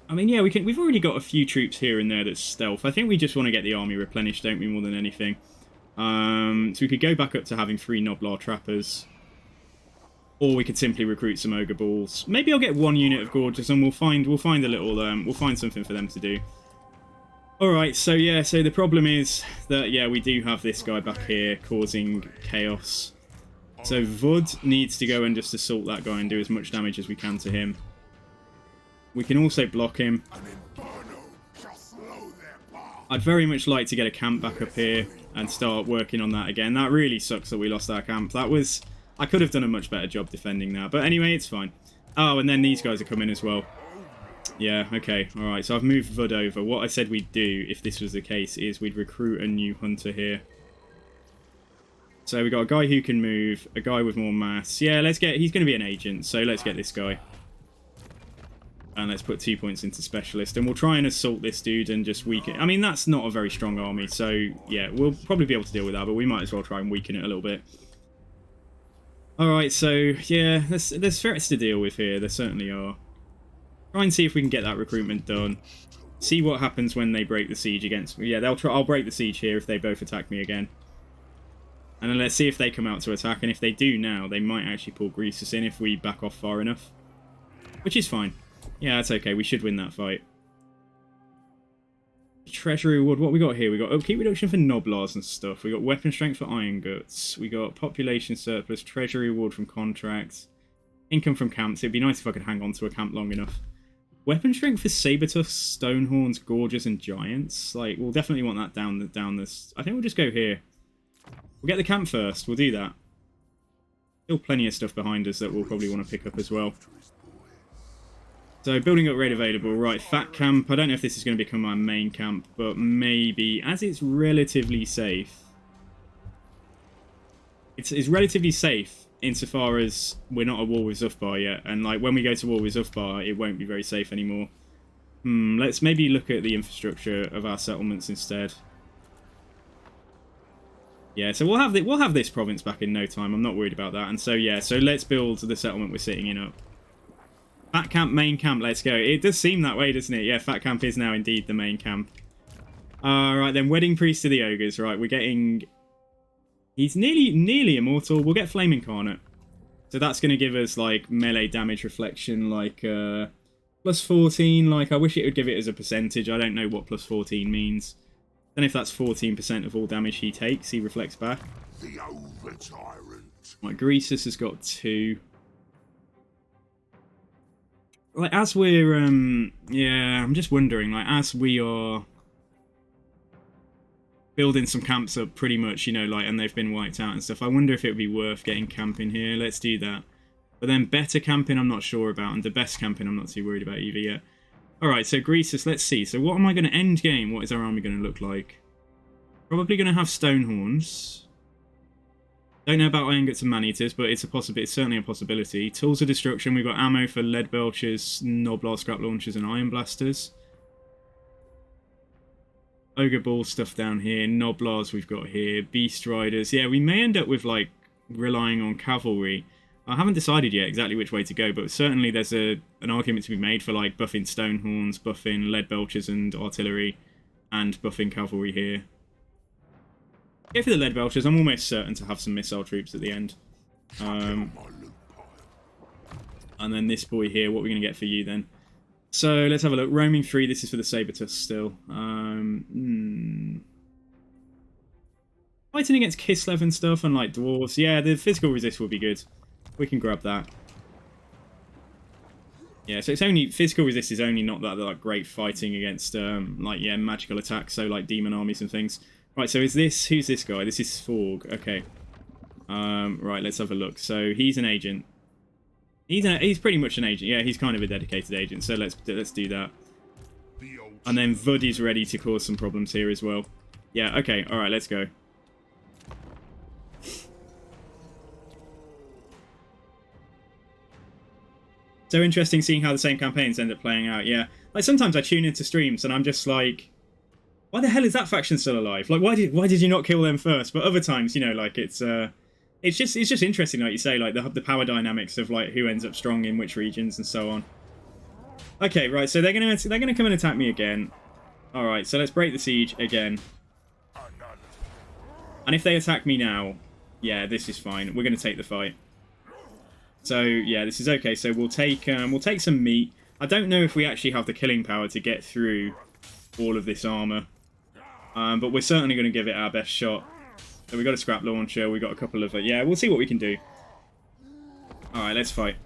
I mean, yeah, we've already got a few troops here and there that's stealth. I think we just want to get the army replenished, don't we, more than anything. So we could go back up to having 3 Noblar Trappers. Or we could simply recruit some Ogre Balls. Maybe I'll get 1 unit of Gorges and we'll find a little we'll find something for them to do. Alright, so yeah, so the problem is that yeah, we do have this guy back here causing chaos. So Vud needs to go and just assault that guy and do as much damage as we can to him. We can also block him. I'd very much like to get a camp back up here and start working on that again. That really sucks that we lost our camp. That was... I could have done a much better job defending that. But anyway, it's fine. Oh, and then these guys are coming as well. Yeah, okay. Alright, so I've moved Vud over. What I said we'd do, if this was the case, is we'd recruit a new hunter here. So we got a guy who can move, a guy with more mass. Yeah, let's get... He's going to be an agent, so let's get this guy. And let's put 2 points into specialist. And we'll try and assault this dude and just weaken... I mean, that's not a very strong army. So, yeah, we'll probably be able to deal with that. But we might as well try and weaken it a little bit. Alright, so, yeah, there's threats to deal with here. There certainly are. Try and see if we can get that recruitment done. See what happens when they break the siege against me. Yeah, I'll break the siege here if they both attack me again. And then let's see if they come out to attack. And if they do now, they might actually pull Greasus in if we back off far enough. Which is fine. Yeah, that's okay. We should win that fight. Treasury reward. What we got here? We got upkeep reduction for Noblars and stuff. We got weapon strength for Iron Guts. We got population surplus, treasury reward from contracts, income from camps. It'd be nice if I could hang on to a camp long enough. Weapon strength for Sabertusk, Stonehorns, Gorges, and Giants. Like, we'll definitely want that down this. I think we'll just go here. We'll get the camp first. We'll do that. Still plenty of stuff behind us that we'll probably want to pick up as well. So, building upgrade available. Right, Fat Camp. I don't know if this is going to become our main camp, but maybe. As it's relatively safe. It's relatively safe insofar as we're not at war with Zufbar yet. And, like, when we go to war with Zufbar, it won't be very safe anymore. Let's maybe look at the infrastructure of our settlements instead. Yeah, so we'll have this province back in no time. I'm not worried about that. And so, yeah, so let's build the settlement we're sitting in up. Fat Camp, main camp, let's go. It does seem that way, doesn't it? Yeah, Fat Camp is now indeed the main camp. Right, then Wedding Priest to the Ogres. Right, we're getting... He's nearly immortal. We'll get Flame Incarnate. So that's going to give us, like, melee damage reflection, like, plus 14. Like, I wish it would give it as a percentage. I don't know what plus 14 means. Then if that's 14% of all damage he takes, he reflects back. The over-tyrant. Right, Greasus has got 2. Like, as we're, yeah, I'm just wondering, like, as we are building some camps up pretty much, you know, like, and they've been wiped out and stuff, I wonder if it would be worth getting camping here. Let's do that. But then better camping, I'm not sure about, and the best camping, I'm not too worried about either yet. Alright, so Greasus, let's see. So what am I going to end game? What is our army going to look like? Probably going to have Stonehorns. Don't know about Iron Guts and Man-Eaters, but it's a possibility. It's certainly a possibility. Tools of Destruction, we've got ammo for Lead Belchers, Noblar Scrap Launchers, and Iron Blasters. Ogre Ball stuff down here. Noblars we've got here. Beast Riders. Yeah, we may end up with, like, relying on cavalry. I haven't decided yet exactly which way to go, but certainly there's an argument to be made for, like, buffing Stonehorns, buffing Lead Belchers and Artillery, and buffing cavalry here. Go for the Lead Belchers. I'm almost certain to have some missile troops at the end. And then this boy here, what are we going to get for you then? So, let's have a look. Roaming 3, this is for the Sabertusk still. Fighting against Kislev and stuff, and like dwarves. Yeah, the physical resist will be good. We can grab that. Yeah, so it's only... Physical resist is only not that like great fighting against, like, yeah, magical attacks, so like demon armies and things. Right, so is this... Who's this guy? This is Forg. Okay. Right, let's have a look. So, he's an agent. He's pretty much an agent. Yeah, he's kind of a dedicated agent, so let's do that. And then Vud is ready to cause some problems here as well. Yeah, okay, alright, let's go. So interesting seeing how the same campaigns end up playing out, yeah. Like, sometimes I tune into streams and I'm just like, why the hell is that faction still alive? Like, why did you not kill them first? But other times, you know, like, it's just interesting, like you say, like, the power dynamics of, like, who ends up strong in which regions and so on. Okay, right, so they're gonna come and attack me again. Alright, so let's break the siege again. And if they attack me now, yeah, this is fine. We're gonna take the fight. So, yeah, this is okay. So we'll take some meat. I don't know if we actually have the killing power to get through all of this armor. But we're certainly going to give it our best shot. So we've got a scrap launcher. We've got a couple of... yeah, we'll see what we can do. Alright, let's fight.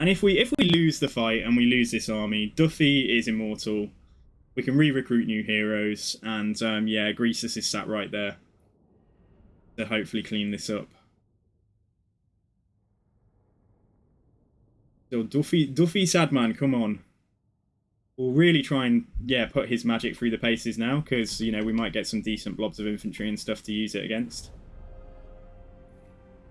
And if we lose the fight and we lose this army, Duffy is immortal. We can re-recruit new heroes. And, yeah, Greasus is sat right there to hopefully clean this up. So Duffy Sadman, come on. We'll really try and, yeah, put his magic through the paces now, because, you know, we might get some decent blobs of infantry and stuff to use it against.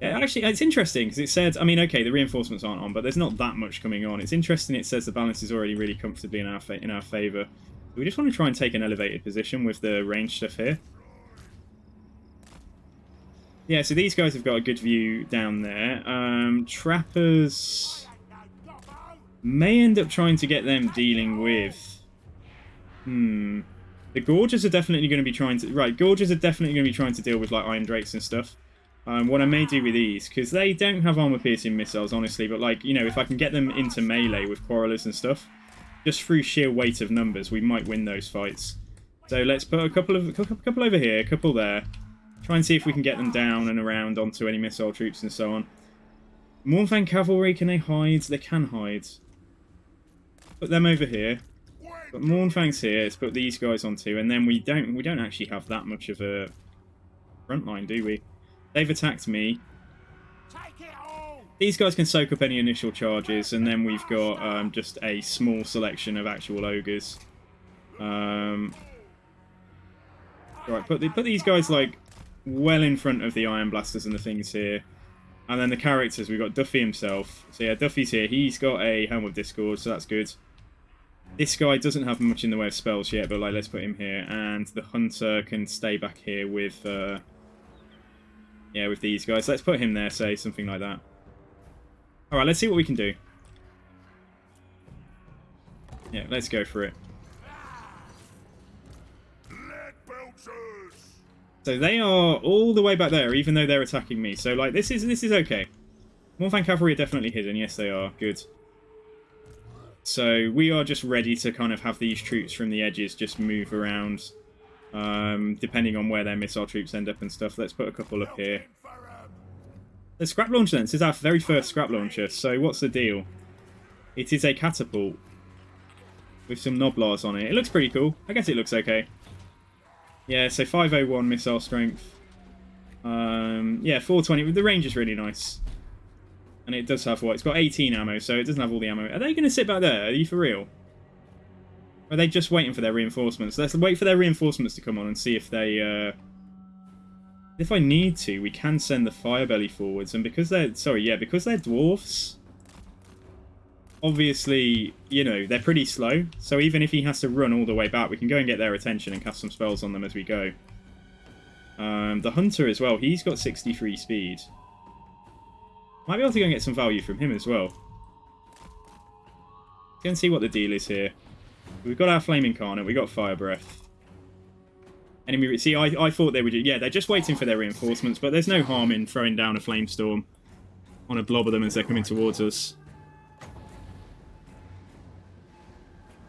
Yeah, actually, it's interesting, because it said, I mean, okay, the reinforcements aren't on, but there's not that much coming on. It's interesting it says the balance is already really comfortably in our favour. We just want to try and take an elevated position with the range stuff here. Yeah, so these guys have got a good view down there. Trappers... may end up trying to get them dealing with... The Gorges are definitely going to be trying to... Right, Gorges are definitely going to be trying to deal with, like, Iron Drakes and stuff. What I may do with these, because they don't have armor-piercing missiles, honestly, but, like, you know, if I can get them into melee with Quarrelers and stuff, just through sheer weight of numbers, we might win those fights. So let's put a couple over here, a couple there. Try and see if we can get them down and around onto any missile troops and so on. Mornfang Cavalry, can they hide? They can hide. Put them over here. Put Mournfang's here. Let's put these guys on too. And then we don't actually have that much of a front line, do we? They've attacked me. These guys can soak up any initial charges, and then we've got just a small selection of actual ogres. Right, put these guys like well in front of the Iron Blasters and the things here. And then the characters, we've got Duffy himself. So yeah, Duffy's here. He's got a Helm of Discord, so that's good. This guy doesn't have much in the way of spells yet, but like let's put him here. And the Hunter can stay back here with yeah, with these guys. Let's put him there, say something like that. Alright, let's see what we can do. Yeah, let's go for it. So they are all the way back there, even though they're attacking me. So like this is okay. Mournfang Cavalry are definitely hidden. Yes, they are. Good. So we are just ready to kind of have these troops from the edges just move around, depending on where their missile troops end up and stuff. Let's put a couple up here. The scrap launcher then. This is our very first scrap launcher. So what's the deal? It is a catapult with some Noblars on it. It looks pretty cool. I guess it looks okay. Yeah, so 501 missile strength. Yeah, 420. The range is really nice. And it does have what? It's got 18 ammo, so it doesn't have all the ammo. Are they going to sit back there? Are you for real? Or are they just waiting for their reinforcements? Let's wait for their reinforcements to come on and see if they... If I need to, we can send the Firebelly forwards. And because they're... Sorry, yeah, because they're dwarfs... Obviously, you know, they're pretty slow. So even if he has to run all the way back, we can go and get their attention and cast some spells on them as we go. The Hunter as well, he's got 63 speed. Might be able to go and get some value from him as well. Let's go and see what the deal is here. We've got our Flame Incarnate, we've got Fire Breath. Enemy... See, I thought they would... Yeah, they're just waiting for their reinforcements, but there's no harm in throwing down a Flame Storm on a blob of them as they're coming towards us.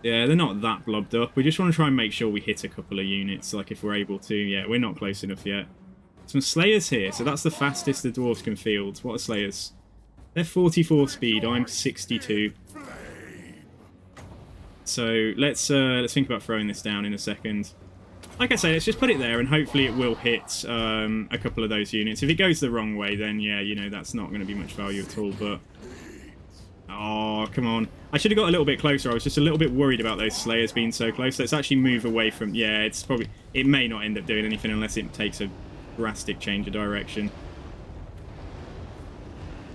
Yeah, they're not that blobbed up. We just want to try and make sure we hit a couple of units, like if we're able to. Yeah, we're not close enough yet. Some Slayers here, so that's the fastest the Dwarves can field. What are Slayers? They're 44 speed, I'm 62. So let's think about throwing this down in a second. Like I say, let's just put it there and hopefully it will hit a couple of those units. If it goes the wrong way, then yeah, you know, that's not going to be much value at all, but... Oh, come on. I should have got a little bit closer. I was just a little bit worried about those Slayers being so close. Let's actually move away from... Yeah, it's probably... It may not end up doing anything unless it takes a drastic change of direction.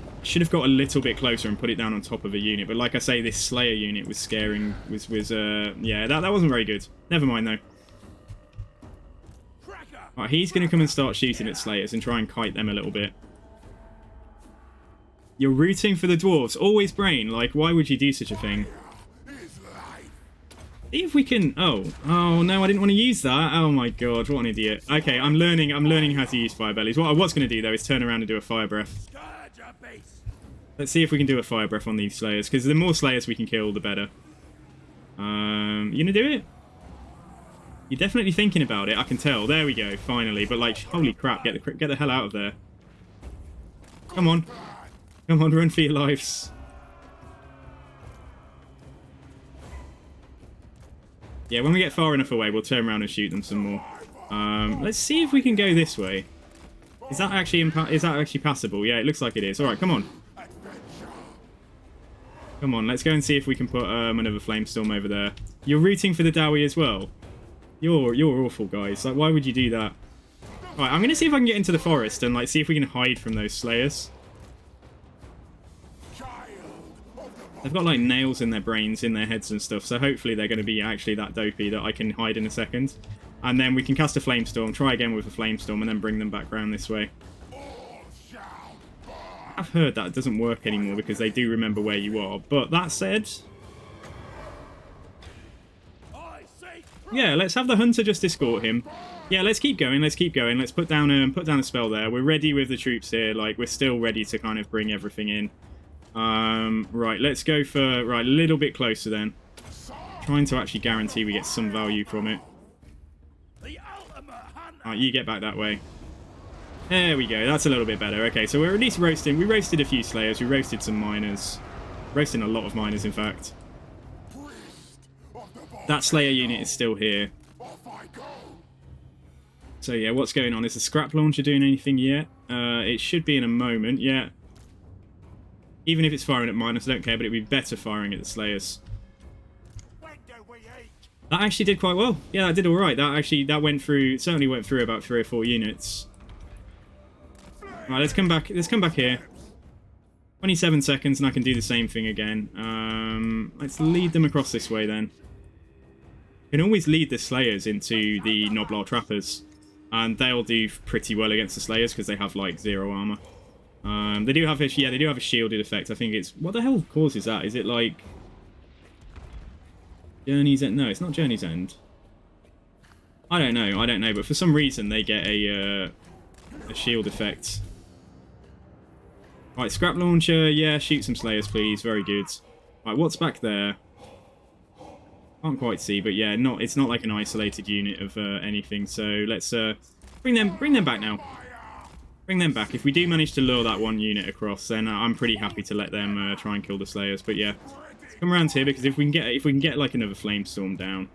I should have got a little bit closer and put it down on top of a unit. But like I say, this Slayer unit was scaring... yeah, that wasn't very good. Never mind, though. Right, he's going to come and start shooting at Slayers and try and kite them a little bit. You're rooting for the dwarves. Always brain. Like, why would you do such a thing? See if we can... Oh no, I didn't want to use that. Oh my god, what an idiot. Okay, I'm learning how to use Fire Bellies. What I was going to do, though, is turn around and do a Fire Breath. Let's see if we can do a Fire Breath on these Slayers, because the more Slayers we can kill, the better. You gonna do it? You're definitely thinking about it, I can tell. There we go, finally. But, like, holy crap, get the hell out of there. Come on. Come on, run for your lives. Yeah, when we get far enough away, we'll turn around and shoot them some more. Let's see if we can go this way. Is that actually passable? Yeah, it looks like it is. All right, come on. Come on, let's go and see if we can put another Flamestorm over there. You're rooting for the Dowie as well. You're awful, guys. Like, why would you do that? All right, I'm going to see if I can get into the forest and like see if we can hide from those Slayers. They've got like nails in their brains, in their heads and stuff, so hopefully they're going to be actually that dopey that I can hide in a second. And then we can cast a Flamestorm, try again with a Flamestorm, and then bring them back round this way. I've heard that it doesn't work anymore because they do remember where you are, but that said... Yeah, let's have the Hunter just escort him. Yeah, let's keep going, let's put down a spell there. We're ready with the troops here, like, we're still ready to kind of bring everything in. Right, let's go for... Right, a little bit closer then. Trying to actually guarantee we get some value from it. Alright, you get back that way. There we go, that's a little bit better. Okay, so we're at least roasting. We roasted a few Slayers, we roasted some Miners. Roasting a lot of Miners, in fact. That Slayer unit is still here. So yeah, what's going on? Is the scrap launcher doing anything yet? It should be in a moment, yeah. Even if it's firing at minus, I don't care, but it'd be better firing at the Slayers. That actually did quite well. Yeah, that did alright. That went through, certainly went through about 3 or 4 units. Alright, let's come back here. 27 seconds and I can do the same thing again. Let's lead them across this way then. You can always lead the Slayers into the Wadlow trappers. And they'll do pretty well against the Slayers because they have like 0 armor. They do have a shielded effect. I think it's, what the hell causes that? Is it like Journey's End? No, it's not Journey's End. I don't know, but for some reason they get a shield effect. Right, scrap launcher, yeah, shoot some Slayers please, very good. Right, what's back there? Can't quite see, but yeah, it's not like an isolated unit of anything. So let's bring them back now. Bring them back. If we do manage to lure that one unit across, then I'm pretty happy to let them try and kill the Slayers. But yeah, let's come around here because if we can get like another flamestorm down,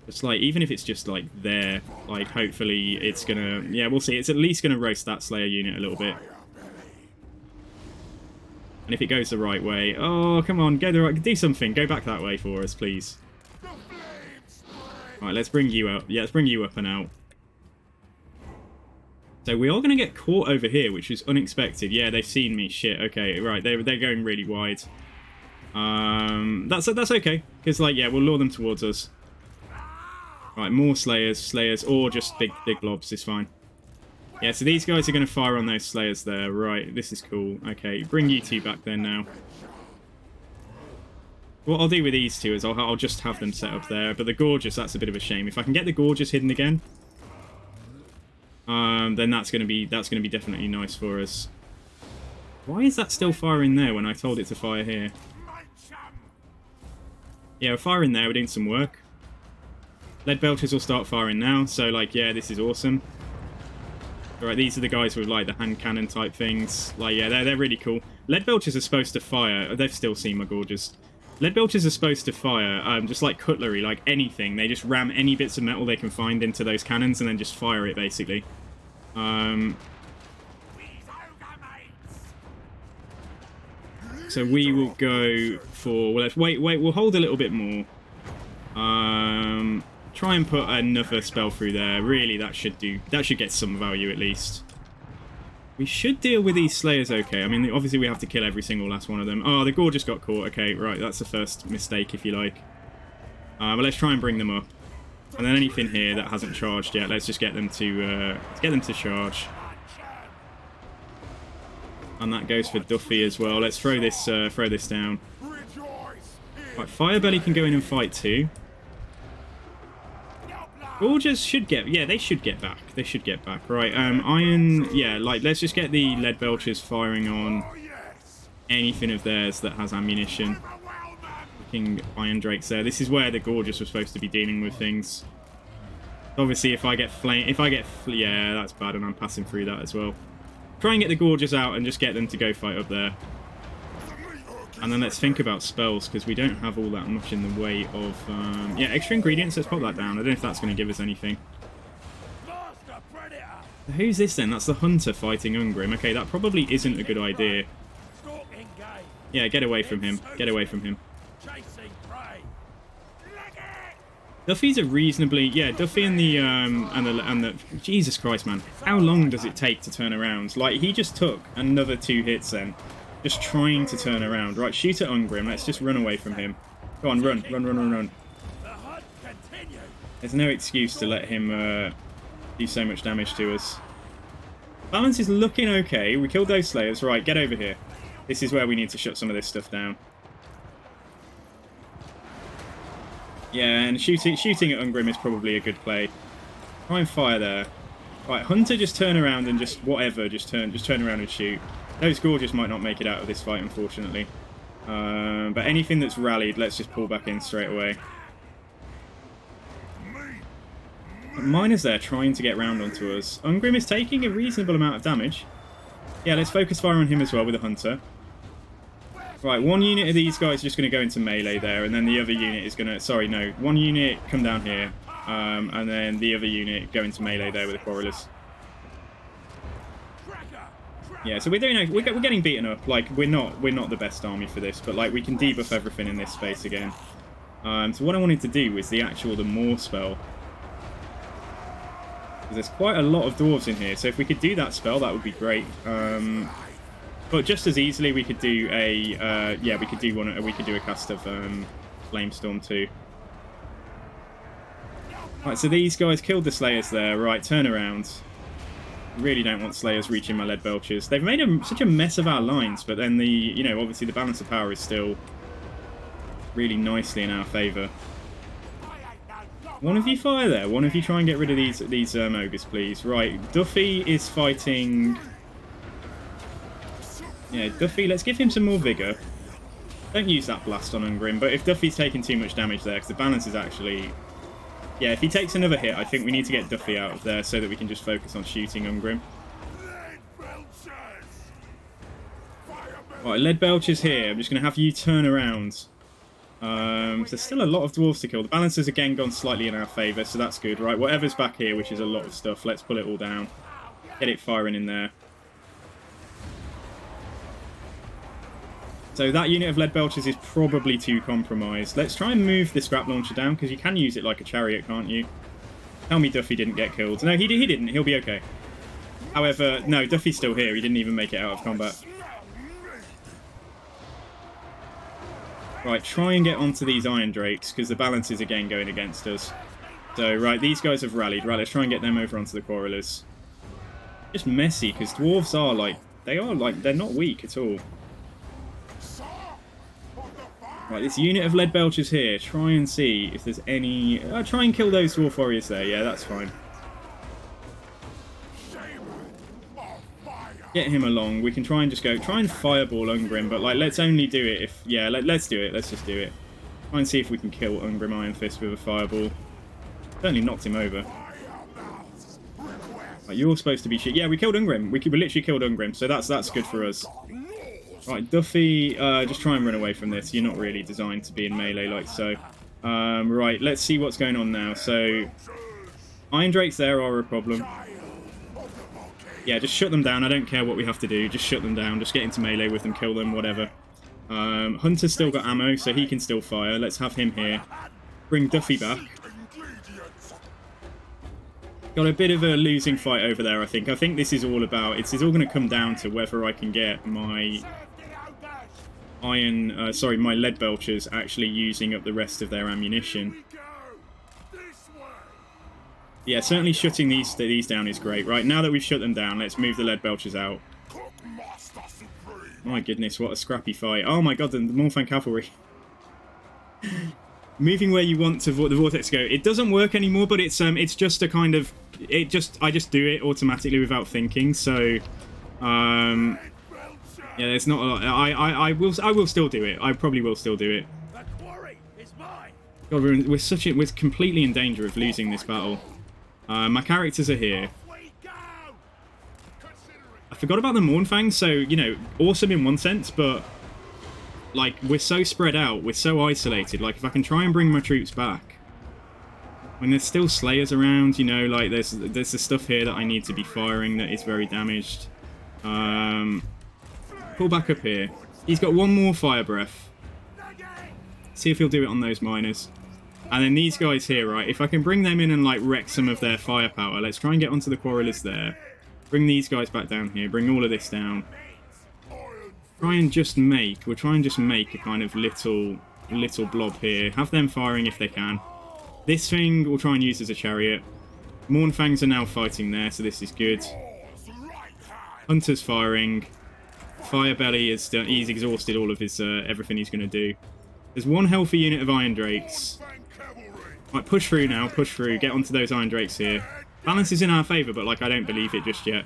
it's like even if it's just like there, like hopefully it's gonna, yeah, we'll see. It's at least gonna roast that Slayer unit a little bit. And if it goes the right way... Oh, come on, go the right... Do something. Go back that way for us, please. Right, let's bring you up. Yeah, let's bring you up and out. So we are going to get caught over here, which is unexpected. Yeah, they've seen me. Shit, okay, right. They're going really wide. That's okay. Because, like, yeah, we'll lure them towards us. Right, more Slayers, or just big blobs is fine. Yeah, so these guys are going to fire on those Slayers there. Right, this is cool. Okay, bring you two back then now. What I'll do with these two is I'll just have them set up there. But the Gorgeous, that's a bit of a shame. If I can get the Gorgeous hidden again, then that's going to be definitely nice for us. Why is that still firing there when I told it to fire here? Yeah, we're firing there. We're doing some work. Lead Belchers will start firing now. So, like, yeah, this is awesome. Alright, these are the guys with, like, the hand cannon type things. Like, yeah, they're really cool. Lead Belchers are supposed to fire... They've still seen my Gorgeous. Lead Belchers are supposed to fire, just like cutlery, like anything. They just ram any bits of metal they can find into those cannons and then just fire it, basically. So we will go for... Well, let's wait, we'll hold a little bit more. Try and put another spell through there. Really, that should get some value at least. We should deal with these Slayers okay. I mean, obviously we have to kill every single last one of them. Oh, the Gorgeous got caught. Okay, right, that's the first mistake, if you like. But let's try and bring them up. And then anything here that hasn't charged yet, let's just get them to charge. And that goes for Duffy as well. Let's throw this down. Right, Firebelly can go in and fight too. Gorgeous should get... Yeah, they should get back. They should get back. Right, Iron... Yeah, like, let's just get the Lead Belchers firing on anything of theirs that has ammunition. Fucking Iron Drakes there. This is where the Gorgeous was supposed to be dealing with things. Obviously, if I get flame... Yeah, that's bad, and I'm passing through that as well. Try and get the Gorgeous out and just get them to go fight up there. And then let's think about spells, because we don't have all that much in the way of... yeah, extra ingredients, let's pop that down. I don't know if that's going to give us anything. Who's this then? That's the Hunter fighting Ungrim. Okay, that probably isn't a good idea. Yeah, get away from him. Get away from him. Duffy's a reasonably... Yeah, Duffy and the... Jesus Christ, man. How long does it take to turn around? Like, he just took another 2 hits then. Just trying to turn around. Right, shoot at Ungrim. Let's just run away from him. Go on, run. Run. There's no excuse to let him do so much damage to us. Balance is looking okay. We killed those Slayers. Right, get over here. This is where we need to shut some of this stuff down. Yeah, and shooting at Ungrim is probably a good play. Try and fire there. Right, Hunter, just turn around and just whatever. Just turn around and shoot. Those Gorgeous might not make it out of this fight, unfortunately. But anything that's rallied, let's just pull back in straight away. Miner's there trying to get round onto us. Ungrim is taking a reasonable amount of damage. Yeah, let's focus fire on him as well with a Hunter. Right, one unit of these guys is just going to go into melee there, and then the other unit is going to... Sorry, no. One unit come down here, and then the other unit go into melee there with the Quarrelers. Yeah, so we're doing... We're getting beaten up. Like, we're not the best army for this, but, like, we can debuff everything in this space again. So what I wanted to do was the Maw spell. Because there's quite a lot of dwarves in here, so if we could do that spell, that would be great. But just as easily, we could do a we could do a cast of Flamestorm too. Right, so these guys killed the Slayers there. Right, turn around. Really don't want Slayers reaching my lead belchers. They've made such a mess of our lines, but then obviously the balance of power is still really nicely in our favour. One of you fire there. One of you try and get rid of these ogres, please. Right, Duffy is fighting. Yeah, Duffy, let's give him some more vigour. Don't use that blast on Ungrim, but if Duffy's taking too much damage there, because the balance is actually... Yeah, if he takes another hit, I think we need to get Duffy out of there so that we can just focus on shooting Ungrim. Right, Lead Belcher's here. I'm just going to have you turn around. There's still a lot of dwarves to kill. The balance has again gone slightly in our favour, so that's good. Right, whatever's back here, which is a lot of stuff, let's pull it all down. Get it firing in there. So that unit of lead belchers is probably too compromised. Let's try and move the scrap launcher down, because you can use it like a chariot, can't you? Tell me Duffy didn't get killed. No, he didn't. He'll be okay. However, no, Duffy's still here. He didn't even make it out of combat. Right, try and get onto these Iron Drakes, because the balance is again going against us. So, right, these guys have rallied. Right, let's try and get them over onto the Quarrelers. Just messy, because dwarves are they're not weak at all. Right, this unit of lead belchers here, try and see if there's any... try and kill those dwarf warriors there, yeah, that's fine. Get him along, we can try and fireball Ungrim, but, like, let's only do it if... Yeah, let's do it, let's just do it. Try and see if we can kill Ungrim Iron Fist with a fireball. Certainly knocked him over. Right, you're supposed to be shit. Yeah, we killed Ungrim, we literally killed Ungrim, so that's good for us. Right, Duffy, just try and run away from this. You're not really designed to be in melee like so. Right, let's see what's going on now. So, Iron Drakes there are a problem. Yeah, just shut them down. I don't care what we have to do. Just shut them down. Just get into melee with them, kill them, whatever. Hunter's still got ammo, so he can still fire. Let's have him here. Bring Duffy back. Got a bit of a losing fight over there, I think. I think this is all about... It's all going to come down to whether I can get my... my lead belchers actually using up the rest of their ammunition. Yeah, certainly shutting these down is great. Right, now that we've shut them down, let's move the lead belchers out. My goodness, what a scrappy fight. Oh my god, the Morfang Cavalry. Moving where you want to the vortex go. It doesn't work anymore, but it's just a kind of... I just do it automatically without thinking, so... Yeah, there's not a lot. I will still do it. I probably will still do it. God, we're completely in danger of losing this battle. My characters are here. I forgot about the Mournfang, so, you know, awesome in one sense, but, like, we're so spread out, we're so isolated. Like, if I can try and bring my troops back, when there's still Slayers around, you know, like, there's the stuff here that I need to be firing that is very damaged. Pull back up here. He's got one more fire breath. See if he'll do it on those miners. And then these guys here, right, if I can bring them in and, like, wreck some of their firepower, let's try and get onto the Quarrelers there. Bring these guys back down here. Bring all of this down. We'll try and just make a kind of little blob here. Have them firing if they can. This thing we'll try and use as a chariot. Mournfangs are now fighting there, so this is good. Hunter's firing. Firebelly is still, he's exhausted all of his everything he's going to do. There's one healthy unit of Iron Drakes. Right, push through now, push through. Get onto those Iron Drakes here. Balance is in our favour, but, like, I don't believe it just yet.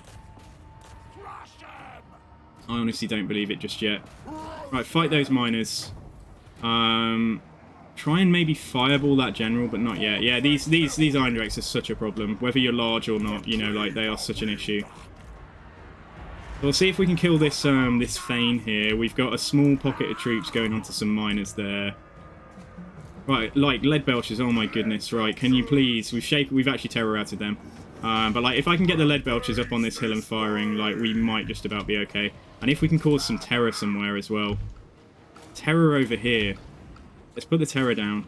I honestly don't believe it just yet. Right, fight those miners. Try and maybe fireball that general, but not yet. Yeah, these Iron Drakes are such a problem. Whether you're large or not, you know, like, they are such an issue. We'll see if we can kill this this Thane here. We've got a small pocket of troops going onto some miners there. Right, like lead belchers. Oh my goodness! Right, can you please? We've actually terror routed them. But like, if I can get the lead belchers up on this hill and firing, like, we might just about be okay. And if we can cause some terror somewhere as well. Terror over here. Let's put the terror down.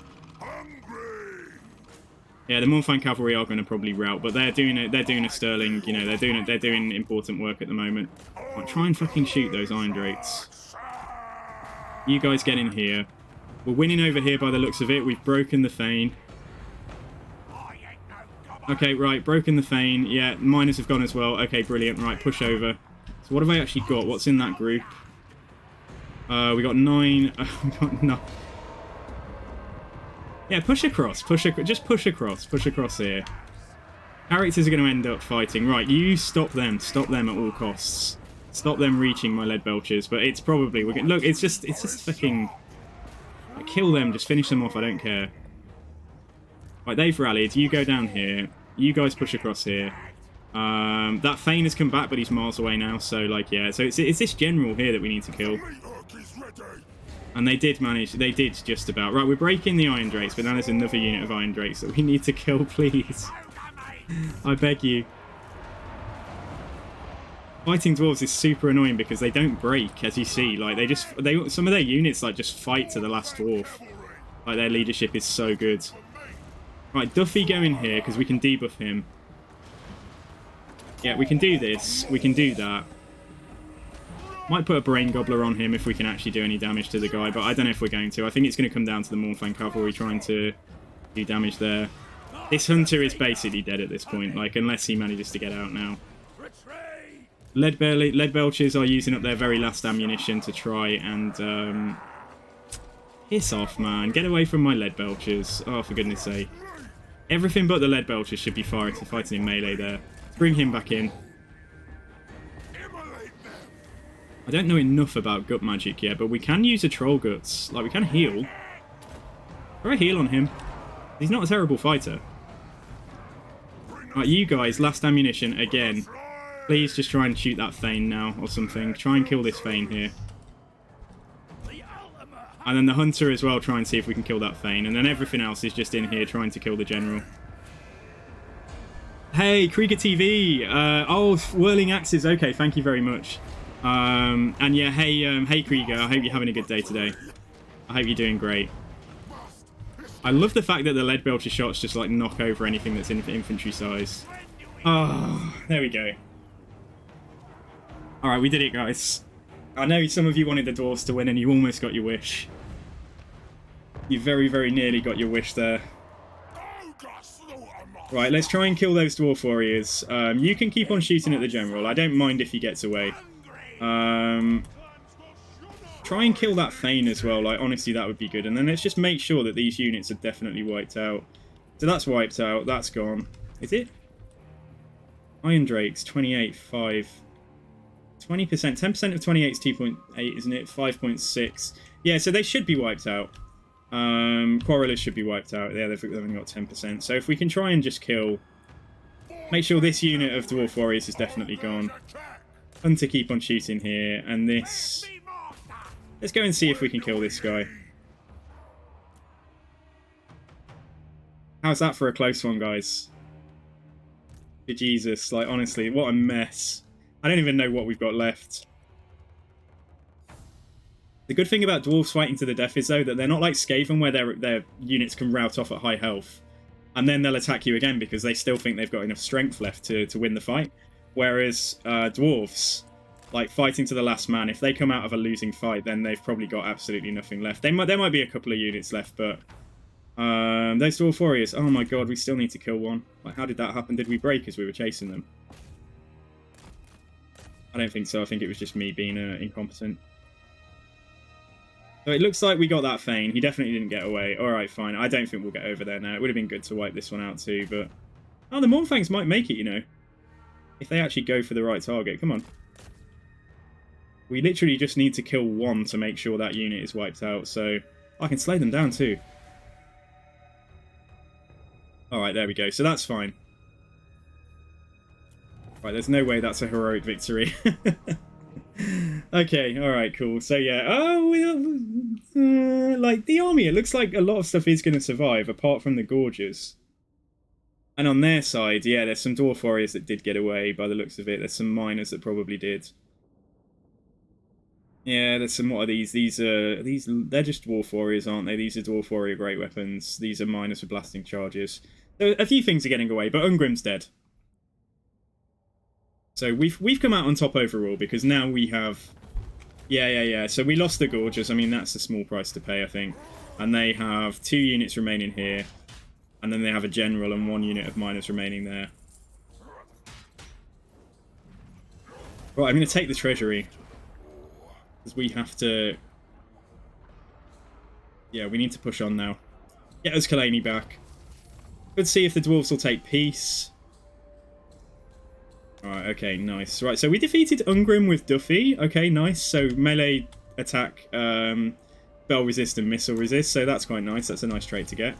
Yeah, the Mournfang cavalry are going to probably rout, but they're doing it. They're doing a sterling. You know, they're doing important work at the moment. Right, try and fucking shoot those Iron Drakes. You guys get in here. We're winning over here by the looks of it. We've broken the Thane. Okay, right, broken the Thane. Yeah, miners have gone as well. Okay, brilliant. Right, push over. So what have I actually got? What's in that group? We got 9. We got 9. Yeah, push across. Just push across. Push across here. Characters are going to end up fighting. Right, you stop them. Stop them at all costs. Stop them reaching my lead belchers. But it's probably... Look, it's just fucking... Like, kill them. Just finish them off. I don't care. Right, they've rallied. You go down here. You guys push across here. That Thane has come back, but he's miles away now. So, like, yeah. So it's this general here that we need to kill. And they did manage. They did just about. Right, we're breaking the Iron Drakes, but now there's another unit of Iron Drakes that we need to kill, please. I beg you. Fighting dwarves is super annoying because they don't break, as you see. Like, some of their units, like, just fight to the last dwarf. Like, their leadership is so good. Right, Duffy, go in here, because we can debuff him. Yeah, we can do this. We can do that. Might put a Brain Gobbler on him if we can actually do any damage to the guy, but I don't know if we're going to. I think it's going to come down to the Mournfang cavalry trying to do damage there. This Hunter is basically dead at this point, like, unless he manages to get out now. Lead Belchers are using up their very last ammunition to try and... piss off, man. Get away from my Lead Belchers. Oh, for goodness sake. Everything but the Lead Belchers should be fighting in melee there. Bring him back in. I don't know enough about gut magic yet, but we can use a Troll Guts. Like, we can heal. Throw a heal on him. He's not a terrible fighter. Right, you guys, last ammunition again. Please just try and shoot that Thane now or something. Try and kill this Thane here. And then the Hunter as well, try and see if we can kill that Thane. And then everything else is just in here trying to kill the General. Hey, Krieger TV! Oh, Whirling Axes. Okay, thank you very much. And yeah, hey Krieger, I hope you're having a good day today. I hope you're doing great. I love the fact that the Lead Belcher shots just like knock over anything that's in infantry size. Oh, there we go. Alright, we did it, guys. I know some of you wanted the Dwarves to win and you almost got your wish. You very, very nearly got your wish there. Right, let's try and kill those Dwarf Warriors. You can keep on shooting at the General. I don't mind if he gets away. Try and kill that Thane as well. Like, honestly, that would be good. And then let's just make sure that these units are definitely wiped out. So that's wiped out. That's gone. Is it? Iron Drakes, 28, 5. 20%. 10% of 28 is 2.8, isn't it? 5.6. Yeah, so they should be wiped out. Quarrelers should be wiped out. Yeah, they've only got 10%. So if we can try and just kill... Make sure this unit of Dwarf Warriors is definitely gone. Hunter keep on shooting here. And this... Let's go and see if we can kill this guy. How's that for a close one, guys? Jesus, like, honestly, what a mess. I don't even know what we've got left. The good thing about dwarves fighting to the death is, though, that they're not like Skaven, where their units can rout off at high health. And then they'll attack you again because they still think they've got enough strength left to win the fight. Whereas dwarves, like, fighting to the last man, if they come out of a losing fight, then they've probably got absolutely nothing left. There might be a couple of units left, but... those Dwarf Warriors, oh my god, we still need to kill one. Like, how did that happen? Did we break as we were chasing them? I don't think so. I think it was just me being incompetent. So it looks like we got that Thane. He definitely didn't get away. Alright, fine. I don't think we'll get over there now. It would have been good to wipe this one out too, but... Oh, the Mournfangs might make it, you know. If they actually go for the right target. Come on. We literally just need to kill one to make sure that unit is wiped out, so... I can slay them down too. Alright, there we go. So that's fine. Right, there's no way that's a heroic victory. Okay, alright, cool. So yeah, like the army, it looks like a lot of stuff is going to survive, apart from the gorges. And on their side, yeah, there's some dwarf warriors that did get away by the looks of it. There's some miners that probably did. Yeah, there's some, what are these? They're just dwarf warriors, aren't they? These are dwarf warrior great weapons. These are miners for blasting charges. So a few things are getting away, but Ungrim's dead. So we've come out on top overall, because now we have... Yeah. So we lost the gorges. I mean, that's a small price to pay, I think. And they have 2 units remaining here. And then they have a general and 1 unit of miners remaining there. Right, I'm going to take the treasury. Because we have to... Yeah, we need to push on now. Get us Kalani back. Let's see if the dwarves will take peace. Alright, okay, nice. Right, so we defeated Ungrim with Duffy. Okay, nice. So melee attack, bell resist and missile resist. So that's quite nice. That's a nice trait to get.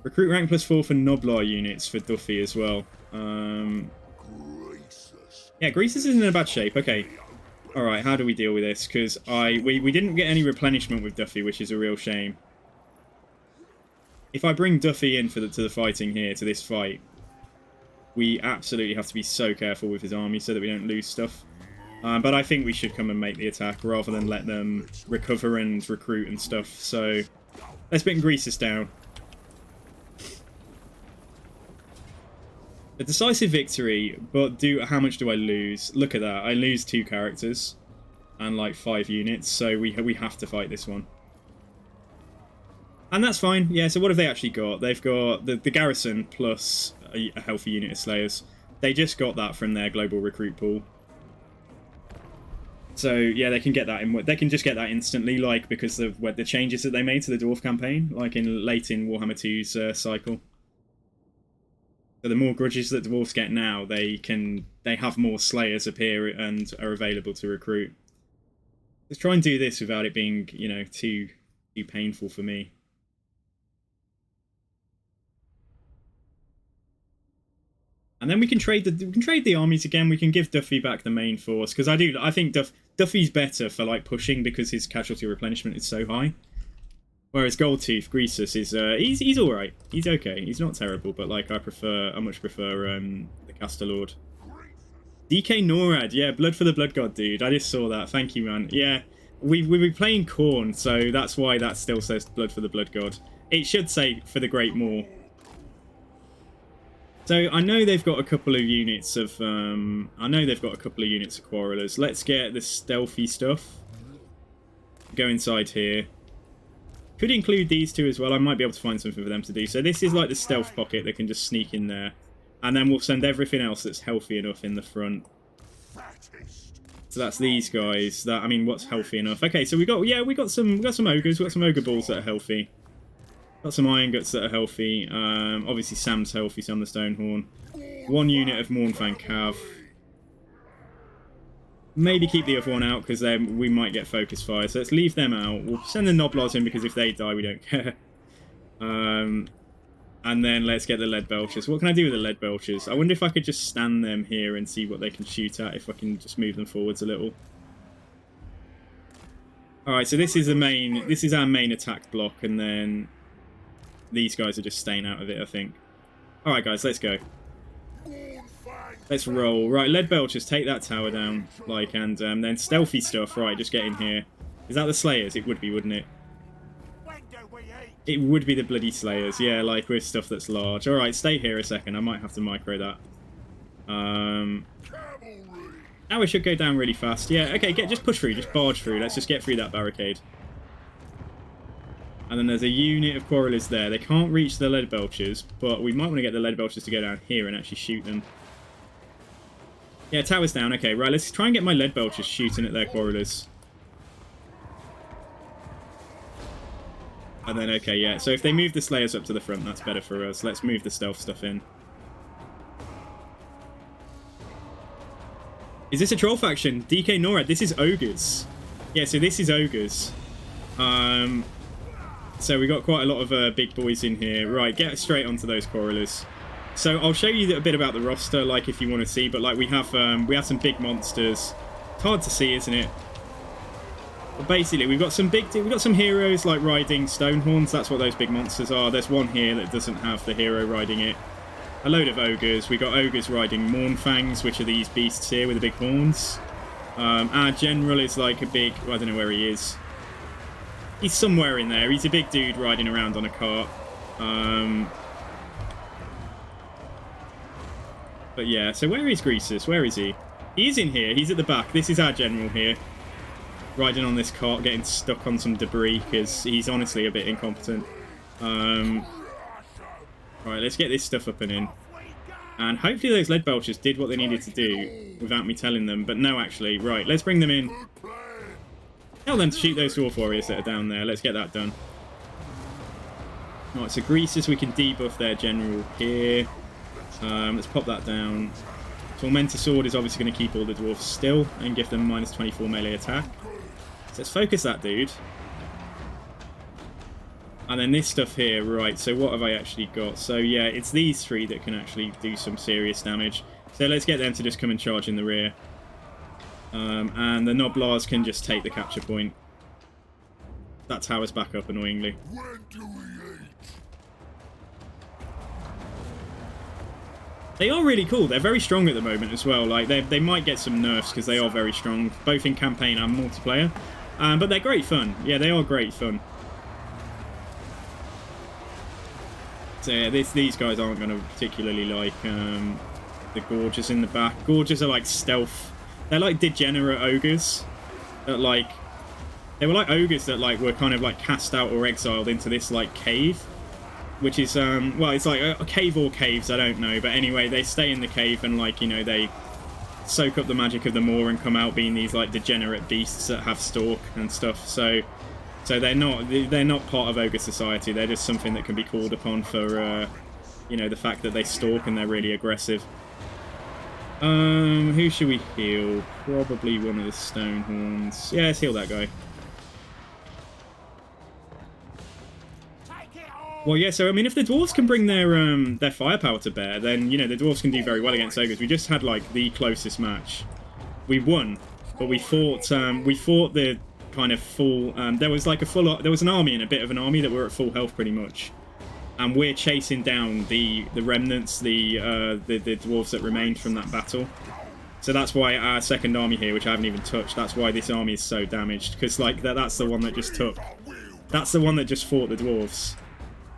Recruit rank +4 for Noblar units for Duffy as well. Yeah, Greasus isn't in a bad shape. Okay. Alright, how do we deal with this? Because we didn't get any replenishment with Duffy, which is a real shame. If I bring Duffy in to the fighting here, to this fight, we absolutely have to be so careful with his army so that we don't lose stuff. But I think we should come and make the attack rather than let them recover and recruit and stuff. So let's bring Greasus down. A decisive victory, but how much do I lose? Look at that. I lose 2 characters and like 5 units, so we have to fight this one. And that's fine. Yeah, so what have they actually got? They've got the garrison plus a healthy unit of Slayers. They just got that from their global recruit pool. So yeah, they can get that in. They can just get that instantly, like because of the changes that they made to the dwarf campaign, like late in Warhammer 2's cycle. So the more grudges that dwarves get now, they have more Slayers appear and are available to recruit. Let's try and do this without it being, you know, too painful for me. And then we can trade the armies again. We can give Duffy back the main force, because I think Duffy's better for like pushing because his casualty replenishment is so high. Whereas Goldtooth Greasus is he's all right. He's okay. He's not terrible, but like I much prefer the Caster Lord. DK NORAD, yeah, blood for the blood god, dude. I just saw that. Thank you, man. Yeah, we were playing Khorne, so that's why that still says blood for the blood god. It should say for the Great Maw. So I know they've got a couple of units of Quarrelers. Let's get the stealthy stuff. Go inside here. Could include these 2 as well. I might be able to find something for them to do. So this is like the stealth pocket that can just sneak in there. And then we'll send everything else that's healthy enough in the front. So that's these guys. I mean, what's healthy enough? Okay, so we got some ogres. We got some ogre balls that are healthy. Got some iron guts that are healthy. Obviously Sam's healthy, Sam the Stonehorn. 1 unit of Mournfang Cav. Maybe keep the other one out because then we might get focus fire. So let's leave them out. We'll send the Noblars in because if they die, we don't care. And then let's get the Lead Belchers. What can I do with the Lead Belchers? I wonder if I could just stand them here and see what they can shoot at. If I can just move them forwards a little. Alright, so this is our main attack block, and then these guys are just staying out of it, I think. Alright guys, let's go. Let's roll. Right, Lead Belchers, take that tower down. Like, and then stealthy stuff. Right, just get in here. Is that the Slayers? It would be, wouldn't it? It would be the bloody Slayers. Yeah, like with stuff that's large. Alright, stay here a second. I might have to micro that. Now we should go down really fast. Yeah, okay, just push through. Just barge through. Let's just get through that barricade. And then there's a unit of Quarrelers there. They can't reach the Lead Belchers, but we might want to get the Lead Belchers to go down here and actually shoot them. Yeah, tower's down. Okay, right, let's try and get my Lead Belchers shooting at their Quarrelers. And then, okay, yeah, so if they move the Slayers up to the front, that's better for us. Let's move the stealth stuff in. Is this a troll faction? DK NORAD, this is ogres. Yeah, so this is ogres. So we got quite a lot of big boys in here. Right, get straight onto those Quarrelers. So I'll show you a bit about the roster, like if you want to see. But like we have some big monsters. It's hard to see, isn't it? But basically, we've got some heroes like riding stone horns. That's what those big monsters are. There's one here that doesn't have the hero riding it. A load of ogres. We got ogres riding Mournfangs, which are these beasts here with the big horns. Our general is like a big... Well, I don't know where he is. He's somewhere in there. He's a big dude riding around on a cart. But yeah, so where is Greasus? Where is he? He's in here. He's at the back. This is our general here. Riding on this cart, getting stuck on some debris, because he's honestly a bit incompetent. Right, let's get this stuff up and in. And hopefully those lead belchers did what they needed to do without me telling them. But no, actually. Right, let's bring them in. Tell them to shoot those dwarf warriors that are down there. Let's get that done. Right, so Greasus, we can debuff their general here. Let's pop that down. Tormentor Sword is obviously going to keep all the dwarfs still and give them minus 24 melee attack. So let's focus that dude. And then this stuff here, right, so what have I actually got? So yeah, it's these three that can actually do some serious damage. So let's get them to just come and charge in the rear. And the Noblars can just take the capture point. That tower's back up, annoyingly. They are really cool. They're very strong at the moment as well. Like they might get some nerfs because they are very strong, both in campaign and multiplayer. But they're great fun. Yeah, they are great fun. So yeah, these guys aren't going to particularly like the Gorges in the back. Gorges are like stealth. They're like degenerate ogres. That like they were like ogres that like were kind of like cast out or exiled into this like cave. Which is, well, it's like a cave or caves, I don't know. But anyway, they stay in the cave and, like, you know, they soak up the magic of the moor and come out being these, like, degenerate beasts that have stalk and stuff. So they're not part of ogre society. They're just something that can be called upon for, you know, the fact that they stalk and they're really aggressive. Who should we heal? Probably one of the stone horns. Yeah, let's heal that guy. Well, yeah, so, I mean, if the dwarves can bring their firepower to bear, then, you know, the dwarves can do very well against ogres. We just had, like, the closest match. We won, but we fought the kind of full... there was, like, there was an army and a bit of an army that were at full health, pretty much. And we're chasing down the remnants, the dwarves that remained from that battle. So that's why our second army here, which I haven't even touched, that's why this army is so damaged. Because, like, that's the one that just took... That's the one that just fought the dwarves.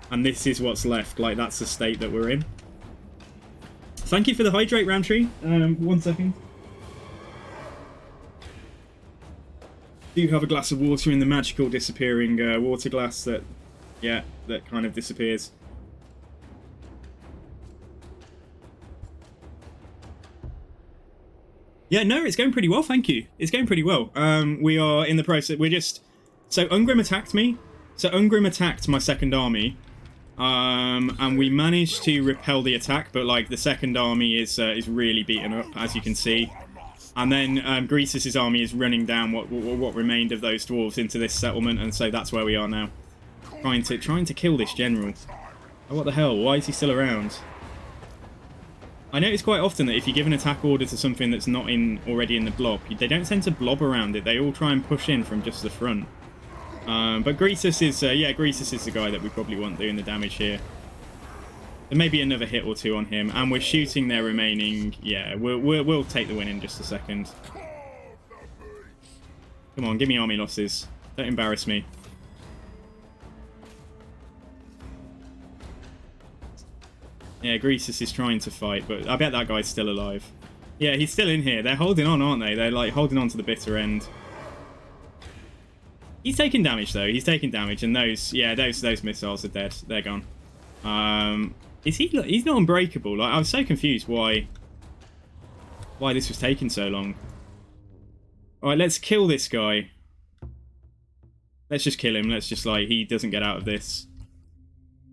And this is what's left. Like, that's the state that we're in. Thank you for the hydrate, Ramtree. 1 second. Do you have a glass of water in the magical disappearing water glass that, yeah, that kind of disappears. Yeah, no, it's going pretty well, thank you. It's going pretty well. We are in the process. We're just... So, Ungrim attacked me. So, Ungrim attacked my second army. And we managed to repel the attack, but like the second army is really beaten up, as you can see. And then Greasus' army is running down what remained of those dwarves into this settlement, and so that's where we are now, trying to kill this general. Oh, what the hell? Why is he still around? I notice quite often that if you give an attack order to something that's not already in the blob, they don't tend to blob around it. They all try and push in from just the front. But Greasus is, Greasus is the guy that we probably want doing the damage here. There may be another hit or two on him, and we're shooting their remaining. Yeah, we'll take the win in just a second. Come on, give me army losses. Don't embarrass me. Yeah, Greasus is trying to fight, but I bet that guy's still alive. Yeah, he's still in here. They're holding on, aren't they? They're like holding on to the bitter end. He's taking damage though. He's taking damage, and those missiles are dead. They're gone. He's not unbreakable. Like, I was so confused why this was taking so long. All right, let's kill this guy. Let's just kill him. Let's just like he doesn't get out of this.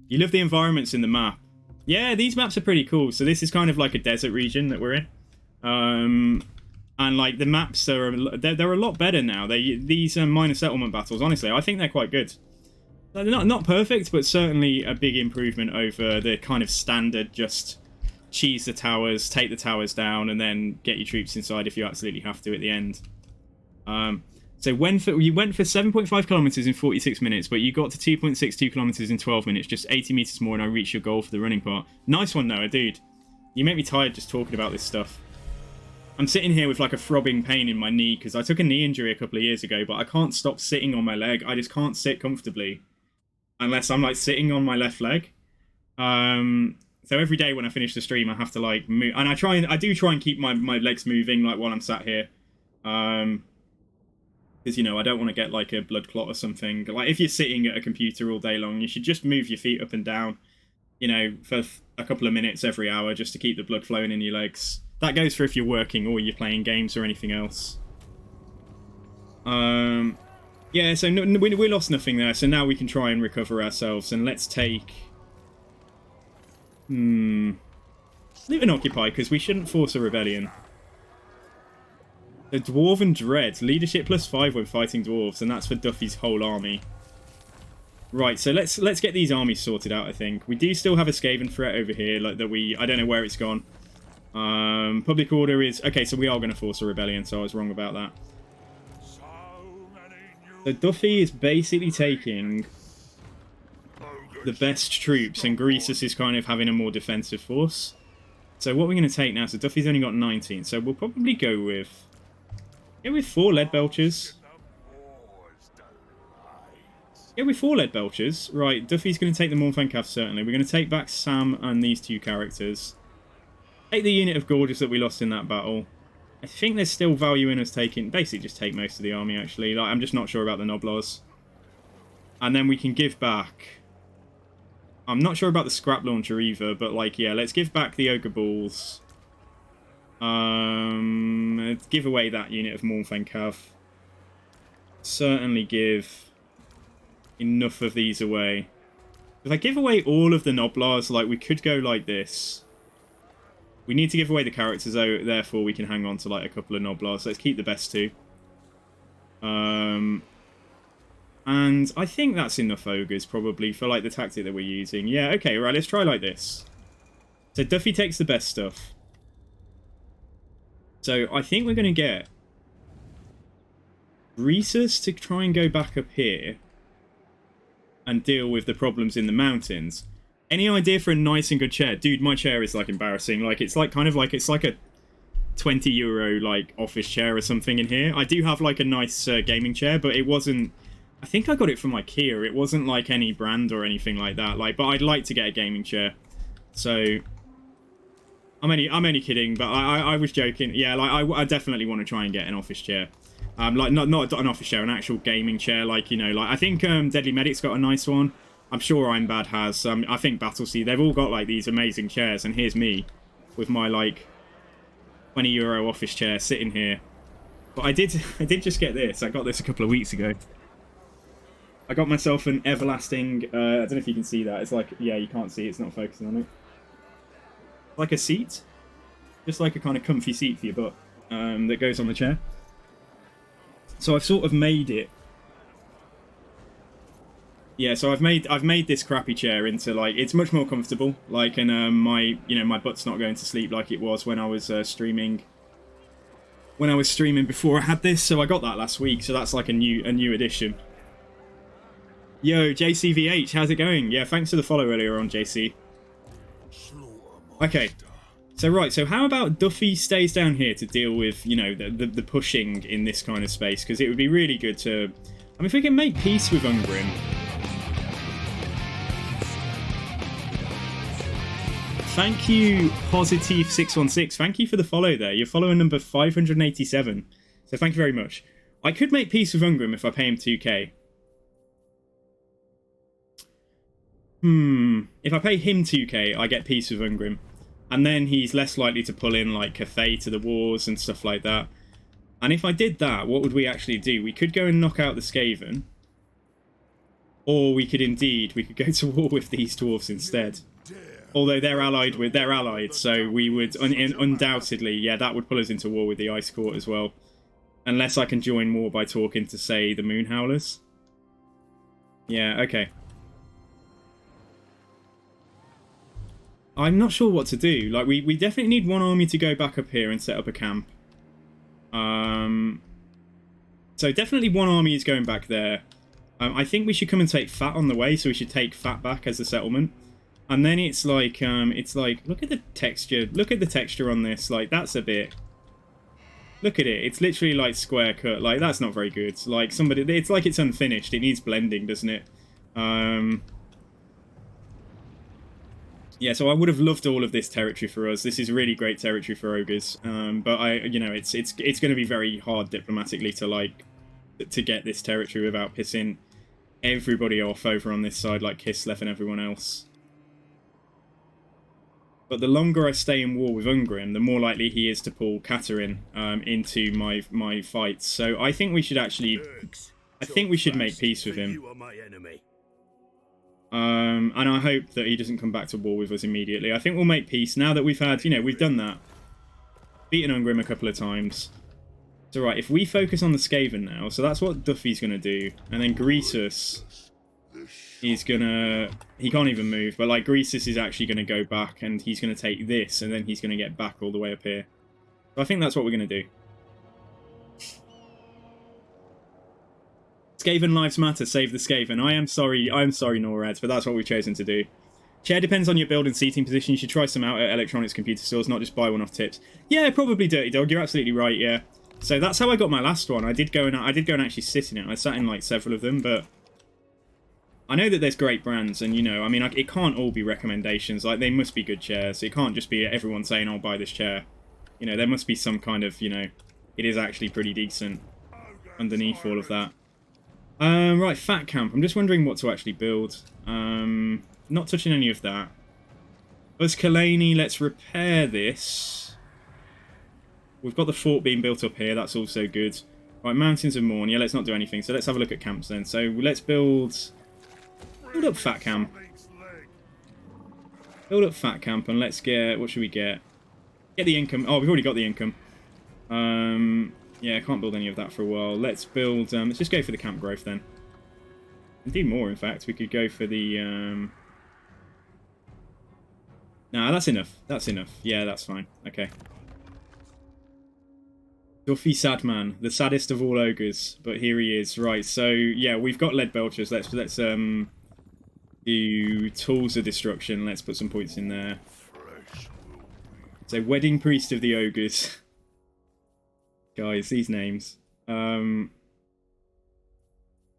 You love the environments in the map. Yeah, these maps are pretty cool. So this is kind of like a desert region that we're in. And like the maps they're a lot better now. These minor settlement battles, honestly, I think they're quite good. They're not perfect, but certainly a big improvement over the kind of standard just cheese the towers, take the towers down, and then get your troops inside if you absolutely have to at the end. So you went for 7.5 kilometers in 46 minutes, but you got to 2.62 kilometers in 12 minutes, just 80 meters more, and I reached your goal for the running part. Nice one, Noah, dude. You make me tired just talking about this stuff. I'm sitting here with like a throbbing pain in my knee because I took a knee injury a couple of years ago, but I can't stop sitting on my leg. I just can't sit comfortably unless I'm like sitting on my left leg. So every day when I finish the stream, I have to like move, and I do try and keep my legs moving like while I'm sat here, because you know I don't want to get like a blood clot or something. Like if you're sitting at a computer all day long, you should just move your feet up and down, you know, for a couple of minutes every hour just to keep the blood flowing in your legs. That goes for if you're working or you're playing games or anything else. Yeah, so we lost nothing there, so now we can try and recover ourselves, and let's take... Leave an occupy, because we shouldn't force a rebellion. The Dwarven Dread, leadership +5 when fighting dwarves, and that's for Duffy's whole army. Right, so let's get these armies sorted out, I think. We do still have a Skaven threat over here, like that I don't know where it's gone. Public order is... Okay, so we are going to force a rebellion, so I was wrong about that. So Duffy is basically taking the best troops, and Greasus is kind of having a more defensive force. So what we're going to take now, so Duffy's only got 19, so we'll probably go with 4 lead belchers. Yeah, with 4 lead belchers. Right, Duffy's going to take the Mornfancav, certainly. We're going to take back Sam and these 2 characters. Take the unit of Gorgeous that we lost in that battle. I think there's still value in us taking... Basically, just take most of the army, actually. Like, I'm just not sure about the Noblaws. And then we can give back... I'm not sure about the Scrap Launcher either, but, like, yeah, let's give back the Ogre Balls. Give away that unit of Mornfancav. Certainly give enough of these away. If I give away all of the Noblaws, like, we could go like this. We need to give away the characters, though, therefore we can hang on to, like, a couple of Noblaws. Let's keep the best 2. And I think that's enough Ogres, probably, for, like, the tactic that we're using. Yeah, okay, right, let's try like this. So Duffy takes the best stuff. So I think we're going to get Greasus to try and go back up here and deal with the problems in the mountains. Any idea for a nice and good chair? Dude, my chair is, like, embarrassing. Like, it's, like, kind of like... It's like a €20, like, office chair or something in here. I do have, like, a nice gaming chair, but it wasn't... I think I got it from IKEA. It wasn't, like, any brand or anything like that. Like, but I'd like to get a gaming chair. So... I'm only kidding, but I was joking. Yeah, like, I definitely want to try and get an office chair. Like, not an office chair, an actual gaming chair. Like, you know, like... I think Deadly Medic's got a nice one. I'm sure I'm Bad has. I think Battlesea, they've all got, like, these amazing chairs. And here's me with my, like, €20 office chair sitting here. But I did just get this. I got this a couple of weeks ago. I got myself an everlasting... I don't know if you can see that. It's like... Yeah, you can't see it. It's not focusing on it. Like a seat. Just like a kind of comfy seat for your butt. That goes on the chair. So I've sort of made it... Yeah, so I've made this crappy chair into, like, it's much more comfortable. Like, and my butt's not going to sleep like it was when I was streaming. When I was streaming before I had this, so I got that last week. So that's like a new addition. Yo, JCVH, how's it going? Yeah, thanks for the follow earlier on, JC. Okay, so right, so how about Duffy stays down here to deal with, you know, the pushing in this kind of space? Because it would be really good to... I mean, if we can make peace with Ungrim... Thank you, Positive616. Thank you for the follow there. You're following number 587. So thank you very much. I could make peace with Ungrim if I pay him 2k. If I pay him 2k, I get peace with Ungrim. And then he's less likely to pull in, like, Cathay to the wars and stuff like that. And if I did that, what would we actually do? We could go and knock out the Skaven. Or we could go to war with these dwarves instead. Although they're allied, so we would undoubtedly, yeah, that would pull us into war with the Ice Court as well. Unless I can join war by talking to, say, the Moon Howlers. Yeah, okay. I'm not sure what to do. Like, we definitely need one army to go back up here and set up a camp. So definitely one army is going back there. I think we should come and take Fat on the way, so we should take Fat back as a settlement. And then it's like, look at the texture. Look at the texture on this. Like, that's a bit... Look at it. It's literally like square cut. Like, that's not very good. Like, somebody... It's like it's unfinished. It needs blending, doesn't it? Yeah, so I would have loved all of this territory for us. This is really great territory for ogres. But it's going to be very hard diplomatically to get this territory without pissing everybody off over on this side, like Kislev and everyone else. But the longer I stay in war with Ungrim, the more likely he is to pull Katerin into my fights. So I think we should actually... I think we should make peace with him. And I hope that he doesn't come back to war with us immediately. I think we'll make peace now that we've had, we've done that. Beaten Ungrim a couple of times. So right, if we focus on the Skaven now, so that's what Duffy's going to do. And then Greasus, he's going to... He can't even move, but like Greasus is actually going to go back and he's going to take this and then he's going to get back all the way up here. So I think that's what we're going to do. Skaven lives matter, save the Skaven. I'm sorry, Norad, but that's what we've chosen to do. Chair depends on your build and seating position. You should try some out at electronics computer stores, not just buy one off tips. Yeah, probably Dirty Dog. You're absolutely right. Yeah. So that's how I got my last one. I did go and actually sit in it. I sat in like several of them, but I know that there's great brands, and I mean, it can't all be recommendations. Like, they must be good chairs. It can't just be everyone saying, "I'll buy this chair." There must be some kind of, it is actually pretty decent underneath all of that. Right, Fat Camp. I'm just wondering what to actually build. Not touching any of that. Us Kalani, let's repair this. We've got the fort being built up here. That's also good. Right, Mountains of Morn. Yeah, let's not do anything. So let's have a look at camps then. So let's build up Fat Camp. Build up Fat Camp and let's get... What should we get? Get the income. Oh, we've already got the income. Yeah, I can't build any of that for a while. Let's build... let's just go for the camp growth then. And do more, in fact. We could go for the... Nah, that's enough. That's enough. Yeah, that's fine. Okay. Duffy Sadman, the saddest of all ogres, but here he is. Right, so yeah, we've got lead belchers. Let's do tools of destruction. Let's put some points in there. So wedding priest of the ogres. Guys, these names.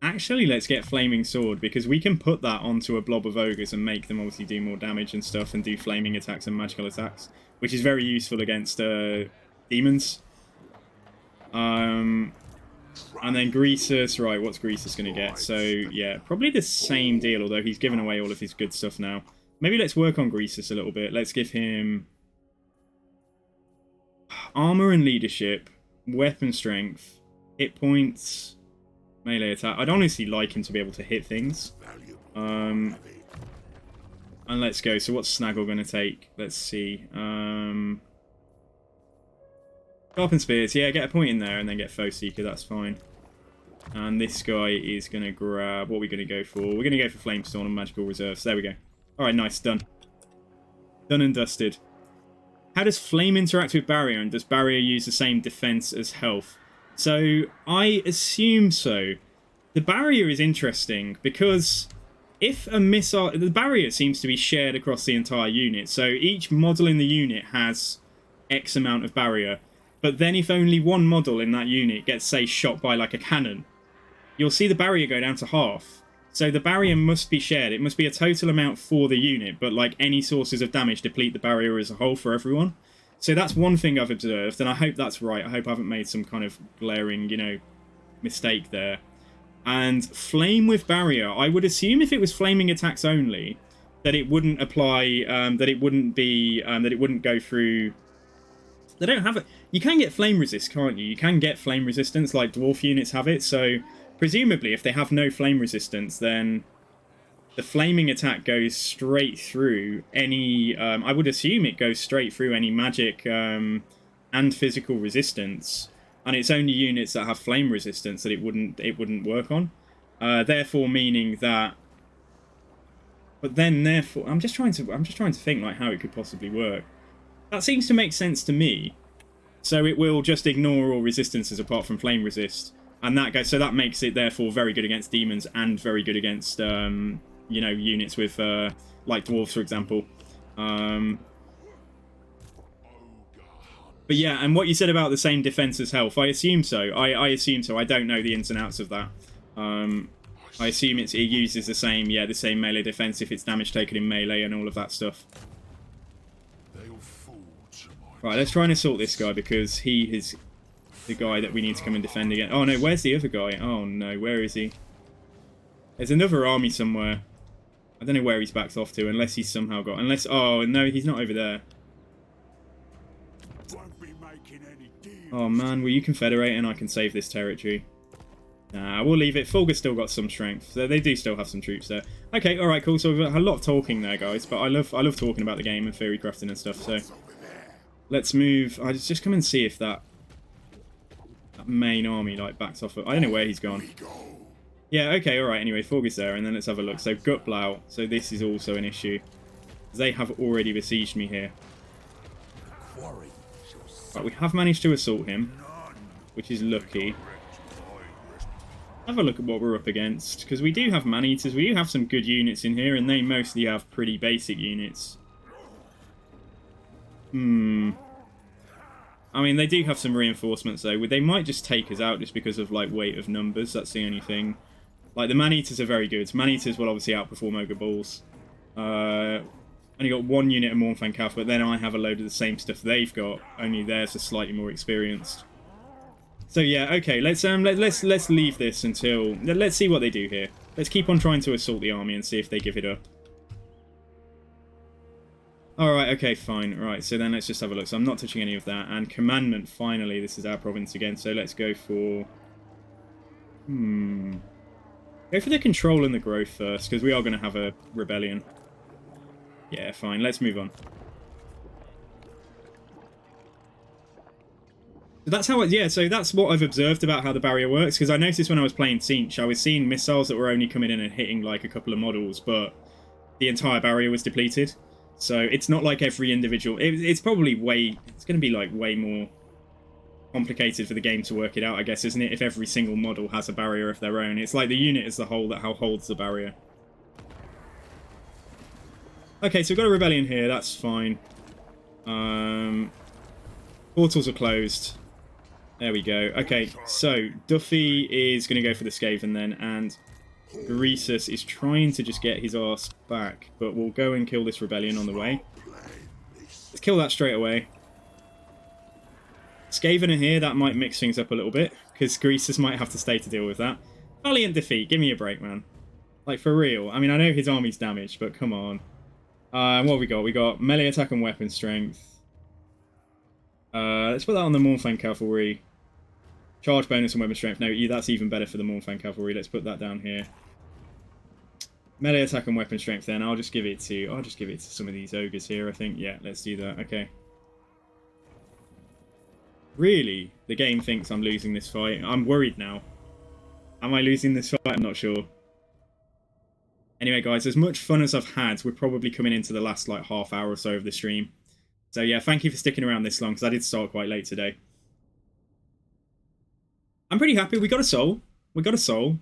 Actually, let's get flaming sword because we can put that onto a blob of ogres and make them obviously do more damage and stuff and do flaming attacks and magical attacks, which is very useful against demons. And then Greasus, right, what's Greasus going to get? So, yeah, probably the same deal, although he's given away all of his good stuff now. Maybe let's work on Greasus a little bit. Let's give him armor and leadership, weapon strength, hit points, melee attack. I'd honestly like him to be able to hit things. And let's go. So what's Snaggle going to take? Let's see. Sharpen Spears, yeah, get a point in there and then get Foe Seeker, that's fine. And this guy is going to grab... What are we going to go for? We're going to go for Flamestorm and Magical Reserves. There we go. Alright, nice, done. Done and dusted. How does Flame interact with Barrier, and does Barrier use the same defense as Health? So, I assume so. The Barrier is interesting, because if a missile... The Barrier seems to be shared across the entire unit, so each model in the unit has X amount of Barrier. But then if only one model in that unit gets, say, shot by like a cannon, you'll see the barrier go down to half. So the barrier must be shared. It must be a total amount for the unit, but like any sources of damage deplete the barrier as a whole for everyone. So that's one thing I've observed, and I hope that's right. I hope I haven't made some kind of glaring, mistake there. And flame with barrier, I would assume if it was flaming attacks only, that it wouldn't apply, that it wouldn't go through... They don't have it. You can get flame resist, can't you? You can get flame resistance, like dwarf units have it. So presumably, if they have no flame resistance, then the flaming attack goes straight through any. I would assume it goes straight through any magic and physical resistance, and it's only units that have flame resistance that it wouldn't work on. Therefore, meaning that. But then, therefore, I'm just trying to think like how it could possibly work. That seems to make sense to me. So it will just ignore all resistances apart from flame resist. And that goes, so that makes it therefore very good against demons and very good against you know, units with like dwarves, for example. But yeah, and what you said about the same defense as health, I assume so. I assume so. I don't know the ins and outs of that. I assume it uses the same, yeah, the same melee defense if it's damage taken in melee and all of that stuff. Right, let's try and assault this guy because he is the guy that we need to come and defend again. Oh no, where's the other guy? Oh no, where is he? There's another army somewhere. I don't know where he's backed off to, unless he's somehow got... Unless... Oh, no, he's not over there. Oh man, will you confederate and I can save this territory? Nah, we'll leave it. Fulgur's still got some strength, so they do still have some troops there. Okay, alright, cool. So we've had a lot of talking there, guys, but I love talking about the game and theory crafting and stuff, so... Let's move... I just come and see if that main army, like, backs off... I don't know where he's gone. Yeah, okay, alright, anyway, Fulgur's there, and then let's have a look. So, Gutblau, so this is also an issue. They have already besieged me here. Right, we have managed to assault him, which is lucky. Have a look at what we're up against, because we do have man-eaters, we do have some good units in here, and they mostly have pretty basic units. I mean, they do have some reinforcements, though. They might just take us out just because of, like, weight of numbers, that's the only thing. Like, the man-eaters are very good. Man-eaters will obviously outperform Ogre Balls. Only got one unit of Mornfang Cav, but then I have a load of the same stuff they've got, only theirs are slightly more experienced. So yeah, okay, let's leave this until... Let's see what they do here. Let's keep on trying to assault the army and see if they give it up. Alright, okay, fine. Right, so then let's just have a look. So I'm not touching any of that. And Commandment, finally, this is our province again, so let's go for... Go for the control and the growth first, because we are going to have a rebellion. Yeah, fine. Let's move on. So that's how so that's what I've observed about how the barrier works, because I noticed when I was playing Tzeentch, I was seeing missiles that were only coming in and hitting like a couple of models, but the entire barrier was depleted. So it's not like every individual... It's probably it's going to be like way more complicated for the game to work it out, I guess, isn't it? If every single model has a barrier of their own. It's like the unit as the whole that holds the barrier. Okay, so we've got a rebellion here, that's fine. Portals are closed. There we go. Okay, so Duffy is going to go for the Skaven then, and Greasus is trying to just get his arse back, but we'll go and kill this rebellion on the way. Let's kill that straight away. Skaven are here, that might mix things up a little bit, because Greasus might have to stay to deal with that. Valiant defeat, give me a break, man. Like, for real. I mean, I know his army's damaged, but come on. What have we got? We got melee attack and weapon strength. Let's put that on the Mornfang Cavalry. Charge bonus and weapon strength. No, that's even better for the Mornfang Cavalry. Let's put that down here. Melee attack and weapon strength then. I'll just give it to some of these ogres here, I think. Yeah, let's do that. Okay. Really? The game thinks I'm losing this fight. I'm worried now. Am I losing this fight? I'm not sure. Anyway, guys, as much fun as I've had, we're probably coming into the last, like, half hour or so of the stream. So, yeah, thank you for sticking around this long, because I did start quite late today. I'm pretty happy. We got a soul. We got a soul.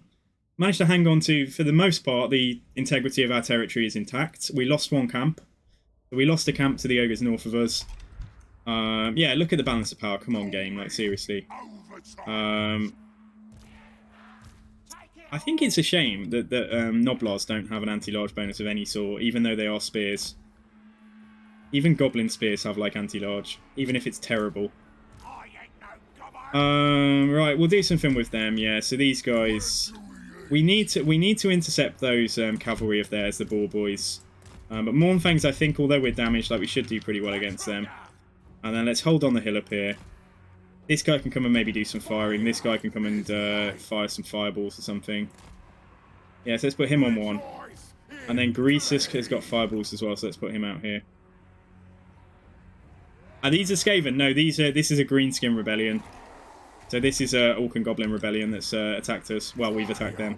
Managed to hang on to, for the most part, the integrity of our territory is intact. We lost one camp. We lost a camp to the ogres north of us. Yeah, look at the balance of power. Come on, game. Like, seriously. I think it's a shame that Noblars don't have an anti-large bonus of any sort, even though they are spears. Even Goblin spears have, like, anti-large, even if it's terrible. Right, we'll do something with them, yeah. So these guys... We need to intercept those cavalry of theirs, the Boar Boys. But Mornfangs, I think, although we're damaged, like, we should do pretty well against them. And then let's hold on the hill up here. This guy can come and maybe do some firing. This guy can come and fire some fireballs or something. Yeah, so let's put him on one. And then Greasus has got fireballs as well, so let's put him out here. Are these are Skaven? No, this is a Greenskin Rebellion. So this is a Orc and Goblin Rebellion that's attacked us. Well, we've attacked them.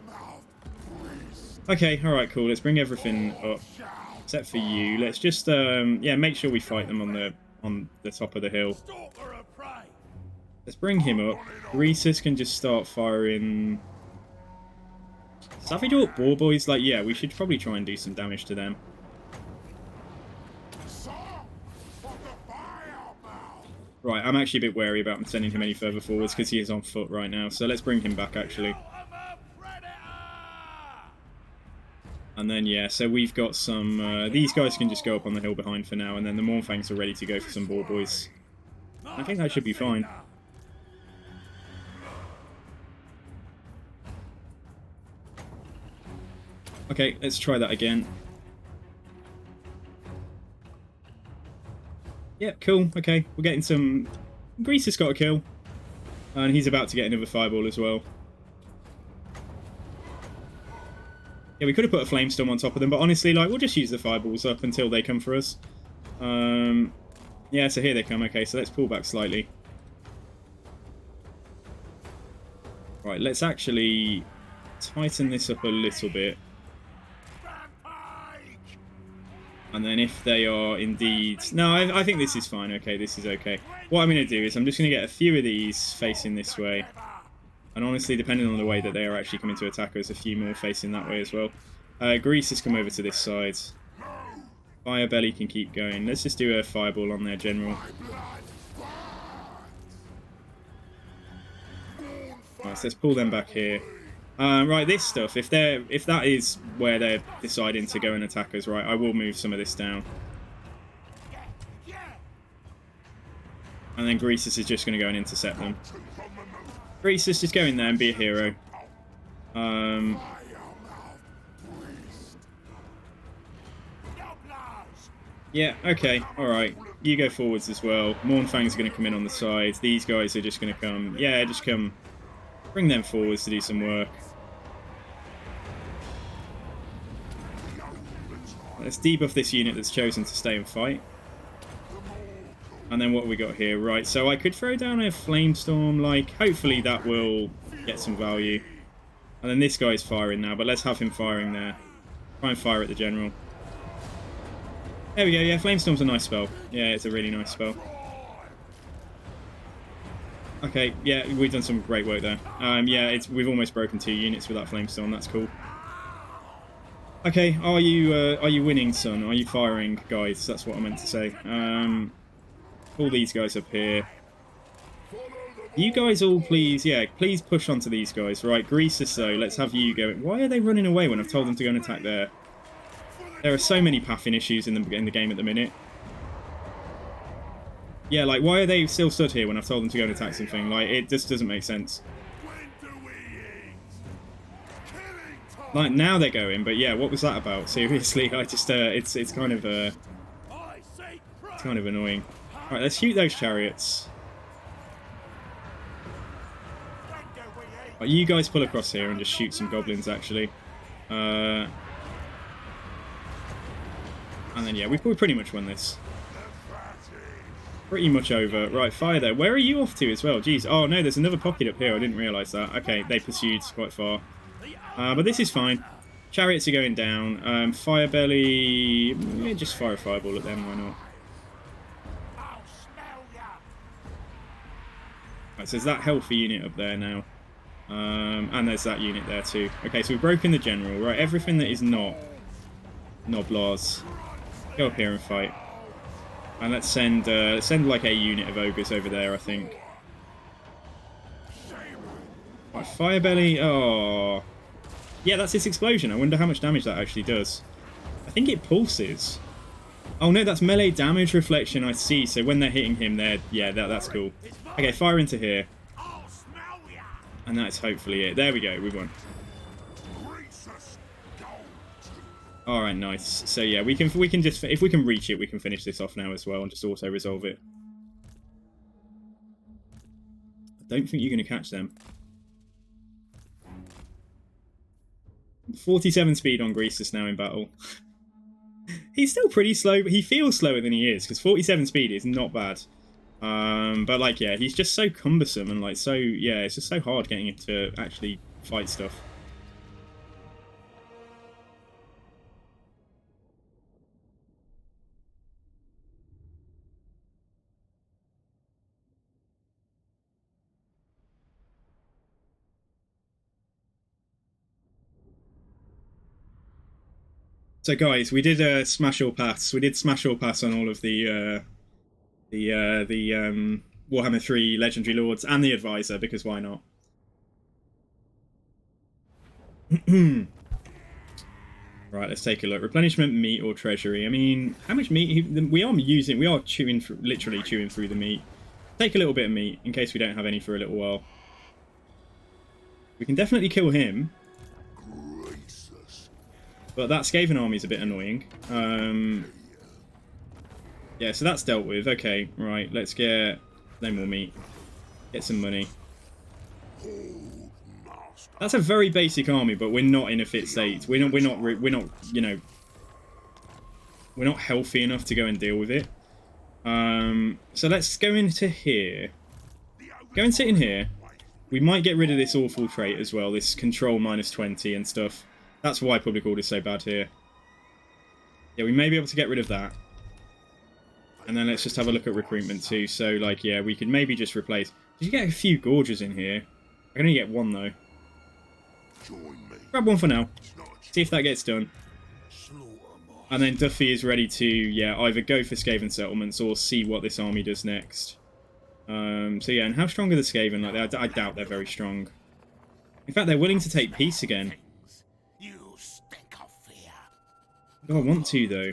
Okay, alright, cool. Let's bring everything up. Except for you. Let's just, yeah, make sure we fight them on the top of the hill. Let's bring him up. Greasus can just start firing. Savage Orc Boar Boys, like, yeah, we should probably try and do some damage to them. Right, I'm actually a bit wary about sending him any further forwards because he is on foot right now. So let's bring him back, actually. And then, yeah, so we've got some... these guys can just go up on the hill behind for now, and then the Mournfangs are ready to go for some Boar Boys. I think that should be fine. Okay, let's try that again. Yeah, cool. Okay, we're getting some... Greasus got a kill. And he's about to get another fireball as well. Yeah, we could have put a flamestorm on top of them, but honestly, like, we'll just use the fireballs up until they come for us. Yeah, so here they come. Okay, so let's pull back slightly. Right, let's actually tighten this up a little bit. And then if they are indeed... No, I think this is fine. Okay, this is okay. What I'm going to do is I'm just going to get a few of these facing this way. And honestly, depending on the way that they are actually coming to attack us, a few more facing that way as well. Greasus come over to this side. Firebelly can keep going. Let's just do a fireball on their general. Right, so let's pull them back here. Right, this stuff, if that is where they're deciding to go and attack us, right, I will move some of this down. And then Greasus is just going to go and intercept them. Greasus, just go in there and be a hero. Yeah, okay, alright. You go forwards as well. Mournfang's going to come in on the sides. These guys are just going to come... Yeah, just come... Bring them forwards to do some work. Let's debuff this unit that's chosen to stay and fight. And then what have we got here? Right, so I could throw down a flamestorm, like, hopefully that will get some value. And then this guy's firing now, but let's have him firing there. Try and fire at the general. There we go, yeah, flamestorm's a nice spell. Yeah, it's a really nice spell. Okay, yeah, we've done some great work there. Yeah, we've almost broken 2 units with that flamestorm, that's cool. Okay, are you winning, son? Are you firing, guys? That's what I meant to say. All these guys up here. You guys all please, yeah, please push onto these guys. Right, Greasus though, let's have you go. Why are they running away when I've told them to go and attack there? There are so many pathing issues in the game at the minute. Yeah, like, why are they still stood here when I've told them to go and attack something? Like, it just doesn't make sense. Like, now they're going, but yeah, what was that about? Seriously, I just, it's kind of, it's kind of annoying. Alright, let's shoot those chariots. Right, you guys pull across here and just shoot some goblins, actually. And then, yeah, we pretty much won this. Pretty much over. Right, fire there. Where are you off to as well? Jeez. Oh, no, there's another pocket up here. I didn't realise that. Okay, they pursued quite far. But this is fine. Chariots are going down. Firebelly... Yeah, just fire a fireball at them, why not? Right, so there's that healthy unit up there now. And there's that unit there too. Okay, so we've broken the general. Right, everything that is not Noblars, go up here and fight. And let's send like a unit of ogres over there, I think. Right, Firebelly. Oh, yeah, that's its explosion. I wonder how much damage that actually does. I think it pulses. Oh no, that's melee damage reflection. I see. So when they're hitting him, that's cool. Okay, fire into here. And that's hopefully it. There we go. We won. All right, nice. So yeah, we can just, if we can reach it, we can finish this off now as well and just auto resolve it. I don't think you're going to catch them. 47 speed on Greasus now in battle. He's still pretty slow, but he feels slower than he is because 47 speed is not bad. But like, yeah, he's just so cumbersome and like so, yeah, it's just so hard getting him to actually fight stuff. So guys, we did smash all pass. We did smash all pass on all of the Warhammer 3 Legendary Lords and the Advisor, because why not? Right, let's take a look. Replenishment, meat, or treasury. I mean, how much meat? We are literally chewing through the meat. Take a little bit of meat, in case we don't have any for a little while. We can definitely kill him. Greasus. But that Skaven army is a bit annoying. Yeah, so that's dealt with. Okay, right, let's get no more meat. Get some money. That's a very basic army, but we're not in a fit state. We're not, you know, we're not healthy enough to go and deal with it. So let's go into here. Go and sit in here. We might get rid of this awful trait as well, this control -20 and stuff. That's why public order is so bad here. Yeah, we may be able to get rid of that. And then let's just have a look at recruitment too. So, like, yeah, we could maybe just replace... Did you get a few gorges in here? I can only get one, though. Grab one for now. See if that gets done. And then Duffy is ready to, yeah, either go for Skaven settlements or see what this army does next. So yeah, and how strong are the Skaven? Like, I doubt they're very strong. In fact, they're willing to take peace again. Do I want to, though?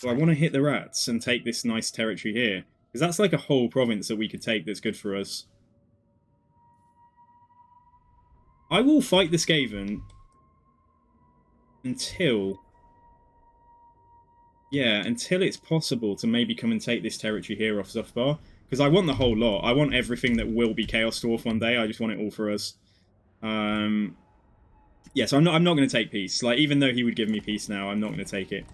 Do I want to hit the rats and take this nice territory here? Because that's like a whole province that we could take that's good for us. I will fight the Skaven until... Yeah, until it's possible to maybe come and take this territory here off Zufbar. Because I want the whole lot. I want everything that will be Chaos Dwarf one day. I just want it all for us. Yeah, so I'm not going to take peace. Like, even though he would give me peace now, I'm not going to take it.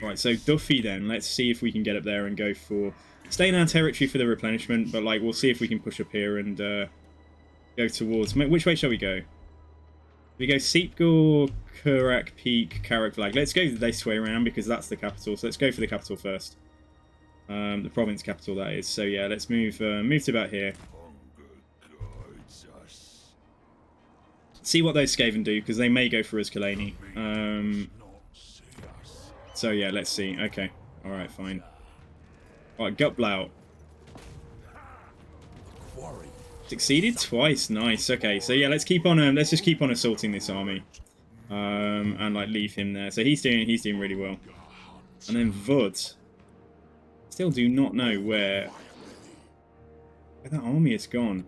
Right, so Duffy then. Let's see if we can get up there and go for... Stay in our territory for the replenishment, but like we'll see if we can push up here and go towards... Which way shall we go? We go Seepgor, Kurak, Peak, Karak Flag. Let's go this way around because that's the capital. So let's go for the capital first. The province capital, that is. So yeah, let's move to about here. See what those Skaven do, because they may go for us, Kalani. So yeah, let's see. Okay. Alright, fine. Alright, Gutblout. Succeeded twice. Nice. Okay, so yeah, let's just keep on assaulting this army. And like leave him there. So he's doing really well. And then Vud. Still do not know where that army has gone.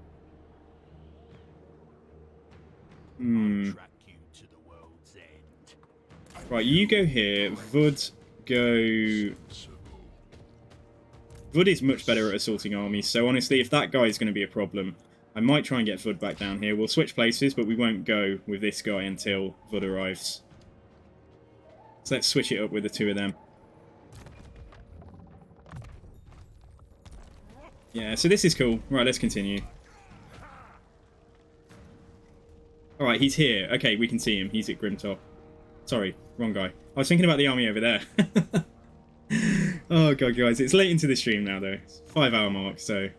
Right, you go here. Vud go... Vud is much better at assaulting armies, so honestly, if that guy is going to be a problem, I might try and get Vud back down here. We'll switch places, but we won't go with this guy until Vud arrives. So let's switch it up with the two of them. Yeah, so this is cool. Right, let's continue. Alright, he's here. Okay, we can see him. He's at Grimtop. Sorry, wrong guy. I was thinking about the army over there. Oh god, guys, it's late into the stream now, though. It's 5-hour mark, so...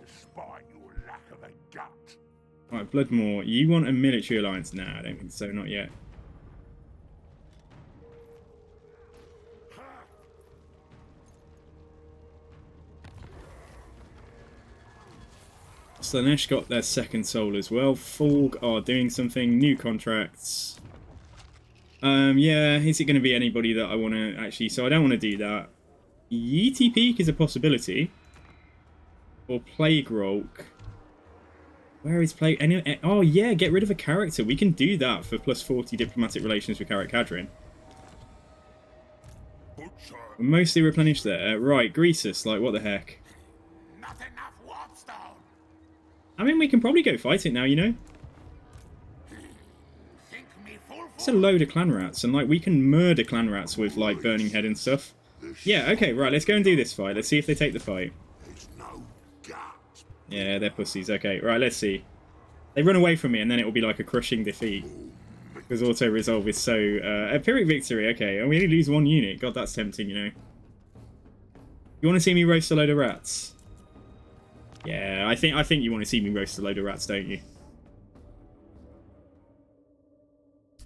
Alright, Bloodmore, you want a military alliance? Nah, I don't think so, not yet. Slanesh got their second soul as well. Fulg are doing something. New contracts. Yeah, is it going to be anybody that I want to actually... So I don't want to do that. Yeetie Peak is a possibility. Or Plague Rolk. Where is Plague... Oh, yeah, get rid of a character. We can do that for plus 40 diplomatic relations with Karak Kadrin. We're mostly replenished there. Right, Greasus, like, what the heck? I mean, we can probably go fight it now, you know? It's a load of clan rats, and, like, we can murder clan rats with, like, Burning Head and stuff. Yeah, okay, right, let's go and do this fight. Let's see if they take the fight. Yeah, they're pussies. Okay, right, let's see. They run away from me, and then it will be like a crushing defeat. Because auto-resolve is so... a Pyrrhic victory, okay. And we only lose one unit. God, that's tempting, you know. You want to see me roast a load of rats? Yeah, I think you want to see me roast a load of rats, don't you?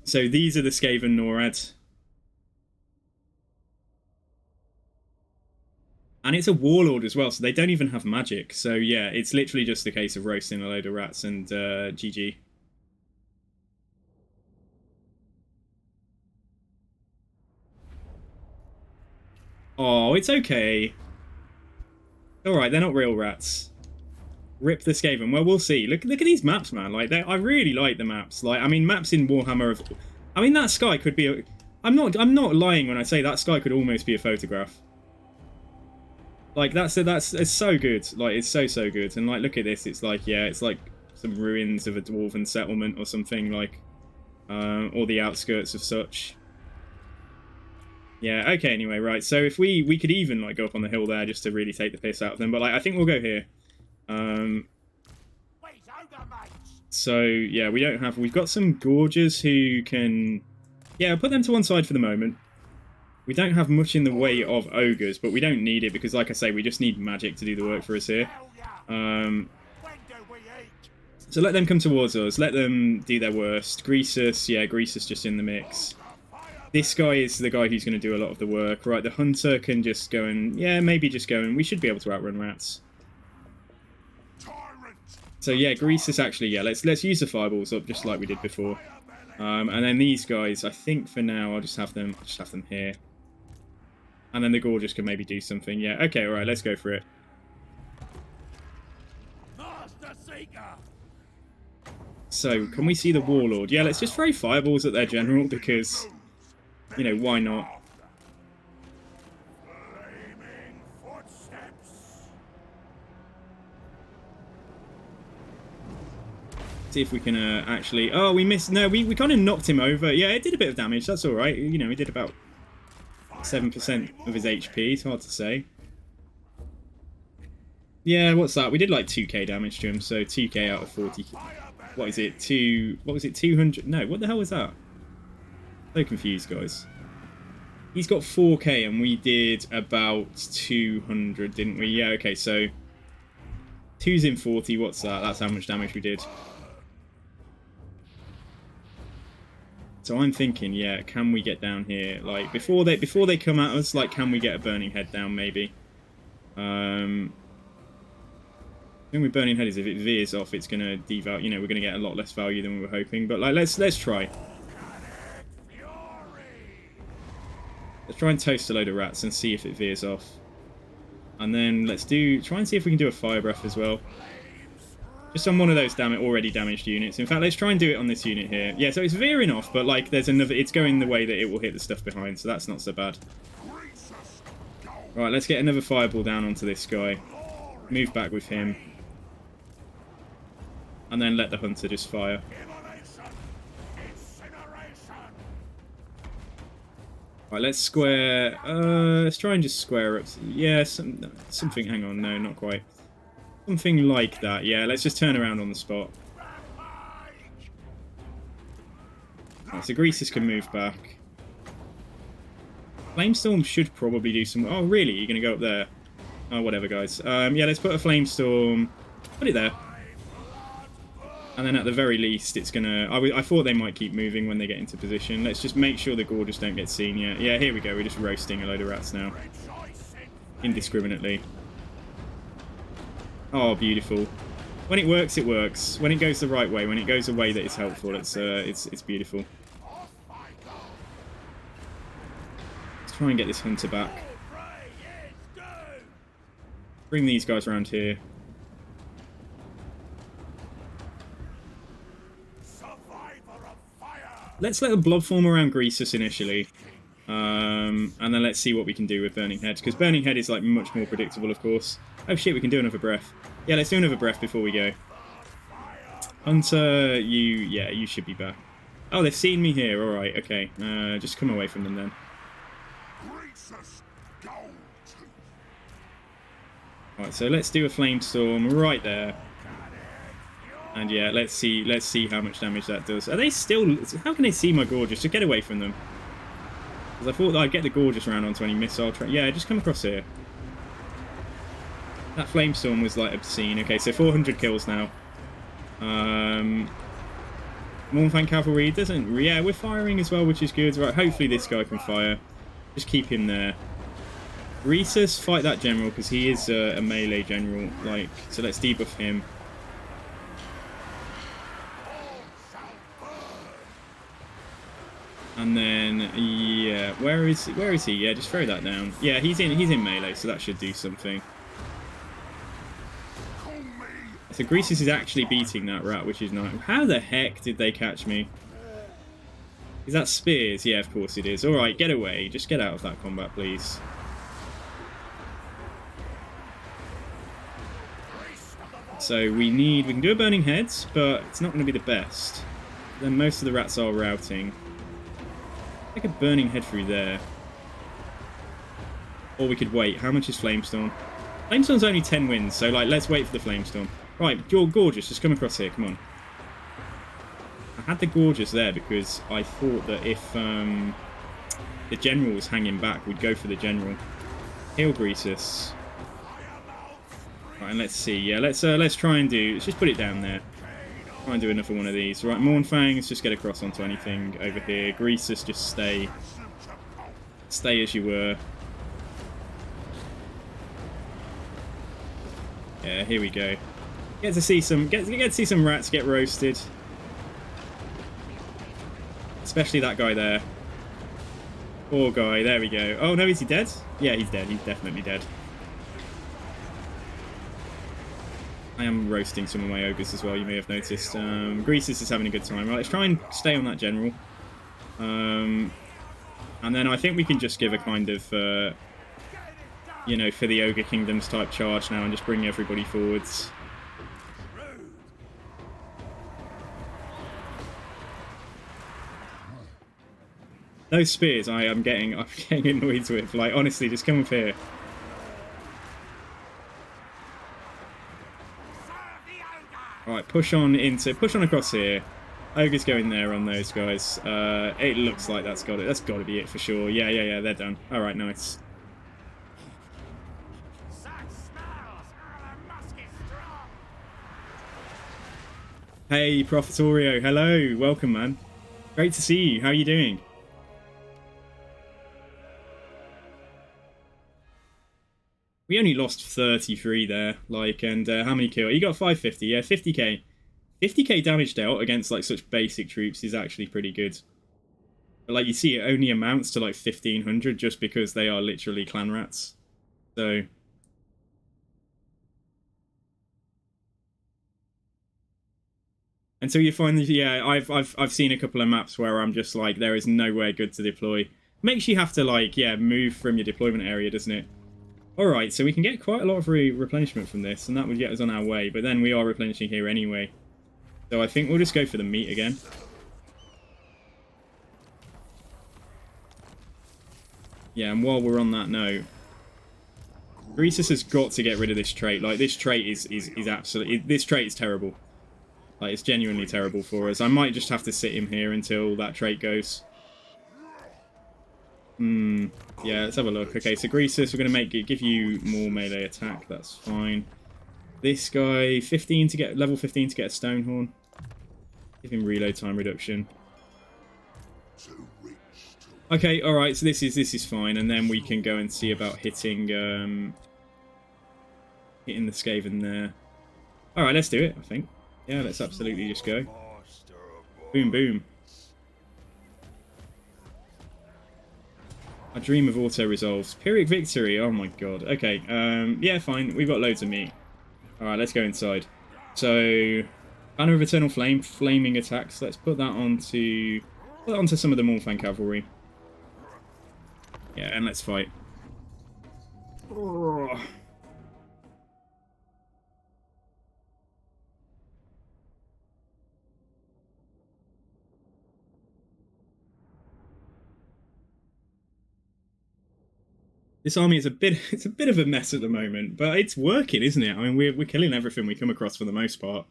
So these are the Skaven Norads. And it's a warlord as well, so they don't even have magic. So yeah, it's literally just a case of roasting a load of rats and GG. Oh, it's okay. Alright, they're not real rats. Rip the Skaven. Well, we'll see. Look at these maps, man. Like, I really like the maps. Like, I mean, maps in Warhammer. I mean, that sky could be. I'm not lying when I say that sky could almost be a photograph. Like, it's so good. Like, it's so good. And like, look at this. It's like, yeah, it's like some ruins of a dwarven settlement or something. Like, or the outskirts of such. Yeah. Okay. Anyway, right. So if we could even like go up on the hill there just to really take the piss out of them, but like, I think we'll go here. So yeah, we've got some Gorgers who can, yeah, I'll put them to one side for the moment. We don't have much in the way of ogres, but we don't need it because, like I say, we just need magic to do the work for us here. So let them come towards us, let them do their worst. Greasus, yeah, Greasus just in the mix. This guy is the guy who's going to do a lot of the work. Right, the hunter can just go and, yeah, maybe just go and we should be able to outrun rats. So yeah, Greasus actually, yeah, let's use the fireballs up just like we did before. And then these guys, I think for now I'll just have them here. And then the Gorgers can maybe do something. Yeah, okay, alright, let's go for it. So, can we see the Warlord? Yeah, let's just throw fireballs at their general because, you know, why not? See if we can actually... Oh, we missed... No, we kind of knocked him over. Yeah, it did a bit of damage. That's all right. You know, he did about 7% of his HP. It's hard to say. Yeah, what's that? We did like 2k damage to him, so 2k out of 40. What is it? What was it? 200? No, what the hell was that? So confused, guys. He's got 4k and we did about 200, didn't we? Yeah, okay, so 2's in 40. What's that? That's how much damage we did. So I'm thinking, yeah, can we get down here? Like, before they come at us, like, can we get a burning head down, maybe? The thing with burning head is if it veers off, it's going to devalue, you know, we're going to get a lot less value than we were hoping. But, like, let's try. Let's try and toast a load of rats and see if it veers off. And then let's try and see if we can do a fire breath as well. Just on one of those already damaged units. In fact, let's try and do it on this unit here. Yeah, so it's veering off, but like there's another, it's going the way that it will hit the stuff behind, so that's not so bad. Right, let's get another fireball down onto this guy. Move back with him. And then let the hunter just fire. Right, let's square, let's try and just square up. Yeah, something, hang on, no, not quite. Something like that, yeah, let's just turn around on the spot. Right, so Greasus can move back. Flamestorm should probably do some... Oh, really? You're going to go up there? Oh, whatever, guys. Yeah, let's put a Flamestorm... Put it there. And then at the very least, it's going to... I thought they might keep moving when they get into position. Let's just make sure the Gorgers don't get seen yet. Yeah, here we go. We're just roasting a load of rats now. Indiscriminately. Oh, beautiful. When it works, it works. When it goes the right way, when it goes a way that is helpful, it's beautiful. Let's try and get this hunter back. Bring these guys around here. Let's let the blob form around Greasus initially. And then let's see what we can do with Burning Head. Because Burning Head is like much more predictable, of course. Oh shit, we can do another breath. Yeah, let's do another breath before we go. Hunter, you should be back. Oh, they've seen me here. Alright, okay. Just come away from them then. Alright, so let's do a Flamestorm right there. And yeah, let's see how much damage that does. Are they still... How can they see my Gorgers? Just get away from them. Because I thought that I'd get the Gorgers round onto any missile train. Yeah, just come across here. That Flamestorm was like obscene. Okay, so 400 kills now. Mournfang Cavalry doesn't... Yeah, we're firing as well, which is good. Right, hopefully this guy can fire. Just keep him there. Greasus, fight that general, because he is a melee general. Like, so let's debuff him. And then, yeah, where is he? Yeah, just throw that down. Yeah, he's in melee, so that should do something. So Greasus is actually beating that rat, which is nice. How the heck did they catch me? Is that spears? Yeah, of course it is. Alright, get away. Just get out of that combat, please. So we can do a burning heads, but it's not going to be the best. Then most of the rats are routing. Like a burning head through there. Or we could wait. How much is Flamestorm? Flamestorm's only 10 wins, so like let's wait for the Flamestorm. Right, you're Gorgeous, just come across here, come on. I had the Gorgeous there because I thought that if the General was hanging back, we'd go for the General. Heal Greasus. Right, and let's see. Yeah, let's try and do... Let's just put it down there. Try and do another one of these. Right, Mournfang, let's just get across onto anything over here. Greasus, just stay. Stay as you were. Yeah, here we go. Get to see some rats get roasted. Especially that guy there. Poor guy, there we go. Oh no, is he dead? Yeah, he's dead. He's definitely dead. I am roasting some of my ogres as well, you may have noticed. Greasus is having a good time. Right, let's try and stay on that general. And then I think we can just give a kind of, you know, for the Ogre Kingdoms type charge now and just bring everybody forwards. Those spears I'm getting annoyed with. Like, honestly, just come up here. Alright, push on across here. Ogre's going there on those guys. It looks like that's got to be it for sure. Yeah, they're done. Alright, nice. Hey, Profitorio, hello, welcome, man. Great to see you. How are you doing? We only lost 33 there, like, and how many kills? You got 550, yeah, 50k. 50k damage dealt against, like, such basic troops is actually pretty good. But, like, you see, it only amounts to, like, 1500 just because they are literally clan rats. So... Until you find, yeah, I've seen a couple of maps where I'm just like, there is nowhere good to deploy. Makes you have to, like, yeah, move from your deployment area, doesn't it? Alright, so we can get quite a lot of replenishment from this, and that would get us on our way, but then we are replenishing here anyway. So I think we'll just go for the meat again. Yeah, and while we're on that note, Greasus has got to get rid of this trait. Like, this trait is absolutely... This trait is terrible. Like, it's genuinely terrible for us. I might just have to sit him here until that trait goes. Yeah, let's have a look. Okay, so Greasus, we're going to give you more melee attack. That's fine. This guy, 15 to get level 15 to get a Stonehorn. Give him reload time reduction. Okay, all right. So this is fine, and then we can go and see about hitting hitting the Skaven there. All right, let's do it. I think. Yeah, let's absolutely just go. Boom, boom. I dream of auto-resolves. Pyrrhic victory, oh my god. Okay, yeah, fine. We've got loads of meat. Alright, let's go inside. So, Banner of Eternal Flame, flaming attacks. Let's put that onto some of the Mournfang Cavalry. Yeah, and let's fight. Oh. This army is it's a bit of a mess at the moment, but it's working, isn't it? I mean, we're killing everything we come across for the most part.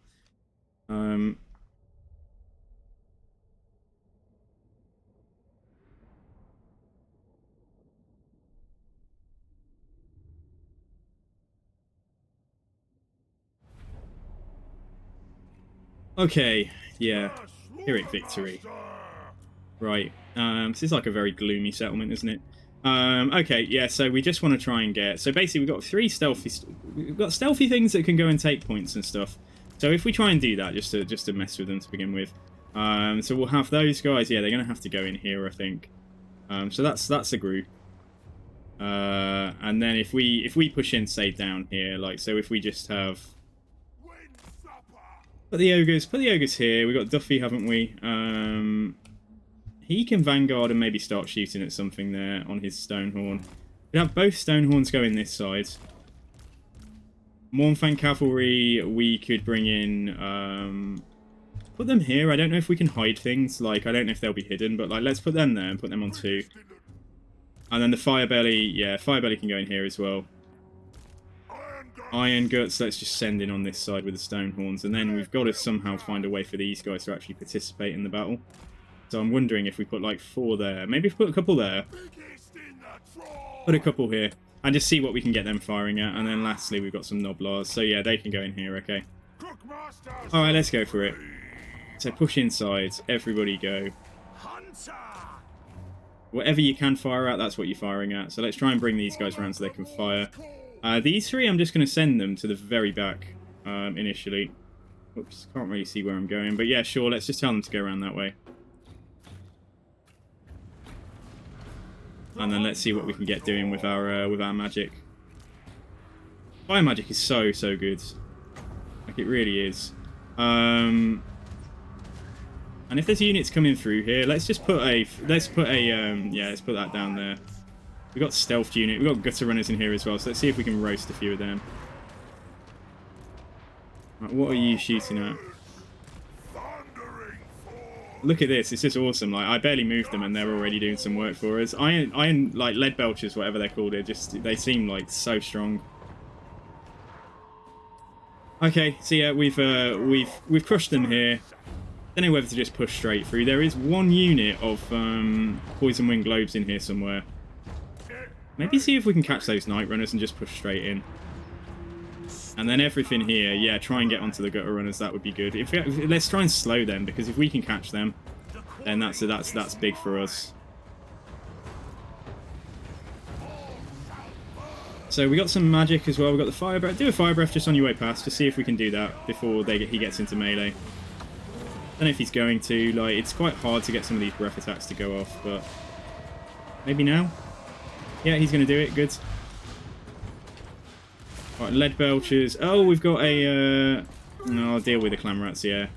Okay, yeah. Pyrrhic victory. Right. This is like a very gloomy settlement, isn't it? Okay, yeah, so we just want to try and get... So basically we've got we've got stealthy things that can go and take points and stuff. So if we try and do that, just to mess with them to begin with. So we'll have those guys, yeah, they're going to have to go in here, I think. So that's a group. And then if we push in, say, down here, like, so if we just have... Put the ogres here. We've got Duffy, haven't we? He can vanguard and maybe start shooting at something there on his Stonehorn. We have both Stonehorns going this side. Mornfang Cavalry, we could bring in... put them here. I don't know if we can hide things. Like, I don't know if they'll be hidden, but like, let's put them there and put them on 2. And then the Firebelly, yeah, Firebelly can go in here as well. Iron Guts, let's just send in on this side with the Stonehorns. And then we've got to somehow find a way for these guys to actually participate in the battle. So I'm wondering if we put like 4 there. Maybe if we put a couple there. Put a couple here. And just see what we can get them firing at. And then lastly, we've got some Noblars. So yeah, they can go in here, okay. Alright, let's go for it. So push inside. Everybody go. Whatever you can fire at, that's what you're firing at. So let's try and bring these guys around so they can fire. These 3, I'm just going to send them to the very back initially. Oops, can't really see where I'm going. But yeah, sure, let's just tell them to go around that way. And then let's see what we can get doing with our magic. Fire magic is so good. Like, it really is. And if there's units coming through here, let's just put yeah, let's put that down there. We've got stealth unit, we've got gutter runners in here as well, so let's see if we can roast a few of them. Right, what are you shooting at? Look at this, it's just awesome. Like, I barely moved them and they're already doing some work for us. Iron like lead belchers, whatever they're called, they seem like so strong. Okay, so yeah, we've crushed them here. Don't know whether to just push straight through. There is 1 unit of poison wing globes in here somewhere. Maybe see if we can catch those night runners and just push straight in. And then everything here, yeah, try and get onto the gutter runners. That would be good. Let's try and slow them, because if we can catch them, then that's big for us. So we got some magic as well. We got the fire breath. Do a fire breath just on your way past to see if we can do that before he gets into melee. Don't know if he's going to. Like, it's quite hard to get some of these breath attacks to go off, but maybe now. Yeah, he's going to do it. Good. All right, lead belchers. Oh, we've got a. No, I'll deal with the clam rats. Yeah.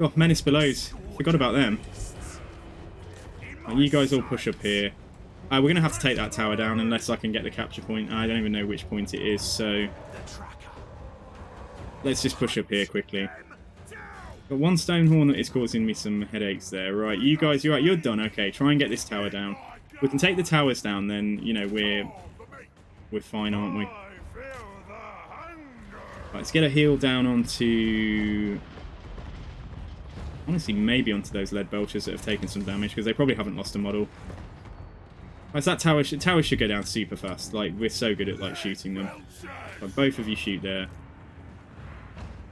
Oh, menace belows. Forgot about them. Right, you guys all push up here. We're going to have to take that tower down unless I can get the capture point. I don't even know which point it is, so let's just push up here quickly. Got 1 Stonehorn that is causing me some headaches there. Right, you guys, you're right, you're done. Okay, try and get this tower down. We can take the towers down, then, you know, we're fine, aren't we? Right, let's get a heal down onto... Honestly, maybe onto those lead belchers that have taken some damage, because they probably haven't lost a model. Right, so that tower should go down super fast. Like, we're so good at, like, shooting them. Right, both of you shoot there.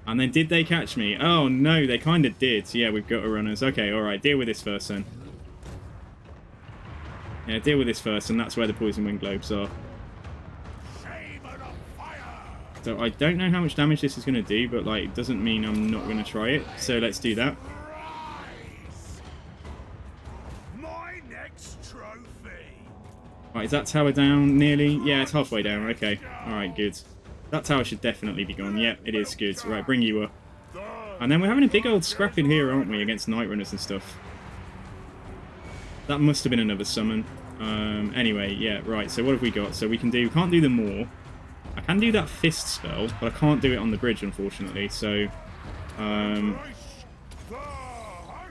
And then did they catch me? Oh, no, they kind of did. Yeah, we've got runners. Okay, all right, deal with this first, then. Yeah, deal with this first, and that's where the poison wing globes are. So I don't know how much damage this is going to do, but, like, it doesn't mean I'm not going to try it. So let's do that. Right, is that tower down nearly? Yeah, it's halfway down. Okay, all right, good. That tower should definitely be gone. Yep, it is good. Right, bring you up. And then we're having a big old scrap in here, aren't we, against night runners and stuff. That must have been another summon. Anyway, yeah, right. So what have we got? So we can't do the Maw. I can do that fist spell, but I can't do it on the bridge, unfortunately. So, yeah,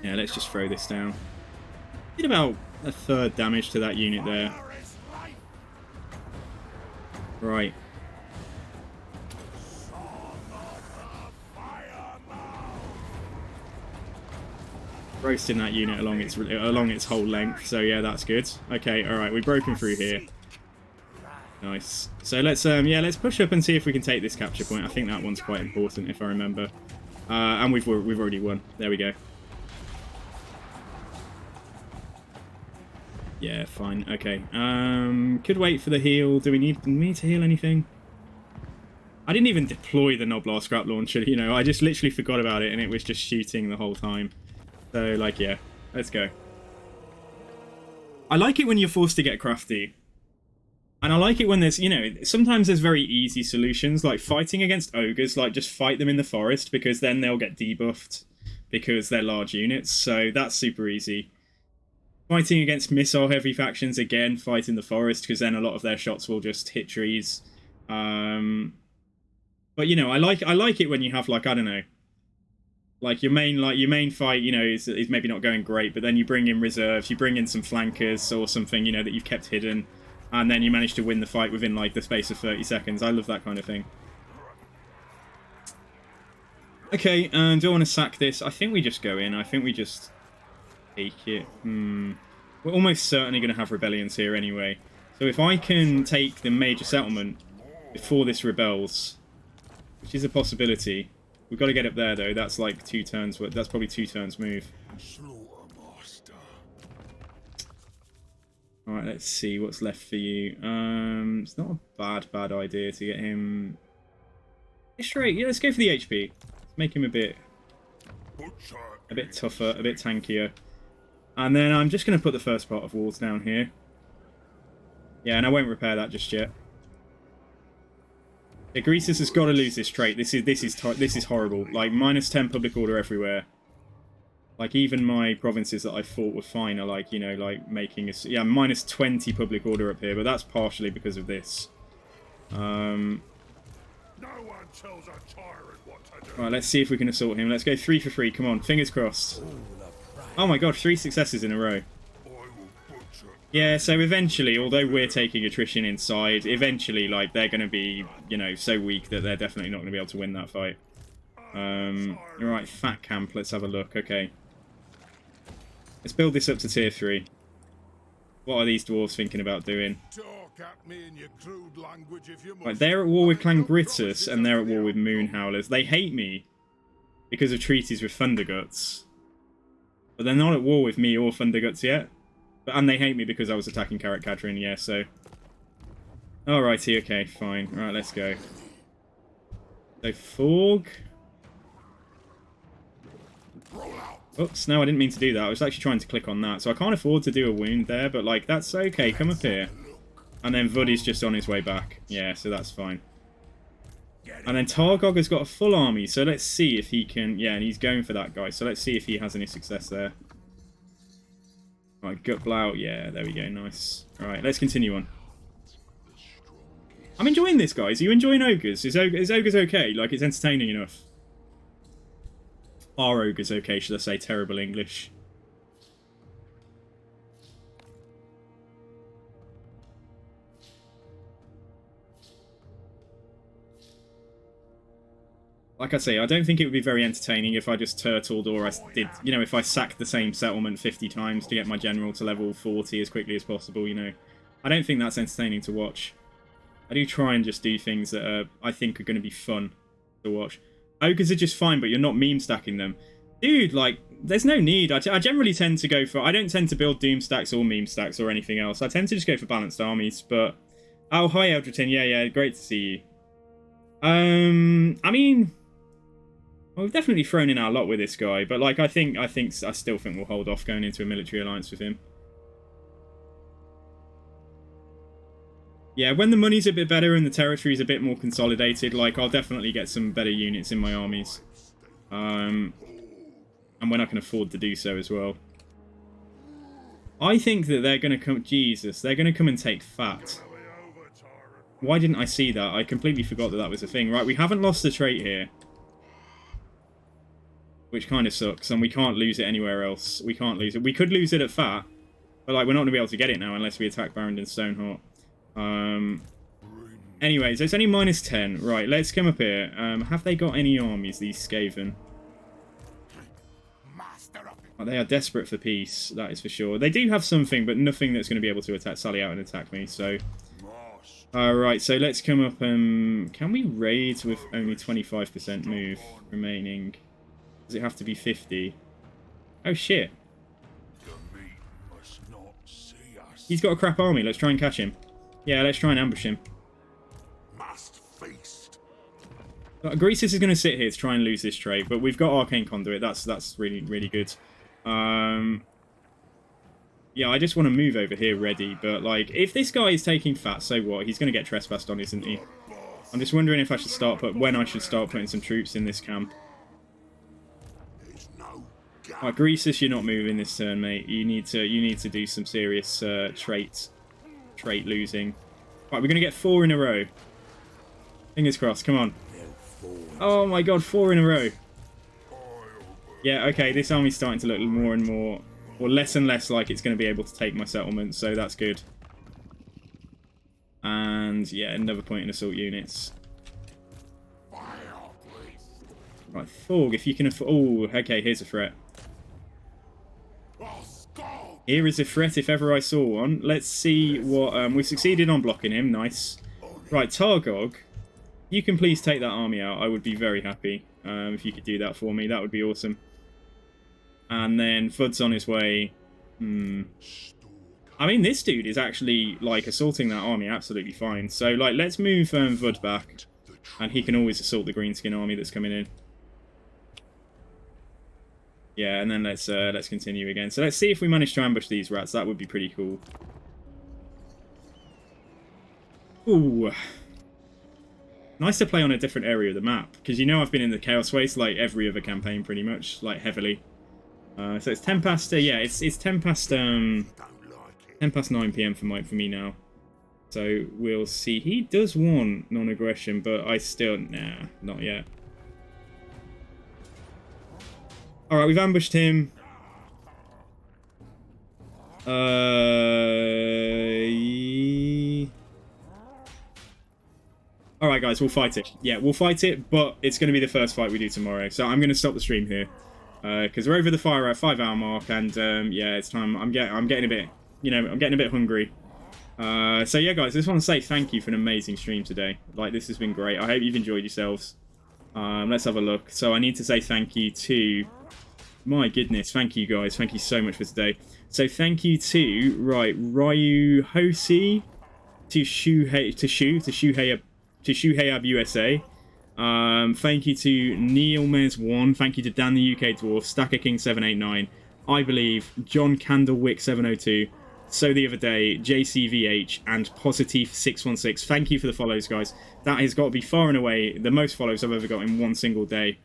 let's just throw this down. Did about a 1/3 damage to that unit there. Right. Roasting that unit along its whole length, so yeah, that's good. Okay, all right, we've broken through here. Nice. So let's push up and see if we can take this capture point. I think that one's quite important, if I remember. And we've already won. There we go. Yeah, fine. Okay. Could wait for the heal. Do we need to heal anything? I didn't even deploy the Noblar scrap launcher, you know. I just literally forgot about it, and it was just shooting the whole time. So, like, yeah. Let's go. I like it when you're forced to get crafty. And I like it when there's, you know, sometimes there's very easy solutions, like fighting against ogres, like just fight them in the forest, because then they'll get debuffed because they're large units, so that's super easy. Fighting against missile-heavy factions, again, fight in the forest, because then a lot of their shots will just hit trees. But, you know, I like it when you have, like, I don't know, like your main fight, you know, is maybe not going great, but then you bring in reserves, you bring in some flankers or something, you know, that you've kept hidden, and then you manage to win the fight within, like, the space of 30 seconds. I love that kind of thing. Okay, do I want to sack this? I think we just go in. I think we just take it. We're almost certainly going to have rebellions here anyway. So if I can take the major settlement before this rebels, which is a possibility. We've got to get up there, though. That's like 2 turns. That's probably 2 turns move. Alright, let's see what's left for you. It's not a bad idea to get him straight. Yeah, let's go for the HP. Let's make him a bit tougher, a bit tankier. And then I'm just going to put the first part of walls down here. Yeah, and I won't repair that just yet. Yeah, Greasus has got to lose this trait. This is horrible. Like, -10 public order everywhere. Like, even my provinces that I thought were fine are, like, you know, like, making a... Yeah, -20 public order up here, but that's partially because of this. No one tells a tyrant what to do. Right, let's see if we can assault him. Let's go 3 for 3. Come on, fingers crossed. Oh my god, 3 successes in a row. Yeah, so eventually, although we're taking attrition inside, eventually, like, they're going to be, you know, so weak that they're definitely not going to be able to win that fight. Right, fat camp, let's have a look. Okay. Let's build this up to tier 3. What are these dwarves thinking about doing? Right, they're at war with Clan Greasus, and they're at war with Moon Howlers. They hate me because of treaties with Thunderguts. But they're not at war with me or Thunderguts yet. And they hate me because I was attacking Karak Kadrin, yeah, so... Alrighty, okay, fine. Alright, let's go. So, Forg... Oops, no, I didn't mean to do that. I was actually trying to click on that. So I can't afford to do a wound there, but, like, that's okay. Come up here. And then Vuddy's just on his way back. Yeah, so that's fine. And then Targog has got a full army, so let's see if he can... Yeah, and he's going for that guy, so let's see if he has any success there. Right, Gutblow, yeah, there we go, nice. Alright, let's continue on. I'm enjoying this, guys. Are you enjoying Ogres? Is Ogres okay? Like, it's entertaining enough. Are Ogres okay, should I say? Terrible English. Like I say, I don't think it would be very entertaining if I just turtled or I did, you know, if I sacked the same settlement 50 times to get my general to level 40 as quickly as possible, you know. I don't think that's entertaining to watch. I do try and just do things that are, I think are going to be fun to watch. Ogres are just fine, but you're not meme stacking them. Dude, like, there's no need. I generally tend to go for... I don't tend to build doom stacks or meme stacks or anything else. I tend to just go for balanced armies, but... Oh, hi, Eldriton. Yeah, great to see you. I mean... Well, we've definitely thrown in our lot with this guy, but, like, I still think we'll hold off going into a military alliance with him. Yeah, when the money's a bit better and the territory's a bit more consolidated, like, I'll definitely get some better units in my armies. And when I can afford to do so as well. I think that they're going to come... Jesus, they're going to come and take Fat. Why didn't I see that? I completely forgot that that was a thing. Right, we haven't lost the trait here. Which kind of sucks, and we can't lose it anywhere else. We can't lose it. We could lose it at Fat, but, like, we're not going to be able to get it now unless we attack Barrington Stoneheart. Anyways, it's only -10. Right, let's come up here. Have they got any armies, these Skaven? Oh, they are desperate for peace, that is for sure. They do have something, but nothing that's going to be able to sally out and attack me, so... Alright, so let's come up and... Can we raid with only 25% move remaining? Does it have to be 50? Oh, shit. The meat must not see us. He's got a crap army. Let's try and catch him. Yeah, let's try and ambush him. Must feast. Greasus is going to sit here to try and lose this trade, but we've got Arcane Conduit. That's really, really good. Yeah, I just want to move over here ready, but, like, if this guy is taking fat, so what? He's going to get trespassed on, isn't he? I'm just wondering if I should when I should start putting some troops in this camp. Right, Greasus, you're not moving this turn, mate. You need to do some serious trait losing. Right, we're going to get 4 in a row. Fingers crossed, come on. Oh my god, 4 in a row. Yeah, okay, this army's starting to look more and more, or less and less like it's going to be able to take my settlement, so that's good. And, yeah, another point in assault units. Right, Thorg, if you can afford... Oh, okay, here's a threat. Here is a threat if ever I saw one. Let's see what... we succeeded on blocking him, nice. Right, Targog, you can please take that army out. I would be very happy if you could do that for me. That would be awesome. And then Fud's on his way. I mean, this dude is actually, like, assaulting that army absolutely fine. So, like, let's move Vud back. And he can always assault the Greenskin army that's coming in. Yeah, and then let's continue again. So let's see if we manage to ambush these rats. That would be pretty cool. Ooh. Nice to play on a different area of the map. Because you know I've been in the Chaos Waste, like, every other campaign pretty much. Like, heavily. So it's 10 past... yeah, it's 10 past... 10 past 9 PM for me now. So we'll see. He does want non-aggression, but I still... Nah, not yet. Alright, we've ambushed him. Alright guys, we'll fight it. Yeah, we'll fight it, but it's going to be the first fight we do tomorrow. So I'm going to stop the stream here. Because we're over the 5-hour mark, and yeah, it's time. I'm getting a bit... You know, I'm getting a bit hungry. So yeah, guys, I just want to say thank you for an amazing stream today. Like, this has been great. I hope you've enjoyed yourselves. Let's have a look. So I need to say thank you to... My goodness, thank you, guys. Thank you so much for today. So thank you to, right, Ryu Hosi, to Shuhayab USA. Thank you to Neil Mez1. Thank you to Dan the UK Dwarf, Stacker King 789. I believe John Candlewick 702. So the other day, JCVH and Positive616. Thank you for the follows, guys. That has got to be far and away the most follows I've ever got in one single day.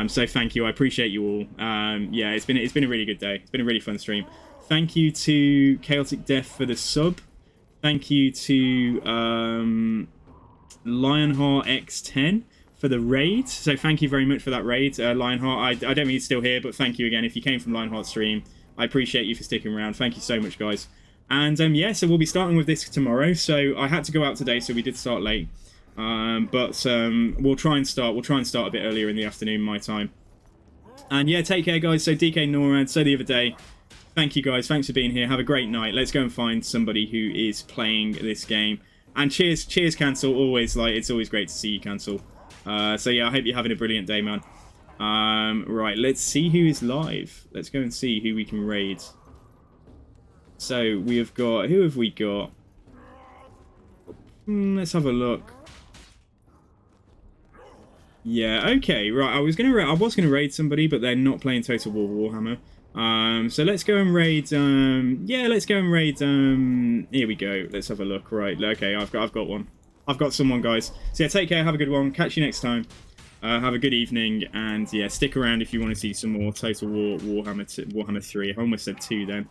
So thank you. I appreciate you all. Yeah, it's been a really good day. It's been a really fun stream. Thank you to Chaotic Death for the sub. Thank you to Lionheart X10 for the raid. So thank you very much for that raid, Lionheart. I don't think he's still here, but thank you again. If you came from Lionheart's stream, I appreciate you for sticking around. Thank you so much, guys. And yeah, so we'll be starting with this tomorrow. So I had to go out today, so we did start late. But we'll try and start a bit earlier in the afternoon, my time. And yeah, take care, guys. So DK NORAD, so the other day. Thank you, guys. Thanks for being here. Have a great night. Let's go and find somebody who is playing this game. And cheers, Cancel. Always, like, it's always great to see you, Cancel. So yeah, I hope you're having a brilliant day, man. Right, let's see who is live. Let's go and see who we can raid. So we have got, who have we got? Let's have a look. Yeah, okay, right. I was gonna raid somebody, but they're not playing Total War Warhammer. So let's go and raid. Yeah, let's go and raid. Here we go. Let's have a look. Right. Okay, I've got one. I've got someone, guys. So yeah, take care. Have a good one. Catch you next time. Have a good evening, and yeah, stick around if you want to see some more Total War Warhammer 3. I almost said 2 then.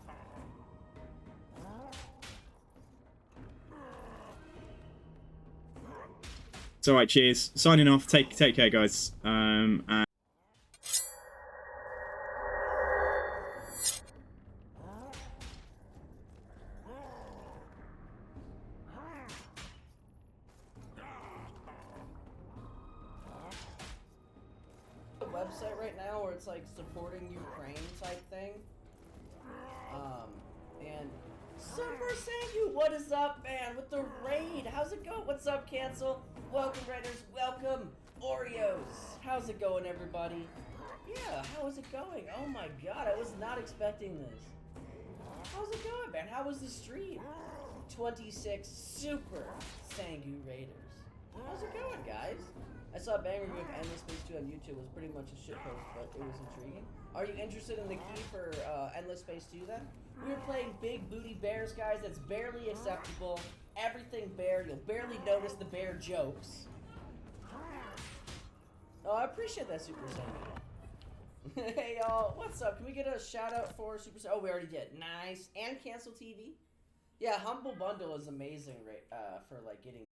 It's alright, cheers. Signing off. Take care, guys. And website right now where it's like supporting Ukraine type thing. And Summer Sangu, what is up, man? With the raid, how's it going? What's up, Cancel? Welcome, Raiders. Welcome, Oreos. How's it going, everybody? Yeah, how is it going? Oh my god, I was not expecting this. How's it going, man? How was the stream? 26 Super Sangu Raiders. How's it going, guys? I saw a bang review of Endless Space 2 on YouTube. It was pretty much a shitpost, but it was intriguing. Are you interested in the key for Endless Space 2 then? We were playing Big Booty Bears, guys. That's barely acceptable. Everything bear. You'll barely notice the bear jokes. Oh, I appreciate that, Super Sangu. Hey, y'all. What's up? Can we get a shout out for Super Sangu? Oh, we already did. Nice. And cancel TV. Yeah, Humble Bundle is amazing, right? For like getting